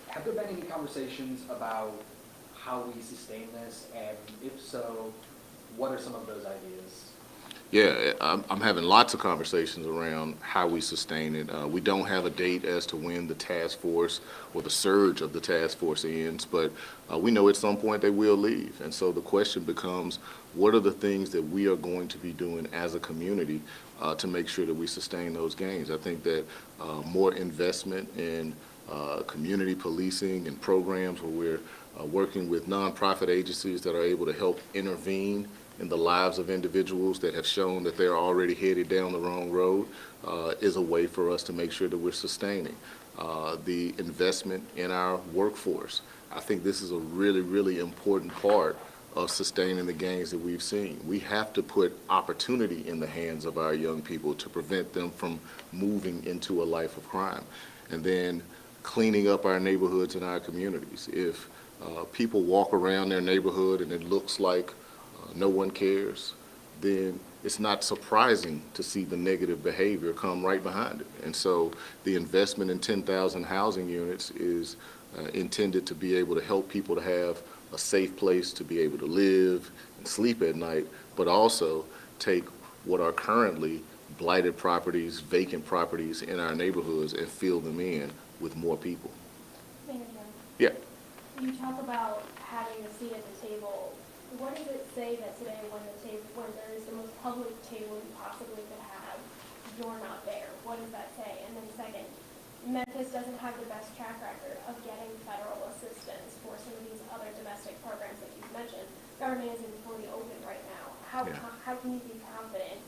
have there been any conversations about how we sustain this, and if so, what are some of those ideas? Yeah, I'm having lots of conversations around how we sustain it. We don't have a date as to when the task force or the surge of the task force ends, but we know at some point they will leave. And so the question becomes, what are the things that we are going to be doing as a community to make sure that we sustain those gains? I think that more investment in community policing and programs where we're working with nonprofit agencies that are able to help intervene in the lives of individuals that have shown that they're already headed down the wrong road is a way for us to make sure that we're sustaining. The investment in our workforce. I think this is a really, really important part of sustaining the gains that we've seen. We have to put opportunity in the hands of our young people to prevent them from moving into a life of crime. And then cleaning up our neighborhoods and our communities. If people walk around their neighborhood and it looks like no one cares, then it's not surprising to see the negative behavior come right behind it. And so the investment in 10,000 housing units is intended to be able to help people to have a safe place to be able to live and sleep at night, but also take what are currently blighted properties, vacant properties in our neighborhoods and fill them in with more people. Mayor Yeah. you talk about having a seat at the table. What does it say that today when there is the most public table you possibly could have, you're not there? What does that say? And then second, Memphis doesn't have the best track record of getting federal assistance for some of these other domestic programs that you've mentioned. Government isn't fully open right now. How can you be confident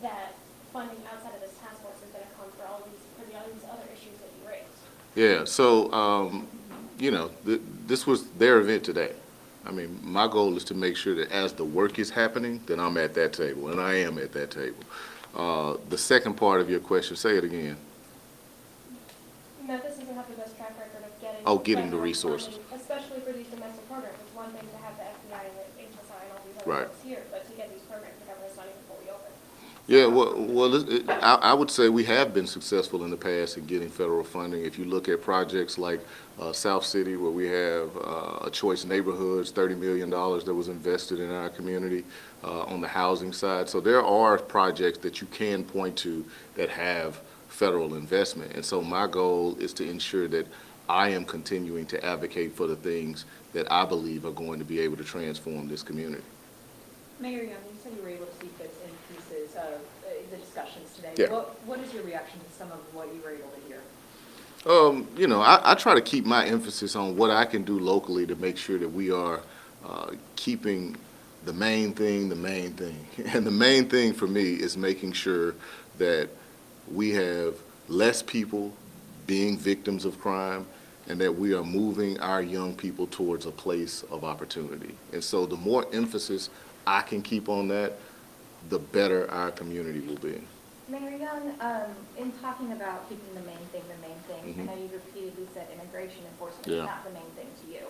that funding outside of this task force is going to come for all these other issues that you raised? Yeah, so, you know, this was their event today. I mean, my goal is to make sure that as the work is happening, that I'm at that table, and I am at that table. The second part of your question, say it again. Memphis doesn't have the best track record of getting the resources. Funding, especially for these domestic programs. It's one thing to have the FBI and the HSI and all these other Right. folks here, but to get these programs, the government's not even fully open. Yeah, I would say we have been successful in the past in getting federal funding. If you look at projects like South City, where we have a Choice Neighborhoods, $30 million that was invested in our community on the housing side. So there are projects that you can point to that have federal investment. And so my goal is to ensure that I am continuing to advocate for the things that I believe are going to be able to transform this community. Mayor Young, you said you were able to see bits and pieces of the discussions today. Yeah. What is your reaction to some of what you were able to hear? You know, I try to keep my emphasis on what I can do locally to make sure that we are keeping the main thing. And the main thing for me is making sure that we have less people being victims of crime and that we are moving our young people towards a place of opportunity. And so the more emphasis I can keep on that, the better our community will be. Mayor Young, in talking about keeping the main thing, I know you've repeatedly said immigration enforcement is not the main thing to you.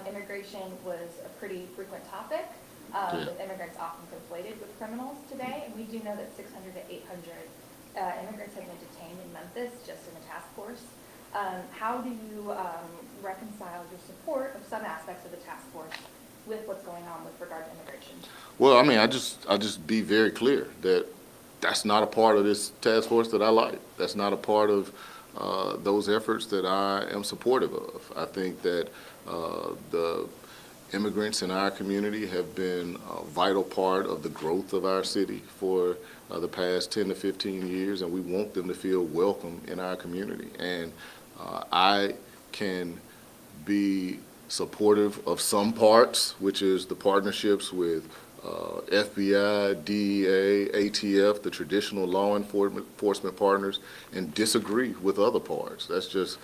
Immigration was a pretty frequent topic, with immigrants often conflated with criminals today, and we do know that 600 to 800 immigrants have been detained in Memphis just in the task force. How do you reconcile your support of some aspects of the task force with what's going on with regard to immigration? Well, I mean, I just be very clear that that's not a part of this task force that I like. That's not a part of those efforts that I am supportive of. I think that the immigrants in our community have been a vital part of the growth of our city for the past 10 to 15 years, and we want them to feel welcome in our community. And I can be supportive of some parts, which is the partnerships with FBI, DEA, ATF, the traditional law enforcement partners, and disagree with other parts. That's just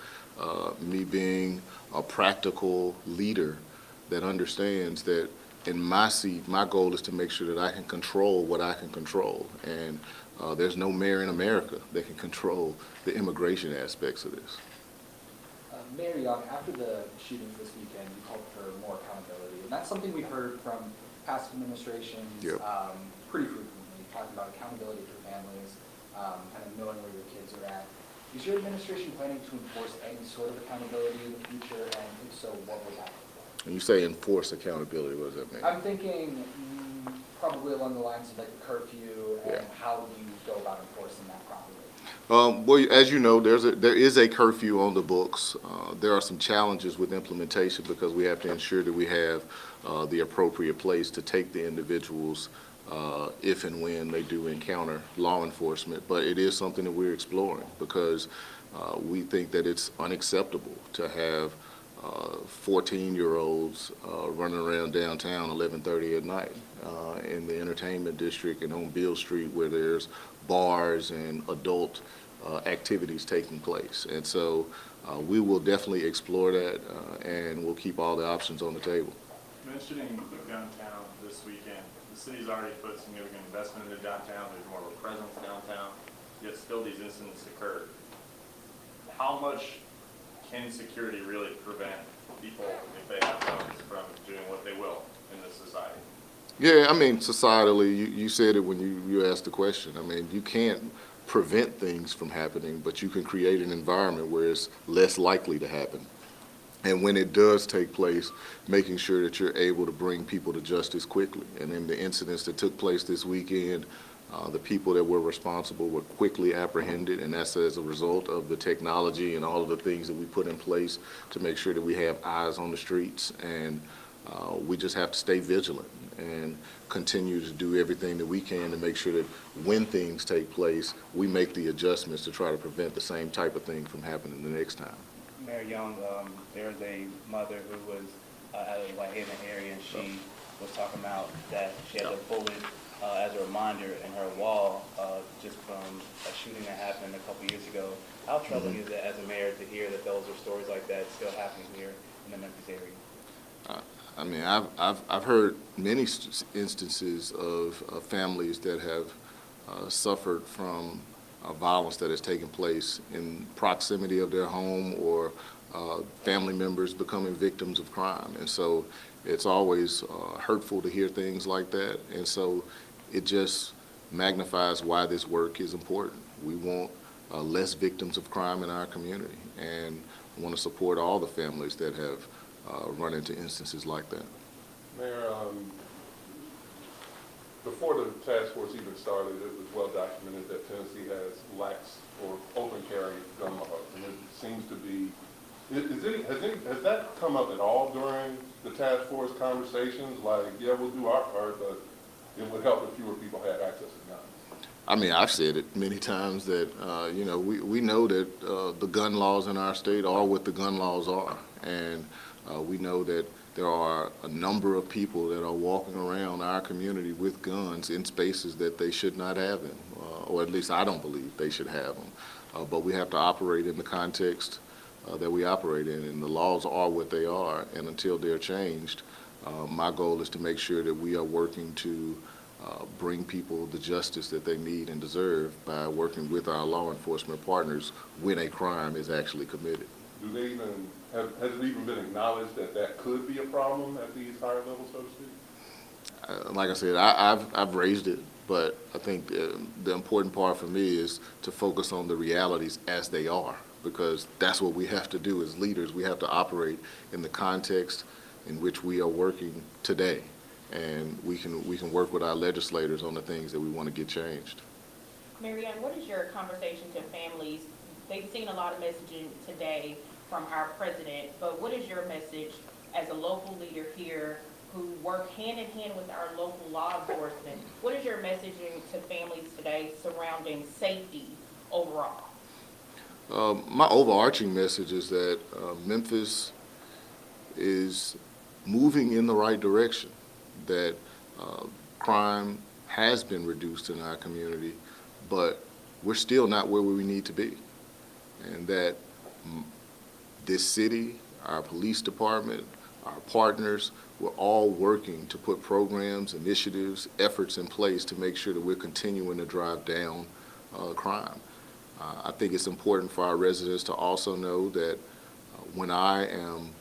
me being a practical leader that understands that in my seat, my goal is to make sure that I can control what I can control. And there's no mayor in America that can control the immigration aspects of this. Mayor Young, after the shootings this weekend, you called for more accountability. And that's something we've heard from past administrations pretty frequently, talking about accountability for families, kind of knowing where your kids are at. Is your administration planning to enforce any sort of accountability in the future, and if so, what would that look like? When you say enforce accountability, what does that mean? I'm thinking probably along the lines of like the curfew, and how do you go about enforcing that properly? Well, as you know, there is a curfew on the books. There are some challenges with implementation because we have to ensure that we have the appropriate place to take the individuals if and when they do encounter law enforcement. But it is something that we're exploring because we think that it's unacceptable to have 14-year-olds running around downtown 11:30 at night in the entertainment district and on Beale Street where there's bars and adult activities taking place. And so we will definitely explore that and we'll keep all the options on the table. Mentioning the gun town this weekend, the city's already put significant investment into downtown. There's more of a presence downtown, yet still these incidents occur. How much can security really prevent people, if they have guns, from doing what they will in this society? Yeah, I mean, societally, you said it when you asked the question. I mean, you can't prevent things from happening, but you can create an environment where it's less likely to happen. And when it does take place, making sure that you're able to bring people to justice quickly. And in the incidents that took place this weekend, the people that were responsible were quickly apprehended, and that's as a result of the technology and all of the things that we put in place to make sure that we have eyes on the streets. And we just have to stay vigilant and continue to do everything that we can to make sure that when things take place, we make the adjustments to try to prevent the same type of thing from happening the next time. Mayor Young, there's a mother who was out of the Whitehaven area, and she was talking about that she had a bullet as a reminder in her wall just from a shooting that happened a couple years ago. How troubling is it as a mayor to hear that those are stories like that still happening here in the Memphis area? I mean, I've heard many instances of families that have suffered from violence that has taken place in proximity of their home or family members becoming victims of crime. And so it's always hurtful to hear things like that. And so it just magnifies why this work is important. We want less victims of crime in our community and want to support all the families that have run into instances like that. Mayor, before the task force even started, it was well documented that Tennessee has lax or open carry gun laws, and it seems to be. Has that come up at all during the task force conversations? Like, yeah, we'll do our part, but it would help if fewer people had access to guns. I mean, I've said it many times that we know that the gun laws in our state are what the gun laws are, and we know that there are a number of people that are walking around our community with guns in spaces that they should not have them, or at least I don't believe they should have them. But we have to operate in the context that we operate in, and the laws are what they are, and until they're changed, my goal is to make sure that we are working to bring people the justice that they need and deserve by working with our law enforcement partners when a crime is actually committed. Do they even has it even been acknowledged that that could be a problem at these higher levels, so to speak? Like I said, I've raised it, but I think the important part for me is to focus on the realities as they are, because that's what we have to do as leaders. We have to operate in the context in which we are working today, and we can work with our legislators on the things that we want to get changed. Marianne, what is your conversation to families? They've seen a lot of messaging today from our president, but what is your message as a local leader here who work hand in hand with our local law enforcement? What is your messaging to families today surrounding safety overall? My overarching message is that Memphis is moving in the right direction, that crime has been reduced in our community, but we're still not where we need to be, and that this city, our police department, our partners, we're all working to put programs, initiatives, efforts in place to make sure that we're continuing to drive down crime. I think it's important for our residents to also know that when I am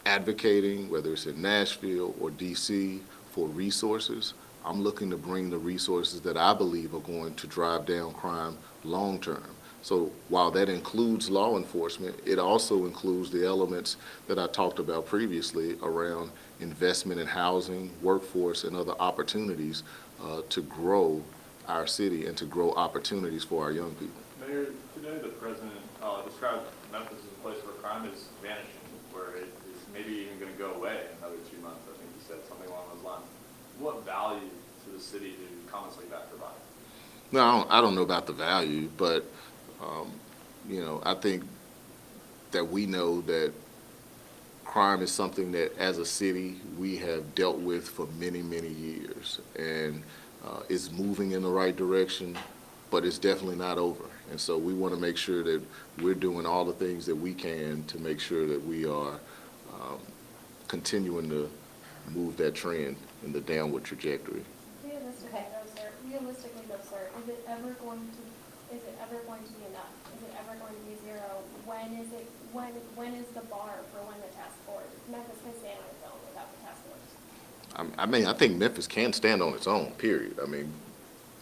advocating, whether it's in Nashville or DC, for resources, I'm looking to bring the resources that I believe are going to drive down crime long term. So while that includes law enforcement, it also includes the elements that I talked about previously around investment in housing, workforce, and other opportunities to grow our city and to grow opportunities for our young people. Mayor, today the president described Memphis as a place where crime is vanishing, where it is maybe even going to go away in another 2 months. I think he said something along those lines. What value to the city do comments like that provide? No, I don't know about the value, but I think that we know that crime is something that as a city we have dealt with for many, many years, and it's moving in the right direction, but it's definitely not over. And so we want to make sure that we're doing all the things that we can to make sure that we are continuing to move that trend in the downward trajectory. Realistically though, sir, is it ever going to be enough? Is it ever going to be zero? When is the bar for when the task force, Memphis can stand on its own without the task force? I think Memphis can stand on its own, period.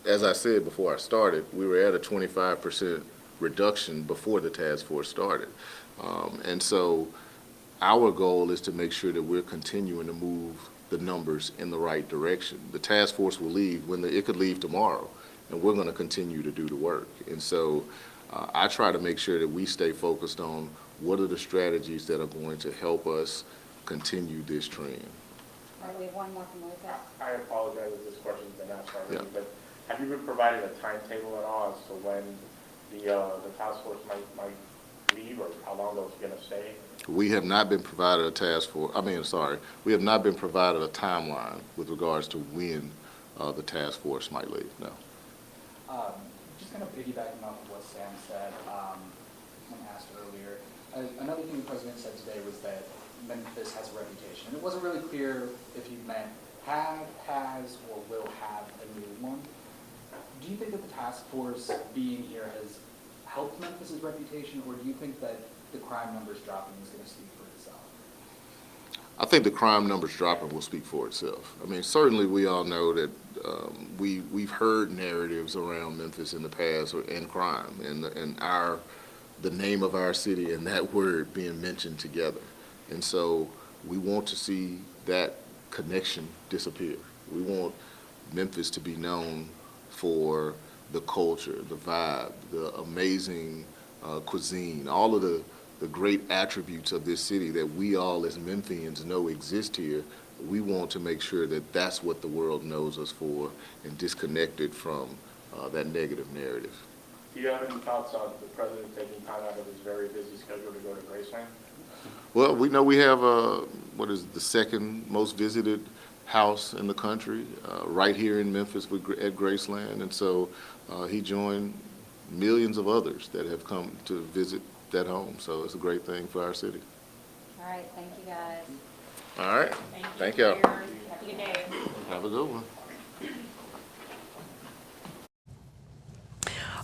As I said before I started, we were at a 25% reduction before the task force started. And so our goal is to make sure that we're continuing to move the numbers in the right direction. The task force will leave it could leave tomorrow, and we're going to continue to do the work. And so I try to make sure that we stay focused on what are the strategies that are going to help us continue this trend. All right, we have one more from Motorcade. I apologize if this question's been asked already, but have you been provided a timetable at all as to when the task force might leave, or how long those are going to stay? We have not been provided we have not been provided a timeline with regards to when the task force might leave, no. Just kind of piggybacking off of what Sam said when asked earlier, another thing the president said today was that Memphis has a reputation. And it wasn't really clear if he meant has, or will have a new one. Do you think that the task force being here has helped Memphis's reputation, or do you think that the crime numbers dropping is going to speak for itself? I think the crime numbers dropping will speak for itself. Certainly we all know that we've heard narratives around Memphis in the past and crime and the name of our city and that word being mentioned together. And so we want to see that connection disappear. We want Memphis to be known for the culture, the vibe, the amazing cuisine, all of the great attributes of this city that we all as Memphians know exist here. We want to make sure that that's what the world knows us for and disconnected from that negative narrative. Do you have any thoughts on the president taking time out of his very busy schedule to go to Graceland? Well, we know we have what is the second most visited house in the country, right here in Memphis at Graceland, and so he joined millions of others that have come to visit that home. So it's a great thing for our city. All right, thank you guys. All right, thank y'all. Have a good day. Have a good one.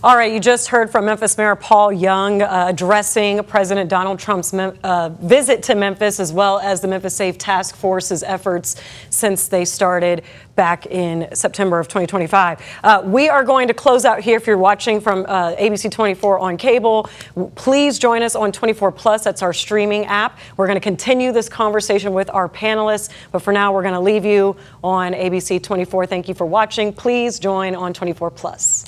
All right, you just heard from Memphis Mayor Paul Young addressing President Donald Trump's visit to Memphis, as well as the Memphis Safe Task Force's efforts since they started back in September of 2025. We are going to close out here. If you're watching from ABC 24 on cable, please join us on 24 Plus. That's our streaming app. We're going to continue this conversation with our panelists, but for now, we're going to leave you on ABC 24. Thank you for watching. Please join on 24 Plus.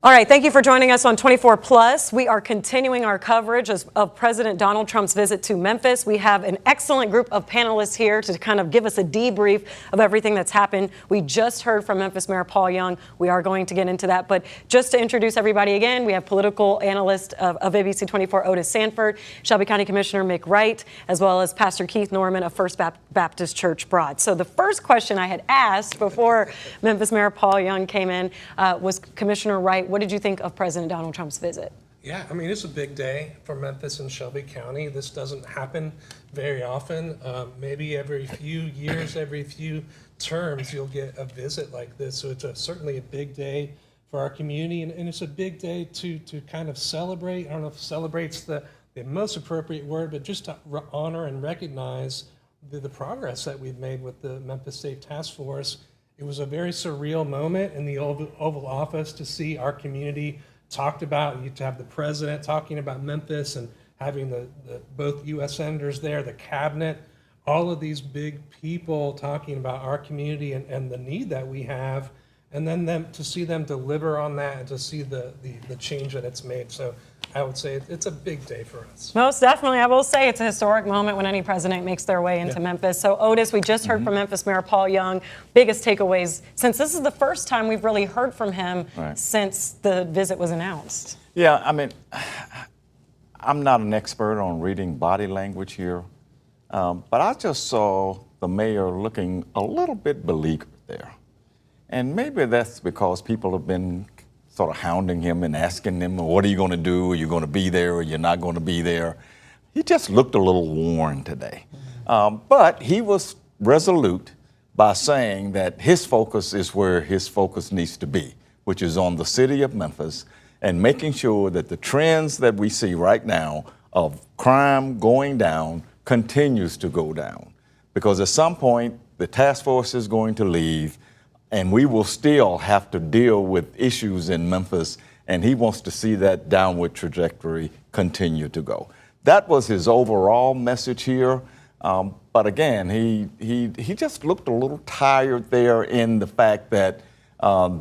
All right, thank you for joining us on 24 Plus. We are continuing our coverage of President Donald Trump's visit to Memphis. We have an excellent group of panelists here to kind of give us a debrief of everything that's happened. We just heard from Memphis Mayor Paul Young. We are going to get into that. But just to introduce everybody again, we have political analyst of ABC 24, Otis Sanford, Shelby County Commissioner Mick Wright, as well as Pastor Keith Norman of First Baptist Church Broad. So the first question I had asked before Memphis Mayor Paul Young came in was, Commissioner Wright, what did you think of President Donald Trump's visit? Yeah, it's a big day for Memphis and Shelby County. This doesn't happen very often. Maybe every few years, every few terms, you'll get a visit like this. So it's certainly a big day for our community, and it's a big day to kind of celebrate. I don't know if celebrate's the most appropriate word, but just to honor and recognize the progress that we've made with the Memphis Safe Task Force. It was a very surreal moment in the Oval Office to see our community talked about, to have the president talking about Memphis and having the both U.S. senators there, the cabinet, all of these big people talking about our community and the need that we have, and then to see them deliver on that and to see the change that it's made. So I would say it's a big day for us. Most definitely. I will say it's a historic moment when any president makes their way into Memphis. So Otis, we just heard from Memphis Mayor Paul Young. Biggest takeaways, since this is the first time we've really heard from him since the visit was announced. Yeah, I mean, I'm not an expert on reading body language here, but I just saw the mayor looking a little bit beleaguered there. And maybe that's because people have been sort of hounding him and asking him, what are you going to do? Are you going to be there or you're not going to be there? He just looked a little worn today. But he was resolute by saying that his focus is where his focus needs to be, which is on the city of Memphis and making sure that the trends that we see right now of crime going down continues to go down. Because at some point, the task force is going to leave, and we will still have to deal with issues in Memphis, and he wants to see that downward trajectory continue to go. That was his overall message here. But again, he just looked a little tired there in the fact that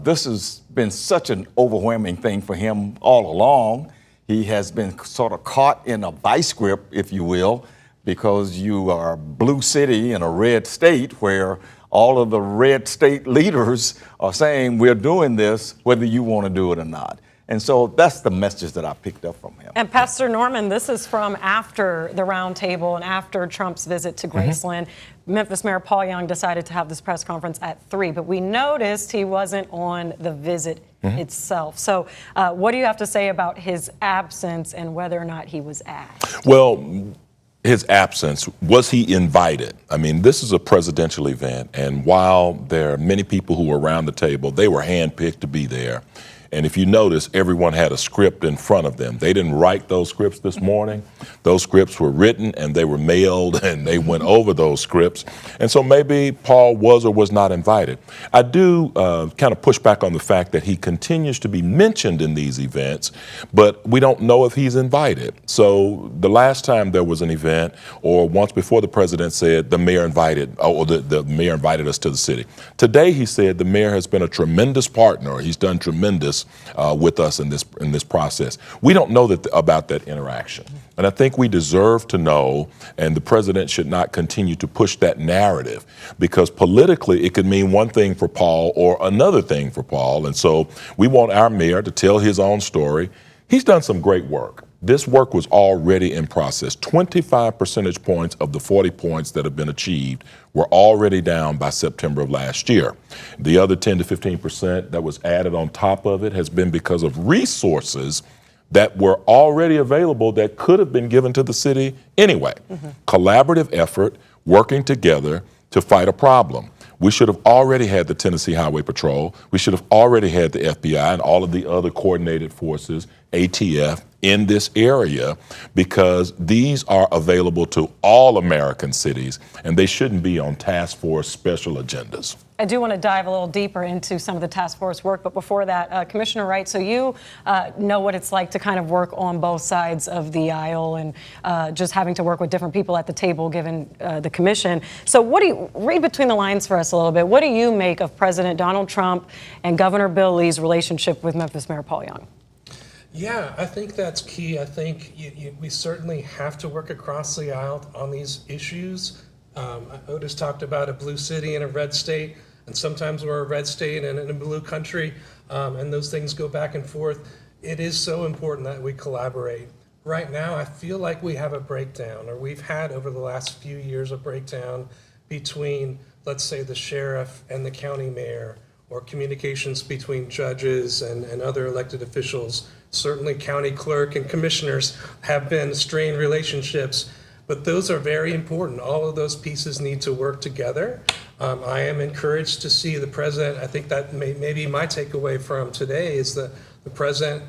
this has been such an overwhelming thing for him all along. He has been sort of caught in a vice grip, if you will, because you are a blue city in a red state where all of the red state leaders are saying we're doing this whether you want to do it or not. And so that's the message that I picked up from him. And Pastor Norman, this is from after the Roundtable and after Trump's visit to Graceland. Memphis Mayor Paul Young decided to have this press conference at 3, but we noticed he wasn't on the visit itself. So what do you have to say about his absence and whether or not he was asked? Well, his absence, was he invited? I mean, this is a presidential event, and while there are many people who were around the table, they were handpicked to be there. And if you notice, everyone had a script in front of them. They didn't write those scripts this morning. Those scripts were written and they were mailed and they went over those scripts. And so maybe Paul was or was not invited. I do kind of push back on the fact that he continues to be mentioned in these events, but we don't know if he's invited. So the last time there was an event, or once before, the president said the mayor invited, or the mayor invited us to the city. Today he said the mayor has been a tremendous partner. He's done tremendous with us in this process. We don't know about that interaction. And I think we deserve to know, and the president should not continue to push that narrative, because politically it could mean one thing for Paul or another thing for Paul. And so we want our mayor to tell his own story. He's done some great work. This work was already in process. 25 percentage points of the 40 points that have been achieved were already down by September of last year. The other 10 to 15% that was added on top of it has been because of resources that were already available that could have been given to the city anyway. Collaborative effort, working together to fight a problem. We should have already had the Tennessee Highway Patrol. We should have already had the FBI and all of the other coordinated forces, ATF, in this area, because these are available to all American cities, and they shouldn't be on task force special agendas. I do want to dive a little deeper into some of the task force work, but before that, Commissioner Wright, so you know what it's like to kind of work on both sides of the aisle and just having to work with different people at the table given the commission. So what do you, read between the lines for us a little bit, what do you make of President Donald Trump and Governor Bill Lee's relationship with Memphis Mayor Paul Young? Yeah, I think that's key. I think we certainly have to work across the aisle on these issues. Otis talked about a blue city and a red state, and sometimes we're a red state and in a blue country, and those things go back and forth. It is so important that we collaborate. Right now, I feel like we have a breakdown, or we've had over the last few years a breakdown between, let's say, the sheriff and the county mayor, or communications between judges and other elected officials. Certainly county clerk and commissioners have been strained relationships, but those are very important. All of those pieces need to work together. I am encouraged to see the president. I think that maybe my takeaway from today is that the president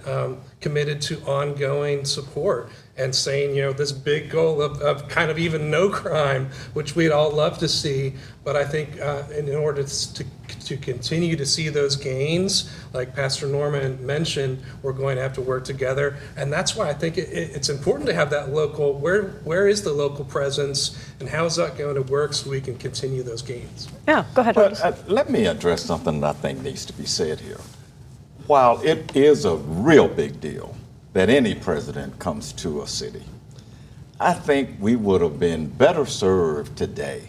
committed to ongoing support and saying, this big goal of kind of even no crime, which we'd all love to see. But I think in order to continue to see those gains, like Pastor Norman mentioned, we're going to have to work together. And that's why I think it's important to have that local, where is the local presence and how is that going to work so we can continue those gains? Yeah, go ahead. But let me address something that I think needs to be said here. While it is a real big deal that any president comes to a city, I think we would have been better served today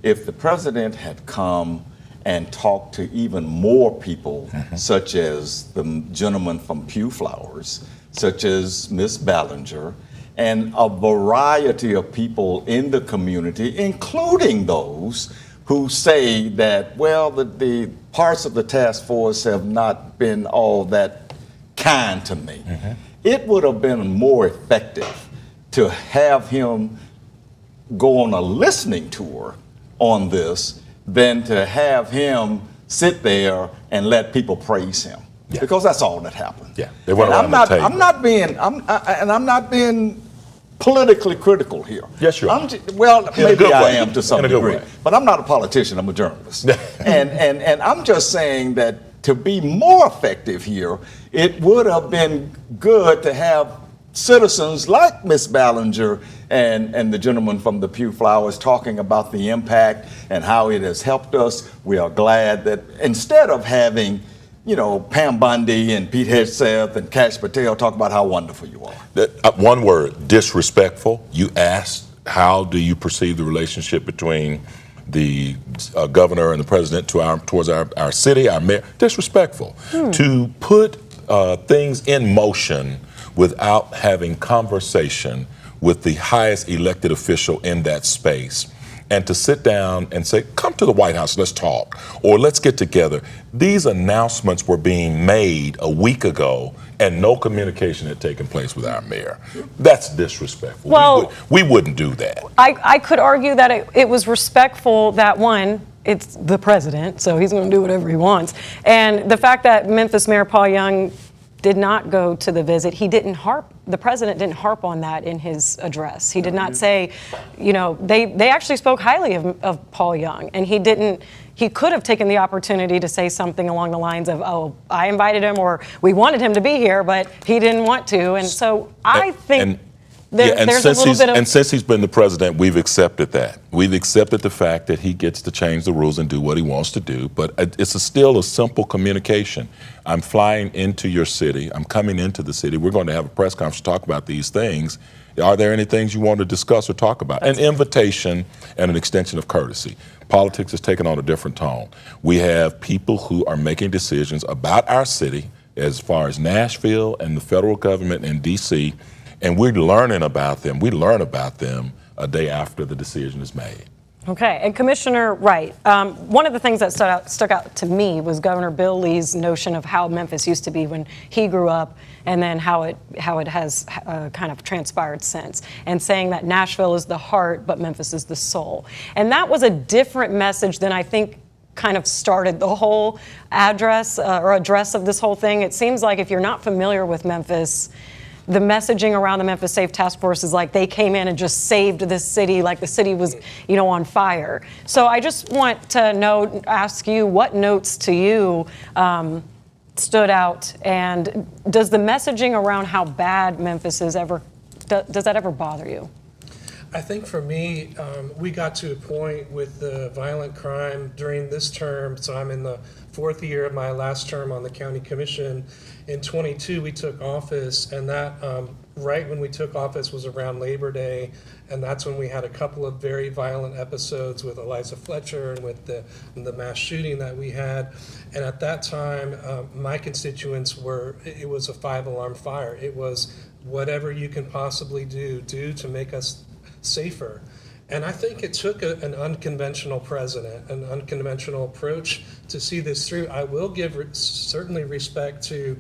if the president had come and talked to even more people, such as the gentleman from Pew Flowers, such as Miss Ballinger, and a variety of people in the community, including those who say that, well, the parts of the task force have not been all that kind to me. It would have been more effective to have him go on a listening tour on this than to have him sit there and let people praise him. Yeah. Because that's all that happened. Yeah, they went around the table. I'm not being politically critical here. Yes, you are. Maybe I am to some degree, but I'm not a politician, I'm a journalist. and I'm just saying that to be more effective here, it would have been good to have citizens like Miss Ballinger and the gentleman from the Pew Flowers talking about the impact and how it has helped us. We are glad that instead of having Pam Bondi and Pete Hegseth and Kash Patel talk about how wonderful you are. One word, disrespectful. You asked, how do you perceive the relationship between the governor and the president towards our city, our mayor? Disrespectful. To put things in motion without having conversation with the highest elected official in that space, and to sit down and say, come to the White House, let's talk, or let's get together. These announcements were being made a week ago and no communication had taken place with our mayor. That's disrespectful. Well, we wouldn't do that. I could argue that it was respectful that, one, it's the president, so he's going to do whatever he wants. And the fact that Memphis Mayor Paul Young did not go to the visit. The president didn't harp on that in his address. He did not say, they actually spoke highly of Paul Young, and he could have taken the opportunity to say something along the lines of, oh, I invited him, or we wanted him to be here, but he didn't want to. And so I think there's a little bit of... And since he's been the president, we've accepted that. We've accepted the fact that he gets to change the rules and do what he wants to do, but it's still a simple communication. I'm flying into your city. I'm coming into the city. We're going to have a press conference to talk about these things. Are there any things you want to discuss or talk about? An invitation and an extension of courtesy. Politics has taken on a different tone. We have people who are making decisions about our city as far as Nashville and the federal government and D.C., and we're learning about them. We learn about them a day after the decision is made. Okay, and Commissioner Wright, one of the things that stuck out to me was Governor Bill Lee's notion of how Memphis used to be when he grew up, and then how it has kind of transpired since, and saying that Nashville is the heart, but Memphis is the soul. And that was a different message than I think kind of started the whole address of this whole thing. It seems like if you're not familiar with Memphis, the messaging around the Memphis Safe Task Force is like they came in and just saved this city, like the city was, on fire. So I just want to ask you, what notes to you stood out, and does the messaging around how bad Memphis is does that ever bother you? I think for me, we got to a point with the violent crime during this term, so I'm in the fourth year of my last term on the county commission. In 22, we took office, and that right when we took office was around Labor Day, and that's when we had a couple of very violent episodes with Eliza Fletcher and with the mass shooting that we had. And at that time, my constituents it was a 5-alarm fire. It was whatever you can possibly do to make us safer. And I think it took an unconventional president, an unconventional approach to see this through. I will give certainly respect to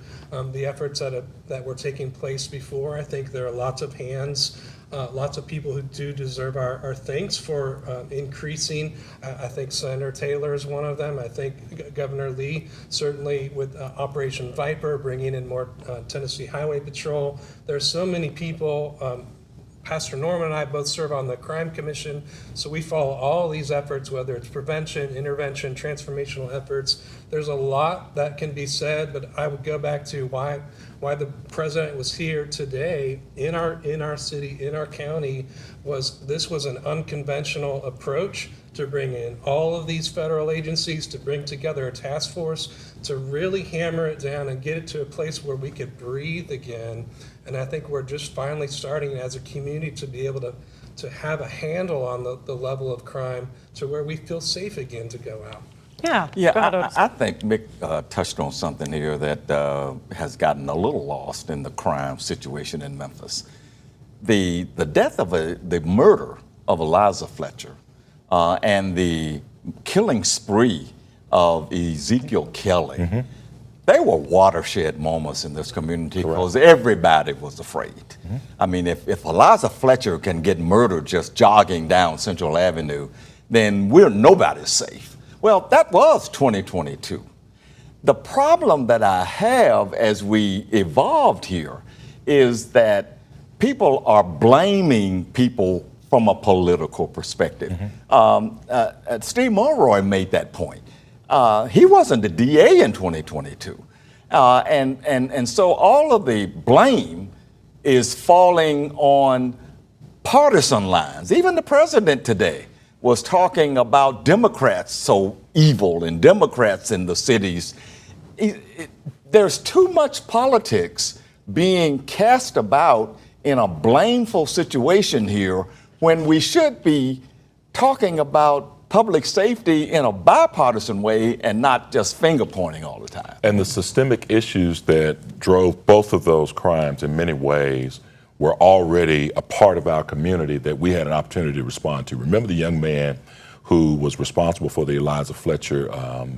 the efforts that were taking place before. I think there are lots of hands lots of people who do deserve our thanks for increasing. I think Senator Taylor is one of them. I think Governor Lee, certainly with Operation Viper, bringing in more Tennessee Highway Patrol. There's so many people. Pastor Norman and I both serve on the Crime Commission, so we follow all these efforts, whether it's prevention, intervention, transformational efforts. There's a lot that can be said, but I would go back to why the president was here today in our city, in our county, this was an unconventional approach to bring in all of these federal agencies, to bring together a task force, to really hammer it down and get it to a place where we could breathe again. And I think we're just finally starting as a community to be able to have a handle on the level of crime to where we feel safe again to go out. Yeah, I think Mick touched on something here that has gotten a little lost in the crime situation in Memphis. The death of the murder of Eliza Fletcher and the killing spree of Ezekiel Kelly, they were watershed moments in this community because everybody was afraid. I mean, if Eliza Fletcher can get murdered just jogging down Central Avenue, then nobody's safe. Well, that was 2022. The problem that I have as we evolved here is that people are blaming people from a political perspective. Steve Mulroy made that point. He wasn't the DA in 2022. And so all of the blame is falling on partisan lines. Even the president today was talking about Democrats so evil and Democrats in the cities. There's too much politics being cast about in a blameful situation here when we should be talking about public safety in a bipartisan way and not just finger pointing all the time. And the systemic issues that drove both of those crimes in many ways were already a part of our community that we had an opportunity to respond to. Remember the young man who was responsible for the Eliza Fletcher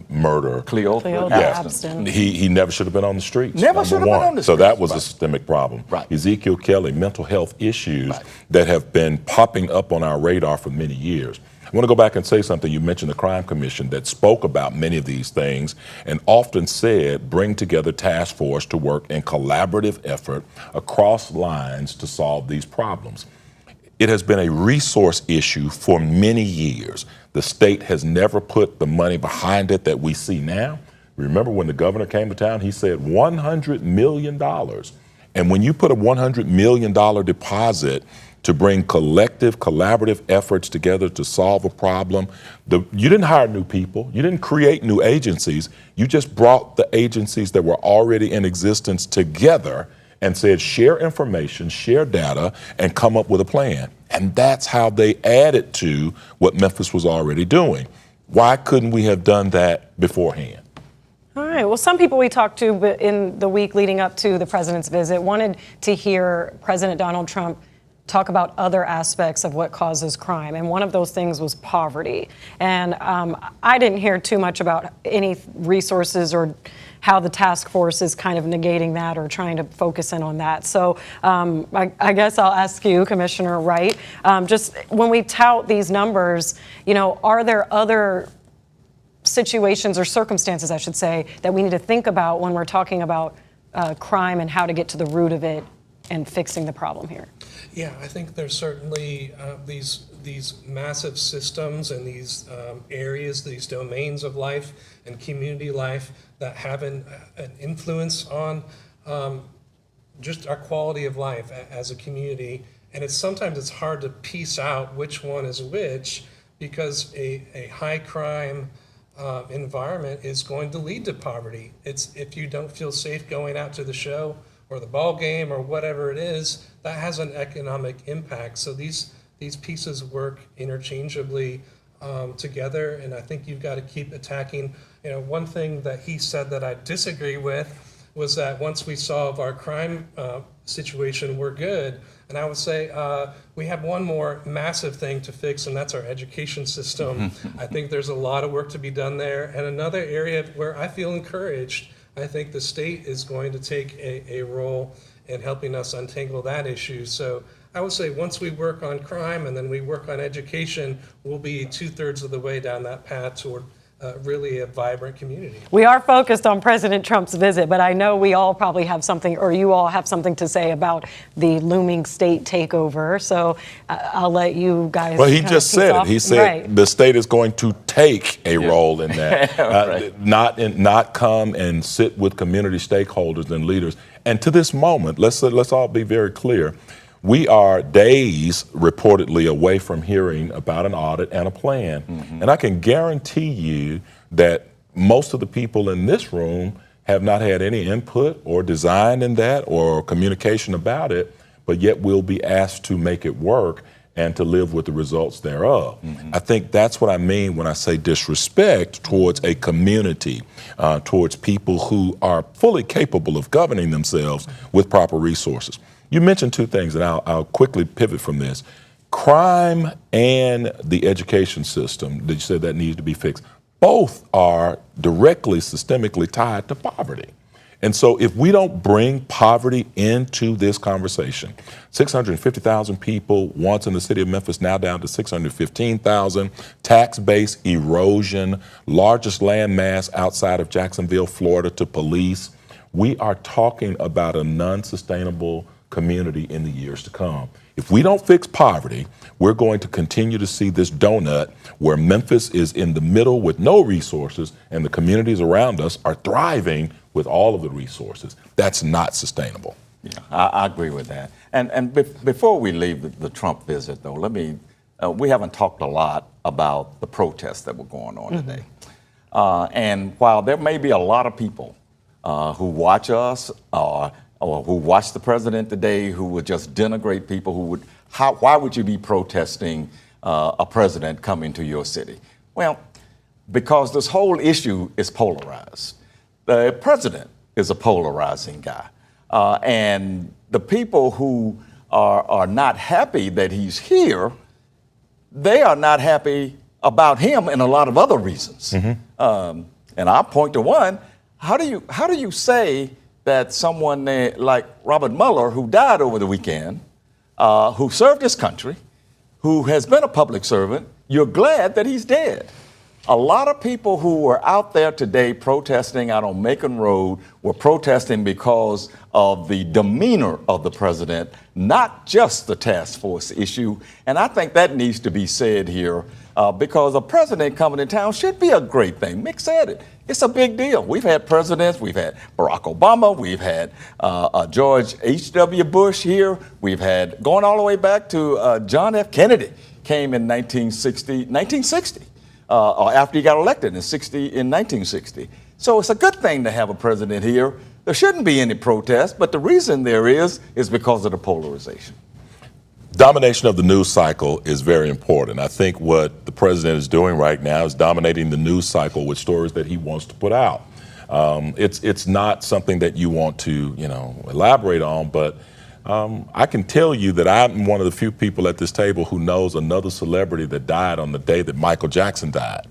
murder? Cleo Abston. He never should have been on the streets. Never should have been on the streets. So that was a systemic problem. Ezekiel Kelly, mental health issues that have been popping up on our radar for many years. I want to go back and say something. You mentioned the Crime Commission that spoke about many of these things and often said bring together task force to work in collaborative effort across lines to solve these problems. It has been a resource issue for many years. The state has never put the money behind it that we see now. Remember when the governor came to town, he said $100 million. And when you put a $100 million deposit to bring collective, collaborative efforts together to solve a problem, you didn't hire new people, you didn't create new agencies, you just brought the agencies that were already in existence together and said share information, share data, and come up with a plan. And that's how they added to what Memphis was already doing. Why couldn't we have done that beforehand? All right. Well, some people we talked to in the week leading up to the president's visit wanted to hear President Donald Trump talk about other aspects of what causes crime. And one of those things was poverty. And I didn't hear too much about any resources or how the task force is kind of negating that or trying to focus in on that. So I guess I'll ask you, Commissioner Wright, just when we tout these numbers, are there other situations or circumstances, I should say, that we need to think about when we're talking about crime and how to get to the root of it and fixing the problem here? Yeah, I think there's certainly these massive systems and these areas, these domains of life and community life that have an influence on just our quality of life as a community. And sometimes it's hard to piece out which one is which, because a high crime environment is going to lead to poverty. It's if you don't feel safe going out to the show or the ball game or whatever it is, that has an economic impact. So these pieces work interchangeably together, and I think you've got to keep attacking. One thing that he said that I disagree with was that once we solve our crime situation, we're good. And I would say we have one more massive thing to fix, and that's our education system. I think there's a lot of work to be done there. And another area where I feel encouraged, I think the state is going to take a role in helping us untangle that issue. So I would say once we work on crime and then we work on education, we'll be 2/3 of the way down that path toward really a vibrant community. We are focused on President Trump's visit, but I know we all probably have something, or you all have something to say about the looming state takeover. So I'll let you guys. Well, he just said it. He said the state is going to take a role in that, not come and sit with community stakeholders and leaders. And to this moment, let's all be very clear. We are days reportedly away from hearing about an audit and a plan. And I can guarantee you that most of the people in this room have not had any input or design in that or communication about it, but yet we'll be asked to make it work and to live with the results thereof. I think that's what I mean when I say disrespect towards a community, towards people who are fully capable of governing themselves with proper resources. You mentioned two things, and I'll quickly pivot from this. Crime and the education system, that you said that needs to be fixed, both are directly systemically tied to poverty. And so if we don't bring poverty into this conversation, 650,000 people once in the city of Memphis, now down to 615,000, tax base erosion, largest land mass outside of Jacksonville, Florida to police, we are talking about a non-sustainable community in the years to come. If we don't fix poverty, we're going to continue to see this donut where Memphis is in the middle with no resources and the communities around us are thriving with all of the resources. That's not sustainable. Yeah, I agree with that. And before we leave the Trump visit, though, we haven't talked a lot about the protests that were going on today. And while there may be a lot of people who watch us or who watched the president today, who would just denigrate people, why would you be protesting a president coming to your city? Well, because this whole issue is polarized. The president is a polarizing guy. And the people who are not happy that he's here, they are not happy about him and a lot of other reasons. And I'll point to one. How do you say that someone like Robert Mueller, who died over the weekend, who served his country, who has been a public servant, you're glad that he's dead? A lot of people who were out there today protesting out on Macon Road were protesting because of the demeanor of the president, not just the task force issue. And I think that needs to be said here because a president coming to town should be a great thing. Mick said it. It's a big deal. We've had presidents. We've had Barack Obama. We've had George H.W. Bush here. We've had, going all the way back to John F. Kennedy, came in 1960. Or after he got elected in 1960. So it's a good thing to have a president here. There shouldn't be any protest, but the reason there is because of the polarization. Domination of the news cycle is very important. I think what the president is doing right now is dominating the news cycle with stories that he wants to put out. It's not something that you want to, elaborate on, but I can tell you that I'm one of the few people at this table who knows another celebrity that died on the day that Michael Jackson died.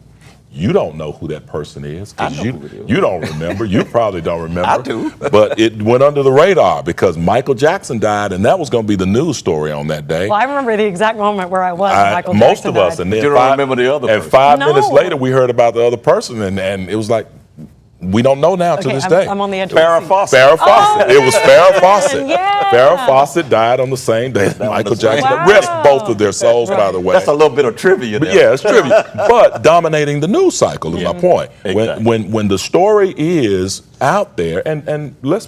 You don't know who that person is because you don't remember. You probably don't remember. I do. But it went under the radar because Michael Jackson died, and that was going to be the news story on that day. Well, I remember the exact moment where I was. Michael most Jackson of us, died. and then you don't remember the other person. And 5 minutes later, we heard about the other person, and it was like, we don't know now to this day. I'm on the edge of Farrah Fawcett. Farrah Fawcett. It was Farrah Fawcett. Yeah. Farrah Fawcett died on the same day that Michael Jackson died. Rest both of their souls, by the way. That's a little bit of trivia there. Yeah, it's trivia. But dominating the news cycle is my point. Exactly. When the story is out there, and let's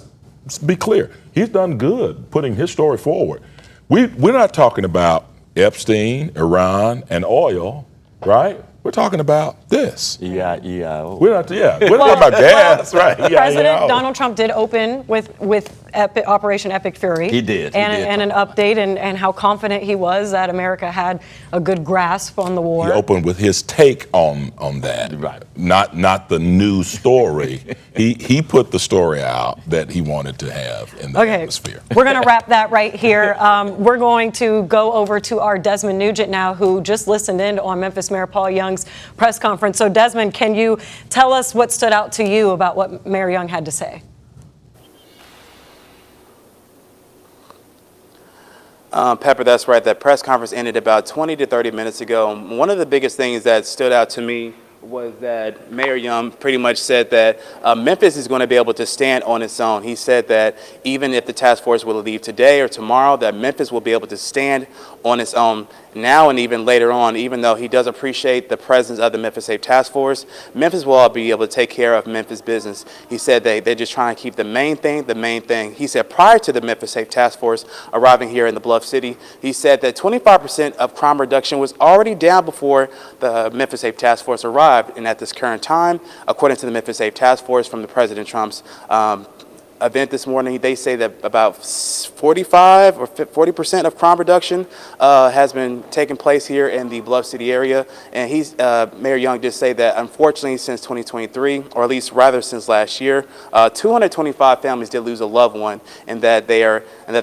be clear, he's done good putting his story forward. We're not talking about Epstein, Iran, and oil, right? We're talking about this. EIO. We're not talking about gas, right? President Donald Trump did open with Operation Epic Fury. He did. And an update and how confident he was that America had a good grasp on the war. He opened with his take on that, right? Not the news story. he put the story out that he wanted to have in the atmosphere. We're going to wrap that right here. We're going to go over to our Desmond Nugent now, who just listened in on Memphis Mayor Paul Young's press conference. So Desmond, can you tell us what stood out to you about what Mayor Young had to say? Pepper, that's right. That press conference ended about 20 to 30 minutes ago. One of the biggest things that stood out to me was that Mayor Young pretty much said that Memphis is going to be able to stand on its own. He said that even if the task force will leave today or tomorrow, that Memphis will be able to stand on its own now and even later on. Even though he does appreciate the presence of the Memphis Safe Task Force, Memphis will all be able to take care of Memphis business. He said they're just trying to keep the main thing the main thing. He said prior to the Memphis Safe Task Force arriving here in the Bluff City, he said that 25% of crime reduction was already down before the Memphis Safe Task Force arrived. And at this current time, according to the Memphis Safe Task Force from the President Trump's event this morning, they say that about 45 or 40% of crime reduction has been taking place here in the Bluff City area. And Mayor Young did say that unfortunately since 2023, or at least rather since last year, 225 families did lose a loved one, and that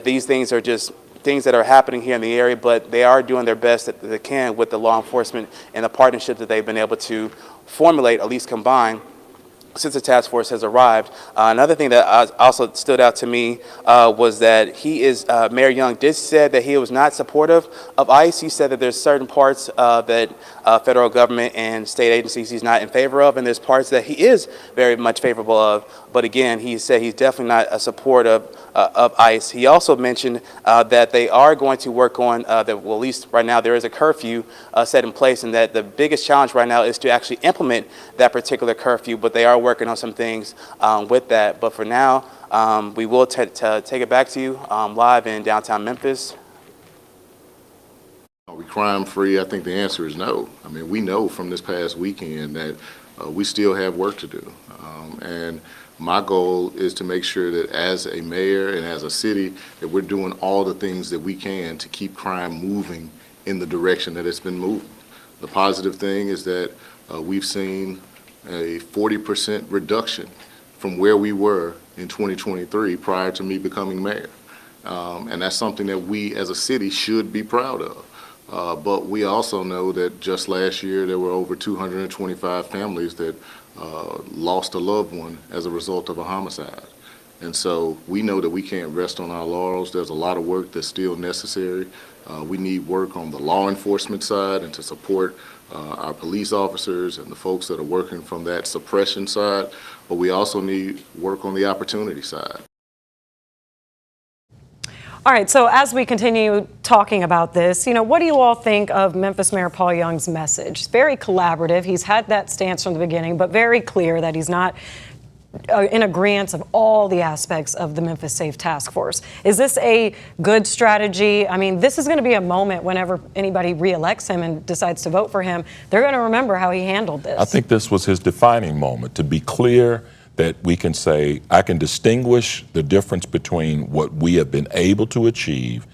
these things are just things that are happening here in the area, but they are doing their best that they can with the law enforcement and the partnership that they've been able to formulate, at least combine, since the task force has arrived. Another thing that also stood out to me was that Mayor Young did say that he was not supportive of ICE. He said that there's certain parts that federal government and state agencies he's not in favor of, and there's parts that he is very much favorable of. But again, he said he's definitely not a supporter of ICE. He also mentioned that they are going to work on, well, at least right now there is a curfew set in place, and that the biggest challenge right now is to actually implement that particular curfew, but they are working on some things with that. But for now, we will take it back to you live in downtown Memphis. Are we crime free? I think the answer is no. I mean, we know from this past weekend that we still have work to do. And my goal is to make sure that as a mayor and as a city, that we're doing all the things that we can to keep crime moving in the direction that it's been moving. The positive thing is that we've seen a 40% reduction from where we were in 2023 prior to me becoming mayor. And that's something that we as a city should be proud of. But we also know that just last year there were over 225 families that lost a loved one as a result of a homicide. And so we know that we can't rest on our laurels. There's a lot of work that's still necessary. We need work on the law enforcement side and to support our police officers and the folks that are working from that suppression side, but we also need work on the opportunity side. All right, so as we continue talking about this, what do you all think of Memphis Mayor Paul Young's message? It's very collaborative. He's had that stance from the beginning, but very clear that he's not in agreement of all the aspects of the Memphis Safe Task Force. Is this a good strategy? I mean, this is going to be a moment whenever anybody reelects him and decides to vote for him, they're going to remember how he handled this. I think this was his defining moment, to be clear that we can say, I can distinguish the difference between what we have been able to achieve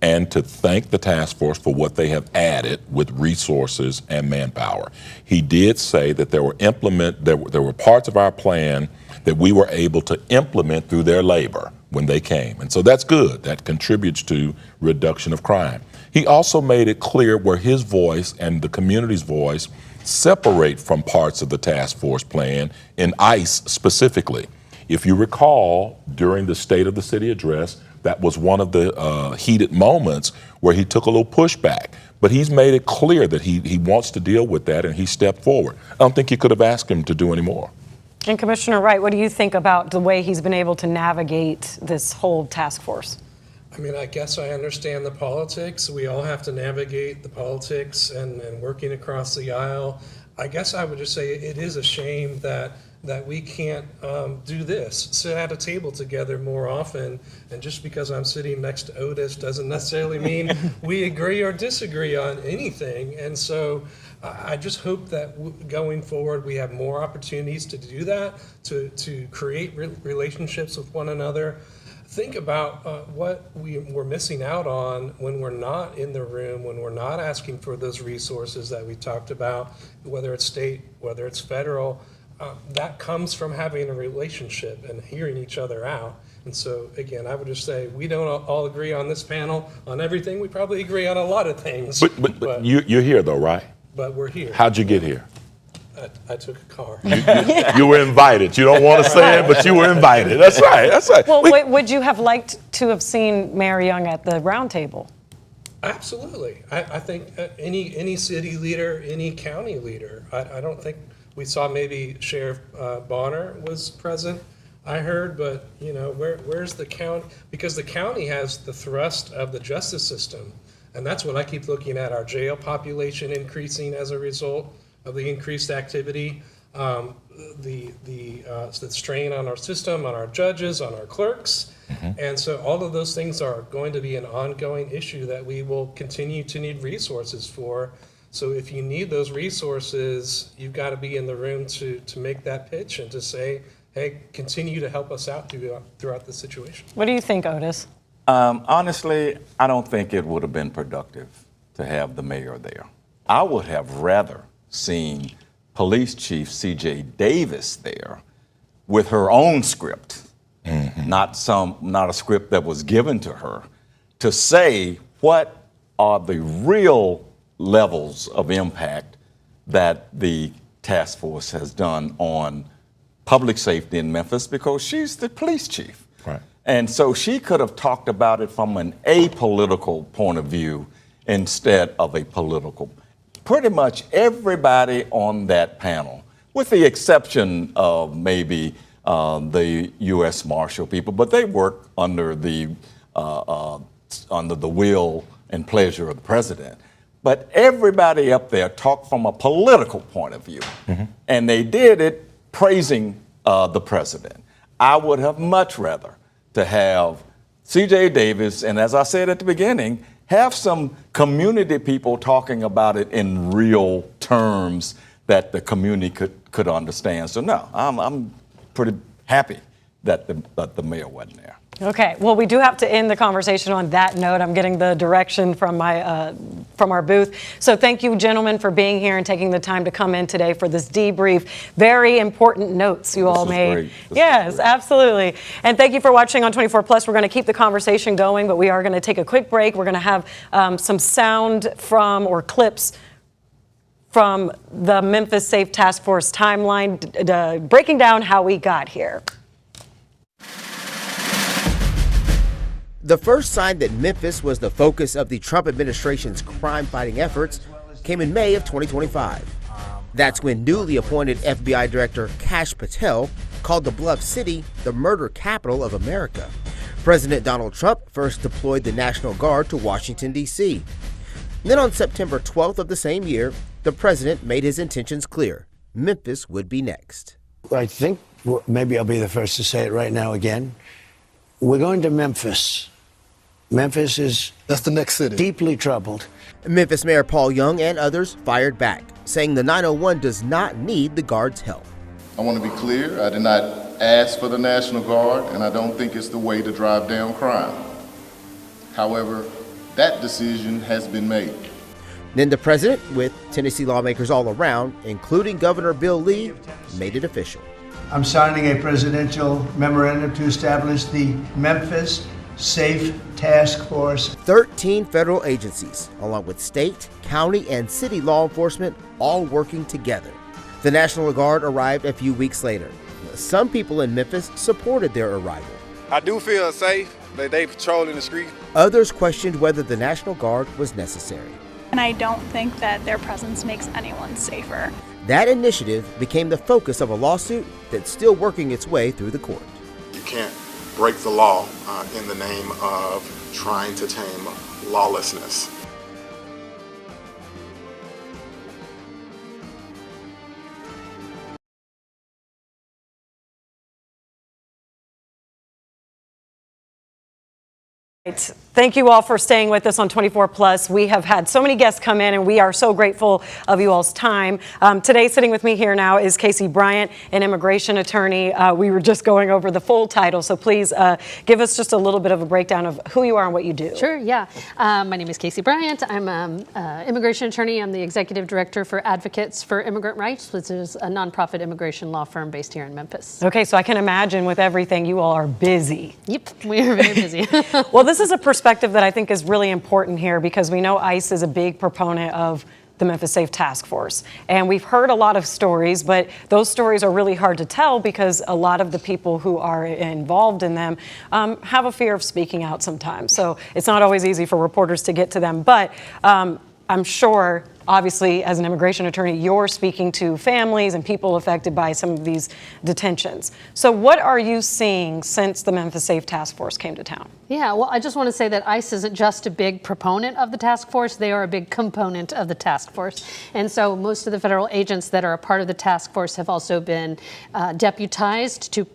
and to thank the task force for what they have added with resources and manpower. He did say that there were parts of our plan that we were able to implement through their labor when they came. And so that's good. That contributes to reduction of crime. He also made it clear where his voice and the community's voice separate from parts of the task force plan, in ICE specifically. If you recall, during the State of the City address, that was one of the heated moments where he took a little pushback. But he's made it clear that he wants to deal with that, and he stepped forward. I don't think you could have asked him to do any more. And Commissioner Wright, what do you think about the way he's been able to navigate this whole task force? I mean, I guess I understand the politics. We all have to navigate the politics and working across the aisle. I guess I would just say it is a shame that we can't do this, sit at a table together more often. And just because I'm sitting next to Otis doesn't necessarily mean we agree or disagree on anything. And so I just hope that going forward we have more opportunities to do that, to create relationships with one another. Think about what we're missing out on when we're not in the room, when we're not asking for those resources that we talked about, whether it's state, whether it's federal. That comes from having a relationship and hearing each other out. And so, again, I would just say we don't all agree on this panel on everything. We probably agree on a lot of things. But you're here, though, right? But we're here. How'd you get here? I took a car. You were invited. You don't want to say it, but you were invited. That's right. That's right. Well, would you have liked to have seen Mayor Young at the Roundtable? Absolutely. I think any city leader, any county leader, I don't think we saw maybe Sheriff Bonner was present, I heard, but where's the county? Because the county has the thrust of the justice system. And that's what I keep looking at, our jail population increasing as a result of the increased activity, the strain on our system, on our judges, on our clerks. And so all of those things are going to be an ongoing issue that we will continue to need resources for. So if you need those resources, you've got to be in the room to make that pitch and to say, hey, continue to help us out throughout the situation. What do you think, Otis? Honestly, I don't think it would have been productive to have the mayor there. I would have rather seen Police Chief C.J. Davis there with her own script, not a script that was given to her, to say what are the real levels of impact that the task force has done on public safety in Memphis, because she's the police chief. Right. And so she could have talked about it from an apolitical point of view instead of a political. Pretty much everybody on that panel, with the exception of maybe the U.S. Marshal people, but they work under the will and pleasure of the president. But everybody up there talked from a political point of view, and they did it praising the president. I would have much rather to have C.J. Davis, and as I said at the beginning, have some community people talking about it in real terms that the community could understand. So no, I'm pretty happy that the mayor wasn't there. Okay, well, we do have to end the conversation on that note. I'm getting the direction from our booth. So thank you, gentlemen, for being here and taking the time to come in today for this debrief. Very important notes you all made. Yes, absolutely. And thank you for watching on 24 Plus. We're going to keep the conversation going, but we are going to take a quick break. We're going to have some sound or clips from the Memphis Safe Task Force timeline, breaking down how we got here. The first sign that Memphis was the focus of the Trump administration's crime-fighting efforts came in May of 2025. That's when newly appointed FBI Director Kash Patel called the Bluff City the murder capital of America. President Donald Trump first deployed the National Guard to Washington, D.C. Then on September 12th of the same year, the president made his intentions clear. Memphis would be next. I think maybe I'll be the first to say it right now again. We're going to Memphis. Memphis is that's the next city. Deeply troubled. Memphis Mayor Paul Young and others fired back, saying the 901 does not need the Guard's help. I want to be clear, I did not ask for the National Guard, and I don't think it's the way to drive down crime. However, that decision has been made. Then the president, with Tennessee lawmakers all around, including Governor Bill Lee, made it official. I'm signing a presidential memorandum to establish the Memphis Safe Task Force. 13 federal agencies, along with state, county, and city law enforcement, all working together. The National Guard arrived a few weeks later. Some people in Memphis supported their arrival. I do feel safe that they patrol in the street. Others questioned whether the National Guard was necessary. And I don't think that their presence makes anyone safer. That initiative became the focus of a lawsuit that's still working its way through the court. You can't break the law in the name of trying to tame lawlessness. Thank you all for staying with us on 24 Plus. We have had so many guests come in, and we are so grateful of you all's time. Today, sitting with me here now is Casey Bryant, an immigration attorney. We were just going over the full title, so please give us just a little bit of a breakdown of who you are and what you do. Sure, yeah. My name is Casey Bryant. I'm an immigration attorney. I'm the executive director for Advocates for Immigrant Rights, which is a nonprofit immigration law firm based here in Memphis. Okay, so I can imagine with everything, you all are busy. Yep, we are very busy. Well, this is a perspective that I think is really important here, because we know ICE is a big proponent of the Memphis Safe Task Force. And we've heard a lot of stories, but those stories are really hard to tell because a lot of the people who are involved in them have a fear of speaking out sometimes. So it's not always easy for reporters to get to them. But I'm sure, obviously, as an immigration attorney, you're speaking to families and people affected by some of these detentions. So what are you seeing since the Memphis Safe Task Force came to town? Yeah, well, I just want to say that ICE isn't just a big proponent of the task force, they are a big component of the task force. And so most of the federal agents that are a part of the task force have also been deputized to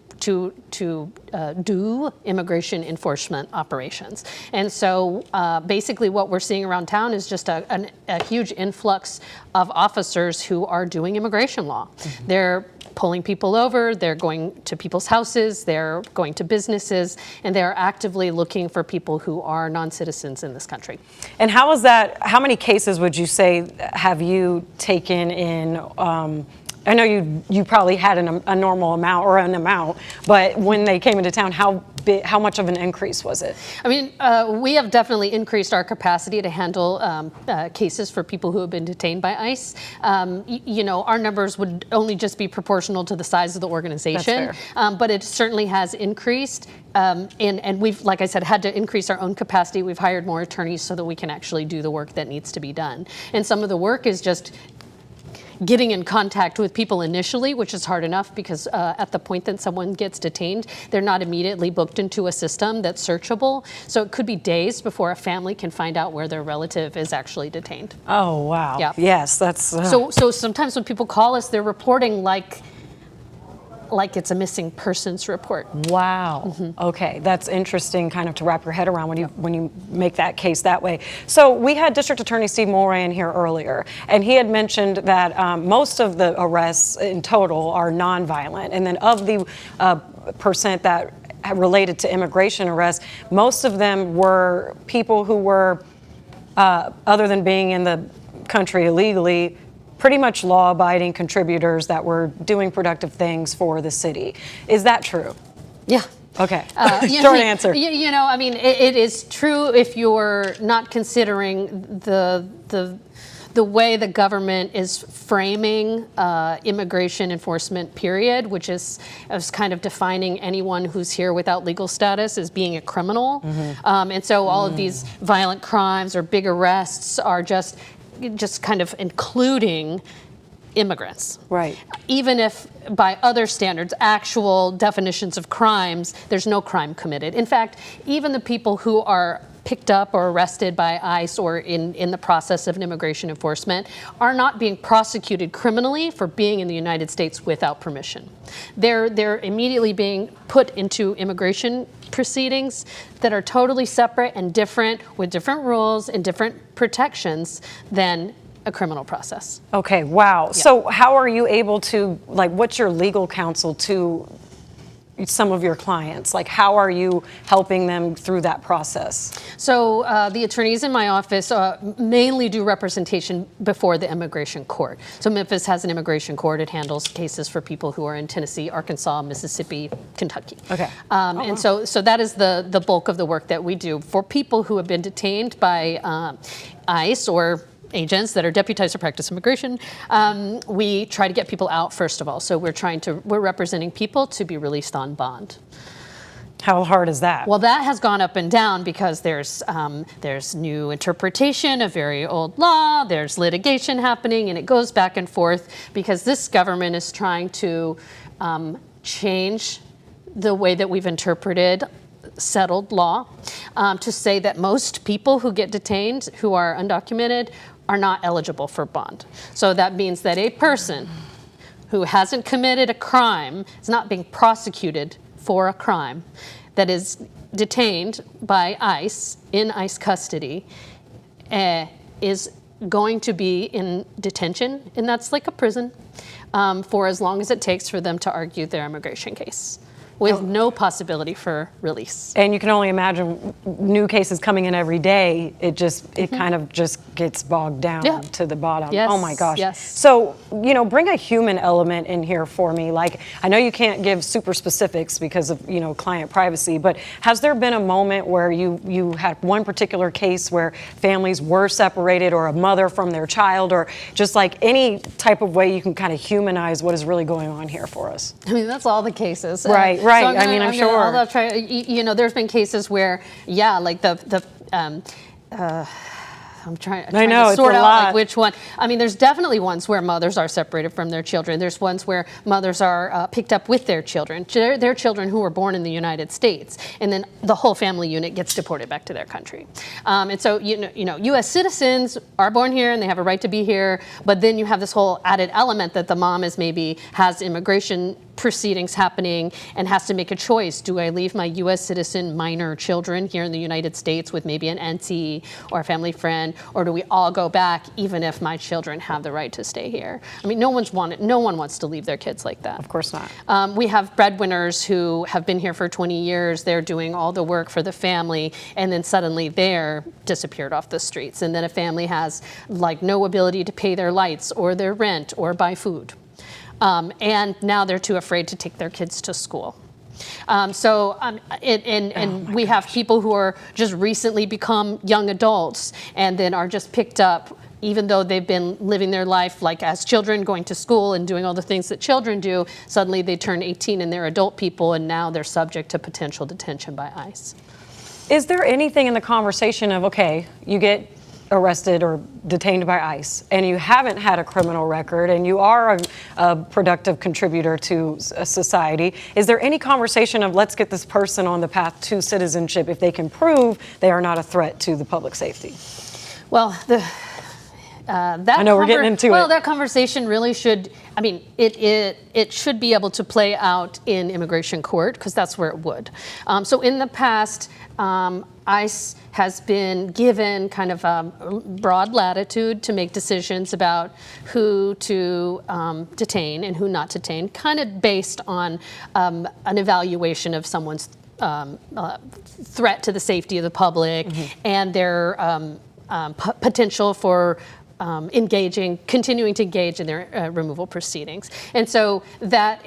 do immigration enforcement operations. And so basically what we're seeing around town is just a huge influx of officers who are doing immigration law. Mm-hmm. They're pulling people over, they're going to people's houses, they're going to businesses, and they're actively looking for people who are non-citizens in this country. And how is that, how many cases would you say have you taken in, I know you probably had a normal amount or an amount, but when they came into town, how much of an increase was it? I mean, we have definitely increased our capacity to handle cases for people who have been detained by ICE. You know, our numbers would only just be proportional to the size of the organization. That's fair. But it certainly has increased. And we've, like I said, had to increase our own capacity. We've hired more attorneys so that we can actually do the work that needs to be done. And some of the work is just getting in contact with people initially, which is hard enough because at the point that someone gets detained, they're not immediately booked into a system that's searchable. So it could be days before a family can find out where their relative is actually detained. Oh, wow. Yeah. Yes, that's... So sometimes when people call us, they're reporting like it's a missing persons report. Wow. Mm-hmm. Okay, that's interesting kind of to wrap your head around when you make that case that way. So we had District Attorney Steve Mulray in here earlier, and he had mentioned that most of the arrests in total are nonviolent, and then of the percent that related to immigration arrests, most of them were people who were, other than being in the country illegally, pretty much law-abiding contributors that were doing productive things for the city. Is that true? Yeah. Okay. Short answer. You know, I mean, it is true if you're not considering the way the government is framing immigration enforcement, period, which is kind of defining anyone who's here without legal status as being a criminal. Mm-hmm. And so all of these violent crimes or big arrests are just kind of including immigrants. Right. Even if by other standards, actual definitions of crimes, there's no crime committed. In fact, even the people who are picked up or arrested by ICE or in the process of an immigration enforcement are not being prosecuted criminally for being in the United States without permission. They're immediately being put into immigration proceedings that are totally separate and different, with different rules and different protections than a criminal process. Okay, wow. Yeah. So how are you able to, like, what's your legal counsel to some of your clients? Like, how are you helping them through that process? So the attorneys in my office mainly do representation before the immigration court. So Memphis has an immigration court. It handles cases for people who are in Tennessee, Arkansas, Mississippi, Kentucky. Okay. And so that is the bulk of the work that we do. For people who have been detained by ICE or agents that are deputized to practice immigration, we try to get people out first of all. So we're representing people to be released on bond. How hard is that? Well, that has gone up and down because there's new interpretation of very old law, there's litigation happening, and it goes back and forth because this government is trying to change the way that we've interpreted settled law to say that most people who get detained who are undocumented are not eligible for bond. So that means that a person who hasn't committed a crime is not being prosecuted for a crime that is detained by ICE in ICE custody is going to be in detention, and that's like a prison, for as long as it takes for them to argue their immigration case, with no possibility for release. And you can only imagine new cases coming in every day. It kind of just gets bogged down Yeah. to the bottom. Yes, Oh my gosh. yes. So, bring a human element in here for me. Like, I know you can't give super specifics because of, client privacy, but has there been a moment where you had one particular case where families were separated, or a mother from their child, or just like any type of way you can kind of humanize what is really going on here for us? I mean, that's all the cases. Right. So I'm sure. I'll try, there's been cases where, like I'm trying know, to sort it's a out lot. like which one. I mean, there's definitely ones where mothers are separated from their children. There's ones where mothers are picked up with their children, their children who were born in the United States, and then the whole family unit gets deported back to their country. And so, U.S. citizens are born here and they have a right to be here, but then you have this whole added element that the mom has immigration proceedings happening and has to make a choice. Do I leave my U.S. citizen minor children here in the United States with maybe an auntie or a family friend, or do we all go back even if my children have the right to stay here? I mean, no one wants to leave their kids like that. Of course not. We have breadwinners who have been here for 20 years. They're doing all the work for the family, and then suddenly they're disappeared off the streets. And then a family has like no ability to pay their lights or their rent or buy food. And now they're too afraid to take their kids to school. We have people who are just recently become young adults and then are just picked up, even though they've been living their life like as children, going to school and doing all the things that children do. Suddenly they turn 18 and they're adult people, and now they're subject to potential detention by ICE. Is there anything in the conversation of, okay, you get arrested or detained by ICE, and you haven't had a criminal record, and you are a productive contributor to society, is there any conversation of let's get this person on the path to citizenship if they can prove they are not a threat to the public safety? Well, I know we're getting into it. Well, that conversation really should, it should be able to play out in immigration court, because that's where it would. So in the past, ICE has been given kind of a broad latitude to make decisions about who to detain and who not to detain, kind of based on an evaluation of someone's threat to the safety of the public and their potential for continuing to engage in their removal proceedings. And so that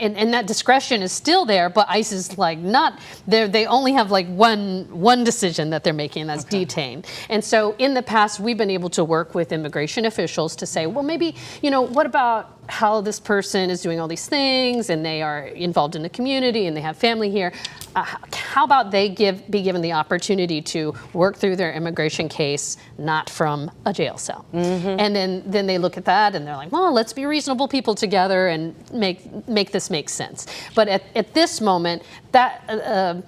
discretion is still there, but ICE is like not there. They only have like one decision that they're making, that's detain. And so in the past, we've been able to work with immigration officials to say, well, maybe, what about how this person is doing all these things and they are involved in the community and they have family here. How about they be given the opportunity to work through their immigration case, not from a jail cell? And then they look at that and they're like, well, let's be reasonable people together and make this make sense. But at this moment, that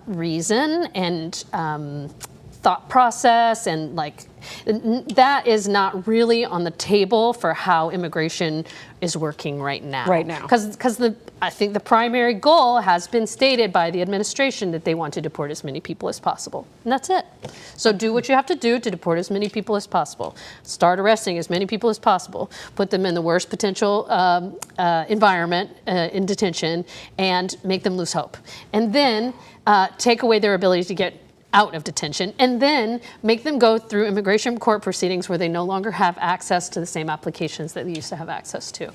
reason and thought process and that is not really on the table for how immigration is working right now. Because I think the primary goal has been stated by the administration that they want to deport as many people as possible. And that's it. So do what you have to do to deport as many people as possible. Start arresting as many people as possible. Put them in the worst potential environment in detention and make them lose hope. And then take away their ability to get out of detention, and then make them go through immigration court proceedings where they no longer have access to the same applications that they used to have access to.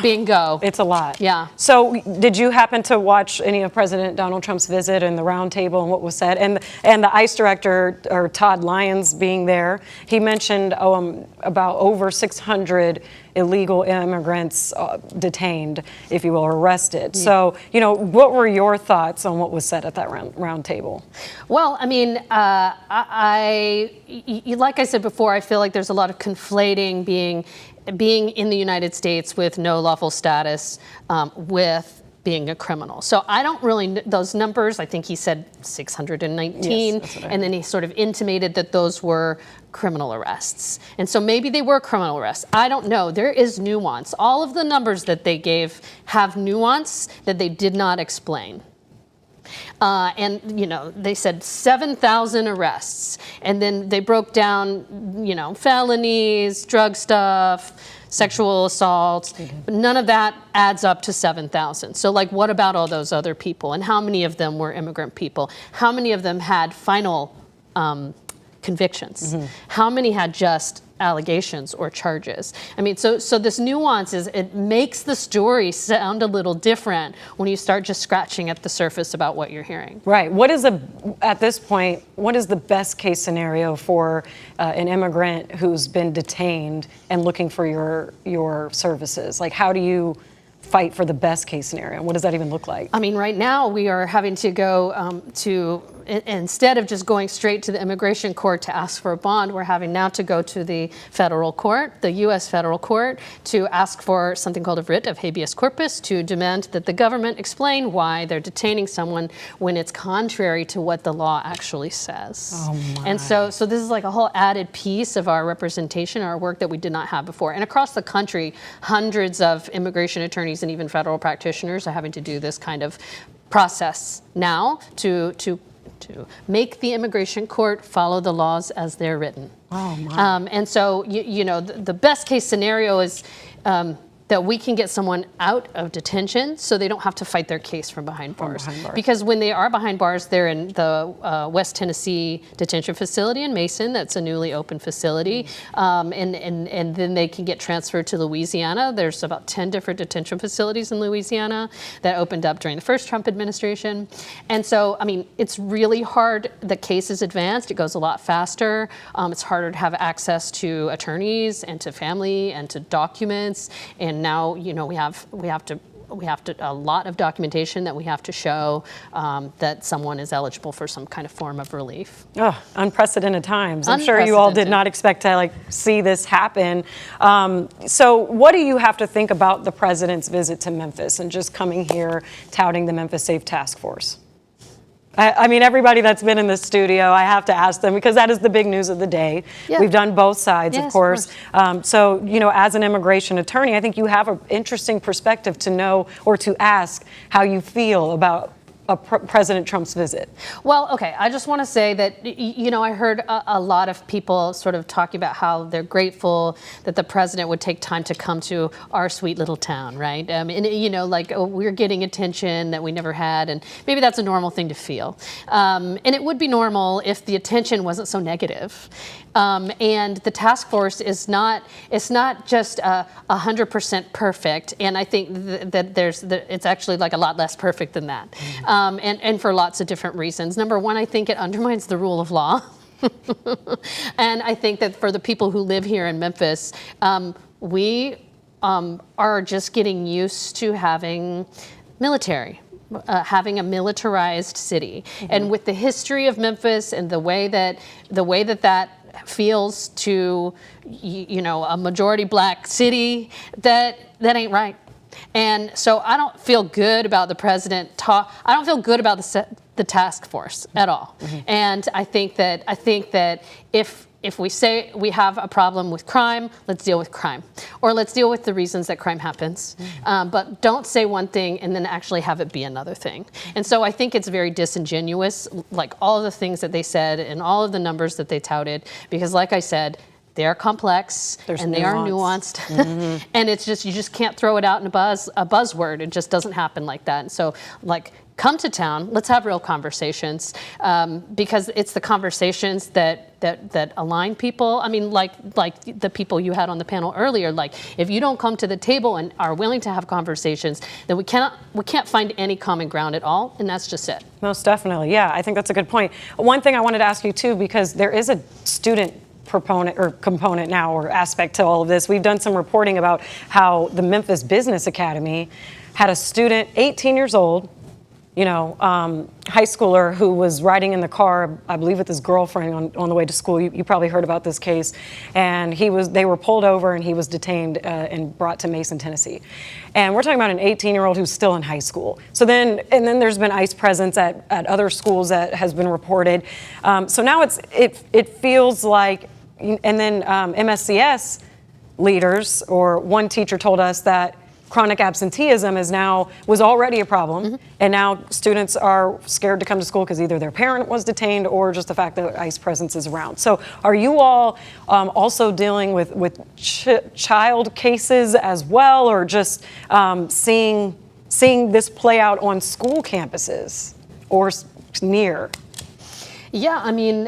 Bingo. It's a lot. Yeah. So did you happen to watch any of President Donald Trump's visit and the roundtable and what was said? And the ICE director, or Todd Lyons, being there, he mentioned about over 600 illegal immigrants detained, if you will, or arrested. Yeah. So, what were your thoughts on what was said at that roundtable? Well, I mean, like I said before, I feel like there's a lot of conflating being in the United States with no lawful status with being a criminal. So I don't really, those numbers, I think he said 619, yes, and then he sort of intimated that those were criminal arrests. And so maybe they were criminal arrests. I don't know. There is nuance. All of the numbers that they gave have nuance that they did not explain. And, they said 7,000 arrests. And then they broke down, felonies, drug stuff, sexual assaults. But none of that adds up to 7,000. So, what about all those other people? And how many of them were immigrant people? How many of them had final convictions? How many had just allegations or charges? I mean, so this nuance is, it makes the story sound a little different when you start just scratching at the surface about what you're hearing. Right. At this point, what is the best case scenario for an immigrant who's been detained and looking for your services? Like, how do you fight for the best case scenario? What does that even look like? I mean, right now we are having to go instead of just going straight to the immigration court to ask for a bond, we're having now to go to the federal court, the U.S. federal court, to ask for something called a writ of habeas corpus, to demand that the government explain why they're detaining someone when it's contrary to what the law actually says. Oh my. And so this is like a whole added piece of our representation, our work that we did not have before. And across the country, hundreds of immigration attorneys and even federal practitioners are having to do this kind of process now to make the immigration court follow the laws as they're written. Oh my. And so, the best case scenario is that we can get someone out of detention so they don't have to fight their case from behind bars. Because when they are behind bars, they're in the West Tennessee detention facility in Mason. That's a newly open facility. And then they can get transferred to Louisiana. There's about 10 different detention facilities in Louisiana that opened up during the first Trump administration. And so, I mean, it's really hard. The case is advanced. It goes a lot faster. It's harder to have access to attorneys and to family and to documents. And now, we have a lot of documentation that we have to show that someone is eligible for some kind of form of relief. Oh, unprecedented times. I'm sure you all did not expect to see this happen. So what do you have to think about the president's visit to Memphis and just coming here touting the Memphis Safe Task Force? I mean, everybody that's been in the studio, I have to ask them, because that is the big news of the day. Yeah. We've done both sides, of course. So, as an immigration attorney, I think you have an interesting perspective to know or to ask how you feel about President Trump's visit. Well, okay, I just want to say that, I heard a lot of people sort of talking about how they're grateful that the president would take time to come to our sweet little town, right? We're getting attention that we never had, and maybe that's a normal thing to feel. And it would be normal if the attention wasn't so negative. And the task force is not just 100% perfect, and I think that it's actually like a lot less perfect than that. And for lots of different reasons. Number one, I think it undermines the rule of law. And I think that for the people who live here in Memphis, we are just getting used to having military. Having a militarized city. And with the history of Memphis and the way that feels to, a majority black city, that ain't right. And so I don't feel good about the president I don't feel good about the task force at all. And I think that if we say we have a problem with crime, let's deal with crime. Or let's deal with the reasons that crime happens. But don't say one thing and then actually have it be another thing. And so I think it's very disingenuous, like all of the things that they said and all of the numbers that they touted, because like I said, they are complex and they are nuanced. And it's just, you just can't throw it out in a buzzword. It just doesn't happen like that. And so, come to town, let's have real conversations, because it's the conversations that align people. I mean, like the people you had on the panel earlier, if you don't come to the table and are willing to have conversations, then we can't find any common ground at all, and that's just it. Most definitely, yeah, I think that's a good point. One thing I wanted to ask you too, because there is a student component now, or aspect to all of this. We've done some reporting about how the Memphis Business Academy had a student, 18 years old, high schooler, who was riding in the car, I believe with his girlfriend on the way to school. You probably heard about this case. And they were pulled over and he was detained and brought to Mason, Tennessee. And we're talking about an 18-year-old who's still in high school. So then there's been ICE presence at other schools that has been reported. So now it feels like, and then MSCS leaders, or one teacher told us that chronic absenteeism was already a problem, and now students are scared to come to school because either their parent was detained or just the fact that ICE presence is around. So are you all also dealing with child cases as well, or just seeing this play out on school campuses or near? Yeah, I mean,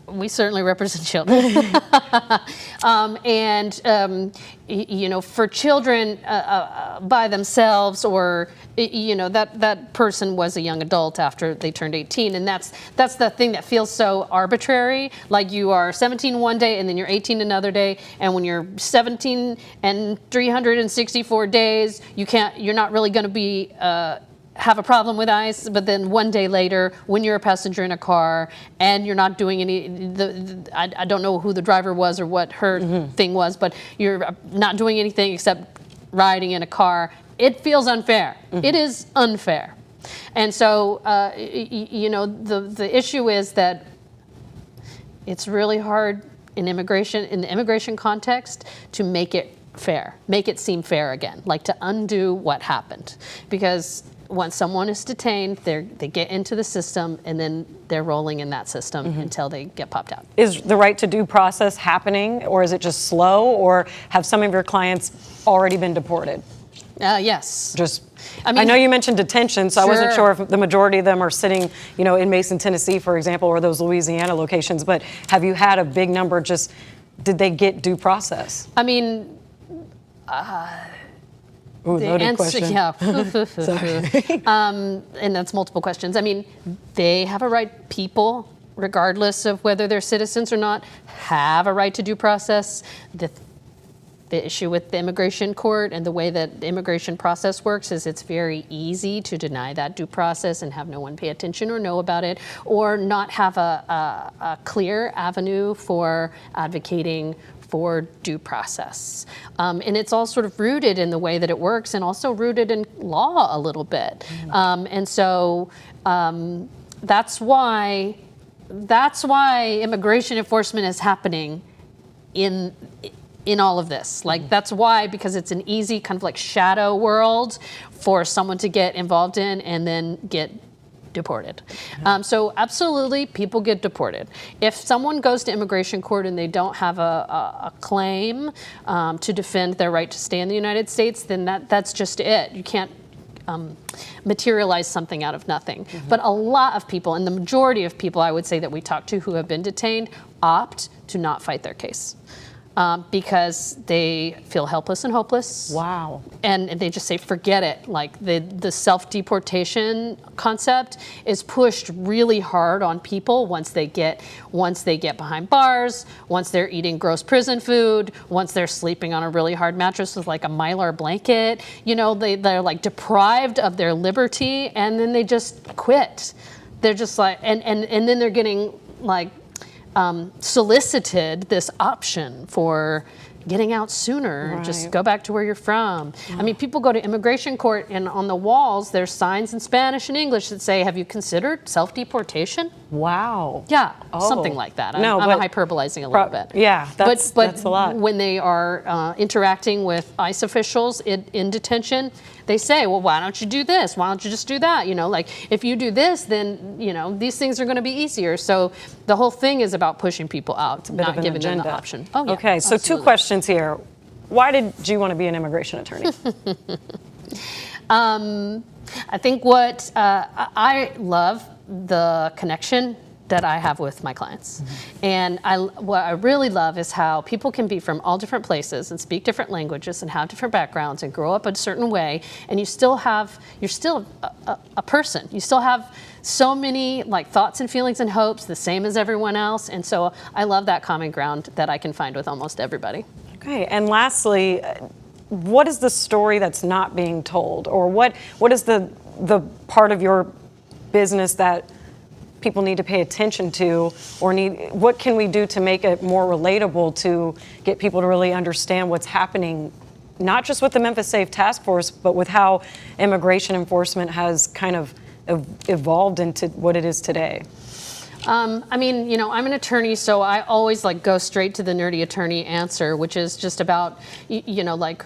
We certainly represent children. For children by themselves, or, that person was a young adult after they turned 18. And that's the thing that feels so arbitrary. Like you are 17 one day and then you're 18 another day. And when you're 17 and 364 days, you're not really going to be, have a problem with ICE, but then one day later, when you're a passenger in a car and you're not doing I don't know who the driver was or what her thing was, but you're not doing anything except riding in a car, it feels unfair. It is unfair. And so, the issue is that it's really hard in the immigration context, to make it fair, make it seem fair again, like to undo what happened. Because once someone is detained, they get into the system, and then they're rolling in that system until they get popped out. Is the right to due process happening, or is it just slow, or have some of your clients already been deported? Yes. I know you mentioned detention, so I wasn't sure if the majority of them are sitting, in Mason, Tennessee, for example, or those Louisiana locations. But have you had a big number? Did they get due process? I mean, loaded question. Yeah. And that's multiple questions. I mean, they have a right, people, regardless of whether they're citizens or not, have a right to due process. The issue with the immigration court and the way that the immigration process works is it's very easy to deny that due process and have no one pay attention or know about it, or not have a clear avenue for advocating for due process. And it's all sort of rooted in the way that it works, and also rooted in law a little bit. And so that's why immigration enforcement is happening in all of this. Like, that's why, because it's an easy kind of like shadow world for someone to get involved in and then get deported. So absolutely, people get deported. If someone goes to immigration court and they don't have a claim to defend their right to stay in the United States, then that's just it. You can't materialize something out of nothing. But a lot of people, and the majority of people I would say that we talk to who have been detained, opt to not fight their case. Because they feel helpless and hopeless. Wow. And they just say, forget it. Like the self-deportation concept is pushed really hard on people once they get behind bars, once they're eating gross prison food, once they're sleeping on a really hard mattress with like a Mylar blanket. They're like deprived of their liberty, and then they just quit. They're just like, and then they're getting like, solicited this option for getting out sooner, just go back to where you're from. I mean, people go to immigration court, and on the walls there's signs in Spanish and English that say, have you considered self-deportation? Wow. Yeah, something like that. I'm hyperbolizing a little bit. Yeah, that's a lot. When they are interacting with ICE officials in detention, they say, well, why don't you do this? Why don't you just do that? Like, if you do this, then, these things are going to be easier. So the whole thing is about pushing people out, not giving them the option. Oh, yeah, okay, so two questions here. Why did you want to be an immigration attorney? I think what I love the connection that I have with my clients. And what I really love is how people can be from all different places and speak different languages and have different backgrounds and grow up a certain way, and you're still a person. You still have so many like thoughts and feelings and hopes, the same as everyone else. And so I love that common ground that I can find with almost everybody. Okay, and lastly, what is the story that's not being told? Or what is the part of your business that people need to pay attention to, or what can we do to make it more relatable to get people to really understand what's happening, not just with the Memphis Safe Task Force, but with how immigration enforcement has kind of evolved into what it is today? I mean, I'm an attorney, so I always like go straight to the nerdy attorney answer, which is just about, like,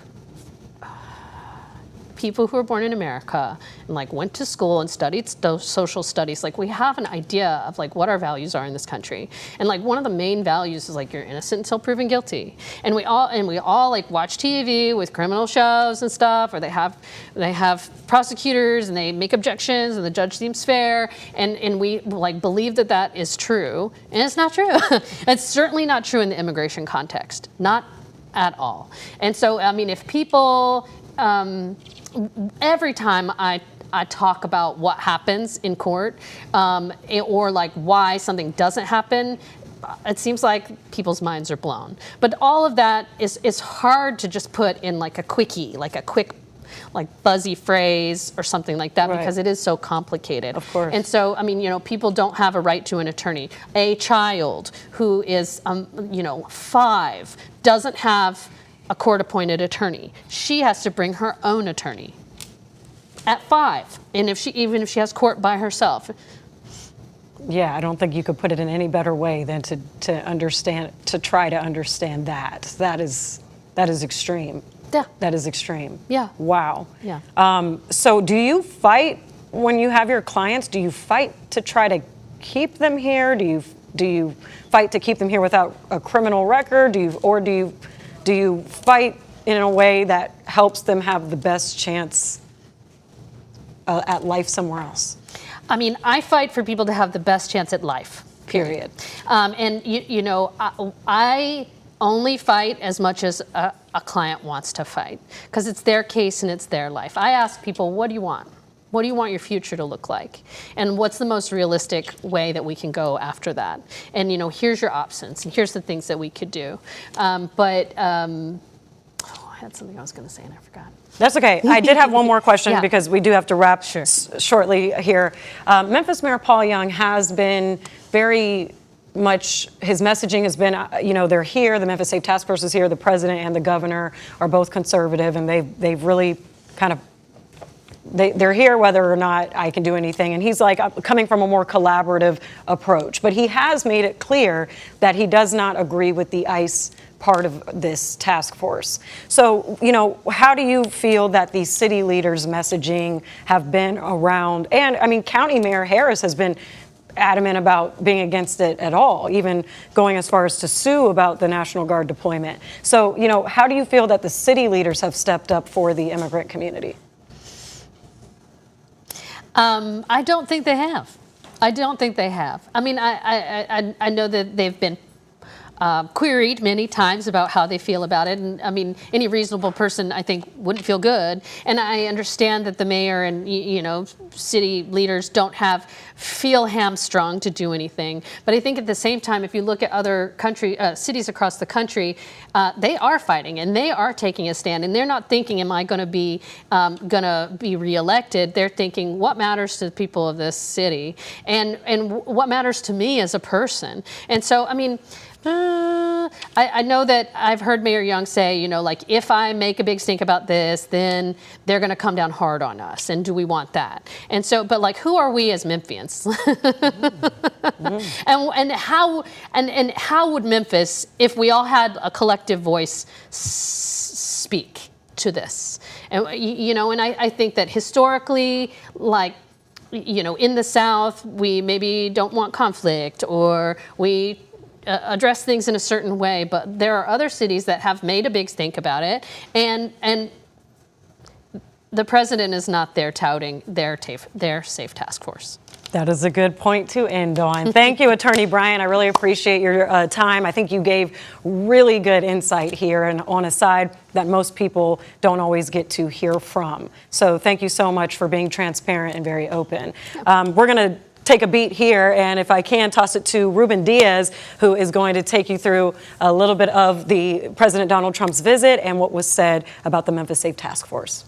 people who are born in America and like went to school and studied social studies, like we have an idea of like what our values are in this country. And like one of the main values is like you're innocent until proven guilty. And we all like watch TV with criminal shows and stuff, or they have prosecutors and they make objections and the judge seems fair, and we like believe that that is true, and it's not true. It's certainly not true in the immigration context, not at all. And so, I mean, if people, every time I talk about what happens in court, or like why something doesn't happen, it seems like people's minds are blown. But all of that is hard to just put in like a quickie, like a quick, like buzzy phrase or something like that, because it is so complicated. Of course. And so, I mean, you know, people don't have a right to an attorney. A child who is, 5 doesn't have a court-appointed attorney. She has to bring her own attorney at 5, and even if she has court by herself. Yeah, I don't think you could put it in any better way than to try to understand that. That is extreme. Yeah. That is extreme. Yeah. Wow. Yeah. So do you fight when you have your clients? Do you fight to try to keep them here? Do you fight to keep them here without a criminal record? Do you fight in a way that helps them have the best chance at life somewhere else? I mean, I fight for people to have the best chance at life, period. And I only fight as much as a client wants to fight, because it's their case and it's their life. I ask people, what do you want? What do you want your future to look like? And what's the most realistic way that we can go after that? And, here's your options, and here's the things that we could do. I had something I was going to say and I forgot. That's okay. I did have one more question because we do have to wrap Sure. shortly here. Memphis Mayor Paul Young has been very much, his messaging has been, they're here, the Memphis Safe Task Force is here, the president and the governor are both conservative, and they've really kind of, they're here whether or not I can do anything. And he's like coming from a more collaborative approach. But he has made it clear that he does not agree with the ICE part of this task force. So, how do you feel that the city leaders' messaging have been around? And I mean, County Mayor Harris has been adamant about being against it at all, even going as far as to sue about the National Guard deployment. So, how do you feel that the city leaders have stepped up for the immigrant community? I don't think they have. I mean, I know that they've been queried many times about how they feel about it. And I mean, any reasonable person, I think, wouldn't feel good. And I understand that the mayor and, city leaders don't feel hamstrung to do anything. But I think at the same time, if you look at other cities across the country, they are fighting and they are taking a stand. And they're not thinking, am I going to be reelected? They're thinking, what matters to the people of this city? And what matters to me as a person? And so, I mean, I know that I've heard Mayor Young say, if I make a big stink about this, then they're going to come down hard on us. And do we want that? And so, but who are we as Memphians? and how would Memphis, if we all had a collective voice, speak to this? And, and I think that historically, in the South, we maybe don't want conflict, or we address things in a certain way, but there are other cities that have made a big stink about it, and the president is not there touting their safe task force. That is a good point to end on. Thank you, Attorney Bryan. I really appreciate your time. I think you gave really good insight here, and on a side that most people don't always get to hear from. So thank you so much for being transparent and very open. We're going to take a beat here, and if I can, toss it to Ruben Diaz, who is going to take you through a little bit of the President Donald Trump's visit and what was said about the Memphis Safe Task Force.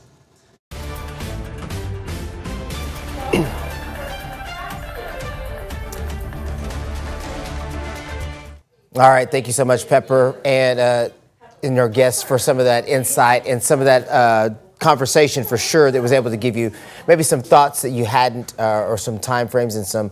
All right, thank you so much, Pepper, and our guests for some of that insight and some of that conversation for sure that was able to give you maybe some thoughts that you hadn't, or some time frames and some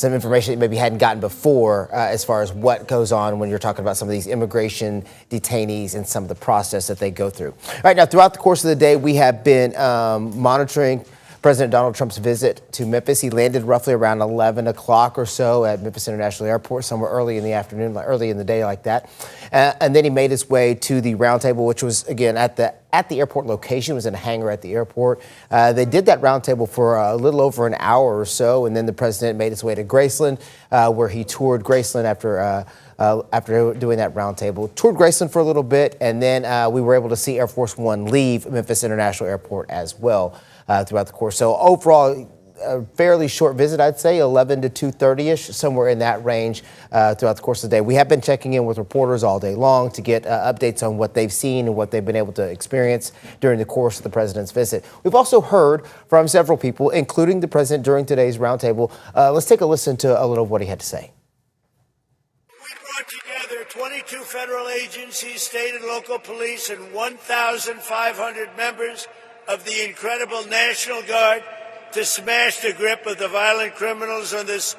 some information that maybe hadn't gotten before as far as what goes on when you're talking about some of these immigration detainees and some of the process that they go through. All right, now throughout the course of the day, we have been monitoring President Donald Trump's visit to Memphis. He landed roughly around 11 o'clock or so at Memphis International Airport, somewhere early in the afternoon, early in the day like that. And then he made his way to the Roundtable, which was, again, at the airport location. It was in a hangar at the airport. They did that Roundtable for a little over an hour or so, and then the president made his way to Graceland, where he toured Graceland after doing that Roundtable. Toured Graceland for a little bit, and then we were able to see Air Force One leave Memphis International Airport as well throughout the course. So overall, a fairly short visit, I'd say 11 to 2:30-ish, somewhere in that range throughout the course of the day. We have been checking in with reporters all day long to get updates on what they've seen and what they've been able to experience during the course of the president's visit. We've also heard from several people, including the president, during today's Roundtable. Let's take a listen to a little of what he had to say. We brought together 22 federal agencies, state and local police, and 1,500 members of the incredible National Guard to smash the grip of the violent criminals on this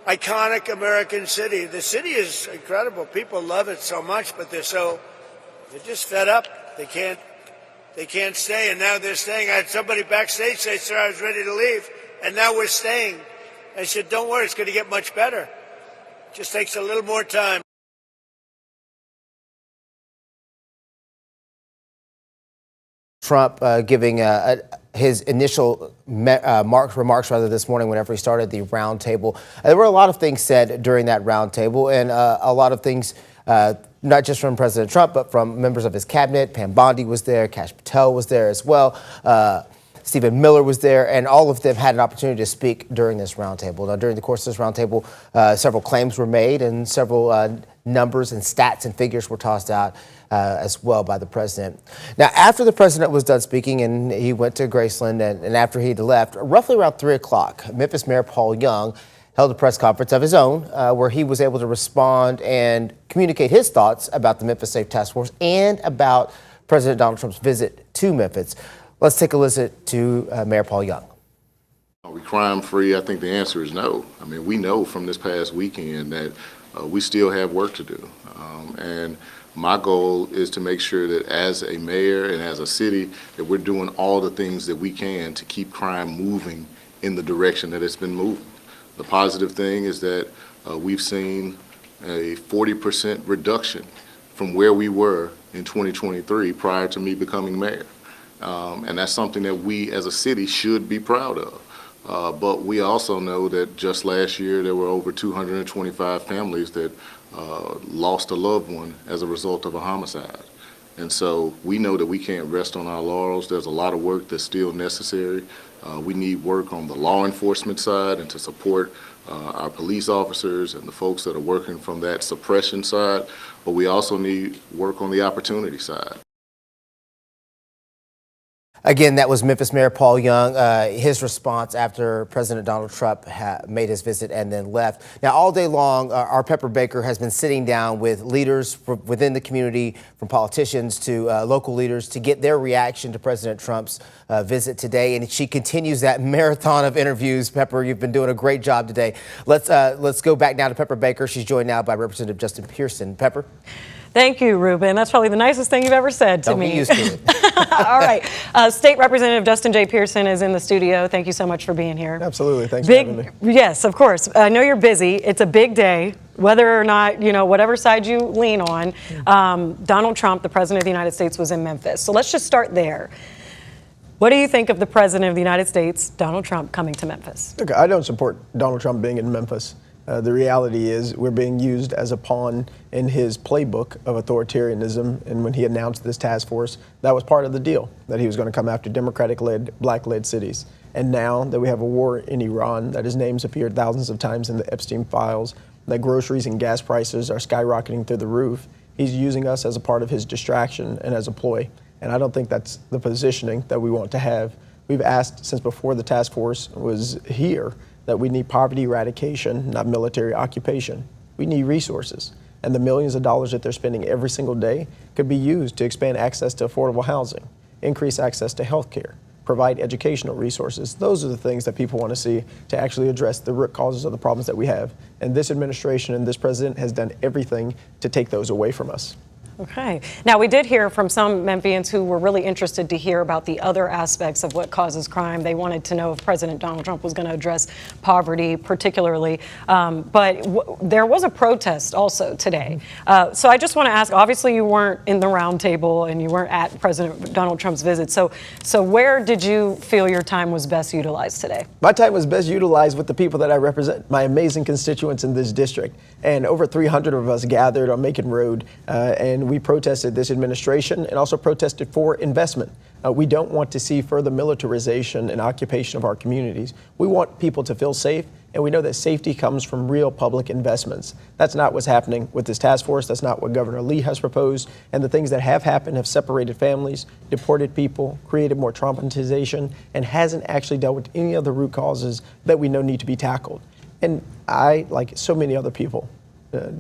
iconic American city. The city is incredible. People love it so much, but they're just fed up. They can't stay, and now they're staying. I had somebody backstage say, "Sir, I was ready to leave, and now we're staying." I said, "Don't worry, it's going to get much better. It just takes a little more time." Trump giving his initial remarks this morning whenever he started the Roundtable. There were a lot of things said during that Roundtable, and a lot of things not just from President Trump, but from members of his cabinet. Pam Bondi was there, Kash Patel was there as well. Stephen Miller was there, and all of them had an opportunity to speak during this Roundtable. Now, during the course of this Roundtable, several claims were made and several numbers and stats and figures were tossed out as well by the president. Now, after the president was done speaking and he went to Graceland, and after he'd left, roughly around 3 o'clock, Memphis Mayor Paul Young held a press conference of his own where he was able to respond and communicate his thoughts about the Memphis Safe Task Force and about President Donald Trump's visit to Memphis. Let's take a listen to Mayor Paul Young. Are we crime free? I think the answer is no. I mean, we know from this past weekend that we still have work to do. And my goal is to make sure that as a mayor and as a city that we're doing all the things that we can to keep crime moving in the direction that it's been moving. The positive thing is that we've seen a 40% reduction from where we were in 2023 prior to me becoming mayor. And that's something that we as a city should be proud of. But we also know that just last year there were over 225 families that lost a loved one as a result of a homicide. And so we know that we can't rest on our laurels. There's a lot of work that's still necessary. We need work on the law enforcement side and to support our police officers and the folks that are working from that suppression side. But we also need work on the opportunity side. Again, that was Memphis Mayor Paul Young, his response after President Donald Trump made his visit and then left. Now, all day long, our Pepper Baker has been sitting down with leaders within the community, from politicians to local leaders, to get their reaction to President Trump's visit today. And she continues that marathon of interviews. Pepper, you've been doing a great job today. Let's go back now to Pepper Baker. She's joined now by Representative Justin Pearson. Pepper. Thank you, Ruben. That's probably the nicest thing you've ever said to me. Don't get used to it. All right. State Representative Justin J. Pearson is in the studio. Thank you so much for being here. Absolutely. Thanks for having me. Yes, of course. I know you're busy. It's a big day, whether or not, whatever side you lean on. Donald Trump, the President of the United States, was in Memphis. So let's just start there. What do you think of the President of the United States, Donald Trump, coming to Memphis? Look, I don't support Donald Trump being in Memphis. The reality is we're being used as a pawn in his playbook of authoritarianism. And when he announced this task force, that was part of the deal, that he was going to come after Democratic-led, black-led cities. And now that we have a war in Iran, that his name's appeared thousands of times in the Epstein files, that groceries and gas prices are skyrocketing through the roof, he's using us as a part of his distraction and as a ploy. And I don't think that's the positioning that we want to have. We've asked since before the task force was here that we need poverty eradication, not military occupation. We need resources. And the millions of dollars that they're spending every single day could be used to expand access to affordable housing, increase access to health care, provide educational resources. Those are the things that people want to see to actually address the root causes of the problems that we have. And this administration and this president has done everything to take those away from us. Okay. Now, we did hear from some Memphians who were really interested to hear about the other aspects of what causes crime. They wanted to know if President Donald Trump was going to address poverty particularly. There was a protest also today. So I just want to ask, obviously you weren't in the roundtable and you weren't at President Donald Trump's visit. So where did you feel your time was best utilized today? My time was best utilized with the people that I represent, my amazing constituents in this district. And over 300 of us gathered on Macon Road, and we protested this administration and also protested for investment. We don't want to see further militarization and occupation of our communities. We want people to feel safe, and we know that safety comes from real public investments. That's not what's happening with this task force. That's not what Governor Lee has proposed. And the things that have happened have separated families, deported people, created more traumatization, and hasn't actually dealt with any of the root causes that we know need to be tackled. And I, like so many other people,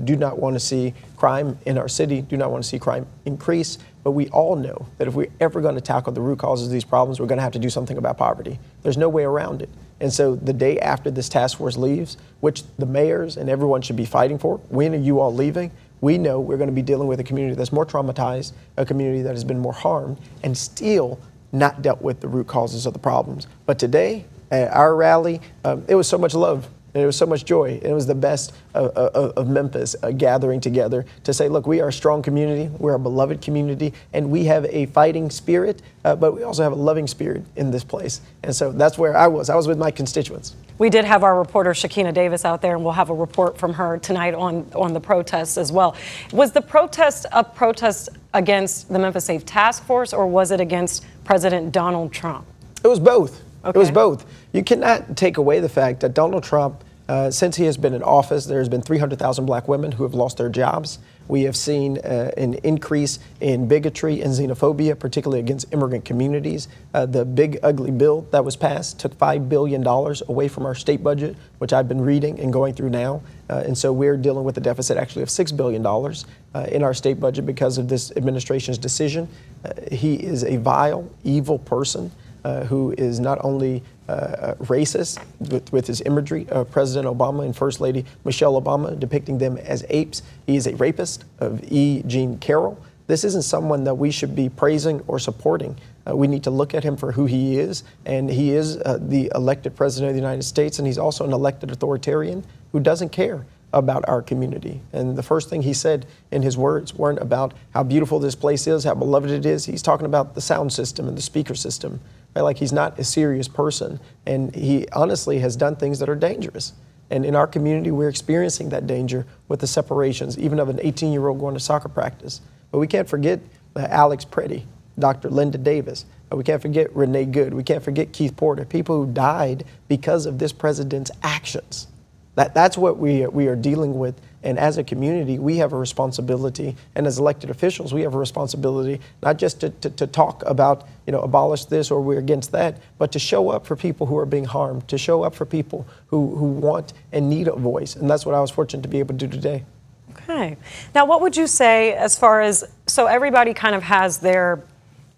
do not want to see crime in our city, do not want to see crime increase, but we all know that if we're ever going to tackle the root causes of these problems, we're going to have to do something about poverty. There's no way around it. And so the day after this task force leaves, which the mayors and everyone should be fighting for, when are you all leaving? We know we're going to be dealing with a community that's more traumatized, a community that has been more harmed, and still not dealt with the root causes of the problems. But today, at our rally, it was so much love. And it was so much joy. It was the best of Memphis gathering together to say, look, we are a strong community, we're a beloved community, and we have a fighting spirit, but we also have a loving spirit in this place. And so that's where I was. I was with my constituents. We did have our reporter Shakina Davis out there, and we'll have a report from her tonight on the protests as well. Was the protest a protest against the Memphis Safe Task Force, or was it against President Donald Trump? It was both. Okay. It was both. You cannot take away the fact that Donald Trump, since he has been in office, there's been 300,000 black women who have lost their jobs. We have seen an increase in bigotry and xenophobia, particularly against immigrant communities. The big ugly bill that was passed took $5 billion away from our state budget, which I've been reading and going through now. And so we're dealing with a deficit actually of $6 billion in our state budget because of this administration's decision. He is a vile, evil person. Who is not only racist with his imagery of President Obama and First Lady Michelle Obama, depicting them as apes. He is a rapist of E. Jean Carroll. This isn't someone that we should be praising or supporting. We need to look at him for who he is, and he is the elected president of the United States, and he's also an elected authoritarian who doesn't care about our community. And the first thing he said in his words weren't about how beautiful this place is, how beloved it is. He's talking about the sound system and the speaker system. Right? Like, he's not a serious person, and he honestly has done things that are dangerous. And in our community, we're experiencing that danger with the separations, even of an 18-year-old going to soccer practice. But we can't forget Alex Preddy, Dr. Linda Davis. We can't forget Renee Good. We can't forget Keith Porter, people who died because of this president's actions. That's what we are dealing with. And as a community, we have a responsibility, and as elected officials, we have a responsibility not just to talk about, abolish this or we're against that, but to show up for people who are being harmed, to show up for people who want and need a voice. And that's what I was fortunate to be able to do today. Okay. Now, what would you say as far as, so everybody kind of has their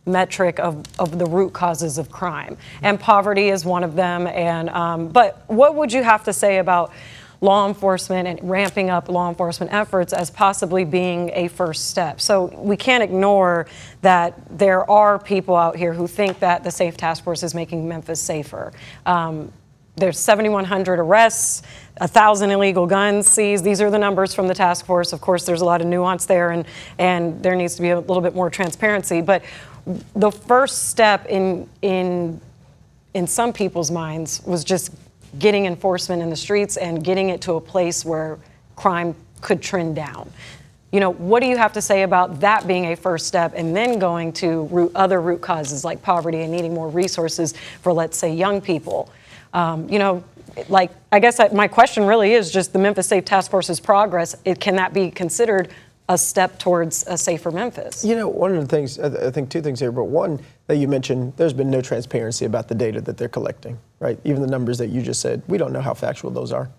metric of the root causes of crime, and poverty is one of them. And but what would you have to say about law enforcement and ramping up law enforcement efforts as possibly being a first step? So we can't ignore that there are people out here who think that the Safe Task Force is making Memphis safer. There's 7,100 arrests, 1,000 illegal guns seized. These are the numbers from the task force. Of course, there's a lot of nuance there, and there needs to be a little bit more transparency. But the first step in some people's minds was just getting enforcement in the streets and getting it to a place where crime could trend down. What do you have to say about that being a first step, and then going to other root causes like poverty and needing more resources for, let's say, young people? I guess my question really is just the Memphis Safe Task Force's progress. Can that be considered a step towards a safer Memphis? One of the things, I think two things here, but one that you mentioned, there's been no transparency about the data that they're collecting, right? Even the numbers that you just said, we don't know how factual those are.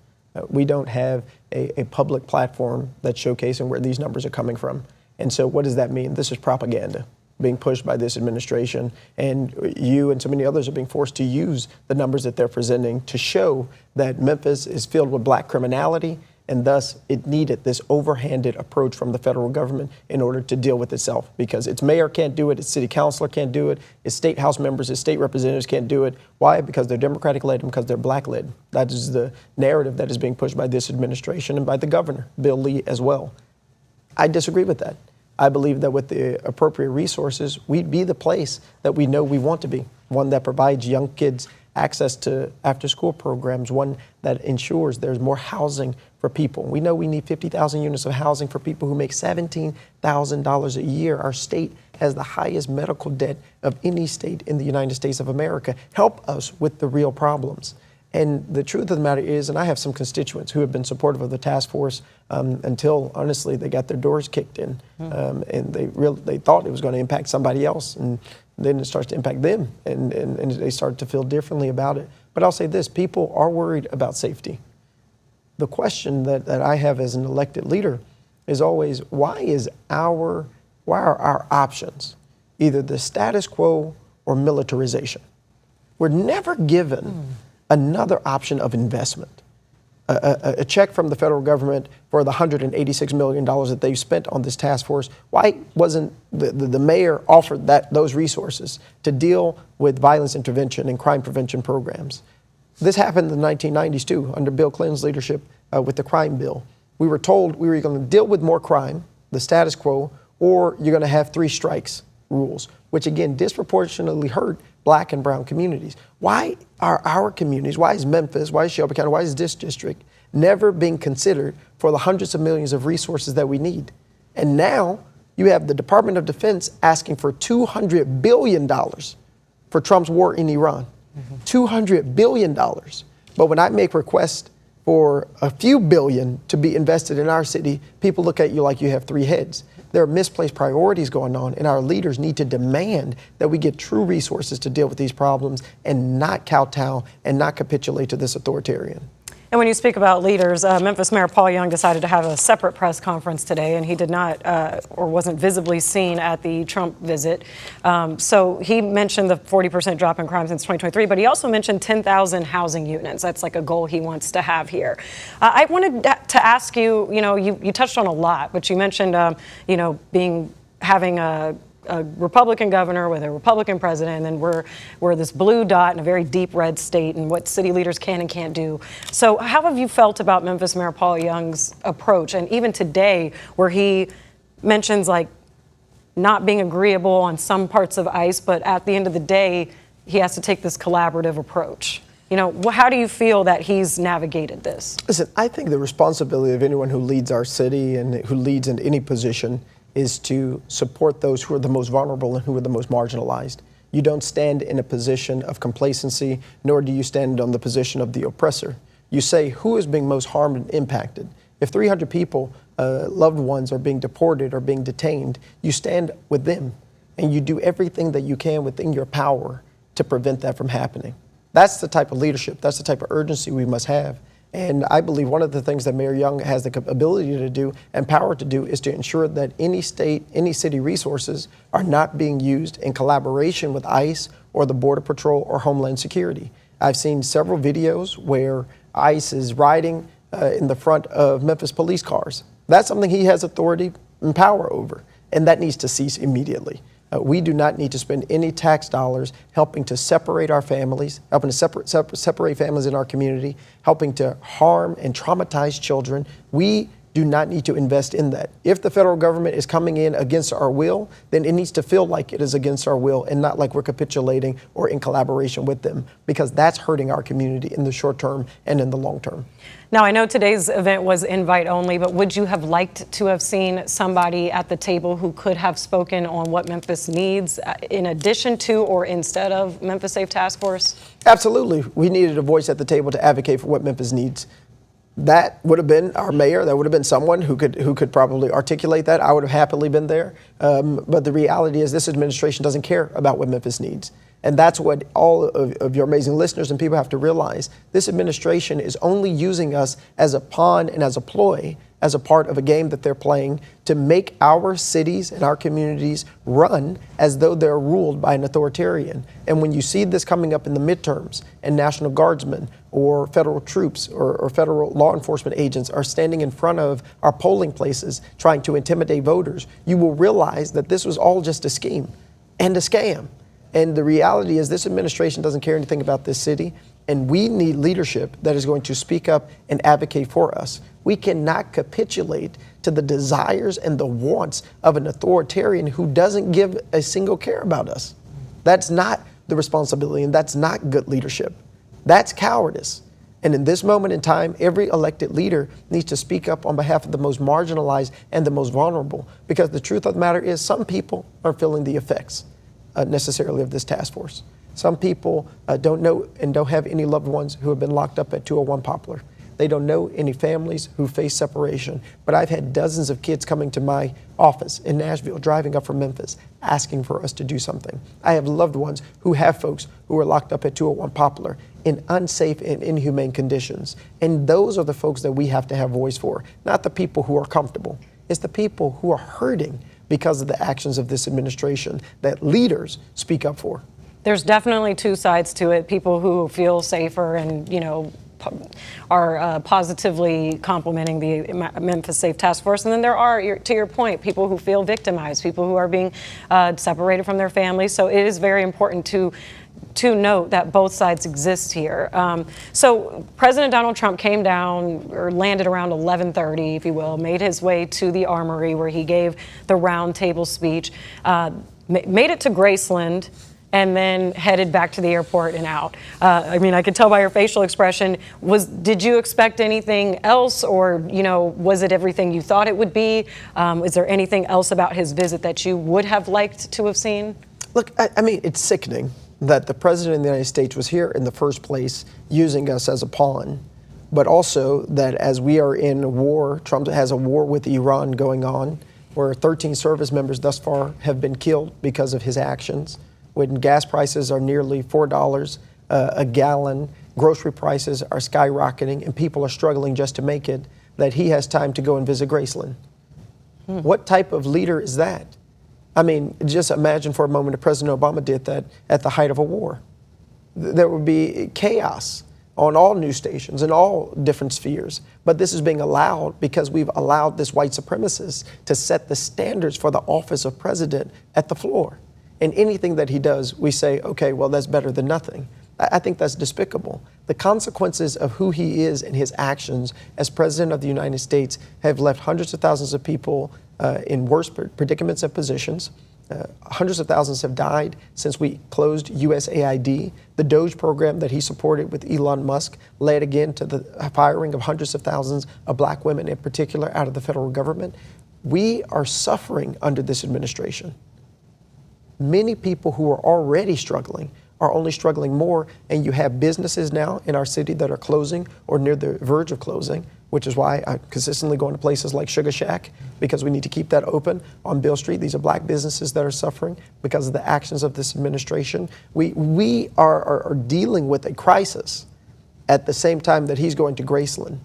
We don't have a public platform that's showcasing where these numbers are coming from. And so what does that mean? This is propaganda. being pushed by this administration, and you and so many others are being forced to use the numbers that they're presenting to show that Memphis is filled with black criminality, and thus it needed this overhanded approach from the federal government in order to deal with itself, because its mayor can't do it, its city councilor can't do it, its state house members, its state representatives can't do it. Why? Because they're Democratic led and because they're black led. That is the narrative that is being pushed by this administration and by the governor, Bill Lee, as well. I disagree with that. I believe that with the appropriate resources, we'd be the place that we know we want to be, one that provides young kids access to after-school programs, one that ensures there's more housing for people. We know we need 50,000 units of housing for people who make $17,000 a year. Our state has the highest medical debt of any state in the United States of America. Help us with the real problems. And the truth of the matter is, and I have some constituents who have been supportive of the task force until, honestly, they got their doors kicked in, and they thought it was going to impact somebody else, and then it starts to impact them, and they start to feel differently about it. But I'll say this, people are worried about safety. The question that I have as an elected leader is always, why are our options either the status quo or militarization? We're never given another option of investment. A check from the federal government for the $186 million that they've spent on this task force. Why wasn't the mayor offered those resources to deal with violence intervention and crime prevention programs? This happened in the 1990s too, under Bill Clinton's leadership with the crime bill. We were told we were going to deal with more crime, the status quo, or you're going to have 3 strikes rules, which again disproportionately hurt black and brown communities. Why are our communities, why is Memphis, why is Shelby County, why is this district never being considered for the hundreds of millions of resources that we need? And now you have the Department of Defense asking for $200 billion for Trump's war in Iran. $200 billion. But when I make requests for a few billion to be invested in our city, people look at you like you have 3 heads. There are misplaced priorities going on, and our leaders need to demand that we get true resources to deal with these problems and not kowtow and not capitulate to this authoritarian. And when you speak about leaders, Memphis Mayor Paul Young decided to have a separate press conference today, and he did not or wasn't visibly seen at the Trump visit. So he mentioned the 40% drop in crime since 2023, but he also mentioned 10,000 housing units. That's like a goal he wants to have here. I wanted to ask you, you touched on a lot, but you mentioned, having a Republican governor with a Republican president, and we're this blue dot in a very deep red state, and what city leaders can and can't do. So how have you felt about Memphis Mayor Paul Young's approach? And even today, where he mentions like not being agreeable on some parts of ICE, but at the end of the day, he has to take this collaborative approach. How do you feel that he's navigated this? Listen, I think the responsibility of anyone who leads our city and who leads in any position is to support those who are the most vulnerable and who are the most marginalized. You don't stand in a position of complacency, nor do you stand on the position of the oppressor. You say, who is being most harmed and impacted? If 300 people, loved ones, are being deported or being detained, you stand with them and you do everything that you can within your power to prevent that from happening. That's the type of leadership, that's the type of urgency we must have. And I believe one of the things that Mayor Young has the ability to do and power to do is to ensure that any state, any city resources are not being used in collaboration with ICE or the Border Patrol or Homeland Security. I've seen several videos where ICE is riding in the front of Memphis police cars. That's something he has authority and power over, and that needs to cease immediately. We do not need to spend any tax dollars helping to separate our families, helping to separate families in our community, helping to harm and traumatize children. We do not need to invest in that. If the federal government is coming in against our will, then it needs to feel like it is against our will and not like we're capitulating or in collaboration with them, because that's hurting our community in the short term and in the long term. Now, I know today's event was invite only, but would you have liked to have seen somebody at the table who could have spoken on what Memphis needs in addition to or instead of Memphis Safe Task Force? Absolutely. We needed a voice at the table to advocate for what Memphis needs. That would have been our mayor. That would have been someone who could probably articulate that. I would have happily been there. But the reality is this administration doesn't care about what Memphis needs. And that's what all of your amazing listeners and people have to realize. This administration is only using us as a pawn and as a ploy as a part of a game that they're playing to make our cities and our communities run as though they're ruled by an authoritarian. And when you see this coming up in the midterms and National Guardsmen or federal troops or federal law enforcement agents are standing in front of our polling places trying to intimidate voters, you will realize that this was all just a scheme and a scam. And the reality is this administration doesn't care anything about this city, and we need leadership that is going to speak up and advocate for us. We cannot capitulate to the desires and the wants of an authoritarian who doesn't give a single care about us. That's not the responsibility, and that's not good leadership. That's cowardice. And in this moment in time, every elected leader needs to speak up on behalf of the most marginalized and the most vulnerable, because the truth of the matter is some people are feeling the effects necessarily of this task force. Some people don't know and don't have any loved ones who have been locked up at 201 Poplar. They don't know any families who face separation. But I've had dozens of kids coming to my office in Nashville, driving up from Memphis, asking for us to do something. I have loved ones who have folks who are locked up at 201 Poplar in unsafe and inhumane conditions. And those are the folks that we have to have voice for, not the people who are comfortable. It's the people who are hurting because of the actions of this administration that leaders speak up for. There's definitely two sides to it. People who feel safer and, are positively complimenting the Memphis Safe Task Force. And then there are, to your point, people who feel victimized, people who are being separated from their families. So it is very important to note that both sides exist here. So President Donald Trump came down, or landed around 11:30, if you will, made his way to the Armory where he gave the Roundtable speech, made it to Graceland, and then headed back to the airport and out. I could tell by your facial expression, did you expect anything else, or, was it everything you thought it would be? Is there anything else about his visit that you would have liked to have seen? Look, it's sickening that the President of the United States was here in the first place using us as a pawn, but also that as we are in a war, Trump has a war with Iran going on, where 13 service members thus far have been killed because of his actions. When gas prices are nearly $4 a gallon, grocery prices are skyrocketing, and people are struggling just to make it, that he has time to go and visit Graceland. What type of leader is that? Just imagine for a moment if President Obama did that at the height of a war. There would be chaos on all news stations in all different spheres. But this is being allowed because we've allowed this white supremacist to set the standards for the office of president at the floor. And anything that he does, we say, okay, well, that's better than nothing. I think that's despicable. The consequences of who he is and his actions as president of the United States have left hundreds of thousands of people in worse predicaments and positions. Hundreds of thousands have died since we closed USAID. The Doge program that he supported with Elon Musk led again to the firing of hundreds of thousands of black women in particular out of the federal government. We are suffering under this administration. Many people who are already struggling are only struggling more, and you have businesses now in our city that are closing or near the verge of closing, which is why I consistently go into places like Sugar Shack, because we need to keep that open on Beale Street. These are black businesses that are suffering because of the actions of this administration. We are dealing with a crisis at the same time that he's going to Graceland.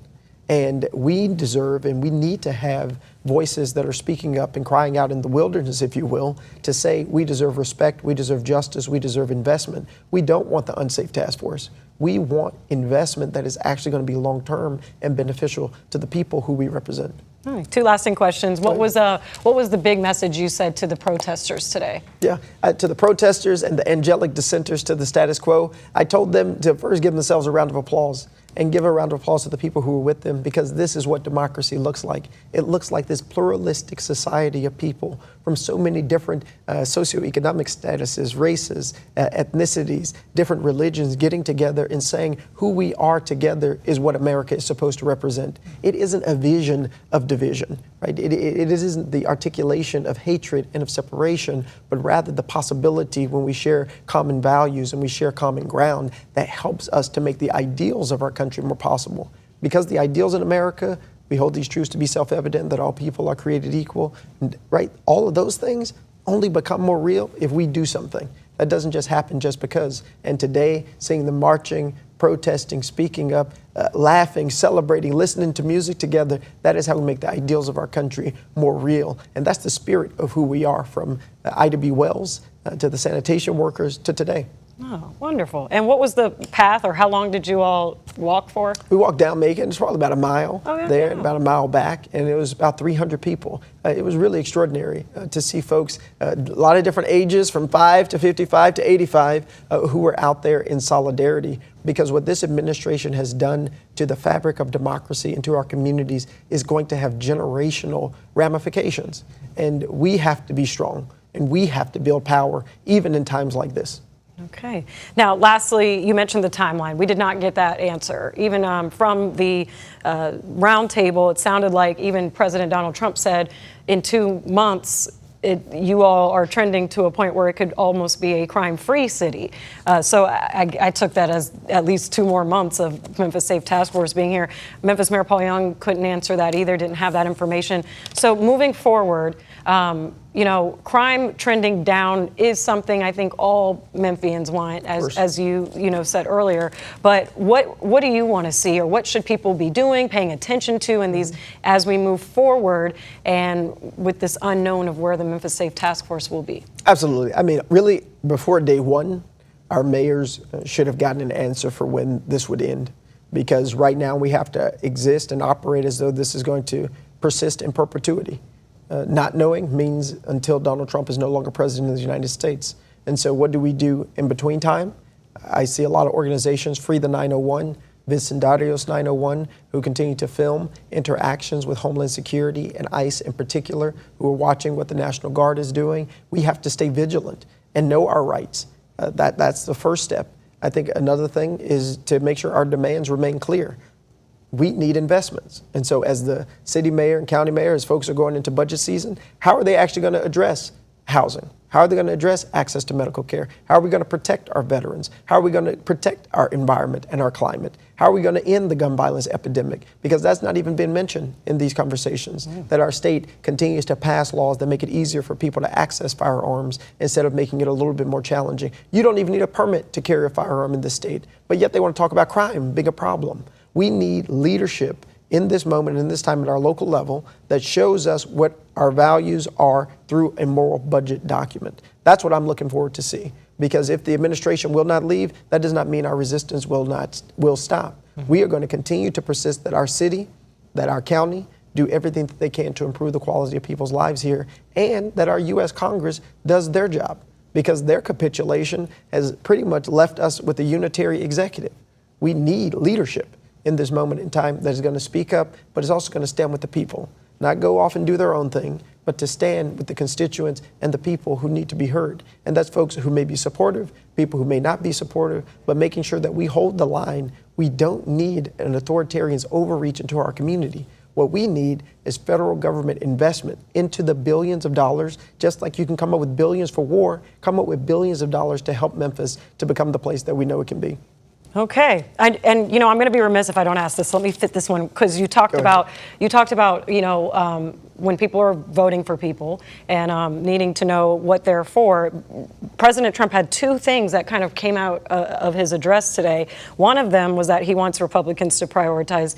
And we deserve and we need to have voices that are speaking up and crying out in the wilderness, if you will, to say we deserve respect, we deserve justice, we deserve investment. We don't want the unsafe task force. We want investment that is actually going to be long-term and beneficial to the people who we represent. All right, two lasting questions. What was the big message you said to the protesters today? Yeah, to the protesters and the angelic dissenters to the status quo, I told them to first give themselves a round of applause and give a round of applause to the people who were with them, because this is what democracy looks like. It looks like this pluralistic society of people from so many different socioeconomic statuses, races, ethnicities, different religions getting together and saying who we are together is what America is supposed to represent. It isn't a vision of division, right? It isn't the articulation of hatred and of separation, but rather the possibility when we share common values and we share common ground that helps us to make the ideals of our country more possible. Because the ideals in America, we hold these truths to be self-evident, that all people are created equal, right? All of those things only become more real if we do something. That doesn't just happen just because. And today, seeing them marching, protesting, speaking up, laughing, celebrating, listening to music together. That is how we make the ideals of our country more real. And that's the spirit of who we are, from Ida B. Wells to the sanitation workers to today. Oh, wonderful. And what was the path, or how long did you all walk for? We walked down Macon. It's probably about a mile there, and about a mile back, and it was about 300 people. It was really extraordinary to see folks, a lot of different ages, from 5 to 55 to 85, who were out there in solidarity, because what this administration has done to the fabric of democracy and to our communities is going to have generational ramifications. And we have to be strong, and we have to build power, even in times like this. Okay. Now, lastly, you mentioned the timeline. We did not get that answer. Even from the roundtable, it sounded like even President Donald Trump said in 2 months, you all are trending to a point where it could almost be a crime-free city. So I took that as at least 2 more months of Memphis Safe Task Force being here. Memphis Mayor Paul Young couldn't answer that either, didn't have that information. So moving forward, you know, crime trending down is something I think all Memphians want, as you said earlier. But what do you want to see, or what should people be doing, paying attention to in these as we move forward, and with this unknown of where the Memphis Safe Task Force will be? Absolutely. I mean, really, before day one, our mayors should have gotten an answer for when this would end, because right now we have to exist and operate as though this is going to persist in perpetuity. Not knowing means until Donald Trump is no longer president of the United States. And so what do we do in between time? I see a lot of organizations, Free the 901, Vicendarios 901, who continue to film interactions with Homeland Security and ICE in particular, who are watching what the National Guard is doing. We have to stay vigilant and know our rights. That's the first step. I think another thing is to make sure our demands remain clear. We need investments. And so as the city mayor and county mayor, as folks are going into budget season, how are they actually going to address housing? How are they going to address access to medical care? How are we going to protect our veterans? How are we going to protect our environment and our climate? How are we going to end the gun violence epidemic? Because that's not even been mentioned in these conversations, that our state continues to pass laws that make it easier for people to access firearms instead of making it a little bit more challenging. You don't even need a permit to carry a firearm in this state, but yet they want to talk about crime being a problem. We need leadership in this moment, in this time at our local level, that shows us what our values are through a moral budget document. That's what I'm looking forward to see. Because if the administration will not leave, that does not mean our resistance will stop. We are going to continue to persist that our city, that our county, do everything that they can to improve the quality of people's lives here, and that our U.S. Congress does their job, because their capitulation has pretty much left us with a unitary executive. We need leadership in this moment in time that is going to speak up, but is also going to stand with the people. Not go off and do their own thing, but to stand with the constituents and the people who need to be heard. And that's folks who may be supportive, people who may not be supportive, but making sure that we hold the line. We don't need an authoritarian's overreach into our community. What we need is federal government investment into the billions of dollars. Just like you can come up with billions for war, come up with billions of dollars to help Memphis to become the place that we know it can be. Okay, and you know, I'm going to be remiss if I don't ask this. Let me fit this one, because you talked about when people are voting for people and needing to know what they're for. President Trump had 2 things that kind of came out of his address today. One of them was that he wants Republicans to prioritize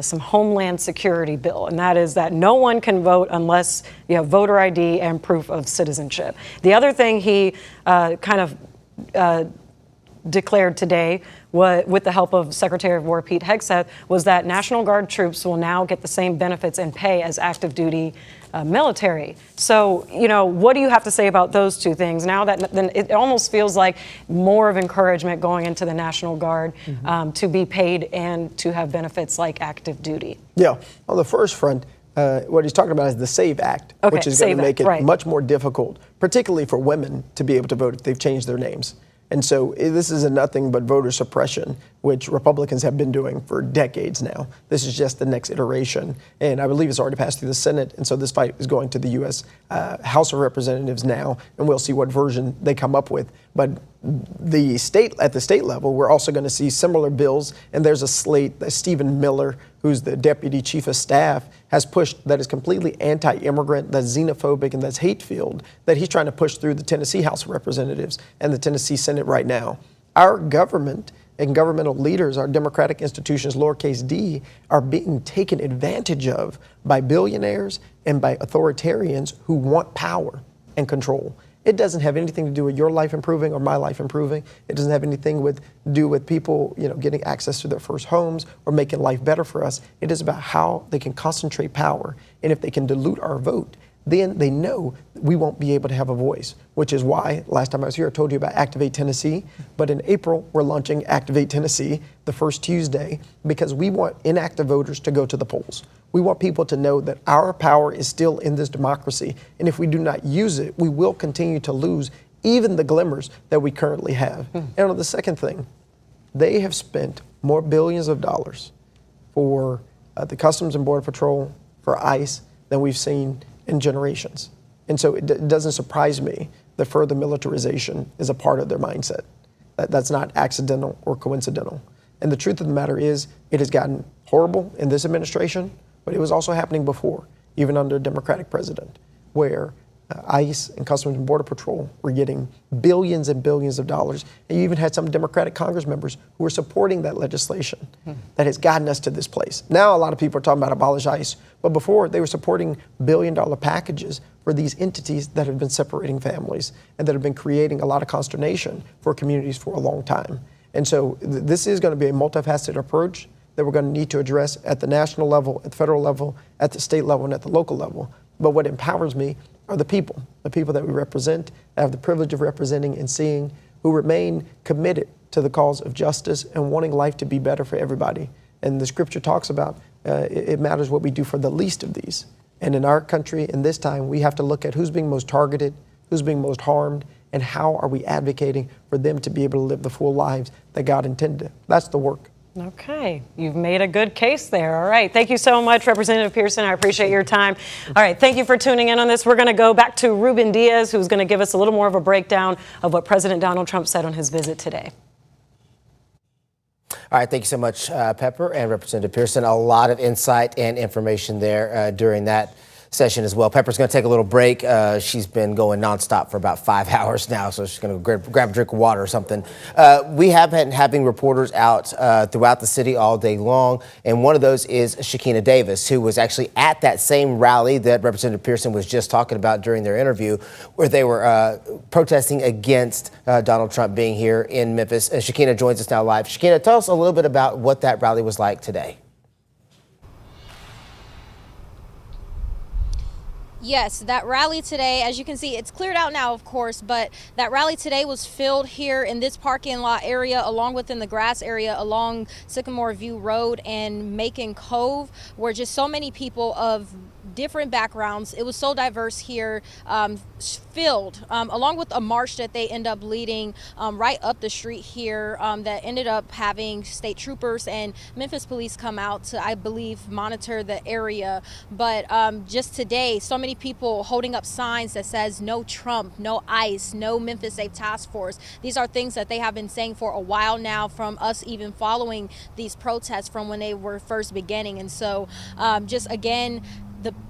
some Homeland Security bill, and that is that no one can vote unless you have voter ID and proof of citizenship. The other thing he declared today, with the help of Secretary of War Pete Hegseth, was that National Guard troops will now get the same benefits and pay as active duty military. So, you know, what do you have to say about those 2 things? Now that then it almost feels like more of encouragement going into the National Guard to be paid and to have benefits like active duty. Yeah, on the first front, what he's talking about is the SAVE Act, which is going to make it much more difficult, particularly for women, to be able to vote if they've changed their names. And so this is a nothing but voter suppression, which Republicans have been doing for decades now. This is just the next iteration. And I believe it's already passed through the Senate. And so this fight is going to the U.S. House of Representatives now, and we'll see what version they come up with. But at the state level, we're also going to see similar bills. And there's a slate that Stephen Miller, who's the deputy chief of staff, has pushed that is completely anti-immigrant, that's xenophobic, and that's hate-filled, that he's trying to push through the Tennessee House of Representatives and the Tennessee Senate right now. Our government and governmental leaders, our democratic institutions, lowercase d, are being taken advantage of by billionaires and by authoritarians who want power and control. It doesn't have anything to do with your life improving or my life improving. It doesn't have anything to do with people, getting access to their first homes or making life better for us. It is about how they can concentrate power. And if they can dilute our vote, then they know we won't be able to have a voice, which is why last time I was here, I told you about Activate Tennessee. But in April, we're launching Activate Tennessee the first Tuesday because we want inactive voters to go to the polls. We want people to know that our power is still in this democracy. And if we do not use it, we will continue to lose even the glimmers that we currently have. And on the second thing, they have spent more billions of dollars for the Customs and Border Patrol, for ICE, than we've seen in generations. And so it doesn't surprise me that further militarization is a part of their mindset. That's not accidental or coincidental. And the truth of the matter is, it has gotten horrible in this administration, but it was also happening before, even under a Democratic president, where ICE and Customs and Border Patrol were getting billions and billions of dollars. And you even had some Democratic Congress members who were supporting that legislation that has gotten us to this place. Now a lot of people are talking about abolish ICE, but before they were supporting billion-dollar packages for these entities that have been separating families and that have been creating a lot of consternation for communities for a long time. And so this is going to be a multifaceted approach that we're going to need to address at the national level, at the federal level, at the state level, and at the local level. But what empowers me are the people that we represent, I have the privilege of representing and seeing, who remain committed to the cause of justice and wanting life to be better for everybody. And the scripture talks about it matters what we do for the least of these. And in our country, in this time, we have to look at who's being most targeted, who's being most harmed, and how are we advocating for them to be able to live the full lives that God intended. That's the work. Okay, you've made a good case there. All right, thank you so much, Representative Pearson. I appreciate your time. All right, thank you for tuning in on this. We're going to go back to Ruben Diaz, who's going to give us a little more of a breakdown of what President Donald Trump said on his visit today. All right, thank you so much, Pepper and Representative Pearson. A lot of insight and information there during that session as well. Pepper's going to take a little break. She's been going nonstop for about 5 hours now, so she's going to grab a drink of water or something. We have been having reporters out throughout the city all day long, and one of those is Shakina Davis, who was actually at that same rally that Representative Pearson was just talking about during their interview, where they were protesting against Donald Trump being here in Memphis. Shakina joins us now live. Shakina, tell us a little bit about what that rally was like today. Yes, that rally today, as you can see, it's cleared out now, of course, but that rally today was filled here in this parking lot area, along with in the grass area along Sycamore View Road and Macon Cove, where just so many people of different backgrounds. It was so diverse here, filled, along with a march that they end up leading right up the street here that ended up having state troopers and Memphis police come out to, I believe, monitor the area. But just today, so many people holding up signs that says no Trump, no ICE, no Memphis Safe Task Force. These are things that they have been saying for a while now, from us even following these protests from when they were first beginning. And so just again,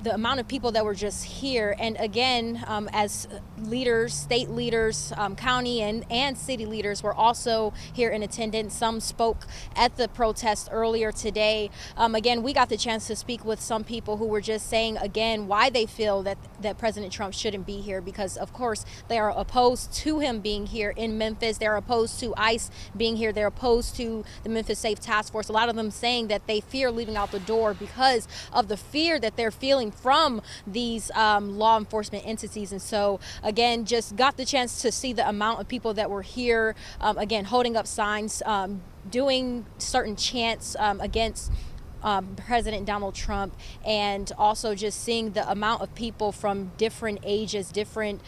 the amount of people that were just here, and again, as leaders, state leaders, county and city leaders were also here in attendance. Some spoke at the protest earlier today. Again, we got the chance to speak with some people who were just saying again why they feel that President Trump shouldn't be here, because of course they are opposed to him being here in Memphis. They're opposed to ICE being here. They're opposed to the Memphis Safe Task Force. A lot of them saying that they fear leaving out the door because of the fear that they're feeling from these law enforcement entities. And so again, just got the chance to see the amount of people that were here, again, holding up signs, doing certain chants against President Donald Trump, and also just seeing the amount of people from different ages, different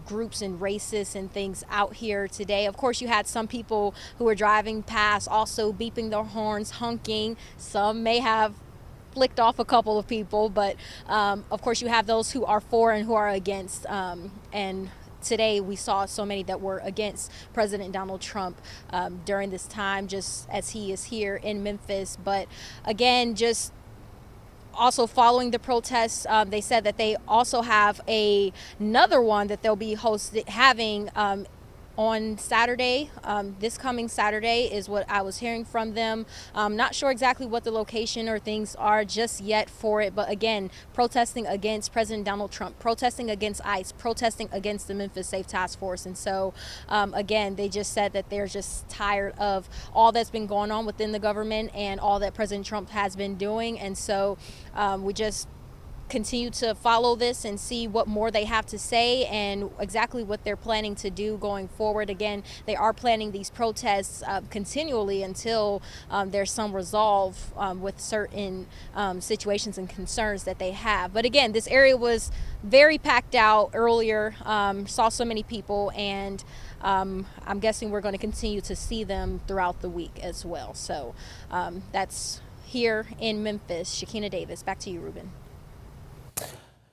groups and races and things out here today. Of course, you had some people who were driving past also beeping their horns, honking. Some may have flicked off a couple of people, but of course you have those who are for and who are against, and today we saw so many that were against President Donald Trump during this time, just as he is here in Memphis. But again, just also following the protests, they said that they also have another one that they'll be having on Saturday. This coming Saturday is what I was hearing from them. Not sure exactly what the location or things are just yet for it, but again, protesting against President Donald Trump, protesting against ICE, protesting against the Memphis Safe Task Force. And so again, they just said that they're just tired of all that's been going on within the government and all that President Trump has been doing. And so we just continue to follow this and see what more they have to say and exactly what they're planning to do going forward. Again, they are planning these protests continually until there's some resolve with certain situations and concerns that they have. But again, this area was very packed out earlier, saw so many people, and I'm guessing we're going to continue to see them throughout the week as well. So that's here in Memphis. Shakina Davis, back to you, Ruben.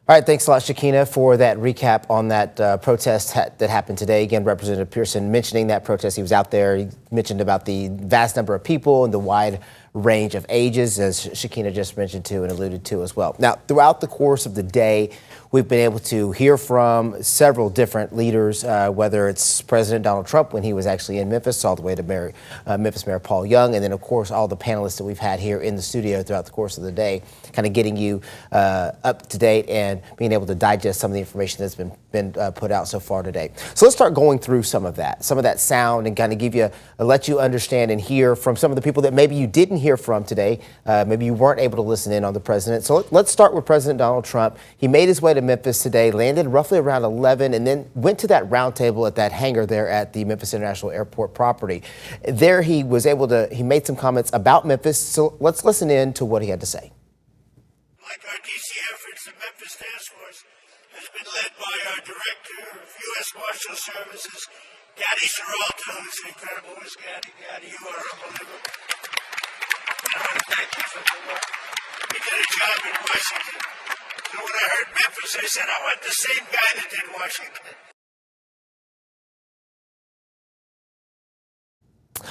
All right, thanks a lot, Shakina, for that recap on that protest that happened today. Again, Representative Pearson mentioning that protest. He was out there. He mentioned about the vast number of people and the wide range of ages, as Shakina just mentioned too and alluded to as well. Now, throughout the course of the day, we've been able to hear from several different leaders, whether it's President Donald Trump when he was actually in Memphis, all the way to Memphis Mayor Paul Young, and then, of course, all the panelists that we've had here in the studio throughout the course of the day, kind of getting you up to date and being able to digest some of the information that's been put out so far today. So let's start going through some of that sound, and kind of give you, let you understand and hear from some of the people that maybe you didn't hear from today. Maybe you weren't able to listen in on the president. So let's start with President Donald Trump. He made his way to Memphis today, landed roughly around 11, and then went to that roundtable at that hangar there at the Memphis International Airport property. There he was able to, he made some comments about Memphis. So let's listen in to what he had to say. Like our DC efforts, the Memphis Task Force has been led by our Director of U.S. Marshal Services, Gaddy Serralto, who's an incredible Miss Gaddy. Gaddy, you are unbelievable. I want to thank you for the work. We did a job in Washington. So when I heard Memphis, I said, I want the same guy that did Washington.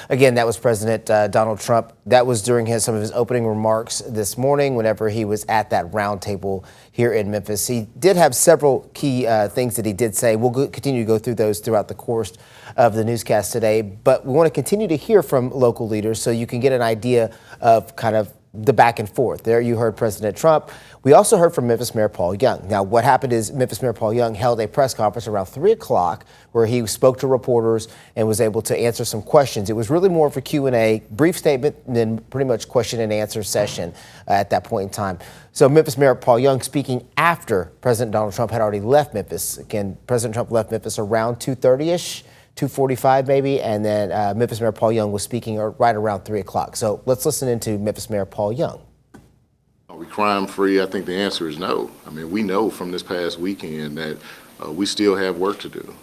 Again, that was President Donald Trump. That was during some of his opening remarks this morning whenever he was at that roundtable here in Memphis. He did have several key things that he did say. We'll continue to go through those throughout the course of the newscast today. But we want to continue to hear from local leaders so you can get an idea of kind of the back and forth. There you heard President Trump. We also heard from Memphis Mayor Paul Young. Now, what happened is Memphis Mayor Paul Young held a press conference around 3 o'clock where he spoke to reporters and was able to answer some questions. It was really more of a Q&A, brief statement, and then pretty much question and answer session at that point in time. So Memphis Mayor Paul Young speaking after President Donald Trump had already left Memphis. Again, President Trump left Memphis around 2:30-ish. 2:45 maybe, and then Memphis Mayor Paul Young was speaking right around 3 o'clock. So let's listen into Memphis Mayor Paul Young. Are we crime free? I think the answer is no. I mean, we know from this past weekend that we still have work to do.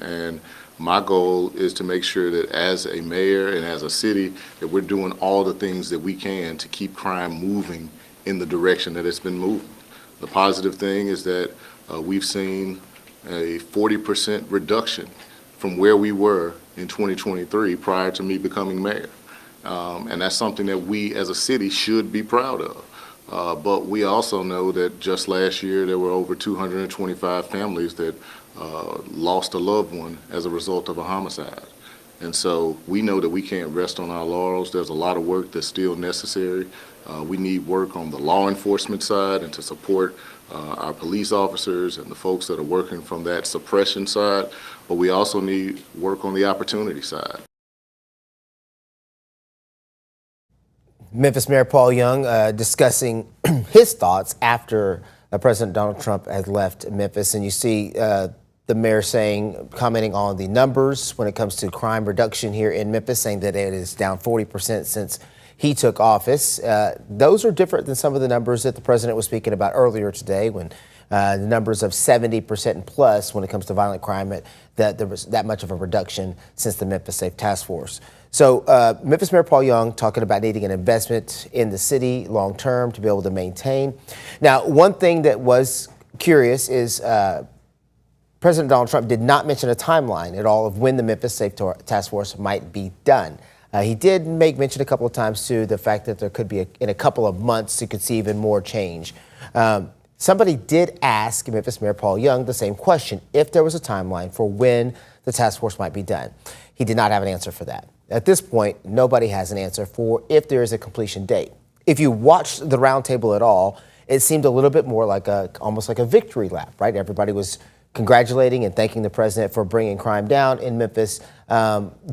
And my goal is to make sure that as a mayor and as a city that we're doing all the things that we can to keep crime moving in the direction that it's been moving. The positive thing is that we've seen a 40% reduction from where we were in 2023 prior to me becoming mayor. And that's something that we as a city should be proud of. But we also know that just last year there were over 225 families that lost a loved one as a result of a homicide. And so we know that we can't rest on our laurels. There's a lot of work that's still necessary. We need work on the law enforcement side and to support our police officers and the folks that are working from that suppression side, but we also need work on the opportunity side. Memphis Mayor Paul Young discussing his thoughts after President Donald Trump had left Memphis, and you see the mayor commenting on the numbers when it comes to crime reduction here in Memphis, saying that it is down 40% since he took office. Those are different than some of the numbers that the president was speaking about earlier today, when the numbers of 70% and plus when it comes to violent crime, that there was that much of a reduction since the Memphis Safe Task Force. So Memphis Mayor Paul Young talking about needing an investment in the city long term to be able to maintain. Now, one thing that was curious is President Donald Trump did not mention a timeline at all of when the Memphis Safe Task Force might be done. He did make mention a couple of times to the fact that there could be, in a couple of months, you could see even more change. Somebody did ask Memphis Mayor Paul Young the same question, if there was a timeline for when the the task force might be done. He did not have an answer for that. At this point, nobody has an answer for if there is a completion date. If you watched the roundtable at all, it seemed a little bit more like almost like a victory lap, right? Everybody was congratulating and thanking the president for bringing crime down in Memphis.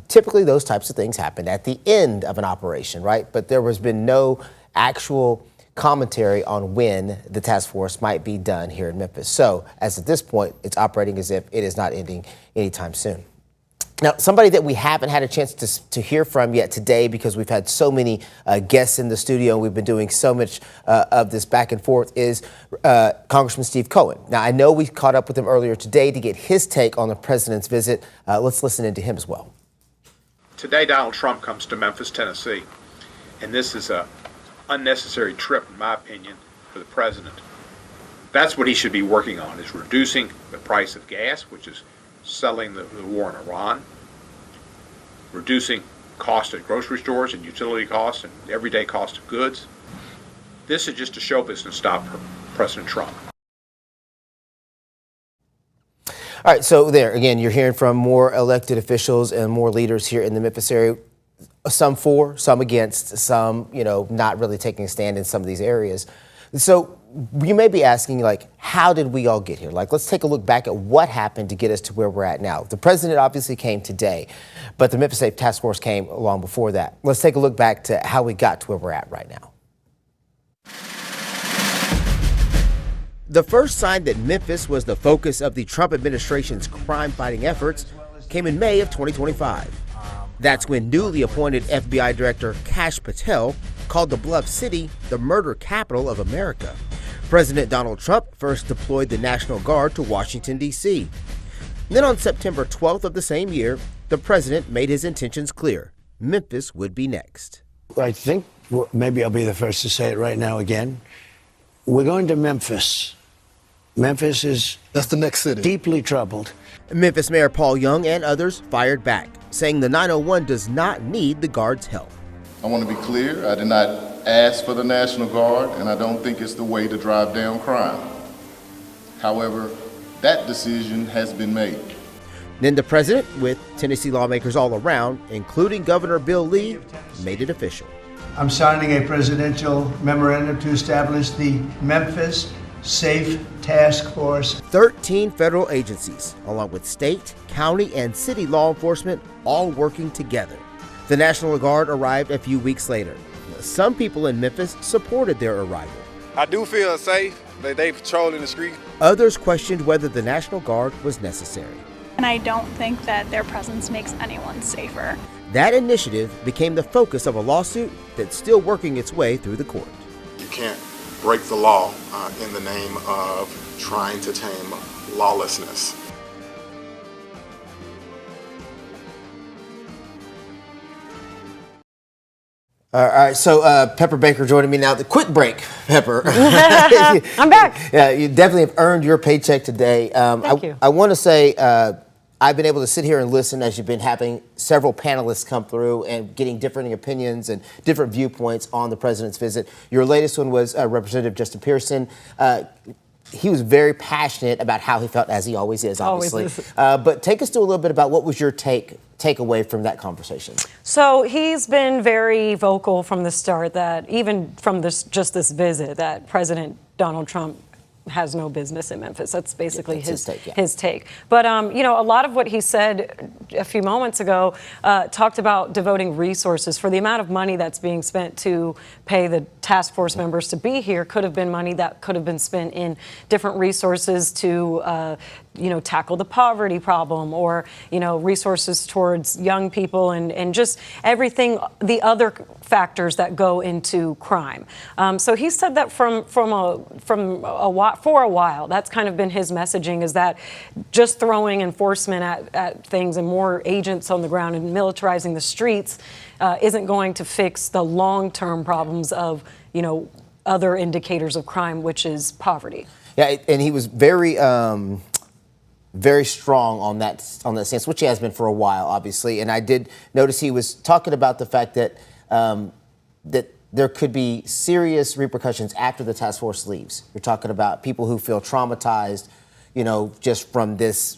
Typically, those types of things happen at the end of an operation, right? But there has been no actual commentary on when the task force might be done here in Memphis. So, as at this point, it's operating as if it is not ending anytime soon. Now, somebody that we haven't had a chance to hear from yet today, because we've had so many guests in the studio and we've been doing so much of this back and forth, is Congressman Steve Cohen. Now, I know we caught up with him earlier today to get his take on the president's visit. Let's listen into him as well. Today, Donald Trump comes to Memphis, Tennessee, and this is an unnecessary trip, in my opinion, for the president. That's what he should be working on, is reducing the price of gas, which is selling the war in Iran, reducing cost at grocery stores and utility costs and everyday cost of goods. This is just a show business stop for President Trump. All right, so there, again, you're hearing from more elected officials and more leaders here in the Memphis area. Some for, some against, some, not really taking a stand in some of these areas. So you may be asking, how did we all get here? Let's take a look back at what happened to get us to where we're at now. The president obviously came today, but the Memphis Safe Task Force came along before that. Let's take a look back to how we got to where we're at right now. The first sign that Memphis was the focus of the Trump administration's crime-fighting efforts came in May of 2025. That's when newly appointed FBI Director Kash Patel called the Bluff City the murder capital of America. President Donald Trump first deployed the National Guard to Washington, D.C. Then on September 12th of the same year, the president made his intentions clear. Memphis would be next. I think maybe I'll be the first to say it right now again. We're going to Memphis. Memphis is That's the next city. Deeply troubled. Memphis Mayor Paul Young and others fired back, saying the 901 does not need the Guard's help. I want to be clear, I did not ask for the National Guard, and I don't think it's the way to drive down crime. However, that decision has been made. Then the president, with Tennessee lawmakers all around, including Governor Bill Lee, made it official. I'm signing a presidential memorandum to establish the Memphis Safe Task Force. 13 federal agencies, along with state, county, and city law enforcement, all working together. The National Guard arrived a few weeks later. Some people in Memphis supported their arrival. I do feel safe that they patrolling the street. Others questioned whether the National Guard was necessary. And I don't think that their presence makes anyone safer. That initiative became the focus of a lawsuit that's still working its way through the court. You can't break the law in the name of trying to tame lawlessness. All right, so Pepper Baker joining me now. The quick break, Pepper. I'm back. Yeah, you definitely have earned your paycheck today. Thank you. I want to say I've been able to sit here and listen as you've been having several panelists come through and getting differing opinions and different viewpoints on the president's visit. Your latest one was Representative Justin Pearson. He was very passionate about how he felt, as he always is, obviously. Always is. But take us through a little bit about what was your takeaway from that conversation. So he's been very vocal from the start that even from this visit that President Donald Trump has no business in Memphis. That's basically his take. But, a lot of what he said a few moments ago talked about devoting resources for the amount of money that's being spent to pay the task force members to be here could have been money that could have been spent in different resources to tackle the poverty problem or, resources towards young people and just everything, the other factors that go into crime. So he said that for a while, that's kind of been his messaging, is that just throwing enforcement at things and more agents on the ground and militarizing the streets isn't going to fix the long-term problems of, other indicators of crime, which is poverty. Yeah, and he was very strong on that stance, which he has been for a while, obviously. And I did notice he was talking about the fact that that there could be serious repercussions after the task force leaves. You're talking about people who feel traumatized, just from this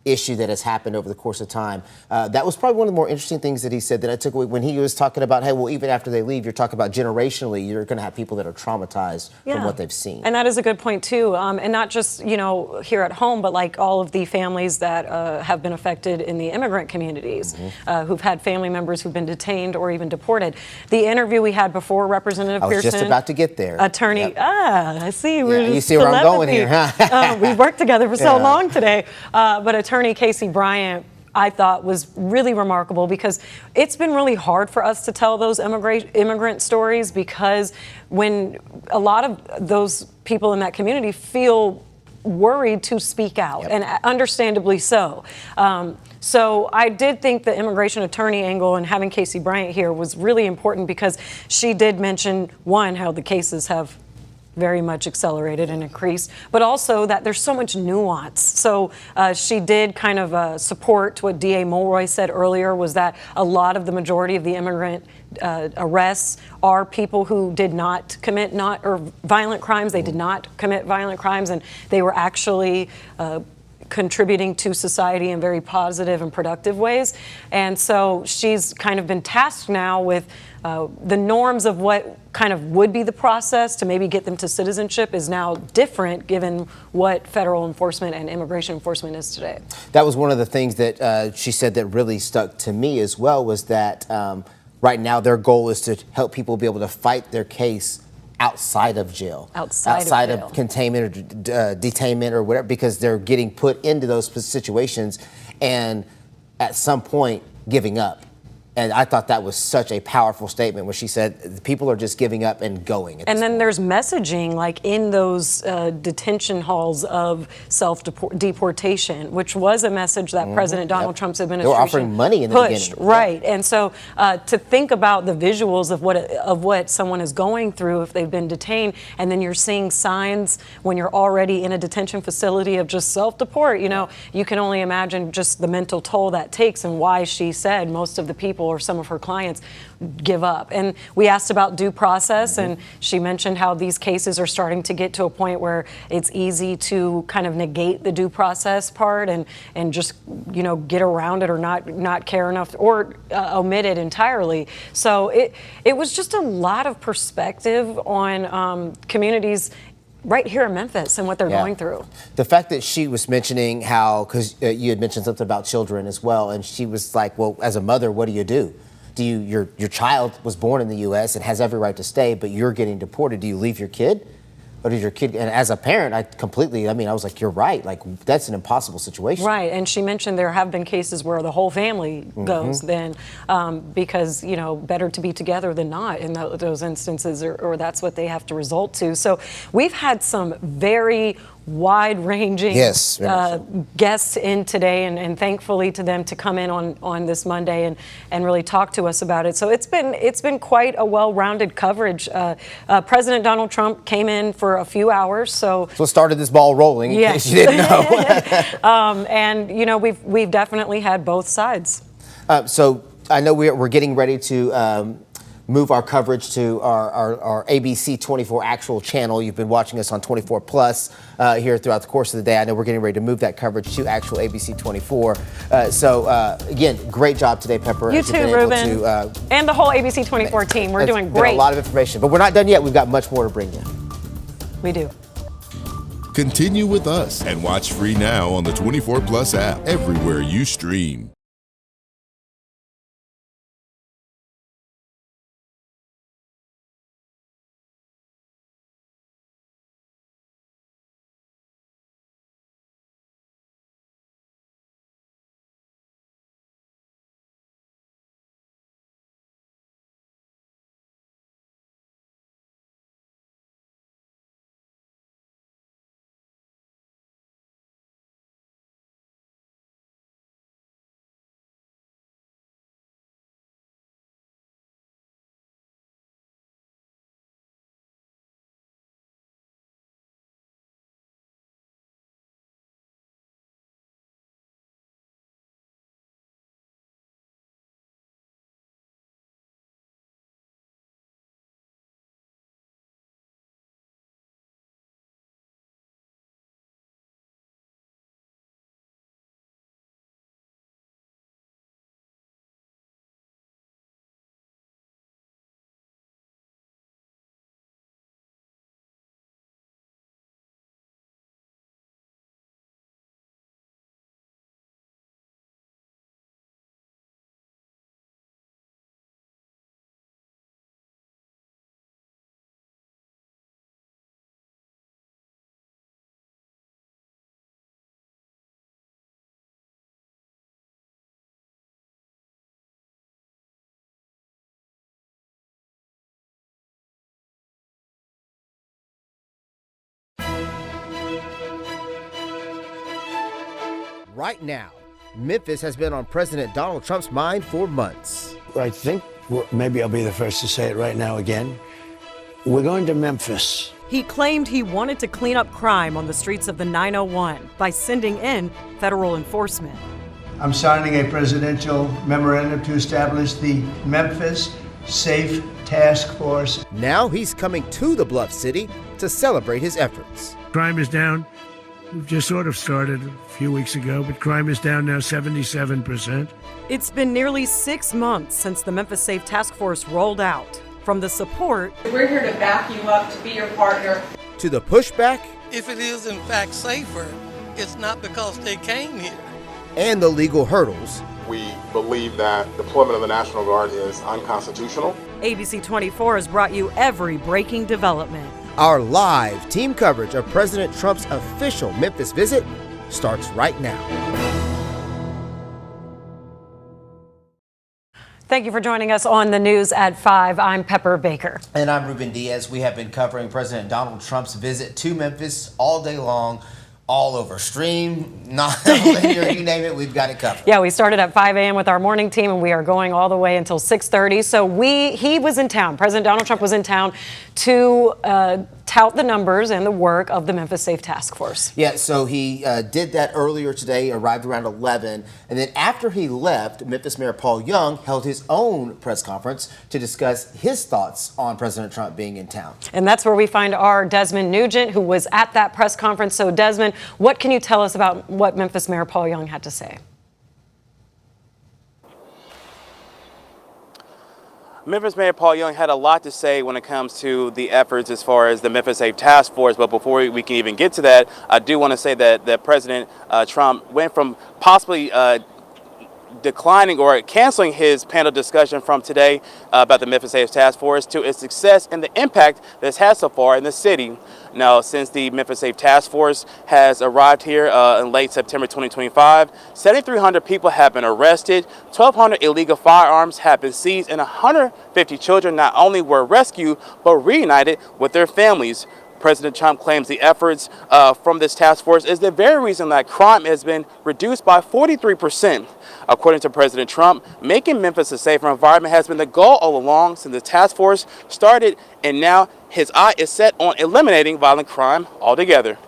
issue that has happened over the course of time. That was probably one of the more interesting things that he said that I took away when he was talking about, hey, well, even after they leave, you're talking about generationally, you're going to have people that are traumatized from what they've seen. And that is a good point, too. And not just, here at home, but like all of the families that have been affected in the immigrant communities, who've had family members who've been detained or even deported. The interview we had before, Representative I was Pearson. just about to get there. Attorney, I see. You see where I'm going here, huh? We've worked together for so long today. But Attorney Casey Bryant, I thought, was really remarkable because it's been really hard for us to tell those immigrant stories, because when a lot of those people in that community feel worried to speak out, and understandably so. So I did think the immigration attorney angle and having Casey Bryant here was really important, because she did mention, one, how the cases have very much accelerated and increased, but also that there's so much nuance. So she did kind of support what DA Mulroy said earlier, was that a lot of the majority of the immigrant arrests are people who did not commit violent crimes. They did not commit violent crimes, and they were actually contributing to society in very positive and productive ways. And so she's kind of been tasked now with the norms of what kind of would be the process to maybe get them to citizenship is now different given what federal enforcement and immigration enforcement is today. That was one of the things that she said that really stuck to me as well, was that right now their goal is to help people be able to fight their case outside of jail, outside of containment or detainment or whatever, because they're getting put into those situations and at some point giving up. And I thought that was such a powerful statement, where she said people are just giving up and going. And then there's messaging like in those detention halls of self-deportation, which was a message that President Donald Trump's administration They were offering money in the pushed, beginning. right? And so to think about the visuals of what someone is going through if they've been detained, and then you're seeing signs when you're already in a detention facility of just self-deport, you can only imagine just the mental toll that takes, and why she said most of the people or some of her clients give up. And we asked about due process, and she mentioned how these cases are starting to get to a point where it's easy to kind of negate the due process part and just get around it, or not care enough, or omit it entirely. So it was just a lot of perspective on communities right here in Memphis and what they're going through. The fact that she was mentioning how, because you had mentioned something about children as well, and she was like, well, as a mother, what do? Your child was born in the U.S. and has every right to stay, but you're getting deported. Do you leave your kid? Or does your kid, and as a parent, I was like, you're right. Like, that's an impossible situation. Right, and she mentioned there have been cases where the whole family goes then, because, better to be together than not in those instances, or that's what they have to resort to. So we've had some very wide-ranging guests in today, and thankfully to them to come in on this Monday and really talk to us about it. So it's been quite a well-rounded coverage. President Donald Trump came in for a few hours, so it started this ball rolling. In case you didn't know. And we've definitely had both sides. So I know we're getting ready to move our coverage to our ABC 24 actual channel. You've been watching us on 24 Plus here throughout the course of the day. I know we're getting ready to move that coverage to actual ABC 24. Again, great job today, Pepper. You too, Ruben. And the whole ABC 24 team. We're doing great. A lot of information, but we're not done yet. We've got much more to bring you. We do. Continue with us and watch free now on the 24 Plus app everywhere you stream. right now. Memphis has been on President Donald Trump's mind for months. I think maybe I'll be the first to say it right now again. We're going to Memphis. He claimed he wanted to clean up crime on the streets of the 901 by sending in federal enforcement. I'm signing a presidential memorandum to establish the Memphis Safe Task Force. Now he's coming to the Bluff City to celebrate his efforts. Crime is down. We've just sort of started a few weeks ago, but crime is down now 77%. It's been nearly 6 months since the Memphis Safe Task Force rolled out. From the support, we're here to back you up, to be your partner. To the pushback. If it is in fact safer, it's not because they came here. And the legal hurdles. We believe that deployment of the National Guard is unconstitutional. ABC 24 has brought you every breaking development. Our live team coverage of President Trump's official Memphis visit starts right now. Thank you for joining us on the news at 5. I'm Pepper Baker. And I'm Ruben Diaz. We have been covering President Donald Trump's visit to Memphis all day long, all over stream, non-linear, you name it, we've got it covered. Yeah, we started at 5 a.m. with our morning team, and we are going all the way until 6:30. So he was in town. President Donald Trump was in town to tout the numbers and the work of the Memphis Safe Task Force. Yeah, so he did that earlier today, arrived around 11, and then after he left, Memphis Mayor Paul Young held his own press conference to discuss his thoughts on President Trump being in town. And that's where we find our Desmond Nugent, who was at that press conference. So Desmond, what can you tell us about what Memphis Mayor Paul Young had to say? Memphis Mayor Paul Young had a lot to say when it comes to the efforts as far as the Memphis Safe Task Force. But before we can even get to that, I do want to say that President Trump went from possibly declining or canceling his panel discussion from today about the Memphis Safe Task Force to its success and the impact that it's had so far in the city. Now, since the Memphis Safe Task Force has arrived here in late September 2025, 7,300 people have been arrested, 1,200 illegal firearms have been seized, and 150 children not only were rescued, but reunited with their families. President Trump claims the efforts from this task force is the very reason that crime has been reduced by 43%. According to President Trump, making Memphis a safer environment has been the goal all along since the task force started, and now his eye is set on eliminating violent crime altogether.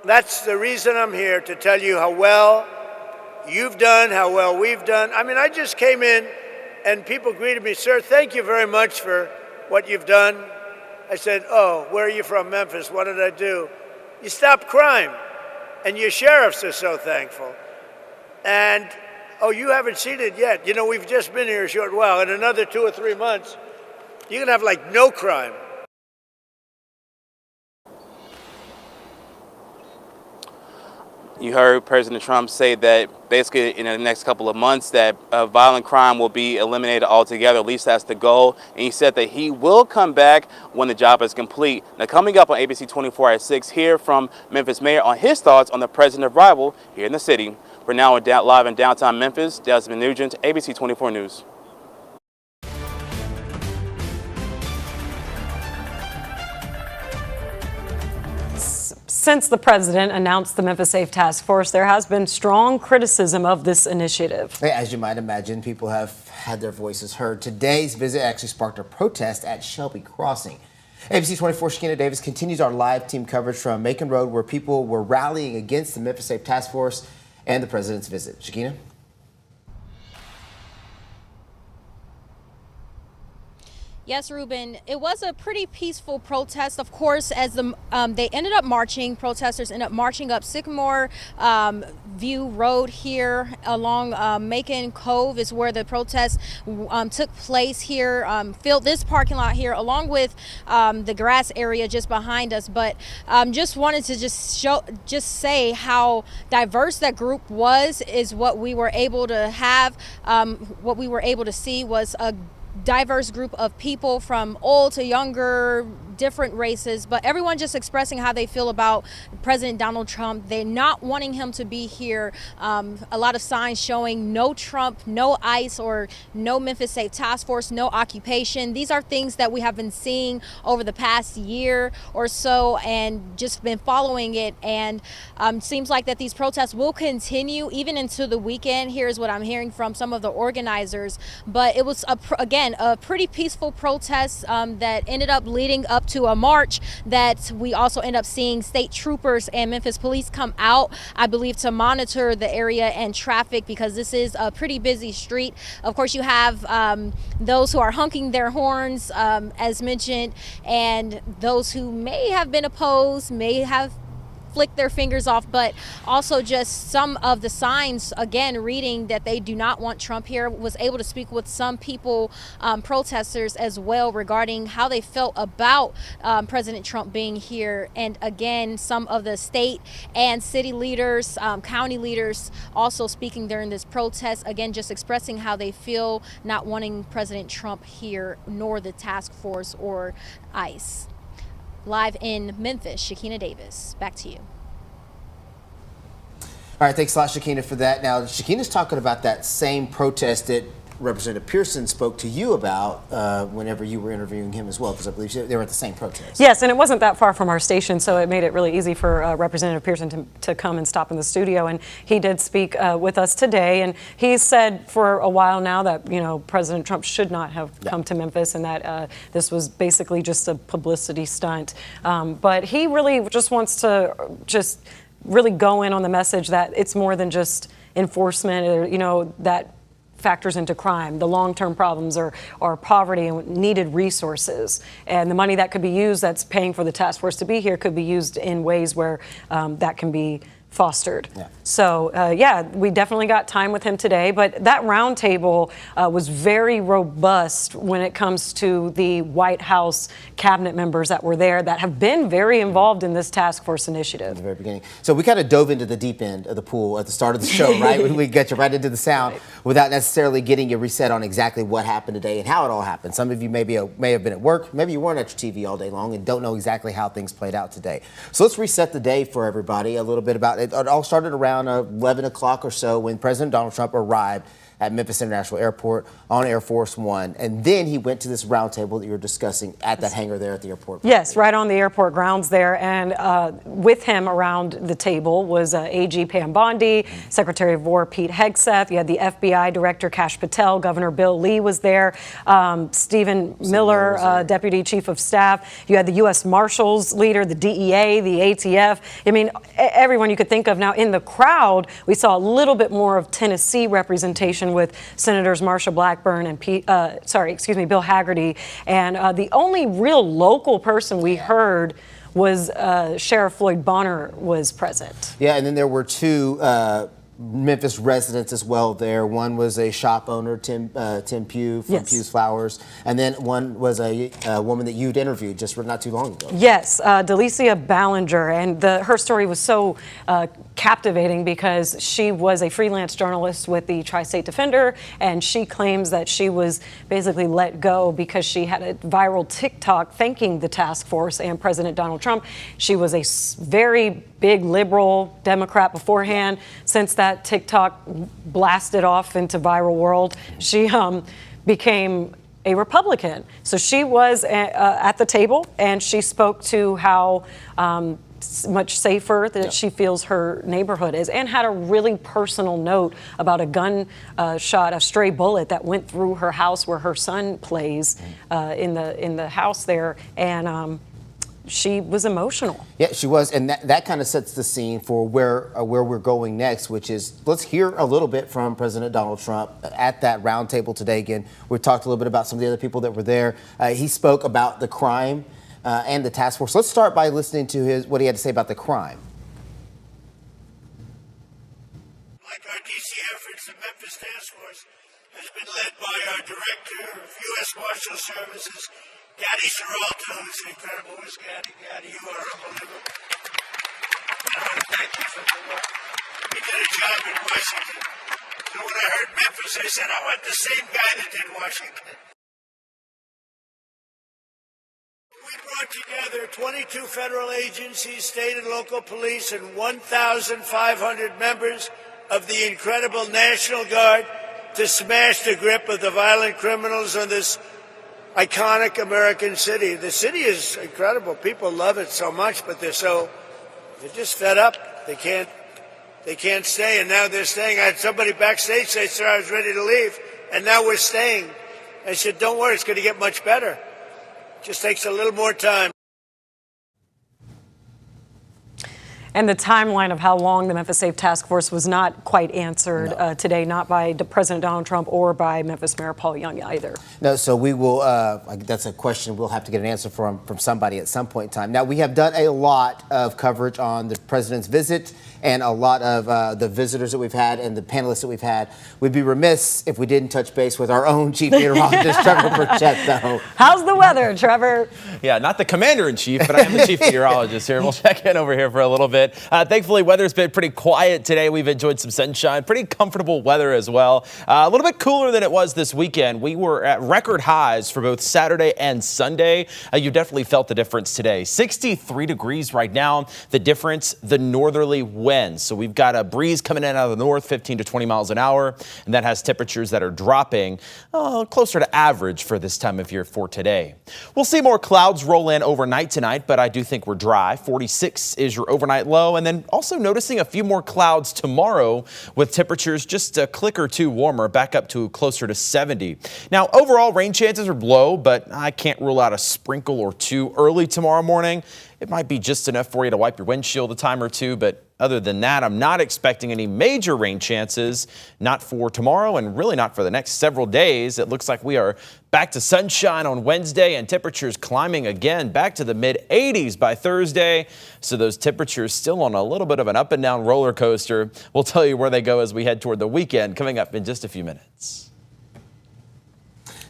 That's the reason I'm here, to tell you how well you've done, how well we've done. I mean, I just came in and people greeted me, "Sir, thank you very much for what you've done." I said, "Oh, where are you from?" "Memphis." "What did I do?" "You stopped crime, and your sheriffs are so thankful." And, "Oh, you haven't seen it yet. You know, we've just been here a short while. In another 2 or 3 months, you're going to have like no crime." You heard President Trump say that basically in the next couple of months that violent crime will be eliminated altogether. At least that's the goal. And he said that he will come back when the job is complete. Now, coming up on ABC 24 at 6, hear from Memphis Mayor on his thoughts on the president's arrival here in the city. For now, live in downtown Memphis, Desmond Nugent, ABC 24 News. Since the president announced the Memphis Safe Task Force, there has been strong criticism of this initiative. As you might imagine, people have had their voices heard. Today's visit actually sparked a protest at Shelby Crossing. ABC 24 Shakina Davis continues our live team coverage from Macon Road, where people were rallying against the Memphis Safe Task Force and the president's visit. Shakina? Yes, Ruben, it was a pretty peaceful protest, of course, as they ended up marching, protesters ended up marching up Sycamore View Road here along Macon Cove is where the protest took place here, filled this parking lot here along with the grass area just behind us. But just wanted to just say how diverse that group was is what we were able to have. What we were able to see was a diverse group of people from old to younger, different races, but everyone just expressing how they feel about President Donald Trump. They're not wanting him to be here. A lot of signs showing no Trump, no ICE, or no Memphis Safe Task Force, no occupation. These are things that we have been seeing over the past year or so and just been following it. And seems like that these protests will continue even into the weekend. Here's what I'm hearing from some of the organizers. But it was, again, a pretty peaceful protest that ended up leading up to a march that we also end up seeing state troopers and Memphis police come out, I believe, to monitor the area and traffic, because this is a pretty busy street. Of course, you have those who are honking their horns, as mentioned, and those who may have been opposed, may have flick their fingers off, but also just some of the signs, again, reading that they do not want Trump here. Was able to speak with some people, protesters as well, regarding how they felt about President Trump being here. And again, some of the state and city leaders, county leaders also speaking during this protest, again, just expressing how they feel not wanting President Trump here, nor the task force or ICE. Live in Memphis, Shakina Davis, back to you. All right, thanks a lot, Shakina, for that. Now, Shakina's talking about that same protest that Representative Pearson spoke to you about whenever you were interviewing him as well, because I believe they were at the same protest. Yes, and it wasn't that far from our station, so it made it really easy for Representative Pearson to come and stop in the studio. And he did speak with us today, and he said for a while now that, you know, President Trump should not have come to Memphis, and that this was basically just a publicity stunt. But he really just wants to really go in on the message that it's more than just enforcement, or, you know, that factors into crime. The long-term problems are poverty and needed resources. And the money that could be used, that's paying for the task force to be here, could be used in ways where that can be fostered. Yeah. So, we definitely got time with him today, but that roundtable was very robust when it comes to the White House cabinet members that were there that have been very involved in this task force initiative. At the very beginning. So we kind of dove into the deep end of the pool at the start of the show, right? We get you right into the sound without necessarily getting you reset on exactly what happened today and how it all happened. Some of you may have been at work, maybe you weren't at your TV all day long and don't know exactly how things played out today. So let's reset the day for everybody a little bit about it. It all started around 11 o'clock or so when President Donald Trump arrived at Memphis International Airport on Air Force One. And then he went to this roundtable that you were discussing at that hangar there at the airport. Yes, right on the airport grounds there. And with him around the table was AG Pam Bondi, Secretary of War Pete Hegseth. You had the FBI Director Kash Patel, Governor Bill Lee was there, Stephen Miller, Deputy Chief of Staff. You had the U.S. Marshals leader, the DEA, the ATF. I mean, everyone you could think of. Now, in the crowd, we saw a little bit more of Tennessee representation with Senators Marsha Blackburn and Bill Hagerty. And the only real local person we heard was Sheriff Floyd Bonner was present. Yeah, and then there were two Memphis residents as well there. One was a shop owner, Tim Pugh from Pugh's Flowers, and then one was a woman that you'd interviewed just not too long ago. Yes, Delicia Ballinger, and her story was so captivating because she was a freelance journalist with the Tri-State Defender, and she claims that she was basically let go because she had a viral TikTok thanking the task force and President Donald Trump. She was a very big liberal Democrat beforehand. Since that TikTok blasted off into viral world, she became a Republican. So she was at the table, and she spoke to how much safer that she feels her neighborhood is, and had a really personal note about a gun shot, a stray bullet that went through her house where her son plays in the house there, and she was emotional. Yeah, she was, and that kind of sets the scene for where we're going next, which is, let's hear a little bit from President Donald Trump at that roundtable today. Again, we talked a little bit about some of the other people that were there. He spoke about the crime and the task force. Let's start by listening to what he had to say about the crime. Like our DC efforts, the Memphis Task Force has been led by our Director of U.S. Marshal Services, Gaddy Seralto, who's incredible. Who's Gaddy? Gaddy, you are unbelievable. I want to thank you for the work. We did a job in Washington. So when I heard Memphis, I said, I want the same guy that did Washington. We brought together 22 federal agencies, state and local police, and 1,500 members of the incredible National Guard to smash the grip of the violent criminals in this iconic American city. The city is incredible. People love it so much, but they're just fed up. They can't stay, and now they're staying. I had somebody backstage say, "Sir, I was ready to leave, and now we're staying." I said, "Don't worry, it's going to get much better. It just takes a little more time." And the timeline of how long the Memphis Safe Task Force was not quite answered today, not by President Donald Trump or by Memphis Mayor Paul Young either. No, so we will, that's a question we'll have to get an answer from somebody at some point in time. Now, we have done a lot of coverage on the president's visit and a lot of the visitors that we've had and the panelists that we've had. We'd be remiss if we didn't touch base with our own chief meteorologist, Trevor Burchett, though. How's the weather, Trevor? Yeah, not the commander-in-chief, but I am the chief meteorologist here. We'll check in over here for a little bit. Thankfully, weather's been pretty quiet today. We've enjoyed some sunshine, pretty comfortable weather as well. A little bit cooler than it was this weekend. We were at record highs for both Saturday and Sunday. You definitely felt the difference today. 63 degrees right now. The difference, the northerly winds. So we've got a breeze coming in out of the north, 15 to 20 miles an hour, and that has temperatures that are dropping closer to average for this time of year for today. We'll see more clouds roll in overnight tonight, but I do think we're dry. 46 is your overnight low, and then also noticing a few more clouds tomorrow with temperatures just a click or two warmer, back up to closer to 70. Now, overall rain chances are low, but I can't rule out a sprinkle or two early tomorrow morning. It might be just enough for you to wipe your windshield a time or two, but other than that, I'm not expecting any major rain chances, not for tomorrow and really not for the next several days. It looks like we are back to sunshine on Wednesday and temperatures climbing again back to the mid-80s by Thursday. So those temperatures still on a little bit of an up and down roller coaster. We'll tell you where they go as we head toward the weekend coming up in just a few minutes.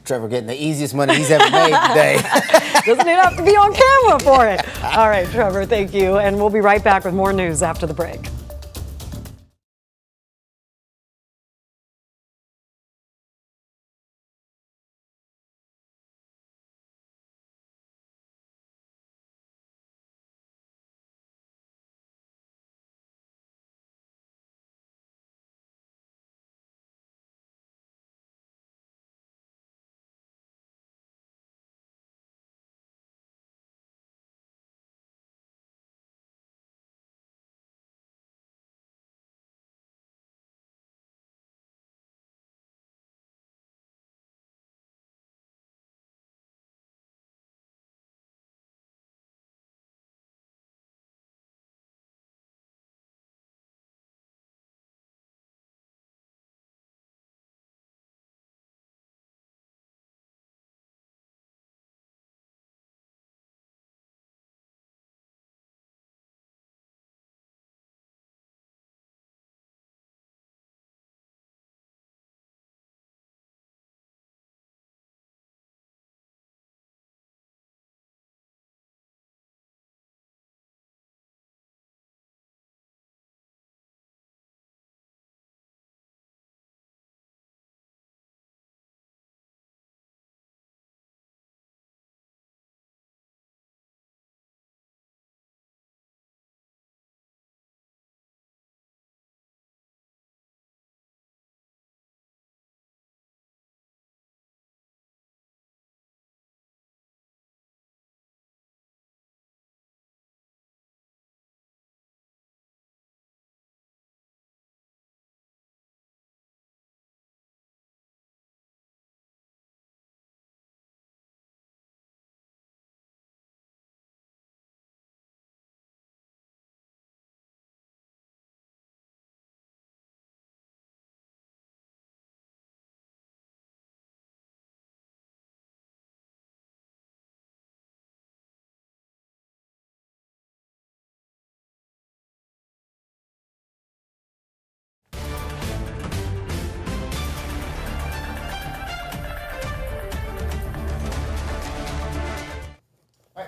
Trevor getting the easiest money he's ever made today. Doesn't even have to be on camera for it. All right, Trevor, thank you. And we'll be right back with more news after the break.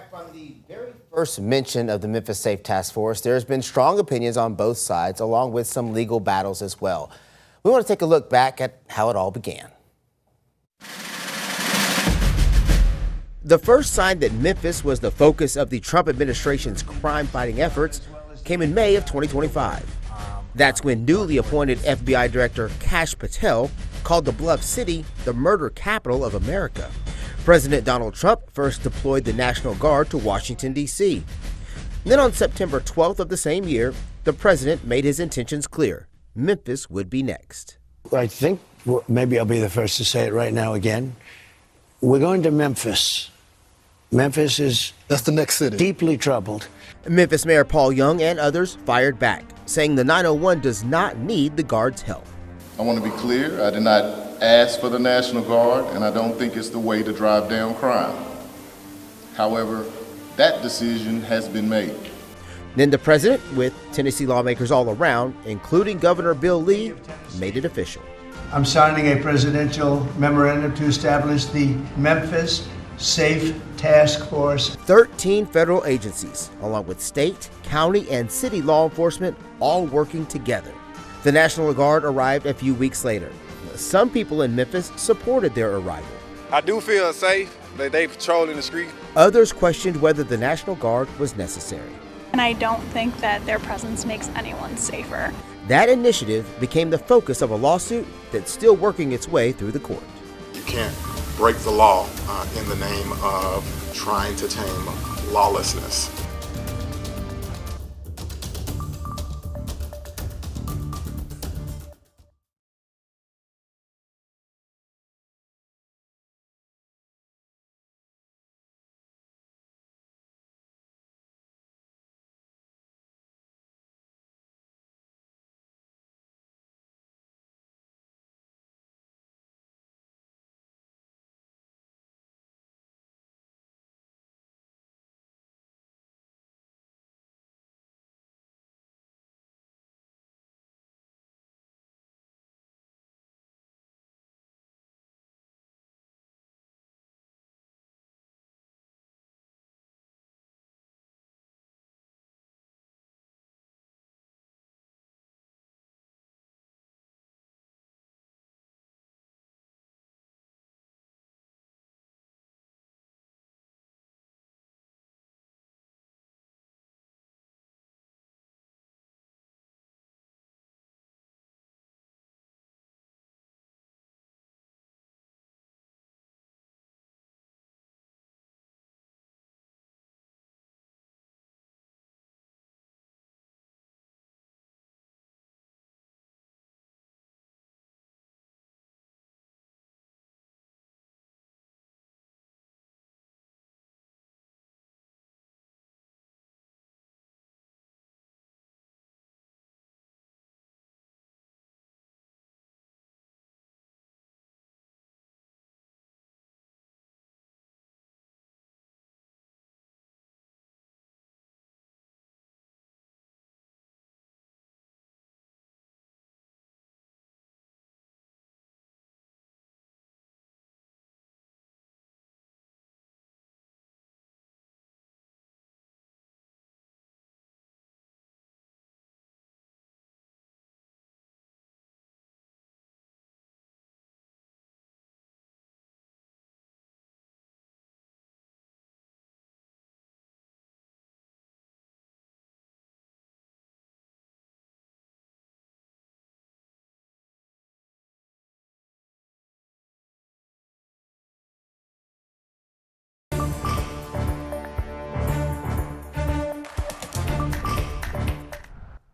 From the very first mention of the Memphis Safe Task Force, there's been strong opinions on both sides, along with some legal battles as well. We want to take a look back at how it all began. The first sign that Memphis was the focus of the Trump administration's crime-fighting efforts came in May of 2025. That's when newly appointed FBI Director Kash Patel called the Bluff City the murder capital of America. President Donald Trump first deployed the National Guard to Washington, D.C. Then on September 12th of the same year, the president made his intentions clear. Memphis would be next. I think maybe I'll be the first to say it right now again. We're going to Memphis. Memphis is That's the next city. Deeply troubled. Memphis Mayor Paul Young and others fired back, saying the 901 does not need the Guard's help. I want to be clear, I did not ask for the National Guard, and I don't think it's the way to drive down crime. However, that decision has been made. Then the president, with Tennessee lawmakers all around, including Governor Bill Lee, made it official. I'm signing a presidential memorandum to establish the Memphis Safe Task Force. 13 federal agencies, along with state, county, and city law enforcement, all working together. The National Guard arrived a few weeks later. Some people in Memphis supported their arrival. I do feel safe. They patrolling the street. Others questioned whether the National Guard was necessary. And I don't think that their presence makes anyone safer. That initiative became the focus of a lawsuit that's still working its way through the court. You can't break the law in the name of trying to tame lawlessness.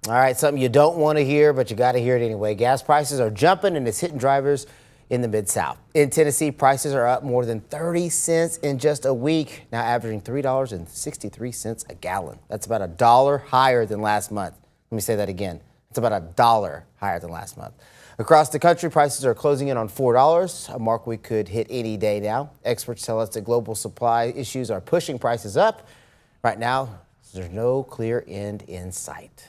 All right, something you don't want to hear, but you got to hear it anyway. Gas prices are jumping and it's hitting drivers in the Mid-South. In Tennessee, prices are up more than 30 cents in just a week, now averaging $3.63 a gallon. That's about $1 higher than last month. Let me say that again. It's about $1 higher than last month. Across the country, prices are closing in on $4, a mark we could hit any day now. Experts tell us that global supply issues are pushing prices up. Right now, there's no clear end in sight.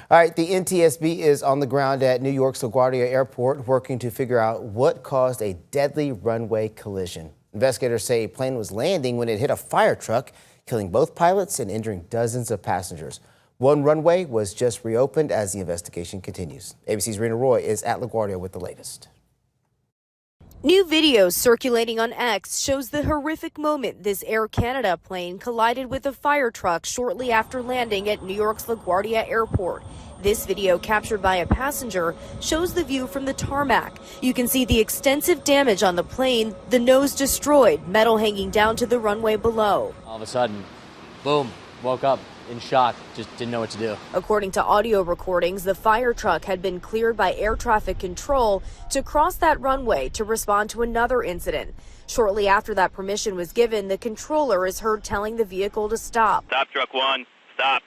All right, the NTSB is on the ground at New York's LaGuardia Airport working to figure out what caused a deadly runway collision. Investigators say a plane was landing when it hit a fire truck, killing both pilots and injuring dozens of passengers. One runway was just reopened as the investigation continues. ABC's Rena Roy is at LaGuardia with the latest. New video circulating on X shows the horrific moment this Air Canada plane collided with a fire truck shortly after landing at New York's LaGuardia Airport. This video, captured by a passenger, shows the view from the tarmac. You can see the extensive damage on the plane, the nose destroyed, metal hanging down to the runway below. All of a sudden, boom, woke up in shock, just didn't know what to do. According to audio recordings, the fire truck had been cleared by air traffic control to cross that runway to respond to another incident. Shortly after that permission was given, the controller is heard telling the vehicle to stop. Stop, truck one, stop.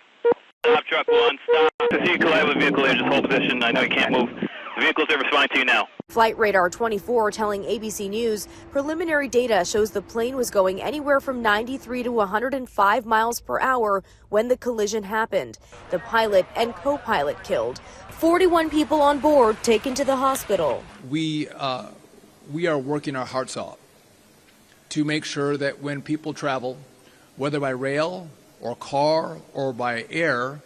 Stop, truck one, stop. If you collide with a vehicle here, just hold position. I know you can't move. The vehicle's there responding to you now. Flight Radar 24 telling ABC News preliminary data shows the plane was going anywhere from 93 to 105 miles per hour when the collision happened. The pilot and co-pilot killed. 41 people on board taken to the hospital. We are working our hearts out to make sure that when people travel, whether by rail or car or by air,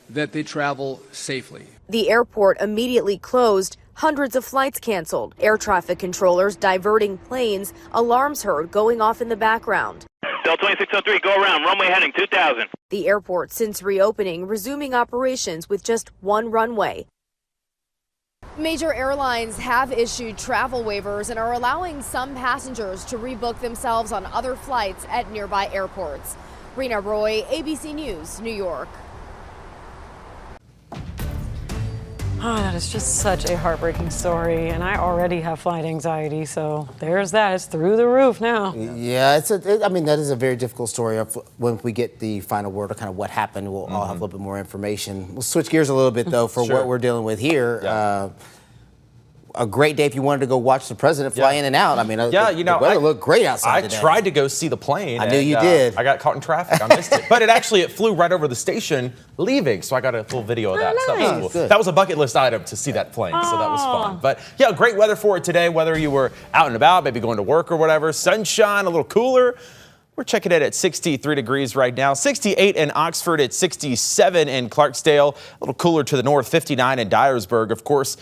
that they travel safely. The airport immediately closed, hundreds of flights canceled, air traffic controllers diverting planes, alarms heard going off in the background. Delta 2603, go around, runway heading 2000. The airport, since reopening, resuming operations with just one runway. Major airlines have issued travel waivers and are allowing some passengers to rebook themselves on other flights at nearby airports. Rena Roy, ABC News, New York. Oh, that is just such a heartbreaking story, and I already have flight anxiety, so there's that. It's through the roof now. Yeah, that is a very difficult story. When we get the final word of kind of what happened, we'll all have a little bit more information. We'll switch gears a little bit, though, for what we're dealing with here. Yeah. A great day if you wanted to go watch the president fly in and out. I mean, the weather looked great outside today. I tried to go see the plane. I knew you did. I got caught in traffic. I missed it. But it flew right over the station leaving, so I got a full video of that. Nice. So that was cool. That was a bucket list item to see that plane, so that was fun. But yeah, great weather for it today, whether you were out and about, maybe going to work or whatever. Sunshine, a little cooler. We're checking it at 63 degrees right now. 68 in Oxford, at 67 in Clarksdale. A little cooler to the north, 59 in Dyersburg. Of course,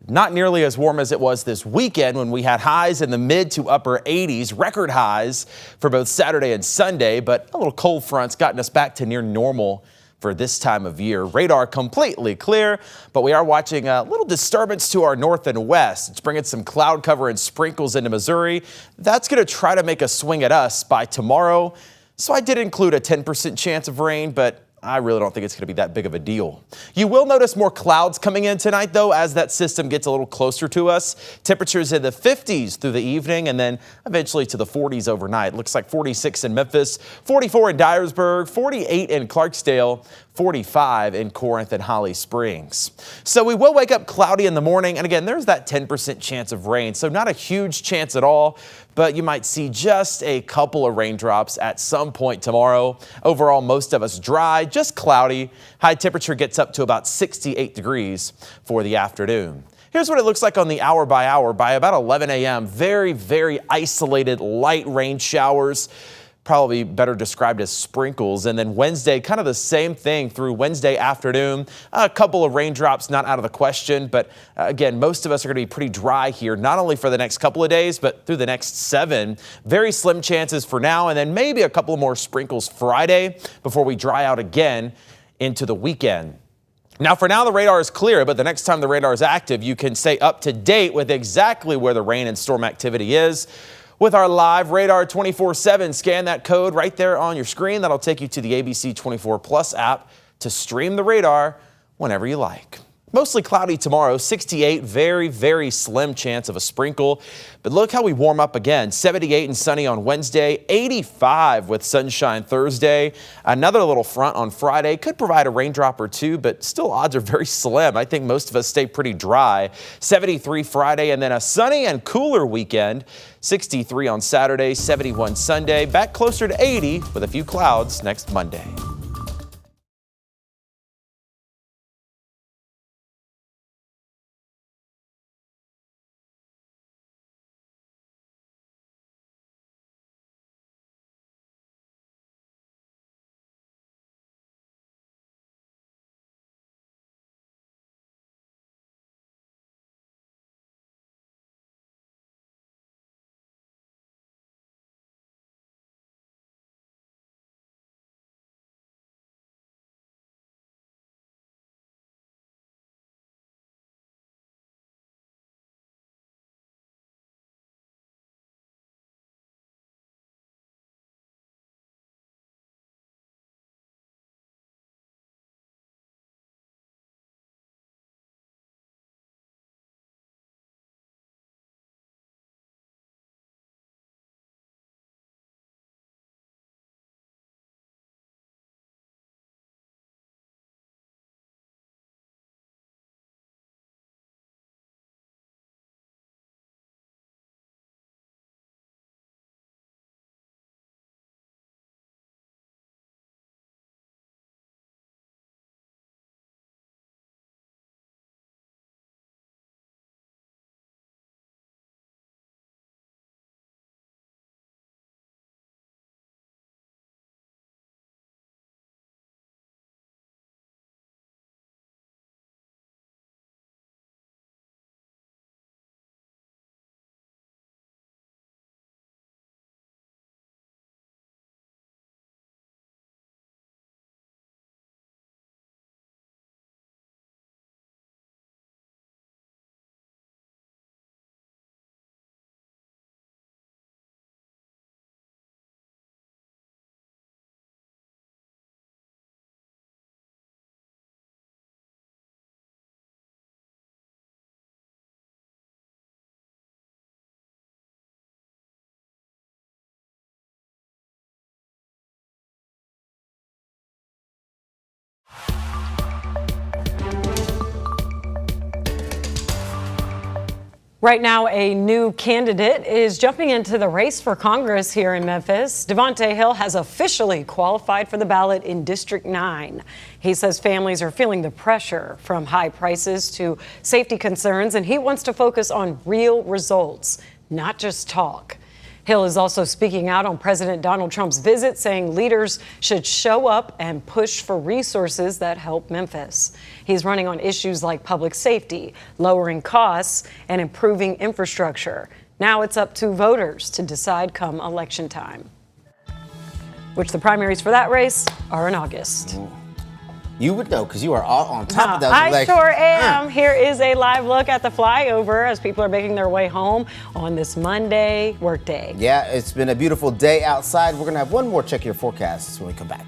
not nearly as warm as it was this weekend when we had highs in the mid to upper 80s, record highs for both Saturday and Sunday, but a little cold front's gotten us back to near normal for this time of year. Radar completely clear, but we are watching a little disturbance to our north and west. It's bringing some cloud cover and sprinkles into Missouri. That's going to try to make a swing at us by tomorrow. So I did include a 10% chance of rain, but I really don't think it's going to be that big of a deal. You will notice more clouds coming in tonight, though, as that system gets a little closer to us. Temperatures in the 50s through the evening and then eventually to the 40s overnight. Looks like 46 in Memphis, 44 in Dyersburg, 48 in Clarksdale, 45 in Corinth and Holly Springs. So we will wake up cloudy in the morning. And again, there's that 10% chance of rain. So not a huge chance at all, but you might see just a couple of raindrops at some point tomorrow. Overall, most of us dry, just cloudy. High temperature gets up to about 68 degrees for the afternoon. Here's what it looks like on the hour by hour. By about 11 a.m., very, very isolated light rain showers. Probably better described as sprinkles. And then Wednesday, kind of the same thing through Wednesday afternoon. A couple of raindrops not out of the question. But again, most of us are going to be pretty dry here, not only for the next couple of days, but through the next 7. Very slim chances for now. And then maybe a couple more sprinkles Friday before we dry out again into the weekend. Now, for now, the radar is clear, but the next time the radar is active, you can stay up to date with exactly where the rain and storm activity is. With our live Radar 24/7, scan that code right there on your screen. That'll take you to the ABC 24 Plus app to stream the radar whenever you like. Mostly cloudy tomorrow, 68, very, very slim chance of a sprinkle. But look how we warm up again, 78 and sunny on Wednesday, 85 with sunshine Thursday. Another little front on Friday could provide a raindrop or two, but still odds are very slim. I think most of us stay pretty dry. 73 Friday and then a sunny and cooler weekend. 63 on Saturday, 71 Sunday, back closer to 80 with a few clouds next Monday. Right now, a new candidate is jumping into the race for Congress here in Memphis. Devontae Hill has officially qualified for the ballot in District 9. He says families are feeling the pressure from high prices to safety concerns, and he wants to focus on real results, not just talk. Hill is also speaking out on President Donald Trump's visit, saying leaders should show up and push for resources that help Memphis. He's running on issues like public safety, lowering costs, and improving infrastructure. Now it's up to voters to decide come election time, which the primaries for that race are in August. You would know because you are all on top of those I elections. sure am. Here is a live look at the flyover as people are making their way home on this Monday workday. Yeah, it's been a beautiful day outside. We're going to have one more check your forecasts when we come back.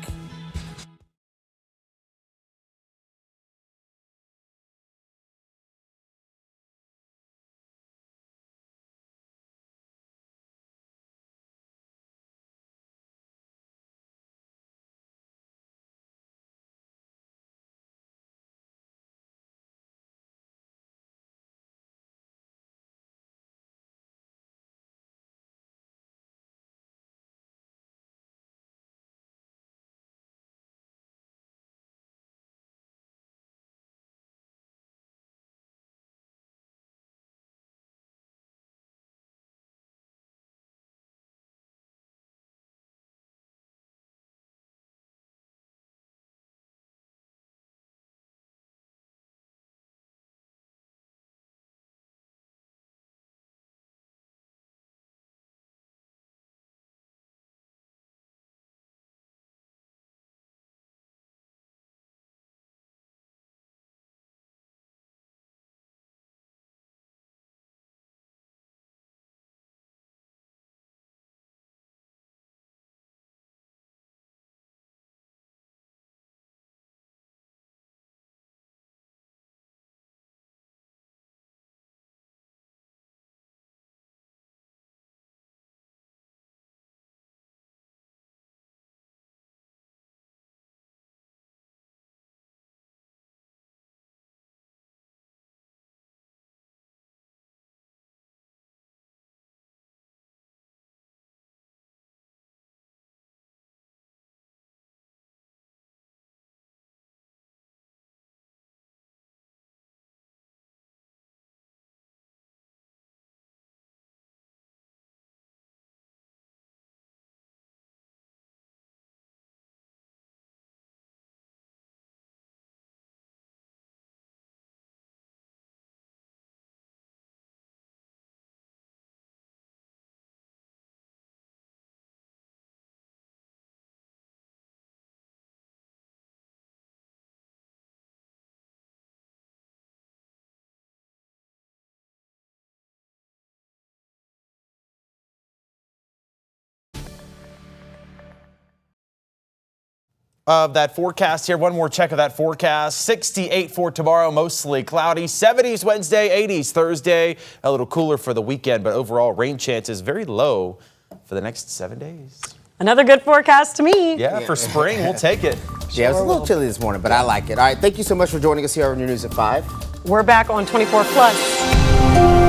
Of that forecast here. One more check of that forecast. 68 for tomorrow, mostly cloudy. 70s Wednesday, 80s Thursday. A little cooler for the weekend, but overall rain chances very low for the next 7 days. Another good forecast to me. Yeah, for spring, we'll take it. Yeah, it was a little chilly this morning, but I like it. All right, thank you so much for joining us here on your news at 5. We're back on 24 Plus.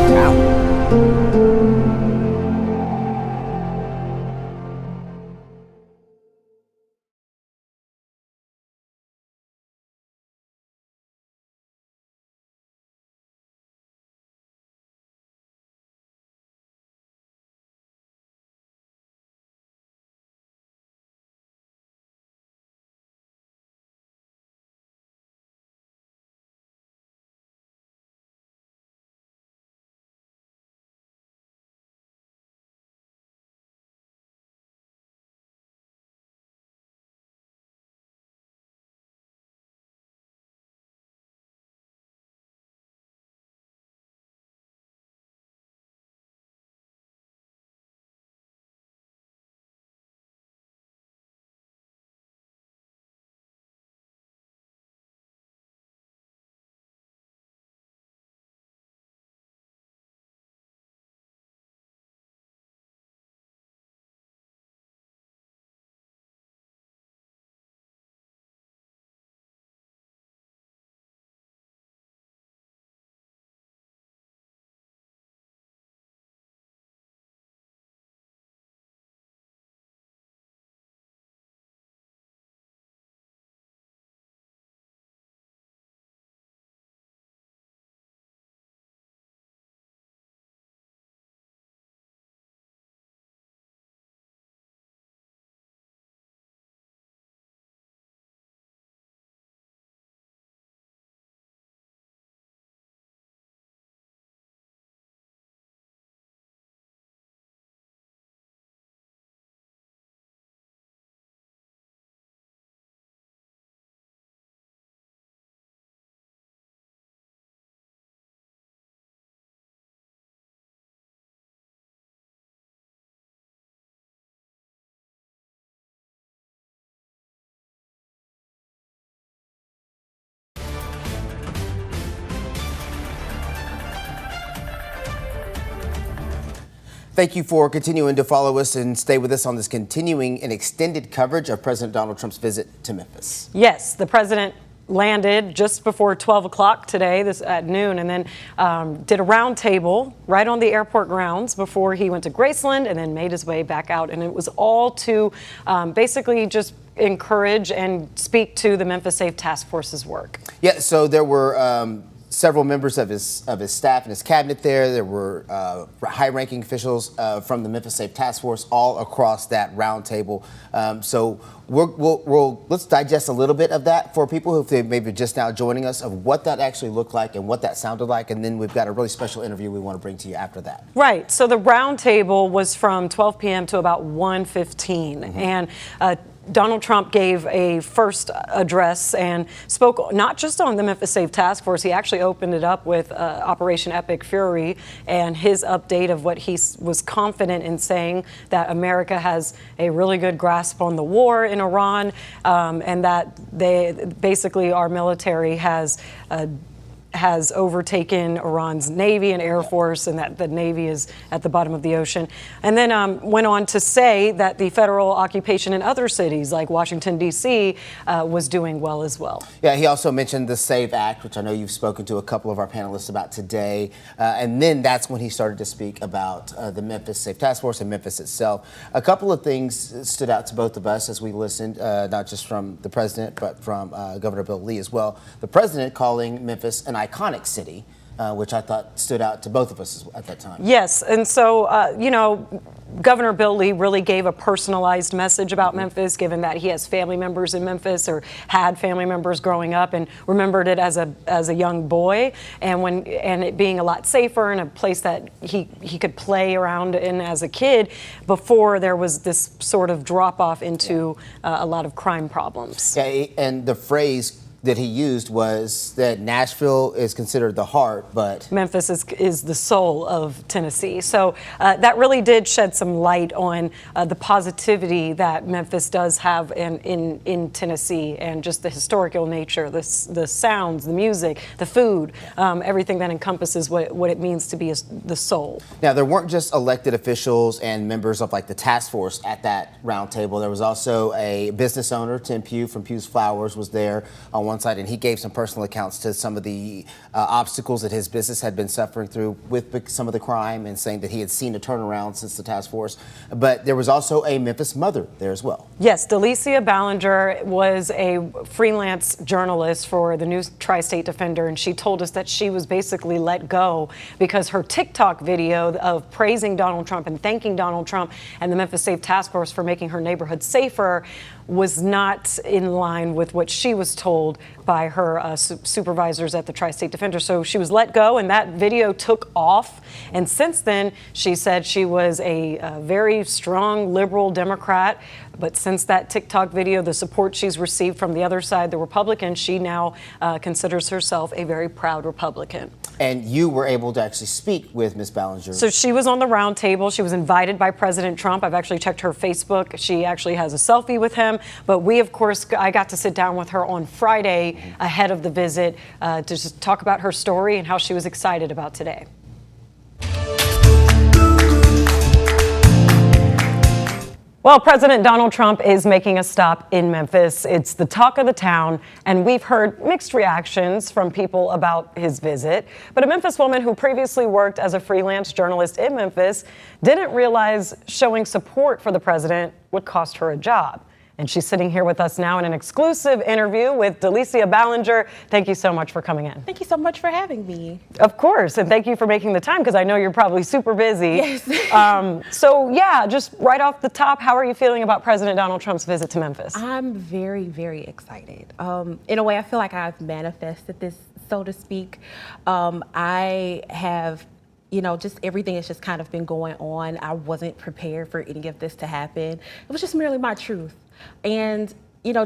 Ciao. Thank you for continuing to follow us and stay with us on this continuing and extended coverage of President Donald Trump's visit to Memphis. Yes, the president landed just before 12 o'clock today, this at noon, and then did a roundtable right on the airport grounds before he went to Graceland and then made his way back out. And it was all to basically just encourage and speak to the Memphis Safe Task Force's work. Yeah, so there were several members of his staff and his cabinet there. There were high-ranking officials from the Memphis Safe Task Force all across that roundtable. So let's digest a little bit of that for people who they maybe just now joining us of what that actually looked like and what that sounded like. And then we've got a really special interview we want to bring to you after that. Right. So the roundtable was from 12 p.m. to about 1:15. And Donald Trump gave a first address and spoke not just on the Memphis Safe Task Force. He actually opened it up with Operation Epic Fury and his update of what he was confident in saying, that America has a really good grasp on the war in Iran, and that basically our military has overtaken Iran's Navy and Air Force, and that the Navy is at the bottom of the ocean. And then went on to say that the federal occupation in other cities like Washington, D.C. Was doing well as well. Yeah, he also mentioned the SAVE Act, which I know you've spoken to a couple of our panelists about today. And then that's when he started to speak about the Memphis Safe Task Force and Memphis itself. A couple of things stood out to both of us as we listened, not just from the president, but from Governor Bill Lee as well. The president calling Memphis an iconic city, which I thought stood out to both of us at that time. Yes, and so, Governor Bill Lee really gave a personalized message about Memphis, given that he has family members in Memphis or had family members growing up and remembered it as a young boy, and it being a lot safer and a place that he could play around in as a kid before there was this sort of drop off into a lot of crime problems. Yeah, and the phrase that he used was that Nashville is considered the heart, but Memphis is the soul of Tennessee. So that really did shed some light on the positivity that Memphis does have in Tennessee, and just the historical nature, the sounds, the music, the food, everything that encompasses what it means to be the soul. Now, there weren't just elected officials and members of like the task force at that roundtable. There was also a business owner, Tim Pugh from Pugh's Flowers, was there on one side, and he gave some personal accounts to some of the obstacles that his business had been suffering through with some of the crime, and saying that he had seen a turnaround since the task force. But there was also a Memphis mother there as well. Yes, Delicia Ballinger was a freelance journalist for the New Tri-State Defender, and she told us that she was basically let go because her TikTok video of praising Donald Trump and thanking Donald Trump and the Memphis Safe Task Force for making her neighborhood safer was not in line with what she was told by her supervisors at the Tri-State Defender. So she was let go, and that video took off. And since then, she said she was a very strong liberal Democrat. But since that TikTok video, the support she's received from the other side, the Republicans, she now considers herself a very proud Republican. And you were able to actually speak with Ms. Ballinger. So she was on the round table. She was invited by President Trump. I've actually checked her Facebook. She actually has a selfie with him. But we, of course, I got to sit down with her on Friday ahead of the visit to just talk about her story and how she was excited about today. Well, President Donald Trump is making a stop in Memphis. It's the talk of the town, and we've heard mixed reactions from people about his visit. But a Memphis woman who previously worked as a freelance journalist in Memphis didn't realize showing support for the president would cost her a job. And she's sitting here with us now in an exclusive interview with Delicia Ballinger. Thank you so much for coming in. Thank you so much for having me. Of course, and thank you for making the time, because I know you're probably super busy. Yes. So yeah, just right off the top, how are you feeling about President Donald Trump's visit to Memphis? I'm very, very excited. In a way, I feel like I've manifested this, so to speak. I have just everything has just kind of been going on. I wasn't prepared for any of this to happen. It was just merely my truth. And,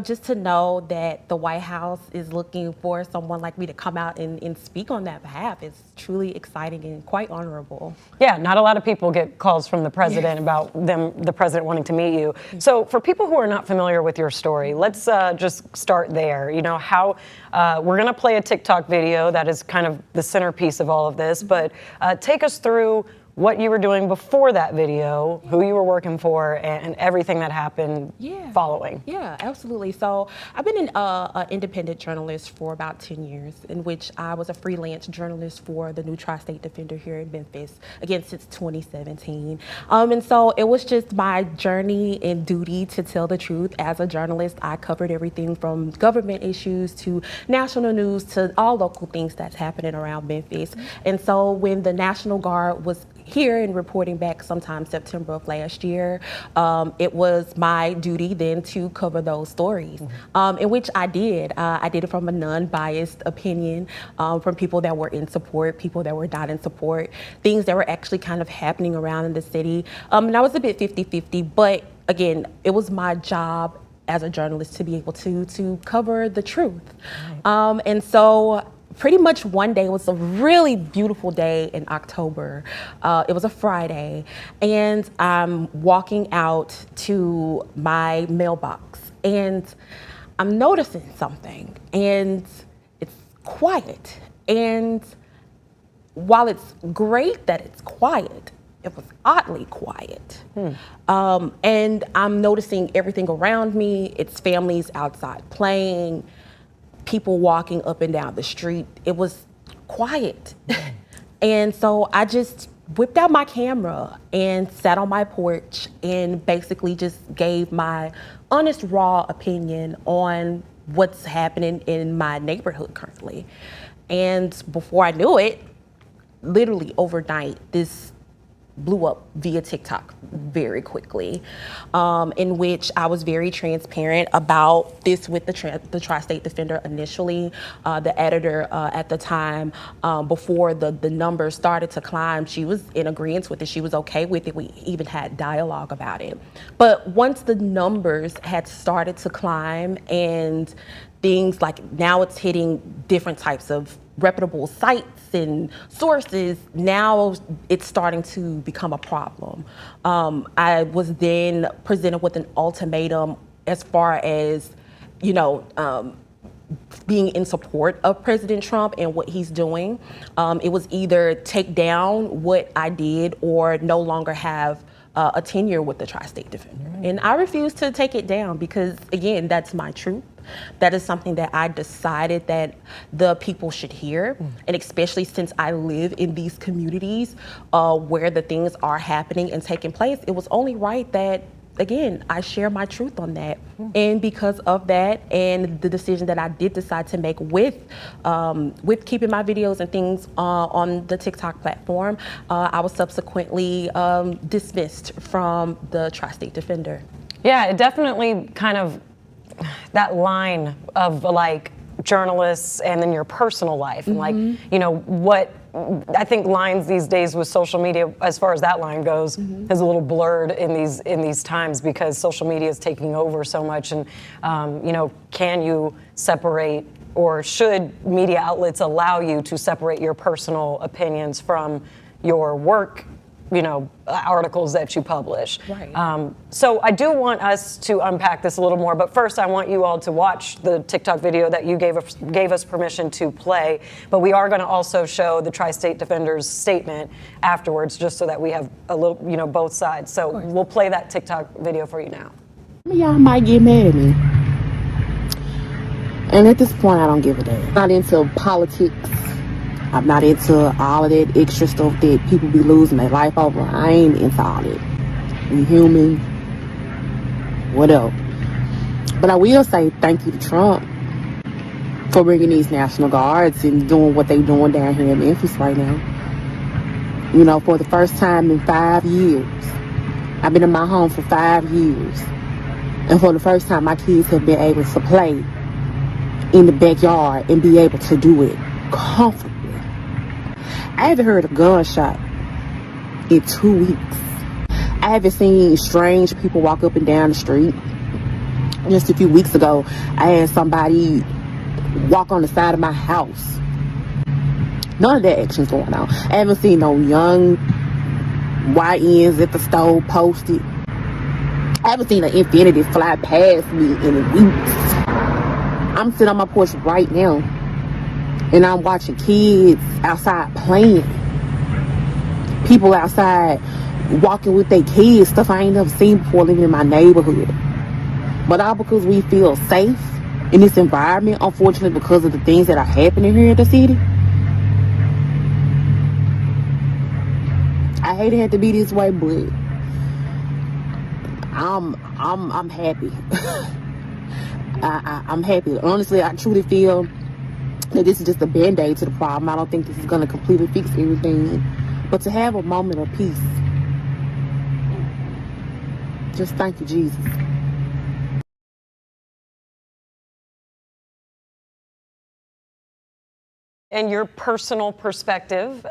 just to know that the White House is looking for someone like me to come out and speak on that behalf is truly exciting and quite honorable. Yeah, not a lot of people get calls from the president about the president wanting to meet you. So for people who are not familiar with your story, let's just start there. How we're going to play a TikTok video that is kind of the centerpiece of all of this, but take us through what you were doing before that video, who you were working for, and everything that happened following. Yeah, absolutely. So I've been an independent journalist for about 10 years, in which I was a freelance journalist for the new Tri-State Defender here in Memphis, again, since 2017. And so it was just my journey and duty to tell the truth. As a journalist, I covered everything from government issues to national news to all local things that's happening around Memphis. And so when the National Guard was here and reporting back sometime September of last year, it was my duty then to cover those stories, in which I did. I did it from a non-biased opinion, from people that were in support, people that were not in support, things that were actually kind of happening around in the city. And I was a bit 50-50, but again, it was my job as a journalist to be able to cover the truth. And so pretty much one day, it was a really beautiful day in October. It was a Friday, and I'm walking out to my mailbox, and I'm noticing something, and it's quiet. And while it's great that it's quiet, it was oddly quiet. And I'm noticing everything around me. It's families outside playing, people walking up and down the street. It was quiet. And so I just whipped out my camera and sat on my porch and basically just gave my honest, raw opinion on what's happening in my neighborhood currently. And before I knew it, literally overnight, this blew up via TikTok very quickly, in which I was very transparent about this with the Tri-State Defender initially. The editor at the time, before the numbers started to climb, she was in agreement with it. She was okay with it. We even had dialogue about it. But once the numbers had started to climb and things like now it's hitting different types of reputable sites and sources, now it's starting to become a problem. I was then presented with an ultimatum as far as, being in support of President Trump and what he's doing. It was either take down what I did or no longer have a tenure with the Tri-State Defender. And I refused to take it down because, again, that's my truth. That is something that I decided that the people should hear. And especially since I live in these communities where the things are happening and taking place, it was only right that, again, I share my truth on that. And because of that and the decision that I did decide to make with keeping my videos and things on the TikTok platform, I was subsequently dismissed from the Tri-State Defender. Yeah, it definitely kind of, that line of like journalists and then your personal life and like, what I think lines these days with social media, as far as that line goes, is a little blurred in these times because social media is taking over so much. And can you separate, or should media outlets allow you to separate your personal opinions from your work, articles that you publish? Right. So I do want us to unpack this a little more, but first I want you all to watch the TikTok video that you gave us permission to play, but we are going to also show the Tri-State Defender's statement afterwards, just so that we have a little, both sides. So we'll play that TikTok video for you now. Y'all might get mad at me. And at this point, I don't give a damn. I'm not into politics. I'm not into all of that extra stuff that people be losing their life over. I ain't into all that. We human, whatever. But I will say thank you to Trump for bringing these National Guards and doing what they doing down here in Memphis right now. For the first time in 5 years. I've been in my home for 5 years. And for the first time, my kids have been able to play in the backyard and be able to do it comfortably. I haven't heard a gunshot in 2 weeks. I haven't seen strange people walk up and down the street. Just a few weeks ago, I had somebody walk on the side of my house. None of that action's going on. I haven't seen no young YNs at the store posted. I haven't seen an Infinity fly past me in weeks. I'm sitting on my porch right now, and I'm watching kids outside playing. people outside walking with their kids, stuff I ain't never seen before living in my neighborhood. But all because we feel safe in this environment, unfortunately, because of the things that are happening here in the city. I hate it had to be this way, but I'm happy. I'm happy. Honestly, I truly feel that this is just a band-aid to the problem. I don't think this is going to completely fix everything. But to have a moment of peace, just thank you, Jesus. And your personal perspective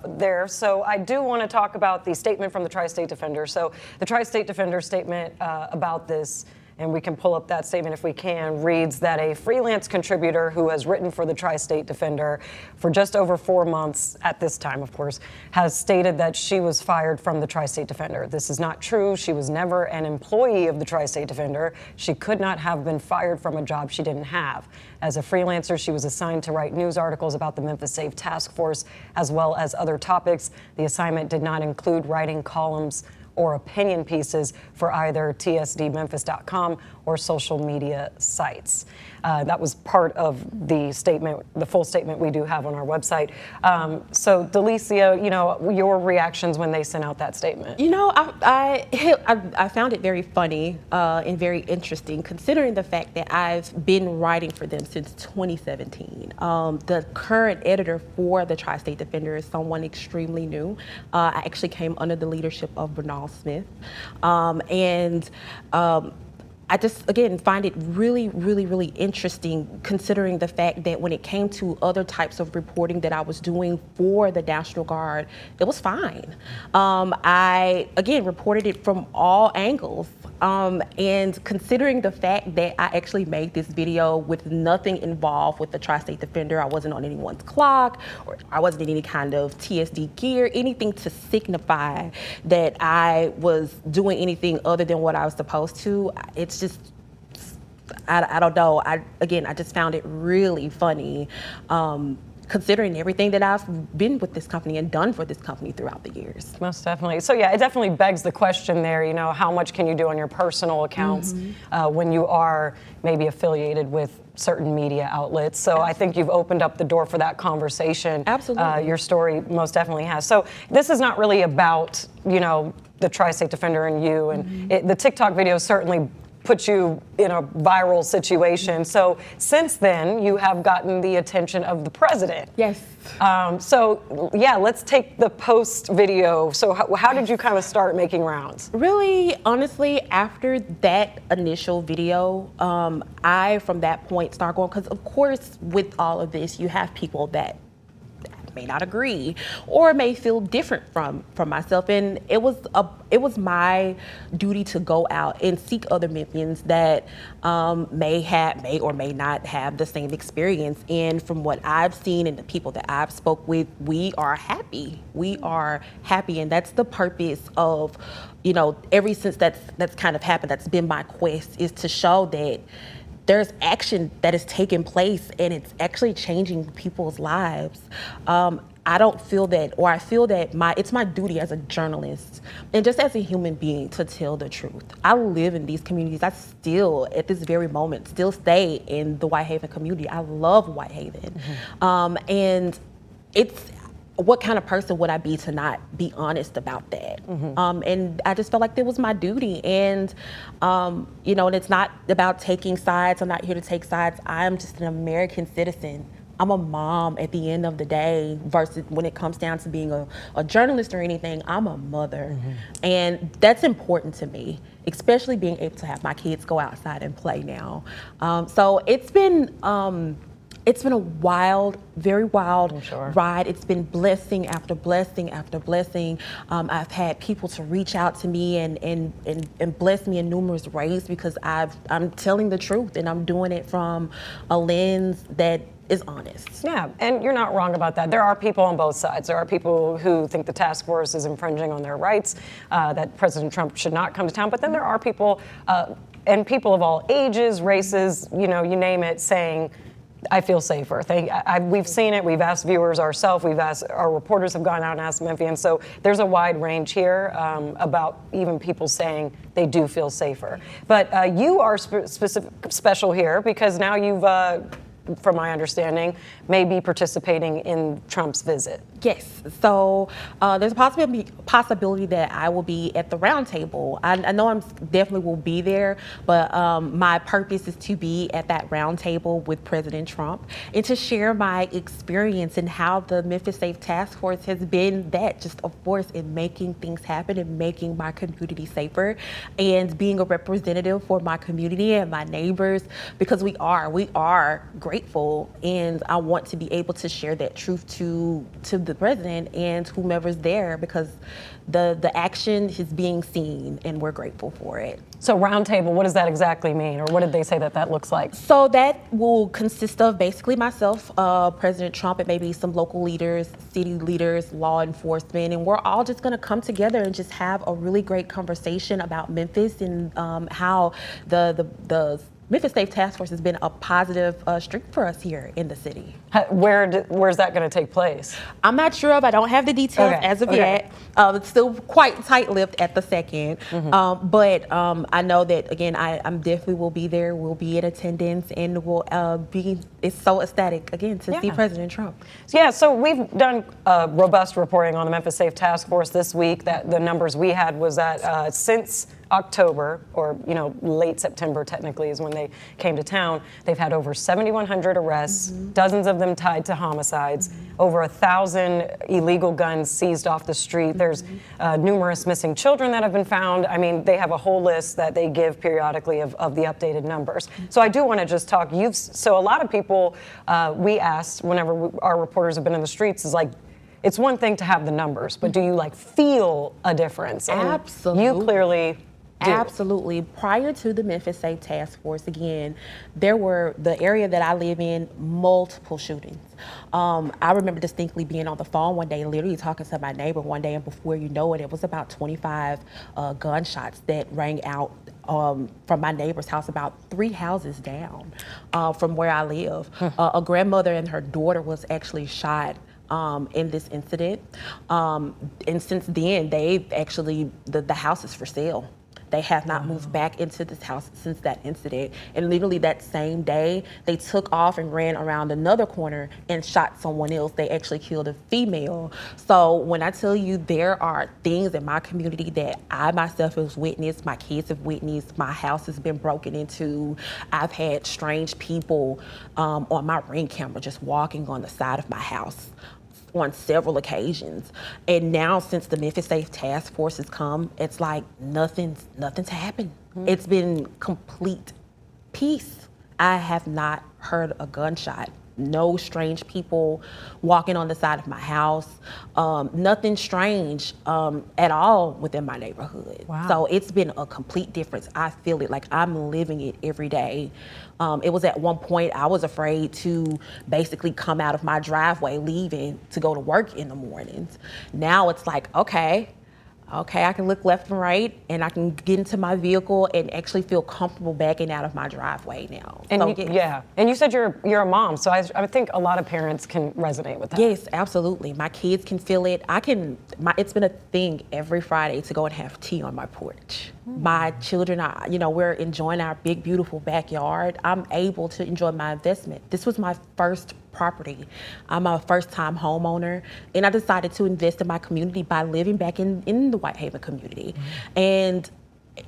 there. So I do want to talk about the statement from the Tri-State Defender. So the Tri-State Defender statement about this, and we can pull up that statement if we can, reads that a freelance contributor who has written for the Tri-State Defender for just over 4 months at this time, of course, has stated that she was fired from the Tri-State Defender. This is not true. She was never an employee of the Tri-State Defender. She could not have been fired from a job she didn't have. As a freelancer, she was assigned to write news articles about the Memphis Safe Task Force, as well as other topics. The assignment did not include writing columns or opinion pieces for either tsdmemphis.com or social media sites. That was part of the statement, the full statement we do have on our website. So, Delicia, you know, your reactions when they sent out that statement? You know, I found it very funny and very interesting, considering the fact that I've been writing for them since 2017. The current editor for the Tri-State Defender is someone extremely new. I actually came under the leadership of Bernal Smith. I just, again, find it really, really, really interesting, considering the fact that when it came to other types of reporting that I was doing for the National Guard, it was fine. I, again, reported it from all angles. And considering the fact that I actually made this video with nothing involved with the Tri-State Defender, I wasn't on anyone's clock, or I wasn't in any kind of TSD gear, anything to signify that I was doing anything other than what I was supposed to. It's just, I don't know. I just found it really funny, considering everything that I've been with this company and done for this company throughout the years. Most definitely. So yeah, it definitely begs the question there, you know, how much can you do on your personal accounts when you are maybe affiliated with certain media outlets? So I think you've opened up the door for that conversation. Absolutely. Your story most definitely has. So this is not really about, you know, the Tri-State Defender and you, and the TikTok video certainly put you in a viral situation. So since then, you have gotten the attention of the president. Yes. So yeah, let's take the post video. So how did you kind of start making rounds? Really, honestly, after that initial video, I, from that point, started going, because of course, with all of this, you have people that may not agree or may feel different from myself, and it was my duty to go out and seek other Memphians that may or may not have the same experience. And from what I've seen and the people that I've spoke with, we are happy, and that's the purpose of, you know, ever since that's kind of happened, that's been my quest, is to show that there's action that is taking place and it's actually changing people's lives. I don't feel that, or I feel that it's my duty as a journalist and just as a human being to tell the truth. I live in these communities. I still, at this very moment, still stay in the Whitehaven community. I love Whitehaven. And it's, what kind of person would I be to not be honest about that? And I just felt like that was my duty. And, you know, and it's not about taking sides. I'm not here to take sides. I'm just an American citizen. I'm a mom at the end of the day, versus when it comes down to being a journalist or anything, I'm a mother. And that's important to me, especially being able to have my kids go outside and play now. So it's been a wild, very wild ride. It's been blessing after blessing after blessing. I've had people to reach out to me and bless me in numerous ways, because I'm telling the truth and I'm doing it from a lens that is honest. Yeah, and you're not wrong about that. There are people on both sides. There are people who think the task force is infringing on their rights, that President Trump should not come to town. But then there are people, and people of all ages, races, you know, you name it, saying, I feel safer. We've seen it. We've asked viewers ourselves. Our reporters have gone out and asked Memphians. So there's a wide range here about even people saying they do feel safer. But you are special here because now you've, from my understanding, may be participating in Trump's visit. Yes. So there's a possibility that I will be at the Roundtable. I know I definitely will be there, but my purpose is to be at that Roundtable with President Trump and to share my experience and how the Memphis Safe Task Force has been that just a force in making things happen and making my community safer and being a representative for my community and my neighbors, because we are grateful, and I want to be able to share that truth to the president and whomever's there, because the action is being seen and we're grateful for it. So Roundtable, what does that exactly mean, or what did they say that looks like? So that will consist of basically myself, President Trump, and maybe some local leaders, city leaders, law enforcement, and we're all just going to come together and just have a really great conversation about Memphis and how the Memphis Safe Task Force has been a positive streak for us here in the city. Where's that going to take place? I'm not sure of. I don't have the details as of yet. It's still quite tight-lipped at the second. But I know that, again, I'm definitely will be there. We'll be in attendance, and it's so ecstatic, again, to see President Trump. Yeah, so we've done robust reporting on the Memphis Safe Task Force this week. That the numbers we had was that since October, or late September technically is when they came to town, they've had over 7,100 arrests, dozens of them tied to homicides, over 1,000 illegal guns seized off the street. There's numerous missing children that have been found. I mean, they have a whole list that they give periodically of the updated numbers. So I do want to just talk. So a lot of people we asked whenever our reporters have been in the streets is like, it's one thing to have the numbers, but do you feel a difference? And absolutely. You clearly do. Absolutely. Prior to the Memphis Safe Task Force, again, there were, the area that I live in, multiple shootings. I remember distinctly being on the phone one day, literally talking to my neighbor one day, and before you know it, it was about 25 gunshots that rang out from my neighbor's house, about 3 houses down from where I live. A grandmother and her daughter was actually shot in this incident. And since then, they've actually, the house is for sale. They have not moved back into this house since that incident. And literally that same day, they took off and ran around another corner and shot someone else. They actually killed a female. So when I tell you there are things in my community that I myself have witnessed, my kids have witnessed, my house has been broken into, I've had strange people on my Ring camera just walking on the side of my house on several occasions. And now since the Memphis Safe Task Force has come, it's like nothing's happened. It's been complete peace. I have not heard a gunshot. No strange people walking on the side of my house. Nothing strange at all within my neighborhood. Wow. So it's been a complete difference. I feel it like I'm living it every day. It was at one point I was afraid to basically come out of my driveway leaving to go to work in the mornings. Now it's like, okay, I can look left and right, and I can get into my vehicle and actually feel comfortable backing out of my driveway now. And So, and you said you're a mom, so I think a lot of parents can resonate with that. Yes, absolutely. My kids can feel it. It's been a thing every Friday to go and have tea on my porch. My children are, we're enjoying our big, beautiful backyard. I'm able to enjoy my investment. This was my first property. I'm a first-time homeowner, and I decided to invest in my community by living back in the Whitehaven community. And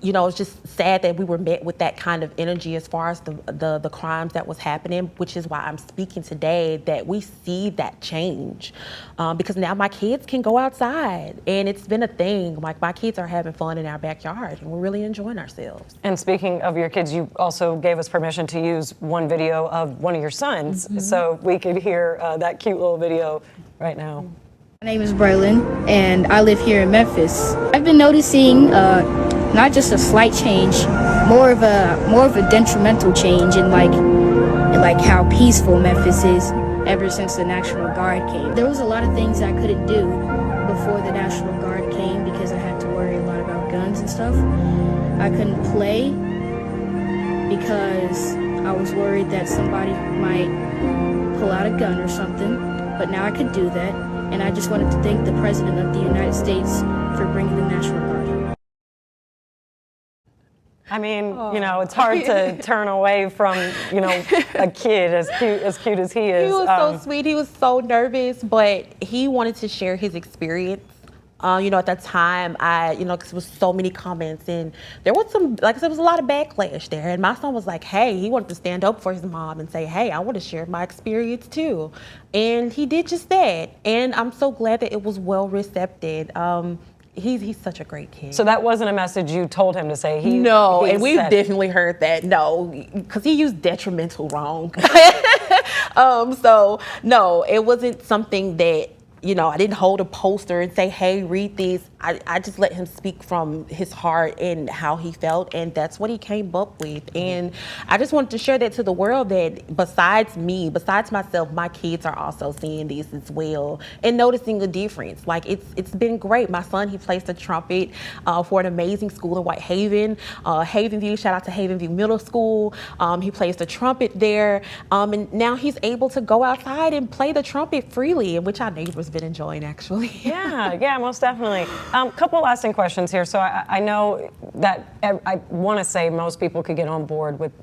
it's just sad that we were met with that kind of energy as far as the crimes that was happening, which is why I'm speaking today, that we see that change. Because now my kids can go outside, and it's been a thing. Like, my kids are having fun in our backyard, and we're really enjoying ourselves. And speaking of your kids, you also gave us permission to use one video of one of your sons, so we could hear that cute little video right now. My name is Braylon, and I live here in Memphis. I've been noticing not just a slight change, more of a detrimental change in like how peaceful Memphis is ever since the National Guard came. There was a lot of things I couldn't do before the National Guard came because I had to worry a lot about guns and stuff. I couldn't play because I was worried that somebody might pull out a gun or something, but now I could do that. And I just wanted to thank the President of the United States for bringing the National Guard. I mean, you know, it's hard to turn away from, you know, a kid as cute as he is. He was so sweet. He was so nervous, but he wanted to share his experience. You know, at that time, because there was so many comments, and there was some, like I said, there was a lot of backlash there. And my son was like, hey, he wanted to stand up for his mom and say, hey, I want to share my experience too. And he did just that. And I'm so glad that it was well received. He's such a great kid. So that wasn't a message you told him to say? No, and we've definitely heard that. No, because he used detrimental wrong. So no, it wasn't something that, you know, I didn't hold a poster and say, hey, read this. I just let him speak from his heart and how he felt, and that's what he came up with. And I just wanted to share that to the world, that besides me, besides myself, my kids are also seeing this as well and noticing a difference. Like, it's been great. My son, he plays the trumpet for an amazing school in Whitehaven, Havenview. Shout out to Havenview Middle School. He plays the trumpet there, and now he's able to go outside and play the trumpet freely, which our neighbors been enjoying, actually. Yeah, most definitely. Couple lasting questions here. So I know that I want to say most people could get on board with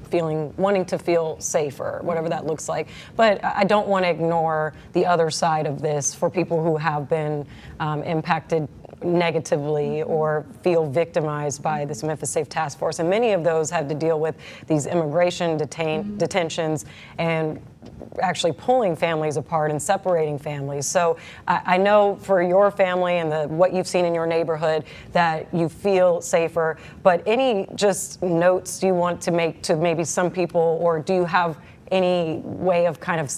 wanting to feel safer, whatever that looks like. But I don't want to ignore the other side of this for people who have been impacted negatively or feel victimized by this Memphis Safe Task Force. And many of those had to deal with these immigration detentions and actually pulling families apart and separating families. So I know for your family and what you've seen in your neighborhood that you feel safer, but any just notes you want to make to maybe some people, or do you have any way of kind of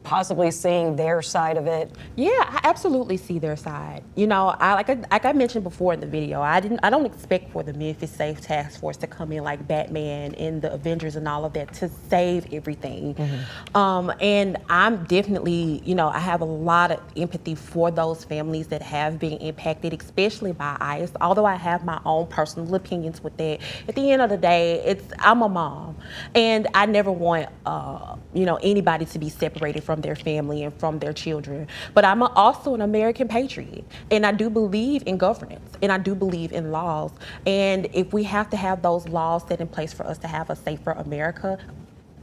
possibly seeing their side of it? Yeah, I absolutely see their side. You know, like I mentioned before in the video, I don't expect for the Memphis Safe Task Force to come in like Batman and the Avengers and all of that to save everything. And I'm definitely, you know, I have a lot of empathy for those families that have been impacted, especially by ICE. Although I have my own personal opinions with that, at the end of the day, I'm a mom, and I never want you know, anybody to be separated from their family and from their children. But I'm also an American patriot, and I do believe in governance, and I do believe in laws. And if we have to have those laws set in place for us to have a safer America,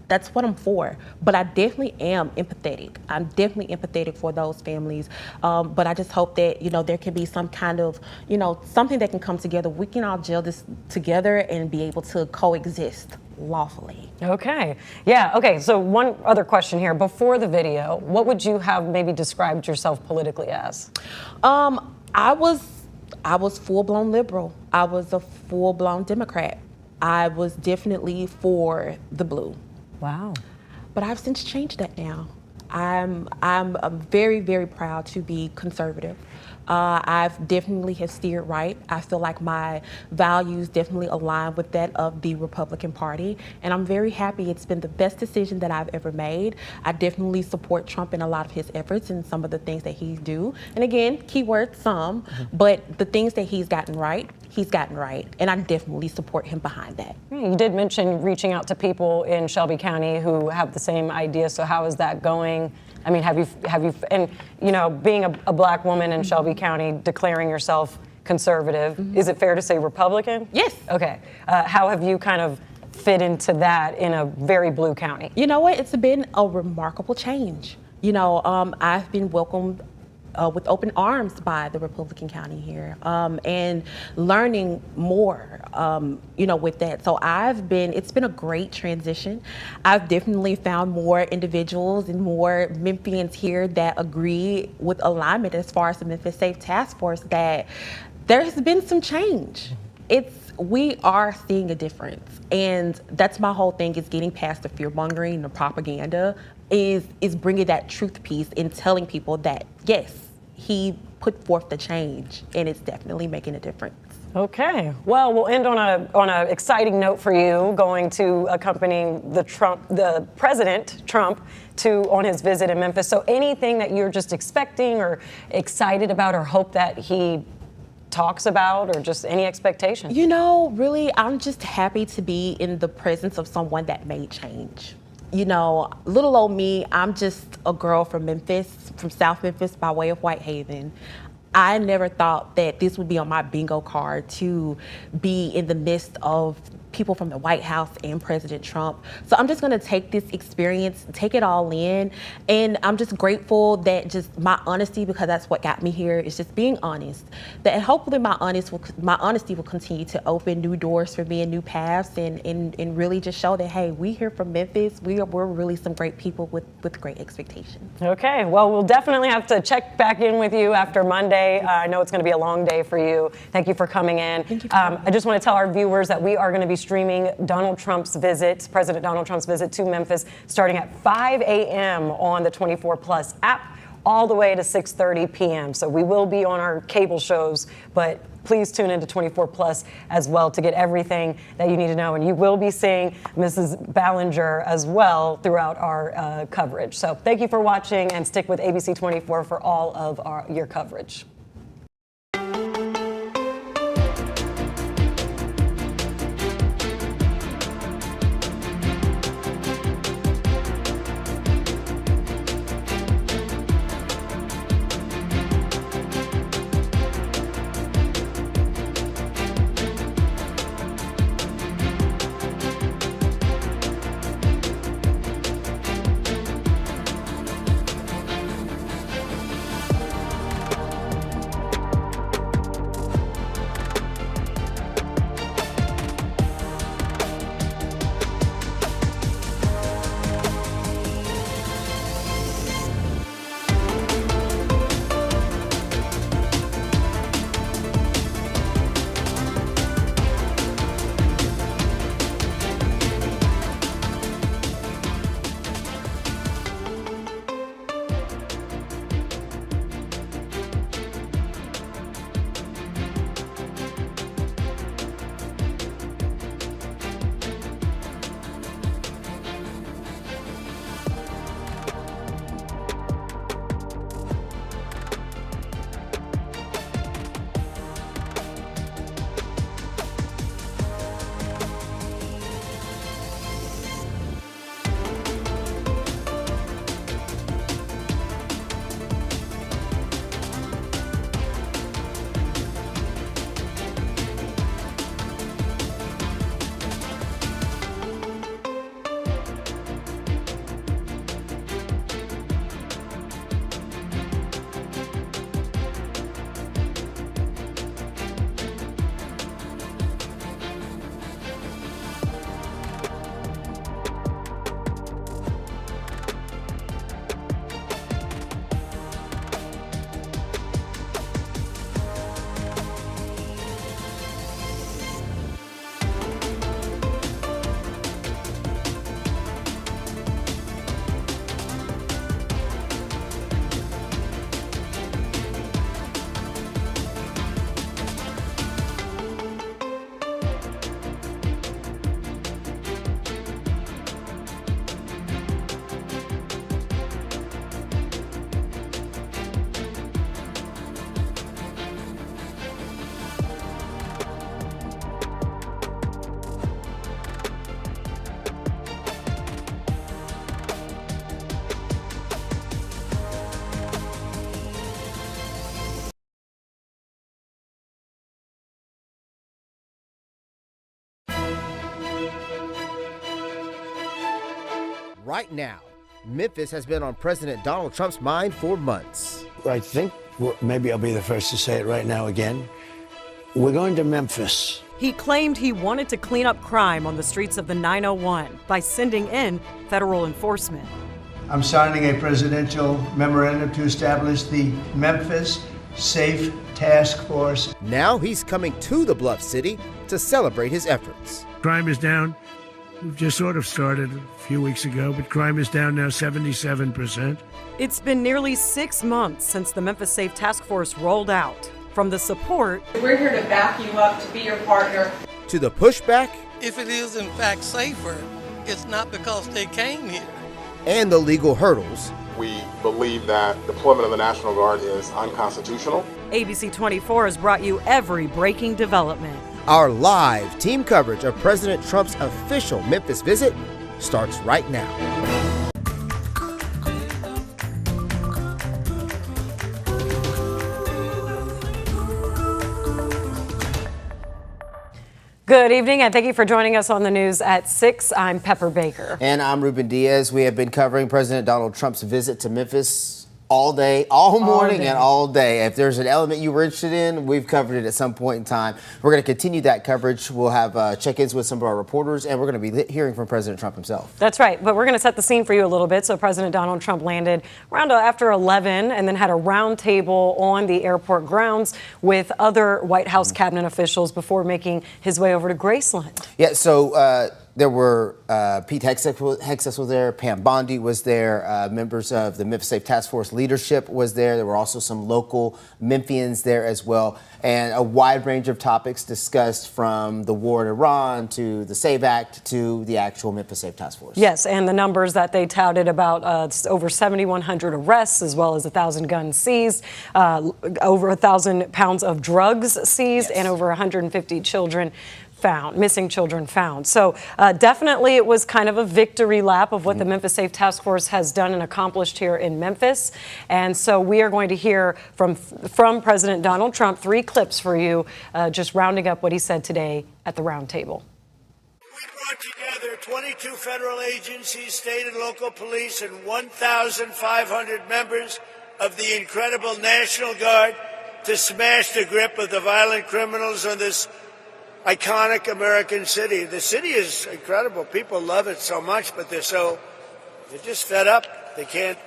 that's what I'm for. But I definitely am empathetic. I'm definitely empathetic for those families. But I just hope that, you know, there can be some kind of, you know, something that can come together. We can all gel this together and be able to coexist lawfully. Okay. Yeah. Okay. So one other question here. Before the video, what would you have maybe described yourself politically as? I was full-blown liberal. I was a full-blown Democrat. I was definitely for the blue. Wow. But I've since changed that now. I'm very, very proud to be conservative. I've definitely have steered right. I feel like my values definitely align with that of the Republican Party, and I'm very happy. It's been the best decision that I've ever made. I definitely support Trump in a lot of his efforts and some of the things that he's do. And again, keyword some, but the things that he's gotten right, and I definitely support him behind that. You did mention reaching out to people in Shelby County who have the same idea. So how is that going? I mean, have you, and you know, being a black woman in Shelby County, declaring yourself conservative, is it fair to say Republican? Yes. Okay. How have you kind of fit into that in a very blue county? You know what? It's been a remarkable change. You know, I've been welcomed with open arms by the Republican County here, and learning more, you know, with that. So it's been a great transition. I've definitely found more individuals and more Memphians here that agree with alignment as far as the Memphis Safe Task Force, that there has been some change. We are seeing a difference, and that's my whole thing, is getting past the fear mongering and the propaganda, is bringing that truth piece and telling people that yes, he put forth the change, and it's definitely making a difference. Okay. Well, we'll end on a exciting note for you, going to accompanying the President Trump on his visit in Memphis. So anything that you're just expecting or excited about or hope that he talks about or just any expectations? You know, really, I'm just happy to be in the presence of someone that made change. You know, little old me, I'm just a girl from Memphis, from South Memphis by way of Whitehaven. I never thought that this would be on my bingo card to be in the midst of people from the White House and President Trump. So I'm just gonna take this experience, take it all in, and I'm just grateful that just my honesty, because that's what got me here, is just being honest. That hopefully my honesty will continue to open new doors for me and new paths, and really just show that, hey, we here from Memphis, we're really some great people with great expectations. Okay, well, we'll definitely have to check back in with you after Monday. I know it's going to be a long day for you. Thank you for coming in. Thank you. I just want to tell our viewers that we are going to be streaming Donald Trump's visit, President Donald Trump's visit to Memphis, starting at 5 a.m. on the 24 Plus app, all the way to 6:30 p.m. So we will be on our cable shows, but please tune into 24 Plus as well to get everything that you need to know. And you will be seeing Mrs. Ballinger as well throughout our coverage. So thank you for watching, and stick with ABC 24 for all of your coverage. Right now, Memphis has been on President Donald Trump's mind for months. I think maybe I'll be the first to say it right now again. We're going to Memphis. He claimed he wanted to clean up crime on the streets of the 901 by sending in federal enforcement. I'm signing a presidential memorandum to establish the Memphis Safe Task Force. Now he's coming to the Bluff City to celebrate his efforts. Crime is down. We've just sort of started a few weeks ago, but crime is down now 77%. It's been nearly 6 months since the Memphis Safe Task Force rolled out. From the support, we're here to back you up, to be your partner, to the pushback, if it is in fact safer, it's not because they came here, and the legal hurdles, We believe that deployment of the National Guard is unconstitutional. ABC 24 has brought you every breaking development. Our live team coverage of President Trump's official Memphis visit starts right now. Good evening, and thank you for joining us on the news at 6. I'm Pepper Baker. And I'm Ruben Diaz. We have been covering President Donald Trump's visit to Memphis all day, all morning, and all day. If there's an element you were interested in, we've covered it at some point in time. We're going to continue that coverage. We'll have check-ins with some of our reporters, and we're going to be hearing from President Trump himself. That's right, but we're going to set the scene for you a little bit. So President Donald Trump landed around after 11 and then had a roundtable on the airport grounds with other White House cabinet officials before making his way over to Graceland. Yeah, so there were Pete Hegseth was there, Pam Bondi was there, members of the Memphis Safe Task Force leadership was there. There were also some local Memphians there as well, and a wide range of topics discussed, from the war in Iran to the SAVE Act to the actual Memphis Safe Task Force. Yes, and the numbers that they touted about over 7,100 arrests, as well as 1,000 guns seized, over 1,000 pounds of drugs seized, and over 150 children missing children found. So definitely it was kind of a victory lap of what the Memphis Safe Task Force has done and accomplished here in Memphis. And so we are going to hear from President Donald Trump 3 clips for you, just rounding up what he said today at the roundtable. We brought together 22 federal agencies, state and local police, and 1,500 members of the incredible National Guard to smash the grip of the violent criminals on this iconic American city. The city is incredible. People love it so much, but they're just fed up. They can't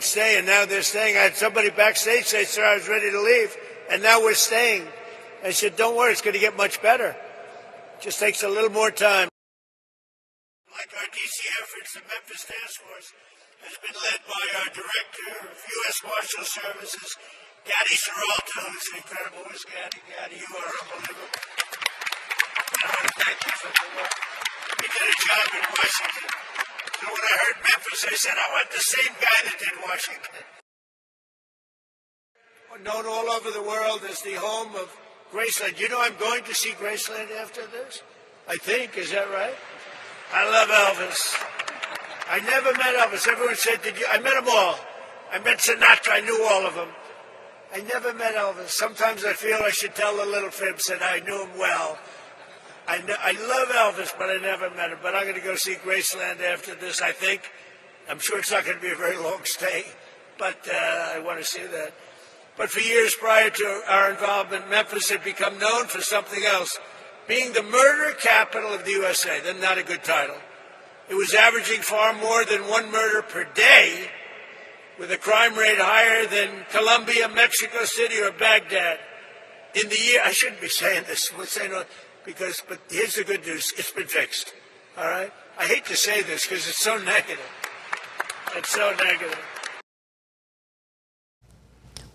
stay, and now they're staying. I had somebody backstage say, "Sir, I was ready to leave, and now we're staying." I said, "Don't worry, it's going to get much better. It just takes a little more time." Like our D.C. efforts, the Memphis Task Force has been led by our Director of U.S. Marshal Services, Gaddy Seralto, who's incredible. Who's Gaddy? Gaddy, you are unbelievable. I want to thank you for the work. You did a job in Washington. So when I heard Memphis, I said, I want the same guy that did Washington. Known all over the world as the home of Graceland. You know I'm going to see Graceland after this? I think. Is that right? I love Elvis. I never met Elvis. Everyone said, did you? I met them all. I met Sinatra. I knew all of them. I never met Elvis. Sometimes I feel I should tell the little fibs that I knew him well. I love Elvis, but I never met him. But I'm going to go see Graceland after this, I think. I'm sure it's not going to be a very long stay, but I want to see that. But for years prior to our involvement, Memphis had become known for something else, being the murder capital of the USA. That's not a good title. It was averaging far more than one murder per day, with a crime rate higher than Colombia, Mexico City, or Baghdad. In the year, I shouldn't be saying this, but here's the good news. It's been fixed, all right? I hate to say this because it's so negative. It's so negative.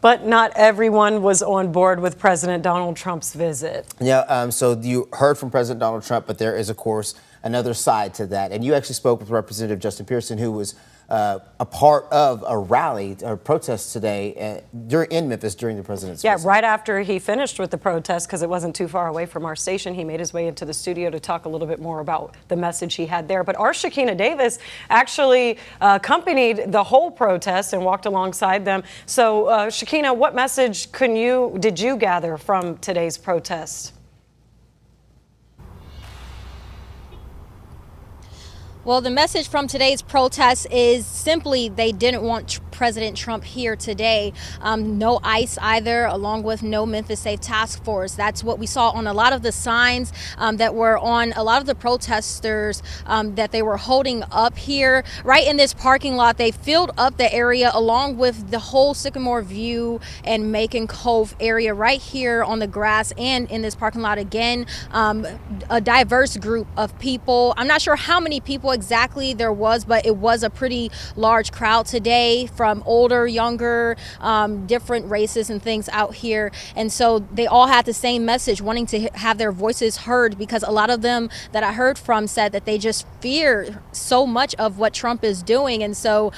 But not everyone was on board with President Donald Trump's visit. Yeah, so you heard from President Donald Trump, but there is, of course, another side to that. And you actually spoke with Representative Justin Pearson, who was a part of a rally or protest today in Memphis during the president's visit. Right after he finished with the protest, because it wasn't too far away from our station, he made his way into the studio to talk a little bit more about the message he had there. But our Shekinah Davis actually accompanied the whole protest and walked alongside them. So, Shekinah, what message did you gather from today's protest? Well, the message from today's protest is simply they didn't want President Trump here today. No ICE either, along with no Memphis Safe Task Force. That's what we saw on a lot of the signs that were on a lot of the protesters that they were holding up here. Right in this parking lot, they filled up the area along with the whole Sycamore View and Macon Cove area right here on the grass and in this parking lot again. A diverse group of people. I'm not sure how many people exactly there was, but it was a pretty large crowd today from from older, younger, different races and things out here. And so they all had the same message, wanting to have their voices heard, because a lot of them that I heard from said that they just fear so much of what Trump is doing. And so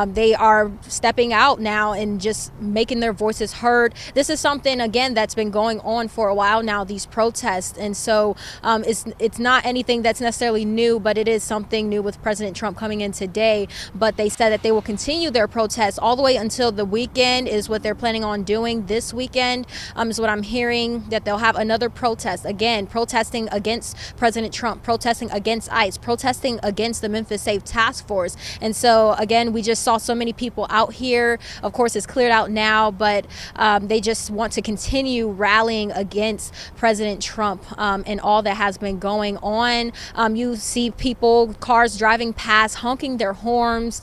they are stepping out now and just making their voices heard. This is something, again, that's been going on for a while now, these protests. And so it's not anything that's necessarily new, but it is something new with President Trump coming in today. But they said that they will continue their protests all the way until the weekend is what they're planning on doing. This weekend is what I'm hearing, that they'll have another protest, again, protesting against President Trump, protesting against ICE, protesting against the Memphis Safe Task Force. And so, again, we just saw so many people out here. Of course, it's cleared out now, but they just want to continue rallying against President Trump and all that has been going on. You see people, cars driving past, honking their horns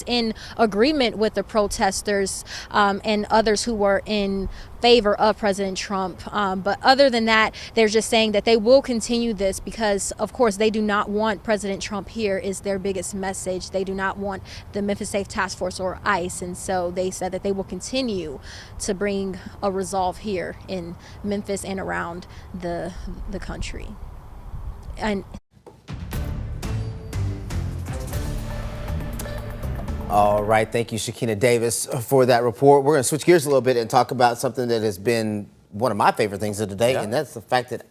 in agreement with the protesters and others who were in favor of President Trump. But other than that, they're just saying that they will continue this because, of course, they do not want President Trump here, is their biggest message. They do not want the Memphis Safe Task Force or ICE. And so they said that they will continue to bring a resolve here in Memphis and around the country. And all right, thank you, Shakina Davis, for that report. We're going to switch gears a little bit and talk about something that has been one of my favorite things of the day, and that's the fact that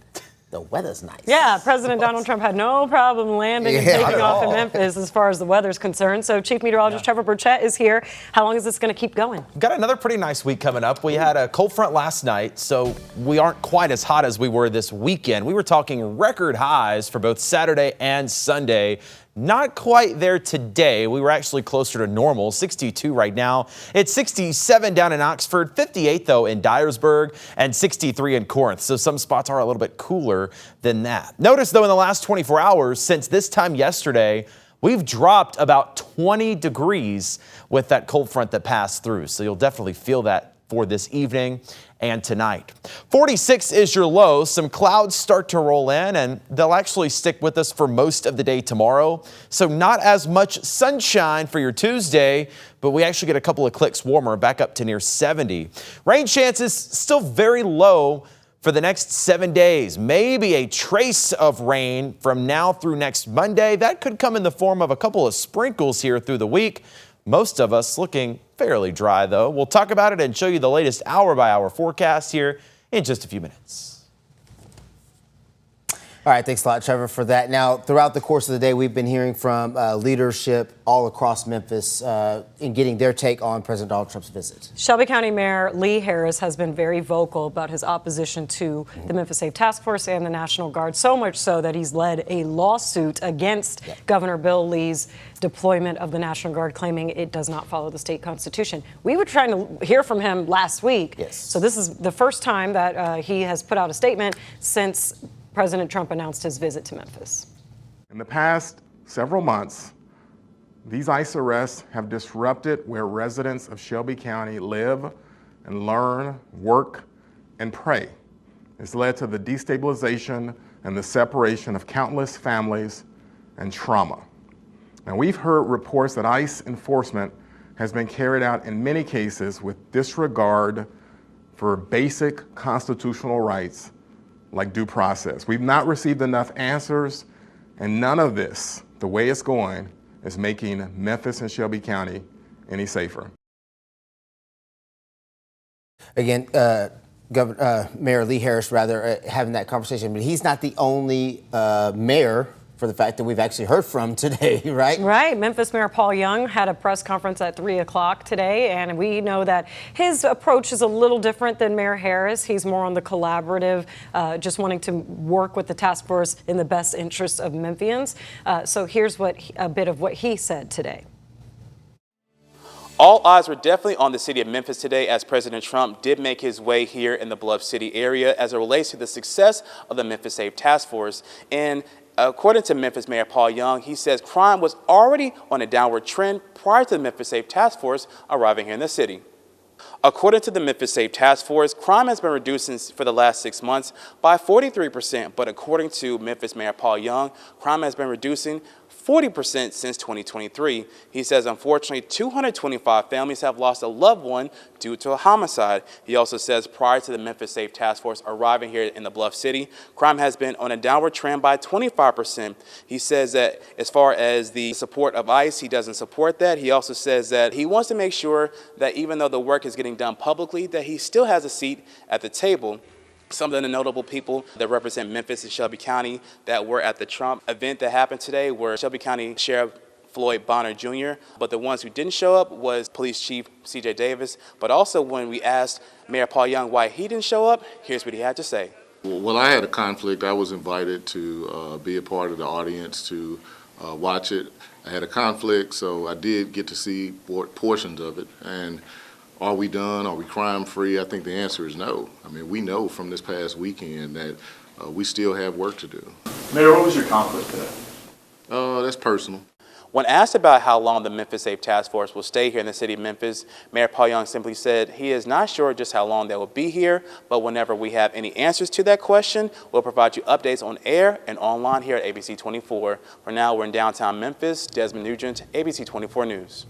the weather's nice. Yeah, President Donald Trump had no problem landing and taking off in Memphis as far as the weather's concerned. So Chief Meteorologist Trevor Burchett is here. How long is this going to keep going? We've got another pretty nice week coming up. We had a cold front last night, so we aren't quite as hot as we were this weekend. We were talking record highs for both Saturday and Sunday. Not quite there today. We were actually closer to normal, 62 right now. It's 67 down in Oxford, 58 though in Dyersburg, and 63 in Corinth. So some spots are a little bit cooler than that. Notice though, in the last 24 hours since this time yesterday, we've dropped about 20 degrees with that cold front that passed through. So you'll definitely feel that for this evening and tonight. 46 is your low. Some clouds start to roll in and they'll actually stick with us for most of the day tomorrow. So not as much sunshine for your Tuesday, but we actually get a couple of clicks warmer, back up to near 70. Rain chances still very low for the next 7 days. Maybe a trace of rain from now through next Monday. That could come in the form of a couple of sprinkles here through the week. Most of us looking fairly dry, though. We'll talk about it and show you the latest hour-by-hour forecast here in just a few minutes. All right, thanks a lot, Trevor, for that. Now, throughout the course of the day, we've been hearing from leadership all across Memphis in getting their take on President Donald Trump's visit. Shelby County Mayor Lee Harris has been very vocal about his opposition to the Memphis Safe Task Force and the National Guard, so much so that he's led a lawsuit against Governor Bill Lee's deployment of the National Guard, claiming it does not follow the state constitution. We were trying to hear from him last week. Yes. So this is the first time that he has put out a statement since President Trump announced his visit to Memphis. In the past several months, these ICE arrests have disrupted where residents of Shelby County live and learn, work, and pray. It's led to the destabilization and the separation of countless families and trauma. Now, we've heard reports that ICE enforcement has been carried out in many cases with disregard for basic constitutional rights like due process. We've not received enough answers, and none of this, the way it's going, is making Memphis and Shelby County any safer. Again, Mayor Lee Harris, having that conversation, but he's not the only mayor for the fact that we've actually heard from today, right? Right. Memphis Mayor Paul Young had a press conference at 3 o'clock today, and we know that his approach is a little different than Mayor Harris. He's more on the collaborative, just wanting to work with the task force in the best interest of Memphians. So here's a bit of what he said today. All eyes were definitely on the city of Memphis today as President Trump did make his way here in the Bluff City area as it relates to the success of the Memphis Safe Task Force. And according to Memphis Mayor Paul Young, he says crime was already on a downward trend prior to the Memphis Safe Task Force arriving here in the city. According to the Memphis Safe Task Force, crime has been reducing for the last 6 months by 43%, but according to Memphis Mayor Paul Young, crime has been reducing 40% since 2023. He says, unfortunately, 225 families have lost a loved one due to a homicide. He also says prior to the Memphis Safe Task Force arriving here in the Bluff City, crime has been on a downward trend by 25%. He says that as far as the support of ICE, he doesn't support that. He also says that he wants to make sure that even though the work is getting done publicly, that he still has a seat at the table. Some of the notable people that represent Memphis and Shelby County that were at the Trump event that happened today were Shelby County Sheriff Floyd Bonner Jr., but the ones who didn't show up was Police Chief C.J. Davis. But also when we asked Mayor Paul Young why he didn't show up, here's what he had to say. Well, I had a conflict. I was invited to be a part of the audience to watch it. I had a conflict, so I did get to see portions of it. And are we done? Are we crime-free? I think the answer is no. I mean, we know from this past weekend that we still have work to do. Mayor, what was your conflict today? That's personal. When asked about how long the Memphis Safe Task Force will stay here in the city of Memphis, Mayor Paul Young simply said he is not sure just how long they will be here, but whenever we have any answers to that question, we'll provide you updates on air and online here at ABC 24. For now, we're in downtown Memphis. Desmond Nugent, ABC 24 News.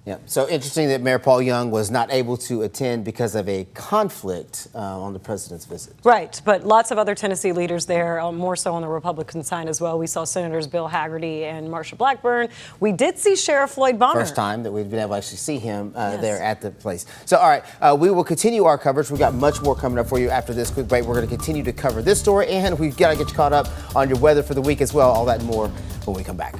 Yeah. So interesting that Mayor Paul Young was not able to attend because of a conflict on the president's visit. Right, but lots of other Tennessee leaders there, more so on the Republican side as well. We saw Senators Bill Hagerty and Marsha Blackburn. We did see Sheriff Floyd Bonner. First time that we've been able to actually see him there at the place. So, all right, we will continue our coverage. We've got much more coming up for you after this quick break. We're going to continue to cover this story, and we've got to get you caught up on your weather for the week as well. All that and more when we come back.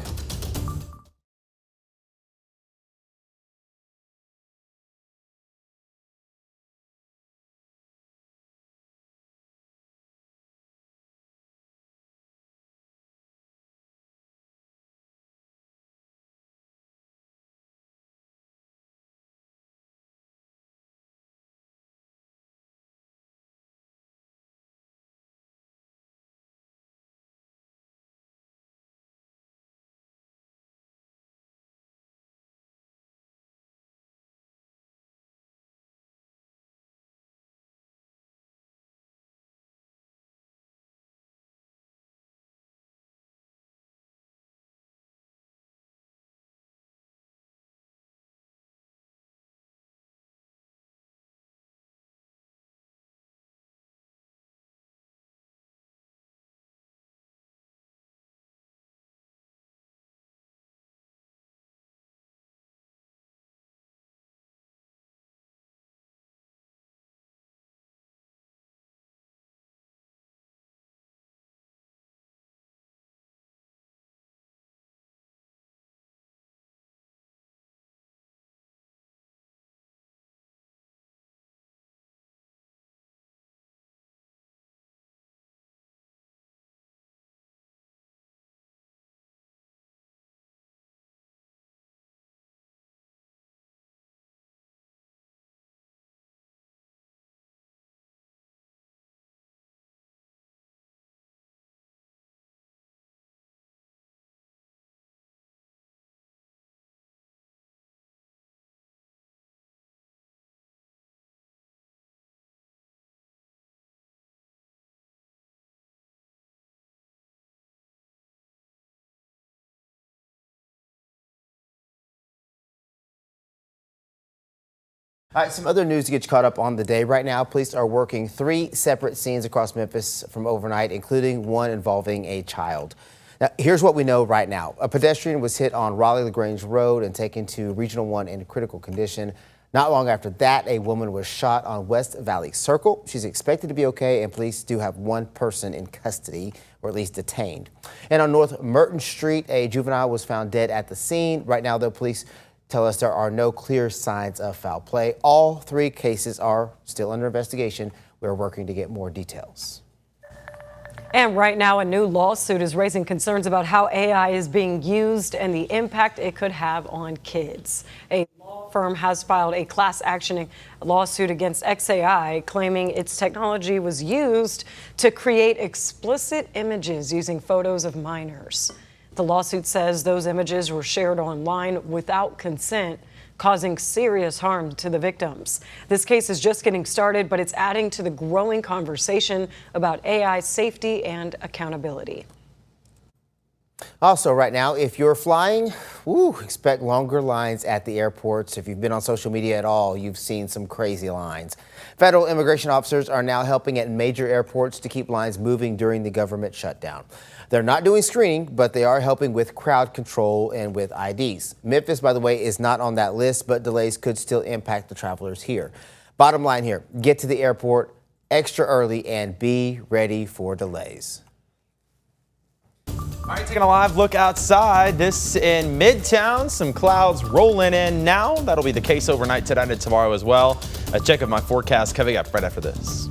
All right, some other news to get you caught up on the day. Right now, police are working 3 separate scenes across Memphis from overnight, including one involving a child. Now, here's what we know right now. A pedestrian was hit on Raleigh-LaGrange Road and taken to Regional 1 in critical condition. Not long after that, a woman was shot on West Valley Circle. She's expected to be okay, and police do have one person in custody, or at least detained. And on North Merton Street, a juvenile was found dead at the scene. Right now, though, police tell us there are no clear signs of foul play. All 3 cases are still under investigation. We're working to get more details. And right now, a new lawsuit is raising concerns about how AI is being used and the impact it could have on kids. A law firm has filed a class action lawsuit against XAI, claiming its technology was used to create explicit images using photos of minors. The lawsuit says those images were shared online without consent, causing serious harm to the victims. This case is just getting started, but it's adding to the growing conversation about AI safety and accountability. Also, right now, if you're flying, expect longer lines at the airports. If you've been on social media at all, you've seen some crazy lines. Federal immigration officers are now helping at major airports to keep lines moving during the government shutdown. They're not doing screening, but they are helping with crowd control and with IDs. Memphis, by the way, is not on that list, but delays could still impact the travelers here. Bottom line here, get to the airport extra early and be ready for delays. All right, taking a live look outside. This in Midtown. Some clouds rolling in now. That'll be the case overnight tonight and tomorrow as well. A check of my forecast coming up right after this.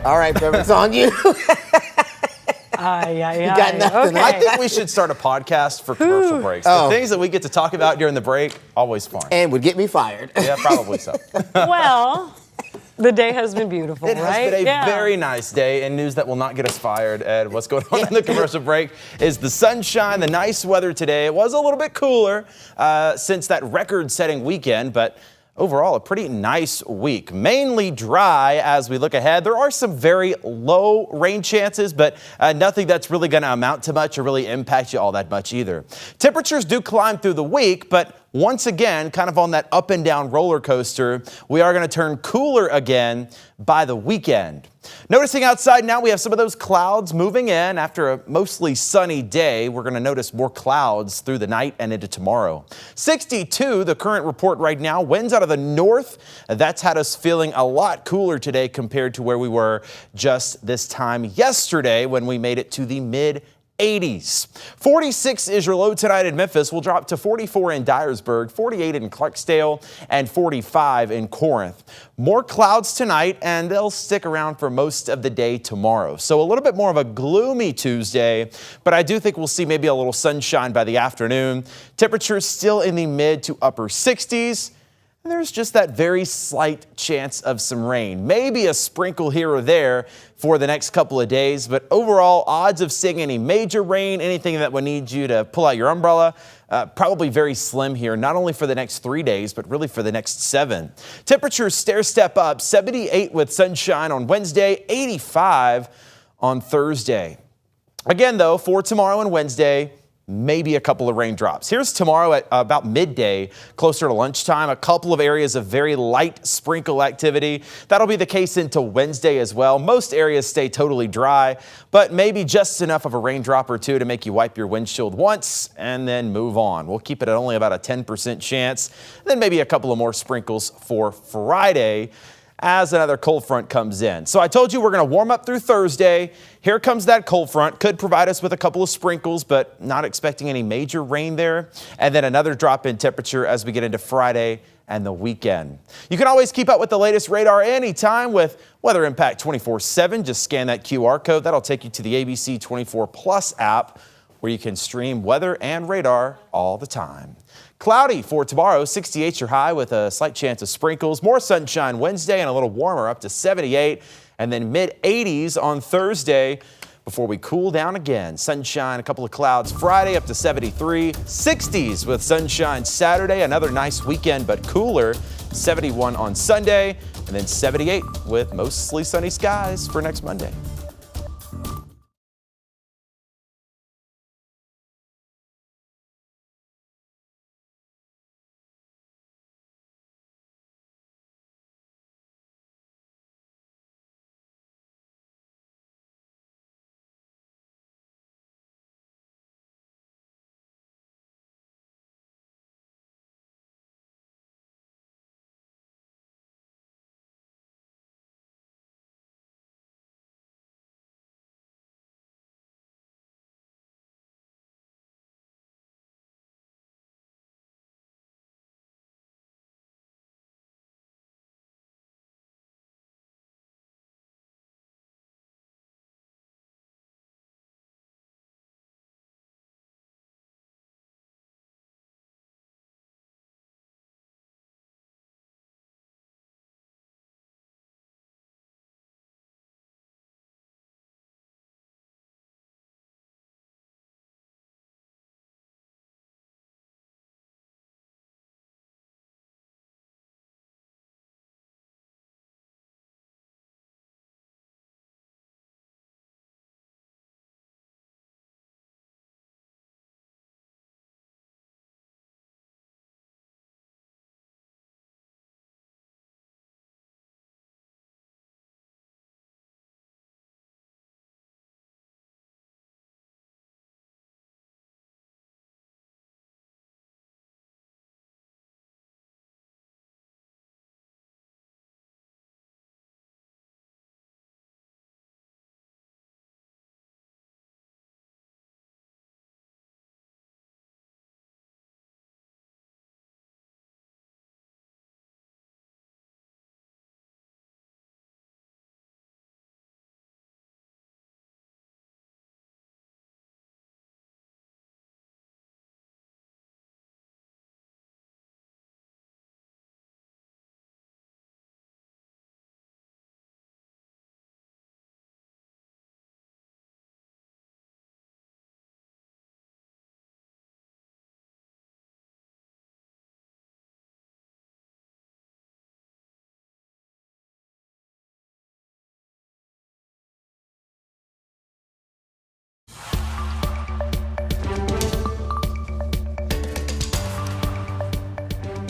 All right, Bev, it's on you. You got nothing. Okay. I think we should start a podcast for commercial breaks. The things that we get to talk about during the break, always fun. And would get me fired. Yeah, probably so. Well, the day has been beautiful, It right? has been a very nice day, and news that will not get us fired. Ed, what's going on in the commercial break is the sunshine, the nice weather today. It was a little bit cooler since that record-setting weekend, but overall, a pretty nice week. Mainly dry as we look ahead. There are some very low rain chances, but nothing that's really going to amount to much or really impact you all that much either. Temperatures do climb through the week, but once again, kind of on that up and down roller coaster, we are going to turn cooler again by the weekend. Noticing outside now, we have some of those clouds moving in after a mostly sunny day. We're going to notice more clouds through the night and into tomorrow. 62, the current report right now, winds out of the north. That's had us feeling a lot cooler today compared to where we were just this time yesterday when we made it to the mid 80s. 46 is your low tonight in Memphis. We'll drop to 44 in Dyersburg, 48 in Clarksdale, and 45 in Corinth. More clouds tonight, and they'll stick around for most of the day tomorrow. So a little bit more of a gloomy Tuesday, but I do think we'll see maybe a little sunshine by the afternoon. Temperatures still in the mid to upper 60s. And there's just that very slight chance of some rain, maybe a sprinkle here or there for the next couple of days. But overall, odds of seeing any major rain, anything that would need you to pull out your umbrella, probably very slim here, not only for the next 3 days, but really for the next 7. Temperatures stair step up, 78 with sunshine on Wednesday, 85 on Thursday. Again, though, for tomorrow and Wednesday, maybe a couple of raindrops. Here's tomorrow at about midday, closer to lunchtime, a couple of areas of very light sprinkle activity. That'll be the case into Wednesday as well. Most areas stay totally dry, but maybe just enough of a raindrop or two to make you wipe your windshield once and then move on. We'll keep it at only about a 10% chance, then maybe a couple of more sprinkles for Friday as another cold front comes in. So I told you we're going to warm up through Thursday. Here comes that cold front. Could provide us with a couple of sprinkles, but not expecting any major rain there. And then another drop in temperature as we get into Friday and the weekend. You can always keep up with the latest radar anytime with Weather Impact 24/7. Just scan that QR code. That'll take you to the ABC 24 Plus app, where you can stream weather and radar all the time. Cloudy for tomorrow, 68 your high with a slight chance of sprinkles. More sunshine Wednesday and a little warmer up to 78, and then mid-80s on Thursday before we cool down again. Sunshine, a couple of clouds Friday up to 73, 60s with sunshine Saturday. Another nice weekend but cooler, 71 on Sunday, and then 78 with mostly sunny skies for next Monday.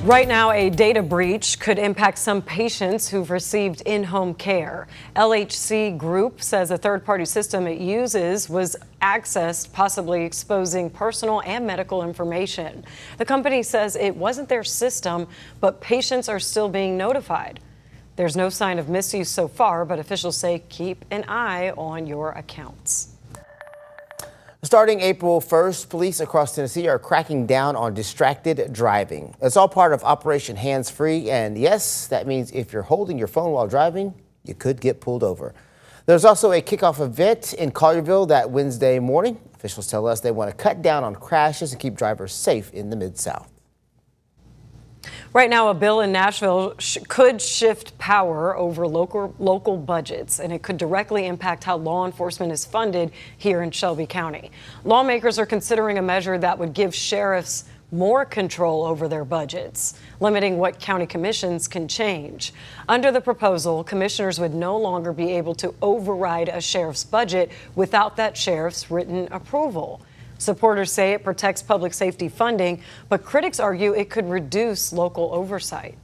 Right now, a data breach could impact some patients who've received in-home care. LHC Group says a third-party system it uses was accessed, possibly exposing personal and medical information. The company says it wasn't their system, but patients are still being notified. There's no sign of misuse so far, but officials say keep an eye on your accounts. Starting April 1st, police across Tennessee are cracking down on distracted driving. It's all part of Operation Hands Free, and yes, that means if you're holding your phone while driving, you could get pulled over. There's also a kickoff event in Collierville that Wednesday morning. Officials tell us they want to cut down on crashes and keep drivers safe in the Mid-South. Right now, a bill in Nashville could shift power over local budgets, and it could directly impact how law enforcement is funded here in Shelby County. Lawmakers are considering a measure that would give sheriffs more control over their budgets, limiting what county commissions can change. Under the proposal, commissioners would no longer be able to override a sheriff's budget without that sheriff's written approval. Supporters say it protects public safety funding, but critics argue it could reduce local oversight.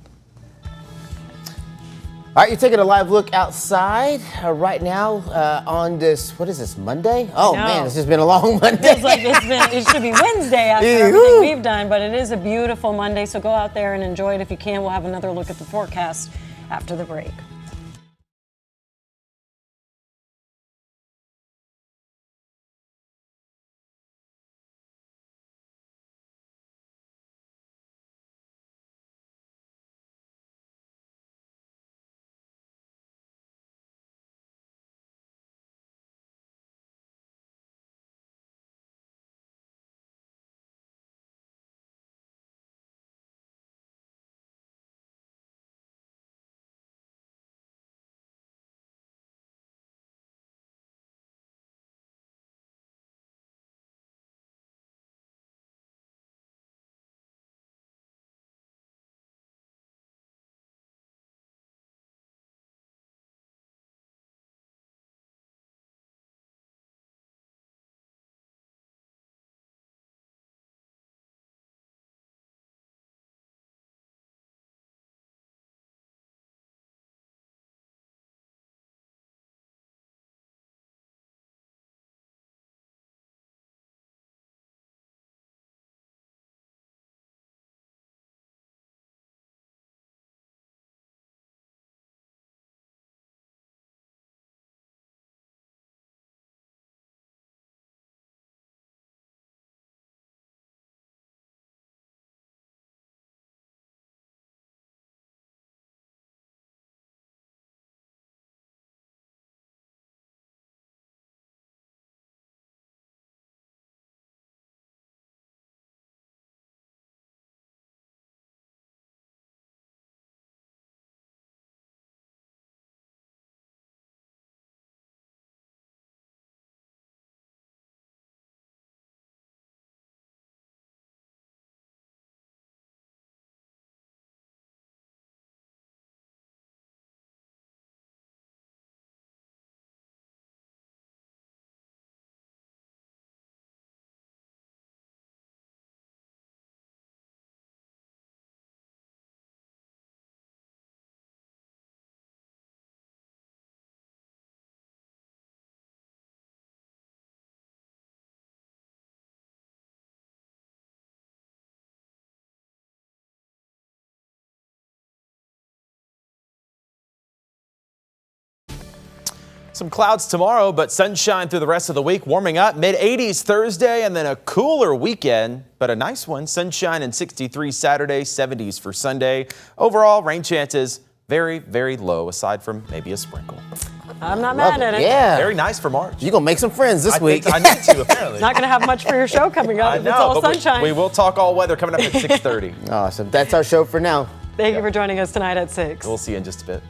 All right, you're taking a live look outside right now on this, what is this, Monday? Oh, man, it's just been a long Monday. Feels like it should be Wednesday after everything we've done, but it is a beautiful Monday, so go out there and enjoy it if you can. We'll have another look at the forecast after the break. Some clouds tomorrow, but sunshine through the rest of the week, warming up mid-80s Thursday and then a cooler weekend, but a nice one. Sunshine and 63 Saturday, 70s for Sunday. Overall, rain chances very, very low, aside from maybe a sprinkle. I'm not mad at it. Yeah. Very nice for March. You're going to make some friends this week. I need to, apparently. Not going to have much for your show coming up. I It's know, all but sunshine. we will talk all weather coming up at 6:30. Awesome. That's our show for now. Thank you for joining us tonight at 6. We'll see you in just a bit.